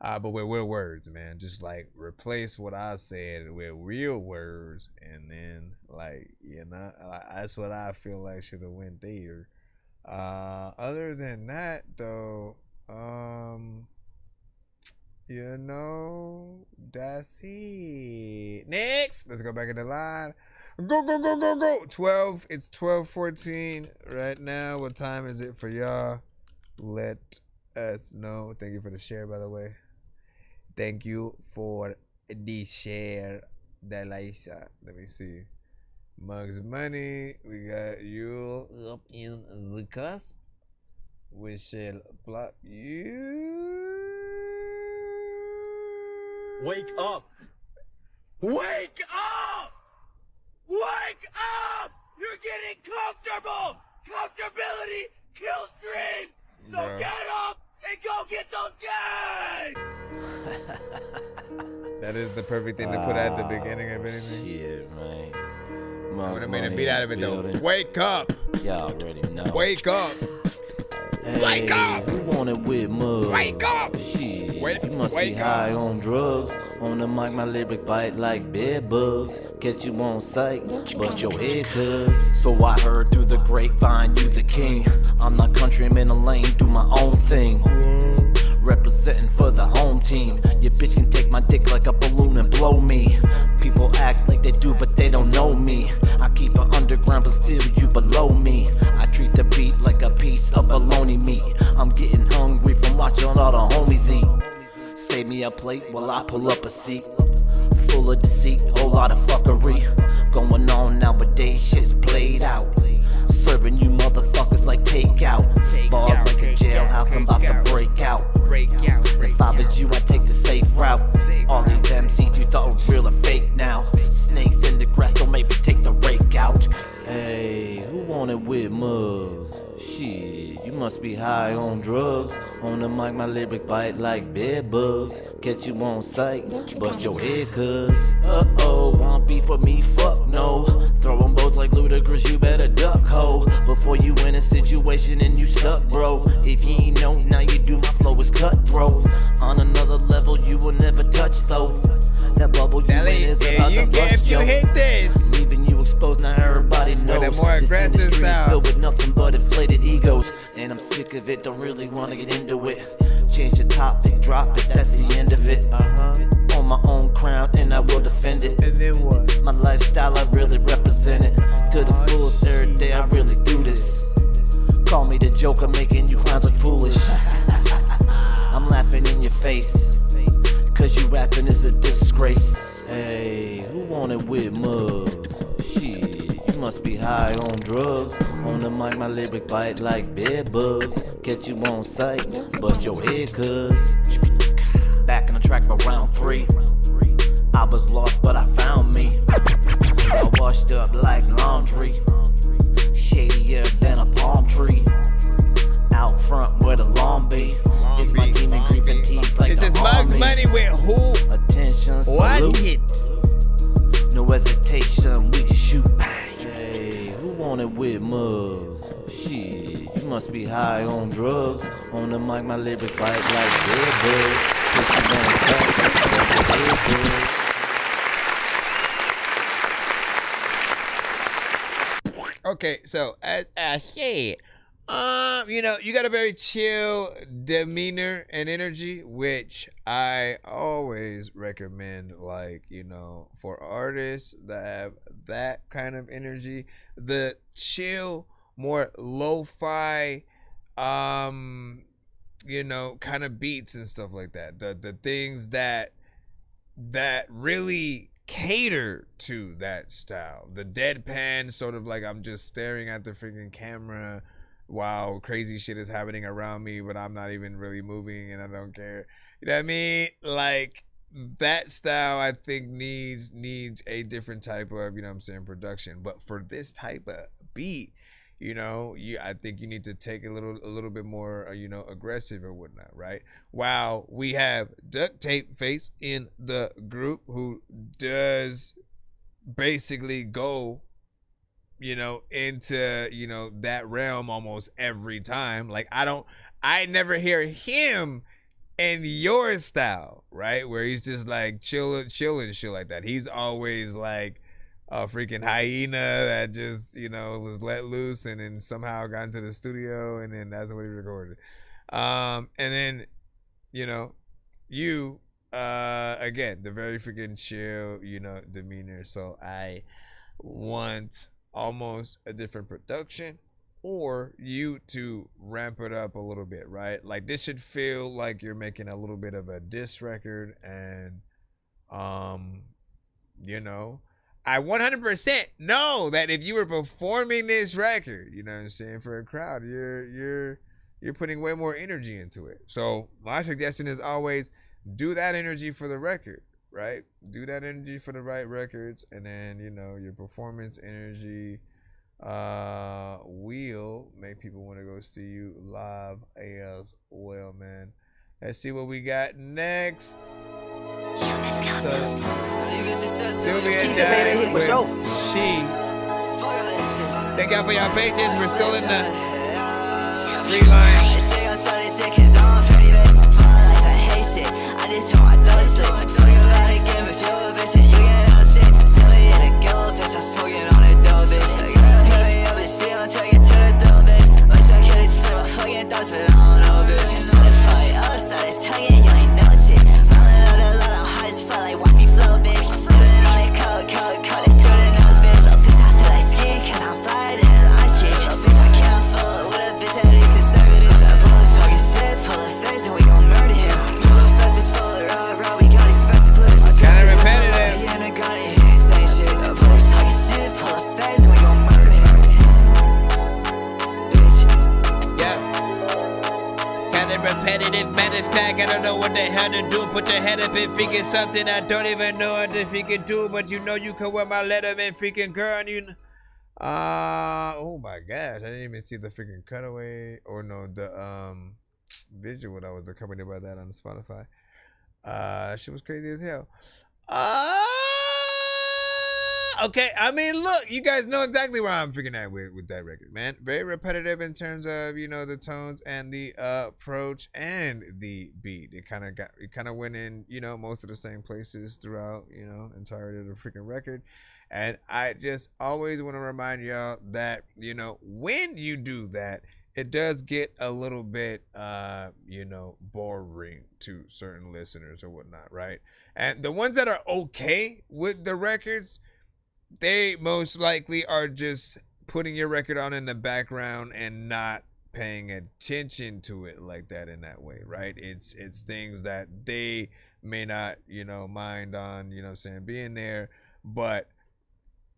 But with real words, man. Just like replace what I said with real words, and then like, you know, that's what I feel like should have went there. Other than that though, you know, that's it. Next, let's go back in the line. Go 12. It's 12:14 right now. What time is it for y'all? Let us know. Thank you for the share, by the way. Thank you for the share, Dalisa. Let me see. Mugs Money, we got you up in the cusp. We shall plop you. Wake up! Wake up! Wake up! You're getting comfortable! Comfortability kills dreams! So Bro. get up and go get those guys! That is the perfect thing to put at the beginning of anything. Shit, man. I would have made a beat out of it though. Wake up! Y'all already know. Wake up! Hey, Wake up! Who want it with mud? Wake up! Shit, Wake- you must wake be high up. on drugs. On the mic, my lyrics bite like bed bugs. Catch you on sight, bust your head, cuz. So I heard through the grapevine, you the king. I'm not country, I'm in a lane, do my own thing. Representing for the home team. Your bitch can take my dick like a balloon and blow me. People act like they do, but they don't know me. I keep it underground, but still you below me. I treat the beat like a piece of bologna meat. I'm getting hungry from watching all the homies eat. Save me a plate while I pull up a seat. Full of deceit, whole lot of fuckery. Going on nowadays, shit's played out. Serving you motherfuckers like takeout. Bars like a jailhouse, I'm about to break out. If I was you, I'd take the safe route. All these MCs you thought were real are fake now. Snakes in the grass, don't make me take the rake out. Hey, who want it with mugs? Shit, you must be high on drugs. On the mic, my lyrics bite like bed bugs. Catch you on sight, bust your head, cuz. Uh-oh, want beef with me? Fuck no. Throwing bows like Ludacris, you better duck, ho. Before you in a situation and you stuck, bro. If you ain't know, now you do, my flow is cutthroat. On another level, you will never touch, though. That bubble you in is about to bust, if you yo. hit this, Leaving you exposed, now everybody knows. with a more This aggressive industry is style. filled with nothing but inflated egos. And I'm sick of it, don't really wanna get into it. topic, drop it, that's the end of it. On my own crown and I will defend it. And then what? My lifestyle, I really represent it. To the fullest every day, I really do this. Call me the Joker, making you clowns look foolish. I'm laughing in your face, cause you rapping is a disgrace. Hey, who want it with mugs? Shit, you must be high on drugs. On the mic, my lyrics bite like bed bugs. Catch you on sight, bust your head, cuz. Back in the track for round 3. I was lost, but I found me. I washed up like laundry, shadier than a palm tree. Out front where the lawn be. It's my demon grieving teeth like This is Mugs Money with who? Attention, What salute. hit? No hesitation, we can shoot. Hey, who want it with Mugs? Shit, you must be high on drugs. On the mic, my lyrics bite like dead bugs. Put you on the track, that's the dead bugs. Okay, so as I said, you got a very chill demeanor and energy, which I always recommend, like, for artists that have that kind of energy, the chill, more lo-fi, kind of beats and stuff like that. The things that really cater to that style. The deadpan, sort of like I'm just staring at the freaking camera while crazy shit is happening around me, but I'm not even really moving and I don't care. You know what I mean? Like, that style I think needs a different type of, production. But for this type of beat, I think you need to take a little bit more, aggressive or whatnot, right? While we have Duct Tape Face in the group, who does basically go, into, that realm almost every time. Like, I never hear him in your style, right? Where he's just like chilling shit like that. He's always like a freaking hyena that just, was let loose and then somehow got into the studio and then that's what he recorded. And then, you, again, the very freaking chill, demeanor. So I want almost a different production or you to ramp it up a little bit, right? Like, this should feel like you're making a little bit of a diss record and, I 100% know that if you were performing this record, for a crowd, you're putting way more energy into it. So my suggestion is always do that energy for the record, right? Do that energy for the right records, and then your performance energy will make people want to go see you live as well, man. Let's see what we got next. Sylvia died with She. Thank y'all for your patience. We're still in the free line. I don't know what the hell to do. Put your head up and freaking something I don't even know what to freaking do, but you can wear my Letterman freaking girl and oh my gosh, I didn't even see the freaking cutaway or the visual that was accompanied by that on Spotify. She was crazy as hell. Okay, I mean, look, you guys know exactly where I'm freaking at with that record, man. Very repetitive in terms of, the tones and the approach and the beat. It kind of went in, most of the same places throughout, entirety of the freaking record. And I just always want to remind y'all that, when you do that, it does get a little bit, boring to certain listeners or whatnot, right? And the ones that are okay with the records, they most likely are just putting your record on in the background and not paying attention to it like that in that way, right? It's things that they may not, mind on, being there, but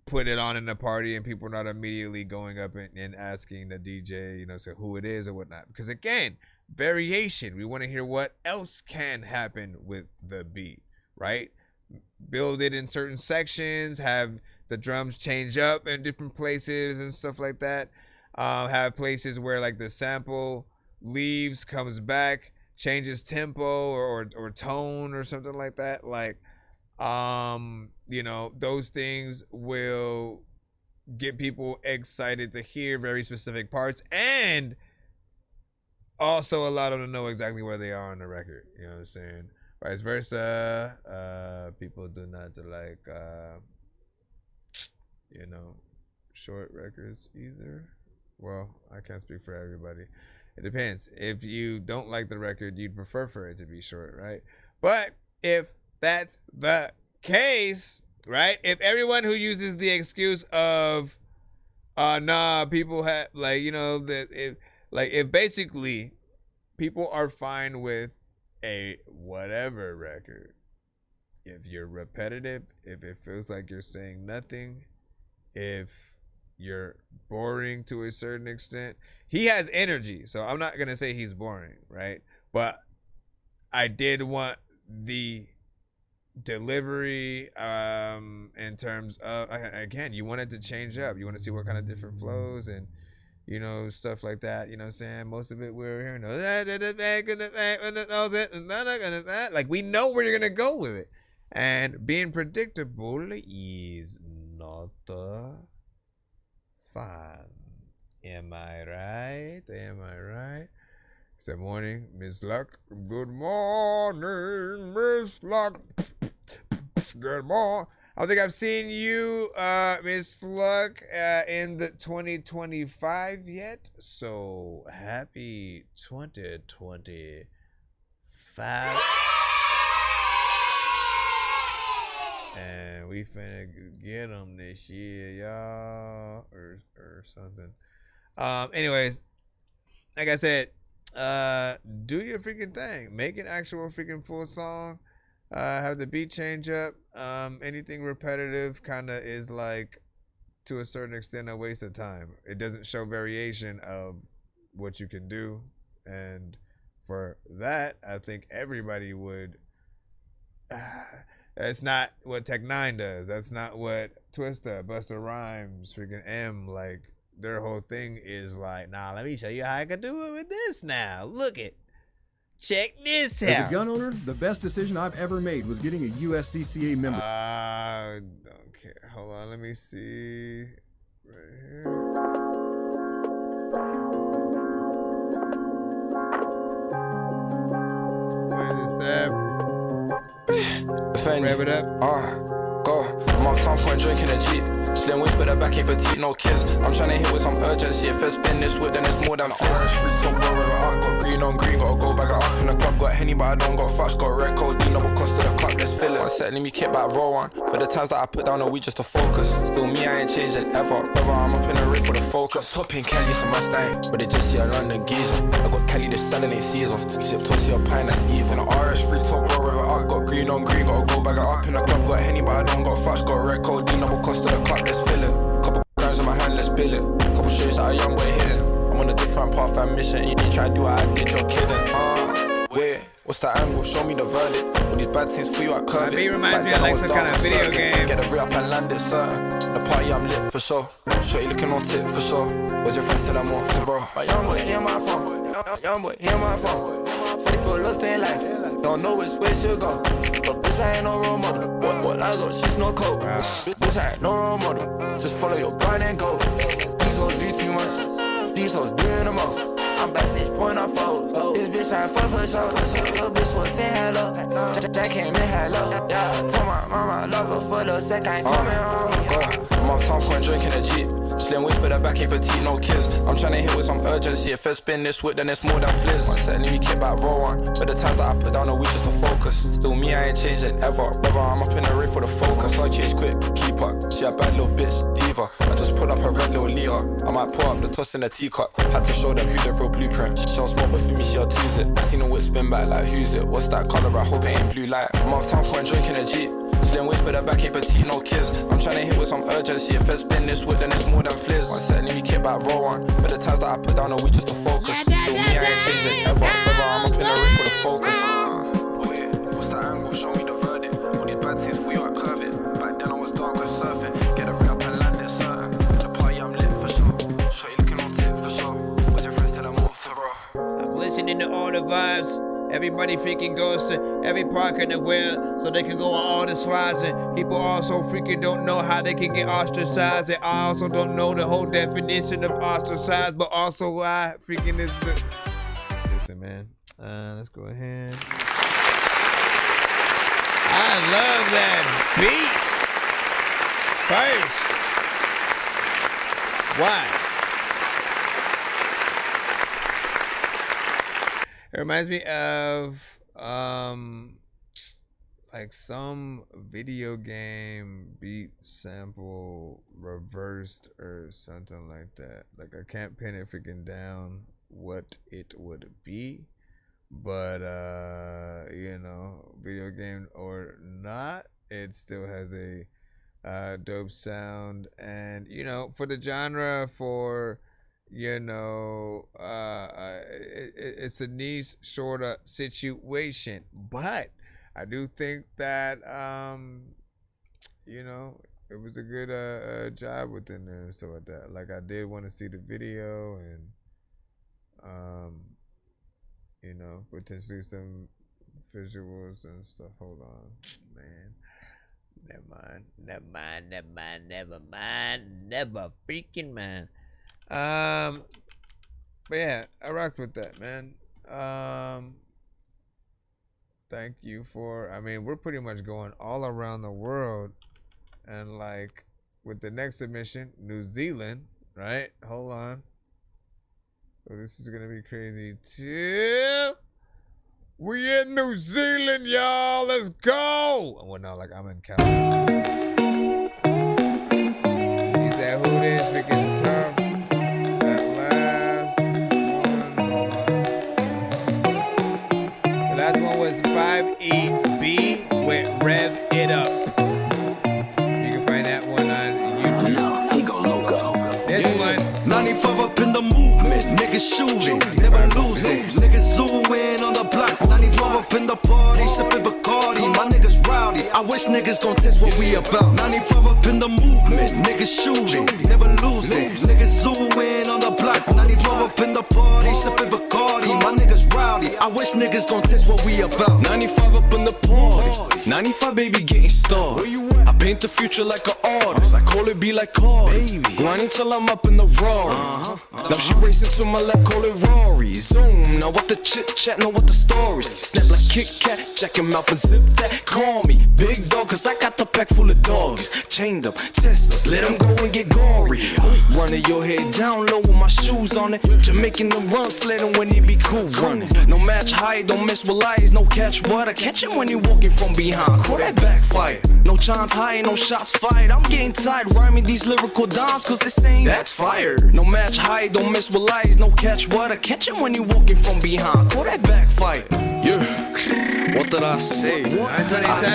put it on in the party and people are not immediately going up and asking the DJ, say who it is or whatnot. Because again, variation. We want to hear what else can happen with the beat, right? Build it in certain sections, have the drums change up in different places and stuff like that. Have places where like the sample leaves, comes back, changes tempo or tone or something like that. Like, those things will get people excited to hear very specific parts and also allow them to know exactly where they are on the record. You know what I'm saying? Vice versa. People do not like, short records either. Well, I can't speak for everybody. It depends. If you don't like the record, you'd prefer for it to be short, right? But if that's the case, right? If everyone who uses the excuse of, people have if basically people are fine with a whatever record, if you're repetitive, if it feels like you're saying nothing, if you're boring to a certain extent. He has energy, so I'm not gonna say he's boring, right? But I did want the delivery in terms of, again, you want it to change up. You want to see what kind of different flows and stuff like that. You know what I'm saying? Most of it we're hearing like we know where you're gonna go with it, and being predictable is not fun. Am I right? Good morning, Miss Luck. Good morning, Miss Luck. Good morning. I don't think I've seen you, Miss Luck, in the 2025 yet. So happy 2025. And we finna get them this year, y'all, or something. Anyways, like I said, do your freaking thing. Make an actual freaking full song. Have the beat change up. Anything repetitive kind of is like, to a certain extent, a waste of time. It doesn't show variation of what you can do. And for that, I think everybody would. That's not what Tech 9 does. That's not what Twista, Busta Rhymes, freaking M, like, their whole thing is like, nah, let me show you how I can do it with this now. Look it. Check this out. As a gun owner, the best decision I've ever made was getting a USCCA member. I don't care. Hold on, let me see. Right here. Where's this at? Rev it up. Go. I'm on top point drinking a Jeep. Slim waist, but the back ain't petite, no kids. I'm trying to hit with some urgency. If I spin this whip, then it's more than flips. Orange fruit, top bro, river up. Got green on green, gotta go back up in the club. Got Henny, but I don't got fast. Got red codeine, double cost to the cup, let's fill it. One set, let me kick back, roll on. For the times that I put down a weed just to focus. Still me, I ain't changing ever. Whether I'm up in the rig for the focus. Top in Cali, some Mustang, but they just see a London geezer. I got Cali, this selling 8 seasons. Sip tossy a pint, that's even. Orange fruit, top bro, river up. Got green on green, gotta go back up in the club. Got Henny, but I don't got fast. Got red codeine, double cost to the cup, let's fill it. Couple grams in my hand, let's bill it. Couple shades that a young boy hitting. I'm on a different path and mission. You ain't try to do what I did, you're kidding. Wait, what's that angle? Show me the verdict. All these bad things for you, I curved it. It reminds me of like some kind of video game. Get the re up and land it, certain. The party, I'm lit for sure. Shorty looking on tit for sure. Where's your friends till I'm off, bro? My young boy, hear my phone. Young boy, hear my phone. Ready for lost in life. Don't know which way she'll go. But bitch, I ain't no role model. What lies up, she's no coke. Bitch, I ain't no role model. Just follow your blind and go. These hoes do too much. These hoes doing the most. I'm backstage pouring off foes. This bitch I fuck for show. Little bitch was 10 hello. Jack came in hello. Yeah, told my mama I love her for the second coming home. I'm on top point drinking a Jeep. Slim waist, but that back ain't petite, no kids. I'm tryna hit with some urgency. If I spin this whip, then it's more than fliz. One set, let me kick back, roll on. But the times that I put down the week just to focus. Still me, I ain't changing ever. Brother, I'm up in the ring for the focus. So I change quick, keep up. She a bad little bitch, diva. I just put up her red little leader. I might pour up the toss in a teacup. Had to show them who the real blueprint. She don't smoke, but for me, she'll choose it. I seen the whip spin back like, who's it? What's that colour? I hope it ain't blue light. I'm uptown point drinking a Jeep. Slim waist, but that back ain't petite, no kids. I'm tryna hit with some urgency. If I spin this whip, then it's more than fliz. One set, let me kick back, roll on. But the times that I put down the week just to focus. Still me, I ain't changing ever. Brother, I'm up in the ring for the focus. Wait, what's that angle? Show me the verdict. All these bad things for you, I curve it. Back then I was dark with surfing. Get a ring up and land it certain. The party, I'm lit for sure. Show you looking on tip for sure. What's your friends tell them more to roll? I'm listening to all the vibes. Everybody freaking goes to every park in the world so they can go on all the slides. And people also freaking don't know how they can get ostracized. And I also don't know the whole definition of ostracized, but also why freaking is the... Listen, man. Let's go ahead. I love that beat. First. Why? It reminds me of like some video game beat sample reversed or something like that. Like I can't pin it freaking down what it would be, but you know, video game or not, it still has a dope sound. And you know, for the genre, for you know, it's a niche sort of situation, but I do think that you know, it was a good job within there and stuff like that. Like I did want to see the video and you know, potentially some visuals and stuff. Hold on, man. Never freaking mind. But yeah, I rocked with that, man. Thank you for, I mean, we're pretty much going all around the world, and like with the next submission, New Zealand, right? Hold on. So this is gonna be crazy too. We in New Zealand, y'all. Let's go. Well, no, like I'm in California. He said, "Who this freaking tough?" Last one was 5EB with Rev It Up. You can find that one on YouTube. He go loco. This one. 95 up in the movement. Niggas shooting, never losing. Niggas zooming on the block. 95 up in the party, sipping Bacardi. My niggas rowdy. I wish niggas gon' test what we about. 95 up in the movement. Niggas shooting, never losing. Niggas zooming on the block. 95 up in the party, sipping Bacardi. My niggas rowdy. I wish niggas gon' test what we about. 95 up in the party. 95 baby getting started. I paint the future like an artist. I call it be like cars. Grinding till I'm up in the Rari. Now she racing to my left, call it Rory. Zoom, now what the chit chat, know what the stories. Snap like Kit Kat, check him out and zip that. Call me big dog, cause I got the pack full of dogs. Chained up, testers, let them go and get gory. Running your head down low with my shoes on it. Jamaican them run sledding when he be cool running. No match high, don't mess with lies, no catch water. Catch him when you walking from behind, call that backfire. No chance high, no shots fired. I'm getting tired rhyming these lyrical dimes, cause they saying that's fire. No match high, don't mess with lies, no catch water. Catch him when you walking from behind, call that backfire. Yeah, what did I say? I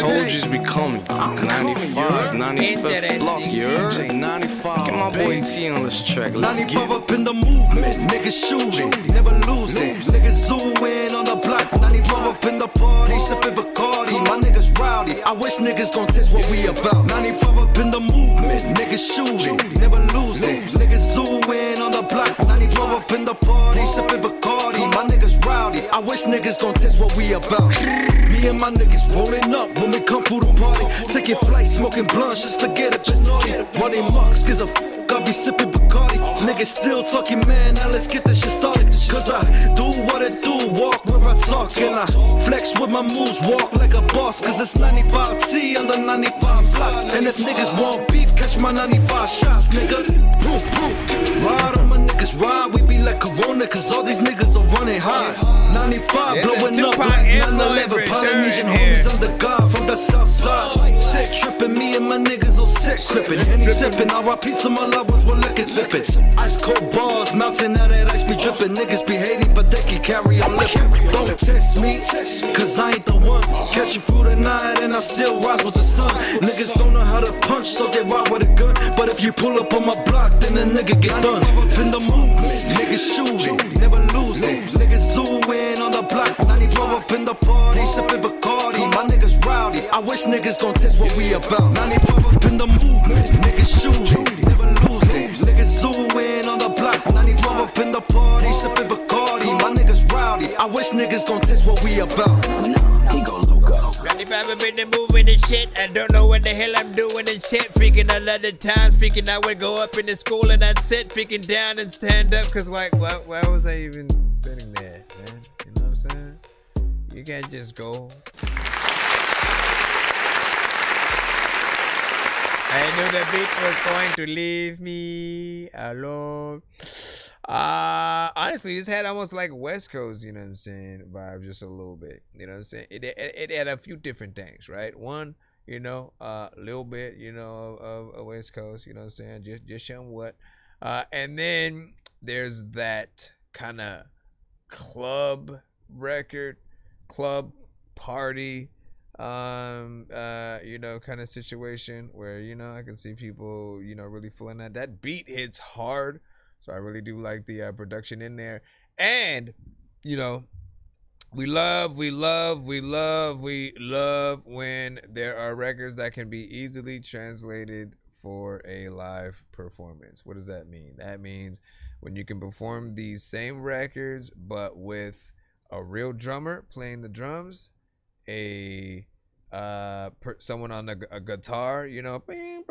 told you be coming. 95, 95th block, yeah. 95, get my boy T on this track. 95 up in the movement, niggas shooting, never losing. Niggas zooming on the block. 95 up in the party, sipping Bacardi. My niggas rowdy. I wish niggas gon' test what we about. 95 up in the movement, niggas shooting, never losing. Niggas zooming on the block. 95 up in the party, sipping Bacardi. My niggas rowdy. I wish niggas gon' test what we about. Me and my niggas rolling up when we come through the party. Taking flight, smoking blunts just to get a just get it. Running mucks, cause a I be sipping Bacardi. Niggas still talking, man, now let's get this shit started. Cause I do what I do, walk where I talk. And I flex with my moves, walk like a boss. Cause it's 95C on the 95 block. And if niggas want beef, catch my 95 shots, nigga. Proof, proof. Ride on my niggas, ride, we be like Corona. Cause all these niggas are running high. 95 blowing up like 9/11. Polynesian homies under God from the south side. Sick tripping, me and my niggas all sick tripping. Henny sipping, R.I.P. to my loved ones, one liquor tipping. Ice cold bars, melting out that ice be dripping. Niggas be hating, but they can carry on living. Don't test me, cause I ain't the one. Catch you through the night and I still rise with the sun. Niggas don't know how to punch, so they ride with a gun. But if you pull up on my block, then the nigga get done. Up in the movement, niggas shooting, never losing. Niggas zooming on the block, 95 up in the party, sipping Bacardi. My niggas rowdy, I wish niggas gon' test what we about. 95 up in the movement, niggas shooting, never losing. Niggas zooming on the block, 95 up in the party, sipping Bacardi. My niggas rowdy, I wish niggas gon' test what we about. He gon' Lugo. 95 up in the movement and shit. I don't know what the hell I'm doing and shit. Freaking a lot of times, freaking I would go up in the school and I'd sit freaking down and stand up. Cause why was I even sitting there, man? You know what I'm saying? You can't just go. I knew the beat was going to leave me alone. Honestly, this had almost like West Coast, you know what I'm saying, vibe just a little bit. You know what I'm saying? It had a few different things, right? One, you know, a little bit, you know, of West Coast, you know what I'm saying? Just showing what. And then there's that kind of club record, club party, you know, kind of situation where, you know, I can see people, you know, really feeling that. That beat hits hard. So I really do like the production in there. And, you know, we love when there are records that can be easily translated for a live performance. What does that mean? That means when you can perform these same records, but with a real drummer playing the drums, someone on a guitar, you know, you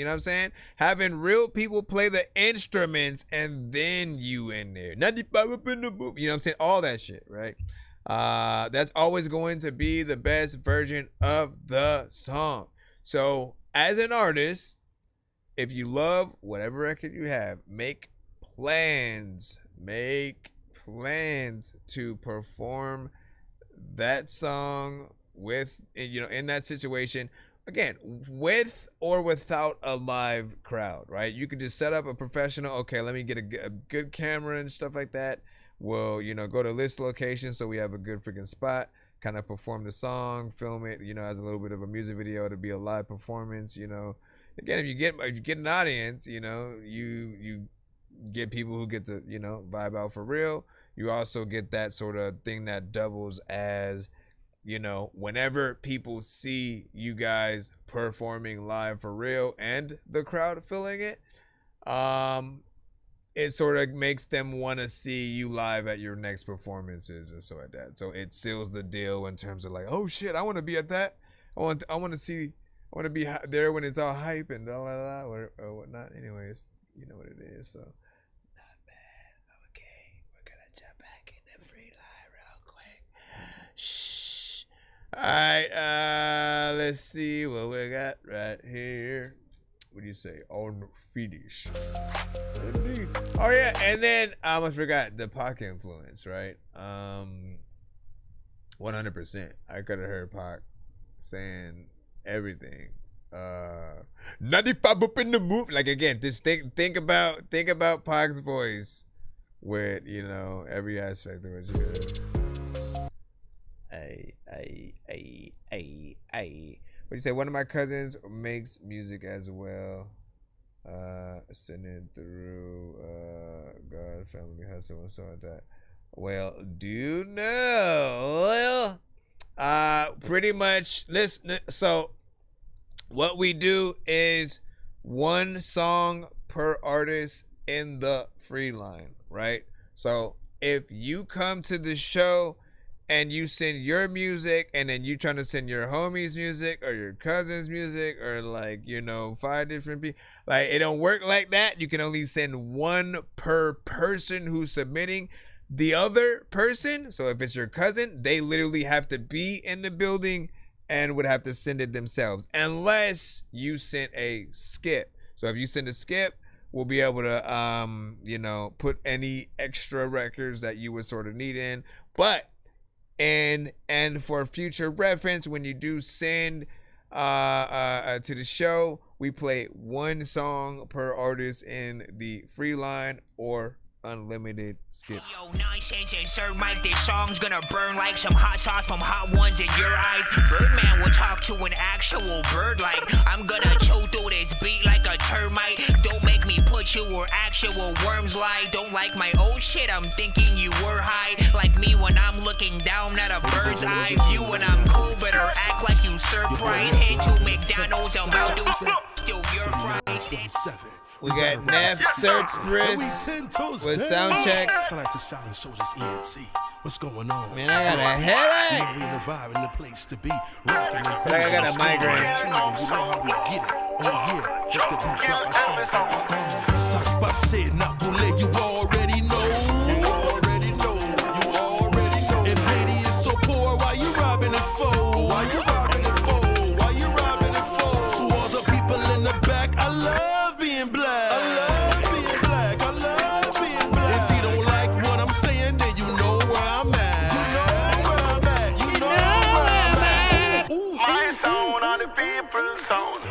know what I'm saying? Having real people play the instruments and then you in there. 95 up in the booth. You know what I'm saying? All that shit, right? That's always going to be the best version of the song. So as an artist, if you love whatever record you have, make plans to perform that song with, you know, in that situation, again, with or without a live crowd, right? You can just set up a professional, okay, let me get a good camera and stuff like that. We'll, you know, go to this location so we have a good freaking spot, kind of perform the song, film it, you know, as a little bit of a music video to be a live performance, you know. Again, if you get an audience, you know, you get people who get to, you know, vibe out for real. You also get that sort of thing that doubles as, you know, whenever people see you guys performing live for real and the crowd feeling it, it sort of makes them want to see you live at your next performances or so like that. So it seals the deal in terms of like, oh shit, I want to be at that. I want to be there when it's all hype and blah, blah, blah, or whatnot. Anyways, you know what it is. So not bad. Okay, we're gonna jump back in the free line real quick. Shh. All right. Let's see what we got right here. What do you say? Unfinished. Indeed. Oh yeah, and then I almost forgot the Pac influence, right? 100%. I could have heard Pac saying everything. 95 up in the move. Like again, just think about Pac's voice with, you know, every aspect of what you heard. What do you say? One of my cousins makes music as well. Sending through God, family, hustle, and so like that. Well, do you know? Pretty much. Listen. So, what we do is one song per artist in the free line, right? So, if you come to the show and you send your music, and then you trying to send your homie's music or your cousin's music, or like, you know, 5 different people. Like, it don't work like that. You can only send one per person who's submitting. The other person, so if it's your cousin, they literally have to be in the building and would have to send it themselves, unless you sent a skip. So if you send a skip, we'll be able to, you know, put any extra records that you would sort of need in. But, and for future reference, when you do send to the show, we play 1 song per artist in the free line or unlimited skips. Yo, Nonsenze and Sir Mike, this song's gonna burn like some hot sauce from hot ones in your eyes. Birdman will talk to an actual bird like I'm gonna chew through this beat like a termite. Don't make me put you where actual worms lie. Don't like my old shit, I'm thinking you were high. Like me when I'm looking down at a bird's eye view. When I'm cool, better act like you surprised. Head to McDonald's, I'm about to steal your fries. We got Neff, Search Chris with Soundcheck. Sound like the Silent Soldiers ENT. What's going on? Man, I got a headache. You know we in the vibe and the place to be. Rocking and Like I got a migraine. You know how we get it. Oh yeah, let the beat drop. I said, Suck by said, not bullet. You already know. You already know. You already know. If Haiti is so poor, why you robbing it for? Why you robbing it for? Why you robbing it for? To all the people in the back, I love being black. I love being black. I love being black. If you don't like what I'm saying, then you know where I'm at. You know where I'm at. You know where I'm at. Ooh, my sound are the people's sound.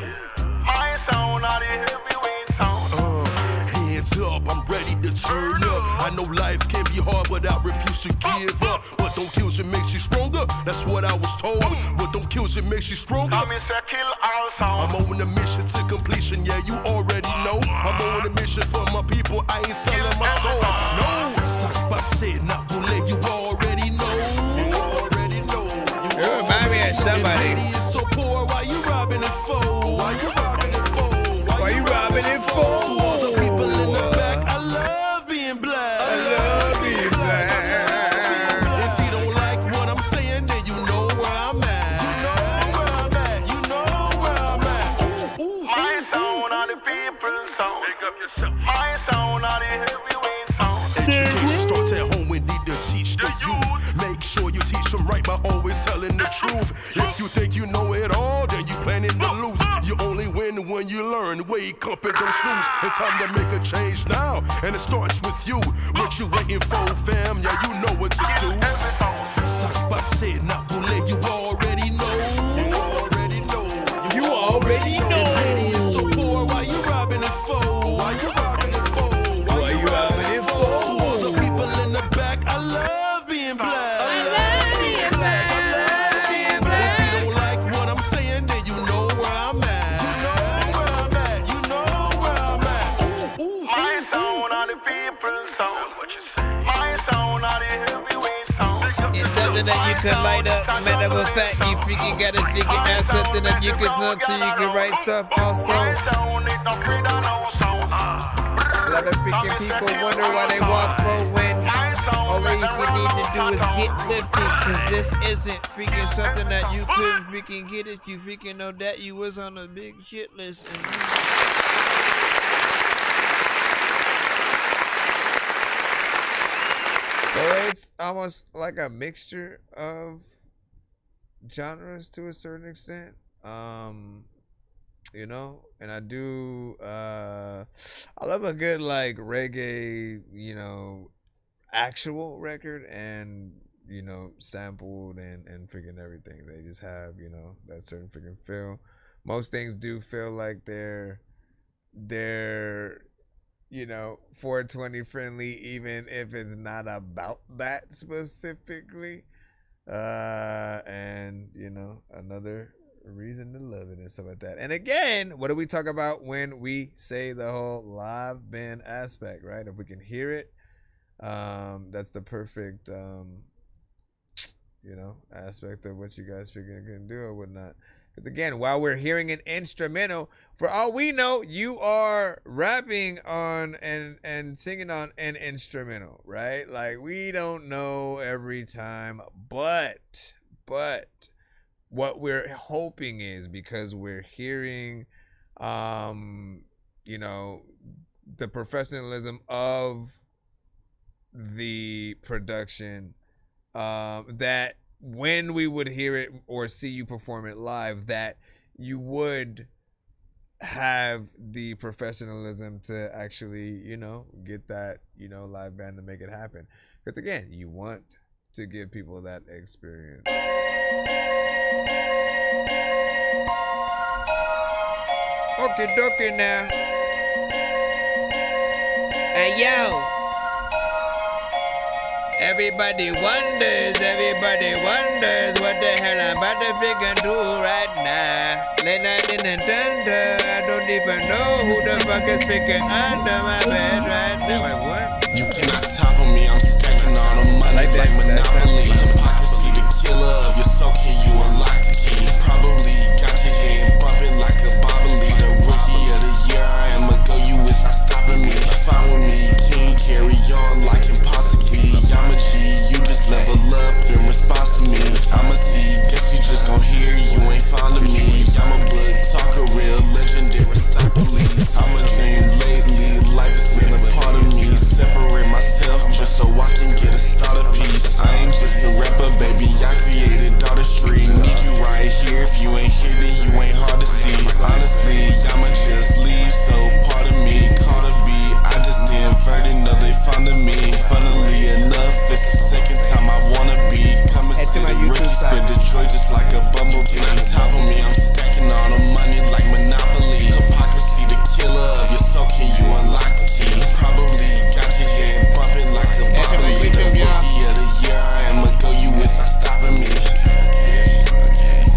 My sound are the heavyweight sound. Hands up, I'm ready to turn up. I know life can be hard, but I refuse to give up. What don't kill you makes you stronger. That's what I was told. What don't kill you makes you stronger. I'm on a mission to completion. Yeah, you already know. I'm on a mission for my people. I ain't selling my soul. No, suck by said, not bullet. You already know. You already know. You remind me of somebody. If Haiti is so poor, why you robbing it for? Why you robbing it for? Why you robbing it for? To all the people in the back, I love being black. I love being black. If you don't like what I'm saying, then you know where I'm at. You know where I'm at. You know where I'm at. Ooh, my sound are the people's sound. Pick up yourself. My sound are the heavyweight sound. Education starts at home. We need to teach the youth. Make sure you teach them right by always telling the truth. If you think you know it all, then you planning to lose. You only win when you learn. Wake up and don't snooze. It's time to make a change now, and it starts with you. What you waiting for, fam? Yeah, you know what to do. Suck by said, not bullet. You already know. You already know. You already know. If Haiti is so poor, why you robbing it for? Why you robbing it for? Why you robbing it for? To all the people in the back, I love being black. I love being black. I love being black. If you don't like what I'm saying, then you know where I'm at. You know where I'm at. You know where I'm at. Ooh, my sound are the people's sound. What you say? My sound are the heavyweight sound. It's something that you could light up. Matter of fact, you freaking gotta think it out. Something that you could look so you can write stuff also. A lot of freaking people wonder why they walk for when all you need to do is get lifted. Cause this isn't freaking something that you couldn't freaking get if you freaking know that you was on a big shit list. So it's almost like a mixture of genres to a certain extent. You know, and I do I love a good like reggae, you know, actual record, and you know, sampled and freaking everything. They just have, you know, that certain freaking feel. Most things do feel like they're you know, 420 friendly, even if it's not about that specifically. And you know, another reason to love it and stuff like that. And again, what do we talk about when we say the whole live band aspect, right? If we can hear it, that's the perfect you know, aspect of what you guys figure can do or whatnot. Because again, while we're hearing an instrumental, for all we know, you are rapping on and singing on an instrumental, right? Like, we don't know every time, but what we're hoping is, because we're hearing, you know, the professionalism of the production, that when we would hear it or see you perform it live, that you would have the professionalism to actually, you know, get that, you know, live band to make it happen. Because again, you want to give people that experience. Okay, dokie now. Hey, yo. Everybody wonders what the hell I'm about to freaking do right now. Late night in the thunder, I don't even know who the fuck is freaking under my bed right now. Like, what? You cannot top on me, I'm stacking all the money like Monopoly. Hypocrisy, the killer of your soul, can you unlock the key? Probably got your head bumping like a bobbly. The rookie of the year, I am a go, you is not stopping me. Fine with me, king, carry on like impossibly. I'm a G, you just level up in response to me. I'm a C, guess you just gon' hear, you ain't fond of me. I'm a book talker, real legendary, stop police. I'm a dream lately, life has been a part of me. Separate myself just so I can get a starter piece. I ain't just a rapper, baby, I created artistry. Need you right here, if you ain't here, then you ain't hard to see. Honestly, I'ma just leave, so pardon me. Carter B, I just inverted, know they fond of me. Funnily enough, it's the second time I wanna be. Come and see the rookies, but Detroit just like a bumblebee. On top of me, I'm stacking all the money like Monopoly. Hypocrisy, the killer of your soul, can you unlock the key? Probably got your head bumping like a bobbly. The rookie of the year, I am a go, you is not stopping me.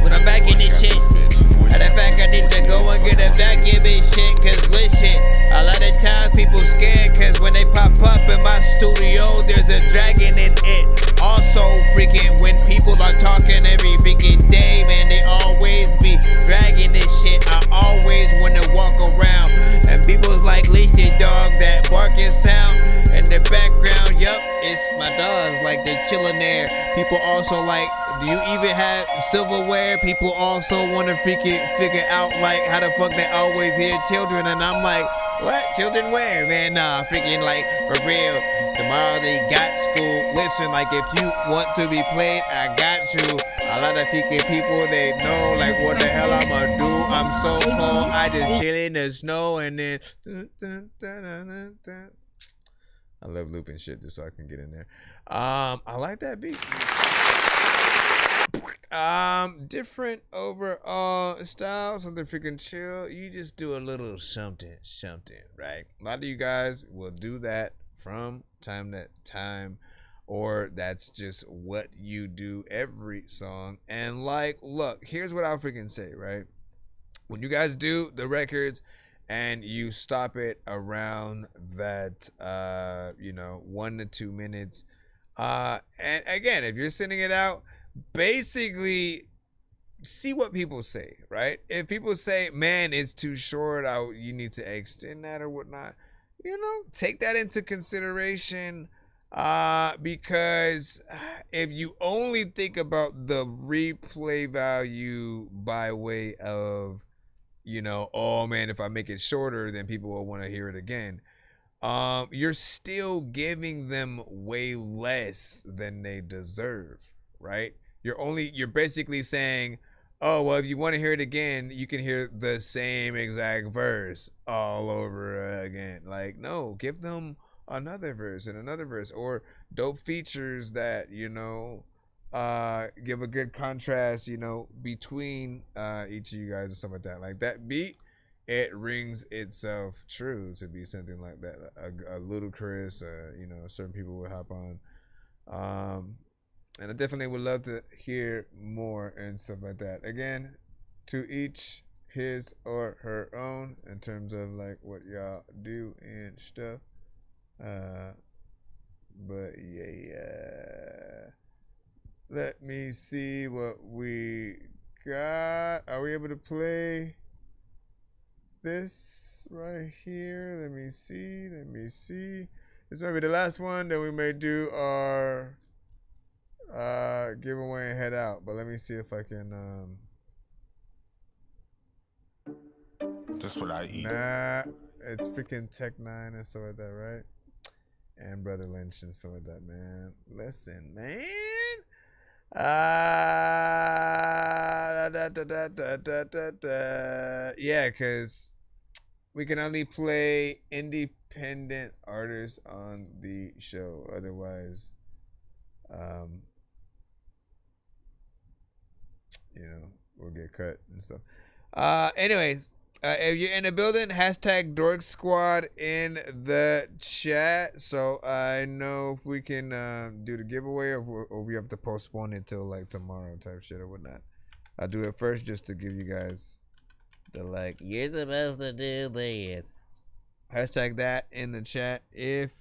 When I'm back in this shit, matter of fact, I need to go and get a vacuum and shit. Cause listen, a lot of times people scared, cause when they pop up in my studio, there's a dragon in it. Also, freaking, when people are talking every freaking day, man, they always be dragging this shit. I always wanna walk around, and people's like, listen, dog, that barking sound in the background, yup, it's my dogs, like, they're chilling there. People also like, do you even have silverware? People also want to freaking figure out like how the fuck they always hear children, and I'm like, what? Children where? Man, nah, freaking like, for real. Tomorrow they got school. Listen, like, if you want to be played, I got you. A lot of freaking people, they know like what the hell I'ma do. I'm so cold, I just chill in the snow, and then I love looping shit just so I can get in there. I like that beat. Different overall style, something freaking chill. You just do a little something, right? A lot of you guys will do that from time to time, or that's just what you do every song. And like, look, here's what I'll freaking say, right? When you guys do the records and you stop it around that, 1 to 2 minutes, and again, if you're sending it out, basically see what people say, right? If people say, man, it's too short, you need to extend that or whatnot, take that into consideration, because if you only think about the replay value by way of, oh man, if I make it shorter, then people will want to hear it again, you're still giving them way less than they deserve, right? You're basically saying, oh, well, if you want to hear it again, you can hear the same exact verse all over again. Like, no, give them another verse and another verse, or dope features that, give a good contrast, between each of you guys and stuff like that. Like that beat, it rings itself true to be something like that. A Ludacris, certain people would hop on. And I definitely would love to hear more and stuff like that. Again, to each his or her own in terms of like what y'all do and stuff. But yeah. Let me see what we god. Are we able to play this right here? Let me see. This might be the last one. Then we may do our giveaway and head out. But let me see if I can That's what I eat. Nah, it's freaking Tech 9 and stuff like that, right? And Brother Lynch and stuff like that, man. Listen, man. Yeah, because we can only play independent artists on the show. Otherwise, we'll get cut and stuff. Anyways. If you're in the building, hashtag Dork Squad in the chat. So I know if we can do the giveaway or we have to postpone it till like tomorrow type shit or whatnot. I'll do it first just to give you guys the like, you're supposed to do this. Hashtag that in the chat if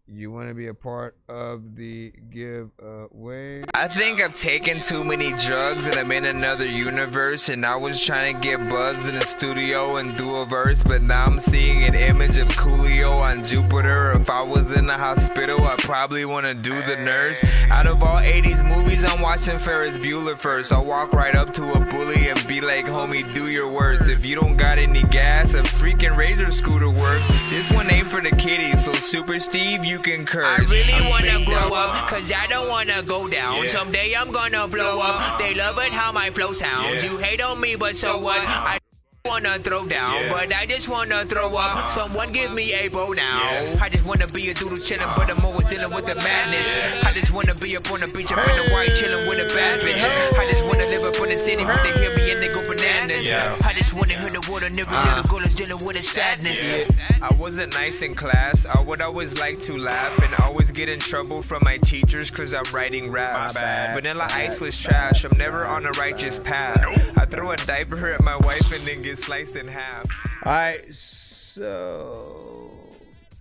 you want to be a part of the giveaway. I think I've taken too many drugs and I'm in another universe. And I was trying to get buzzed in the studio and do a verse, but now I'm seeing an image of Coolio on Jupiter. If I was in the hospital, I'd probably want to do the nurse. Out of all 80s movies, I'm watching Ferris Bueller first. I'll walk right up to a bully and be like, homie, do your worst. If you don't got any gas, a freaking Razor scooter works. This one ain't for the kiddies, so Super Steve, you can curse. I really wanna grow up, cause I don't wanna go down. Someday I'm gonna blow up. They love it how my flow sounds. You hate on me, but so what? I wanna throw down, but I just wanna throw up. Someone give me a bow now. I just wanna be a doodle chillin', but I'm always dealing with the madness. I just wanna be up on the beach, up in the white, chillin' with a bad bitch. I just wanna live up in the city when they hear me and they go bananas. I just wanna hear the water, never little girl is dealing with a sadness. I wasn't nice in class. I would always like to laugh and always get in trouble from my teachers cause I'm writing raps. Vanilla Ice was trash. I'm never on a righteous path. I throw a diaper at my wife and then get sliced in half. Alright, so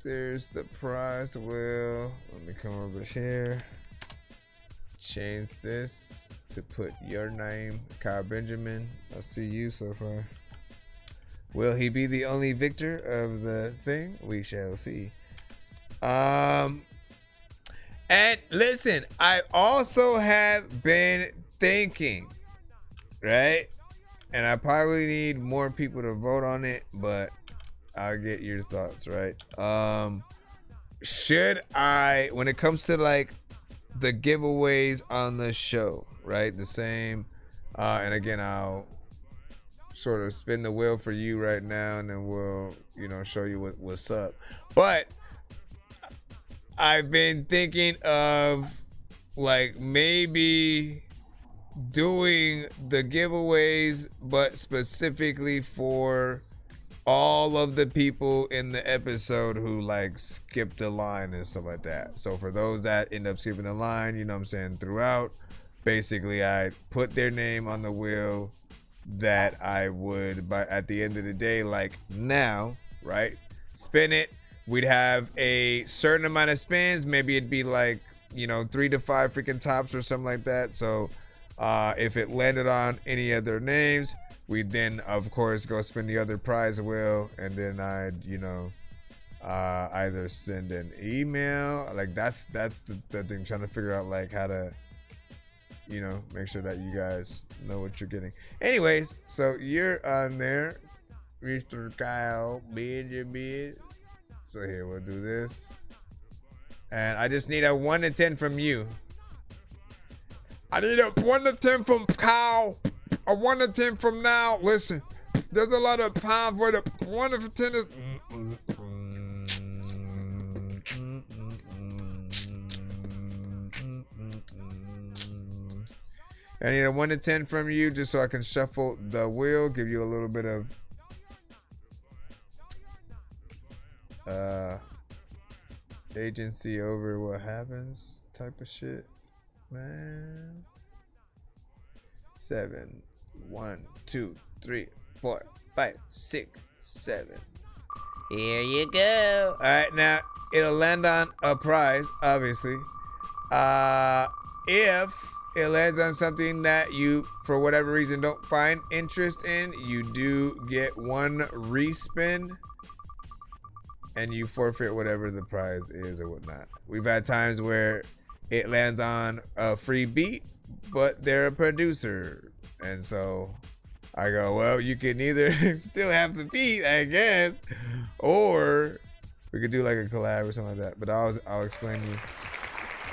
there's the prize wheel. Let me come over here. Change this to put your name, Kyle Benjamin. I see you so far. Will he be the only victor of the thing? We shall see. And listen, I also have been thinking, right? And I probably need more people to vote on it, but I'll get your thoughts, right? Should I, when it comes to like the giveaways on the show, right? The same, and again, I'll sort of spin the wheel for you right now, and then we'll, show you what's up. But I've been thinking of like maybe doing the giveaways, but specifically for all of the people in the episode who like skipped the line and stuff like that. So for those that end up skipping the line, you know what I'm saying, throughout, basically I put their name on the wheel that I would, but at the end of the day, like now, right, spin it, we'd have a certain amount of spins. Maybe it'd be like, 3 to 5 freaking tops or something like that. So if it landed on any other names, we then of course go spin the other prize wheel, and then I'd either send an email, like that's the thing, trying to figure out like how to make sure that you guys know what you're getting. Anyways, so you're on there, Mr. Kyle Benjamin. So here, we'll do this, and I just need a 1 to 10 from you. I need a 1 to 10 from Kyle. A 1 to 10 from now. Listen, there's a lot of times where the 1 to 10 is. I need a 1 to 10 from you just so I can shuffle the wheel, give you a little bit of agency over what happens type of shit, man. 7, 1, 2, 3, 4, 5, 6, 7. Here you go. All right, now it'll land on a prize, obviously. If it lands on something that you, for whatever reason, don't find interest in, you do get one respin, and you forfeit whatever the prize is or whatnot. We've had times where it lands on a free beat, but they're a producer, and so I go, well, you can either still have the beat, I guess, or we could do like a collab or something like that. But I'll explain to you.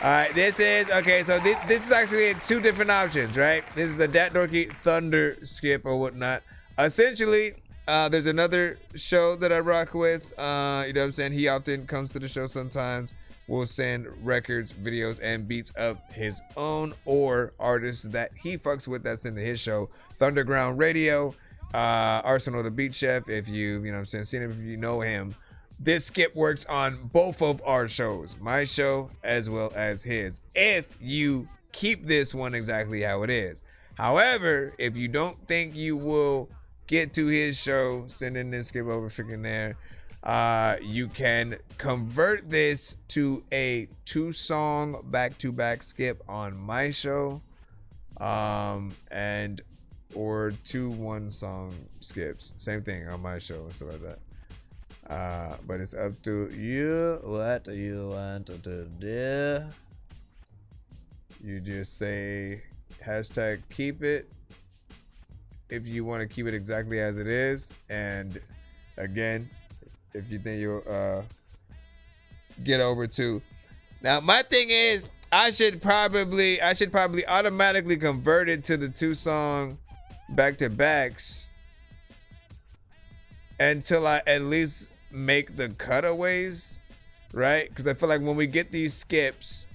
All right, this is okay. So this is actually two different options, right? This is a That Dorky Thunder skip or whatnot. Essentially, there's another show that I rock with. You know what I'm saying? He often comes to the show sometimes. Will send records, videos, and beats of his own or artists that he fucks with that's into his show. Thunderground Radio, Arsenal the Beat Chef, if you know what I'm saying, seen him, if you know him. This skip works on both of our shows, my show as well as his, if you keep this one exactly how it is. However, if you don't think you will get to his show, send in this skip over freaking there. You can convert this to a 2-song back-to-back skip on my show, and or 2 1-song skips, same thing on my show and stuff like that. But it's up to you what you want to do. You just say hashtag keep it if you want to keep it exactly as it is, and again, if you think you'll get over to. Now my thing is, I should probably automatically convert it to the 2-song back-to-backs until I at least make the cutaways, right? Because I feel like when we get these skips,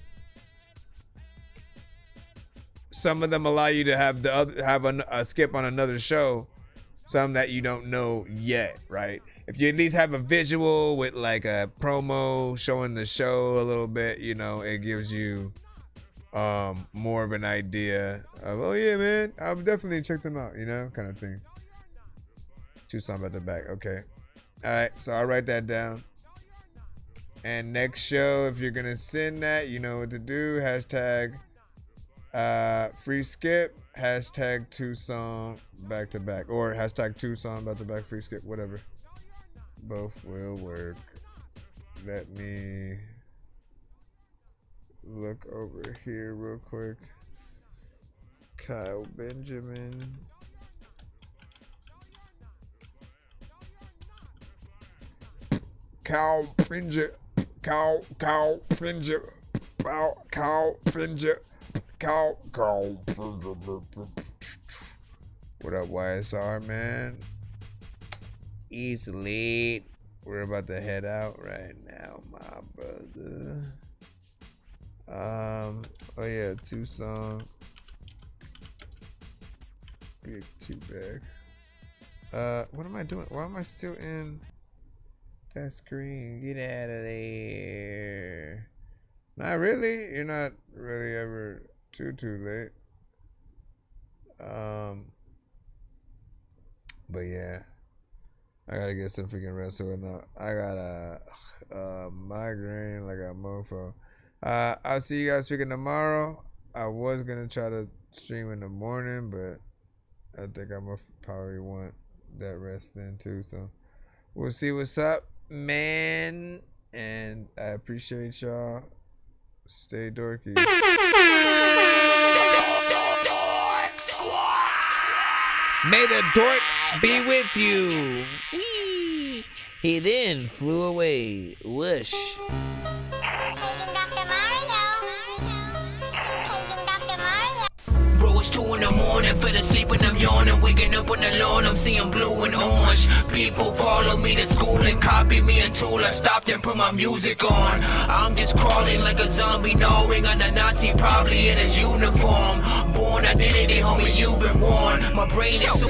some of them allow you to have a skip on another show, some that you don't know yet, right? If you at least have a visual with like a promo showing the show a little bit, you know, it gives you more of an idea of, oh yeah, man, I'll definitely check them out, you know, kind of thing. 2-song at the back, okay. All right, so I'll write that down. And next show, if you're gonna send that, you know what to do. Hashtag free skip, hashtag 2-song back-to-back, or hashtag 2-song back-to-back free skip, whatever. Both will work. Let me look over here real quick. Kyle Benjamin. Kyle Finger. Kyle Finger. Kyle Finger. Kyle Finger. What up, YSR, man? East late. We're about to head out right now, my brother. Oh yeah, 2-song. Get 2 back. What am I doing? Why am I still in that screen? Get out of there. Not really. You're not really ever too late. But yeah, I gotta get some freaking rest right now. I got a migraine like a mofo. I'll see you guys freaking tomorrow. I was gonna try to stream in the morning, but I think I'm gonna probably want that rest then too. So we'll see what's up, man. And I appreciate y'all. Stay dorky. May the dork be with you. Whee! He then flew away. Whoosh. Bro, it's 2 in the morning, fell asleep and I'm yawning. Waking up on the lawn, I'm seeing blue and orange. People follow me to school and copy me until I stopped and put my music on. I'm just crawling like a zombie, gnawing on a Nazi, probably in his uniform. Born identity, homie, you've been warned. My brain is so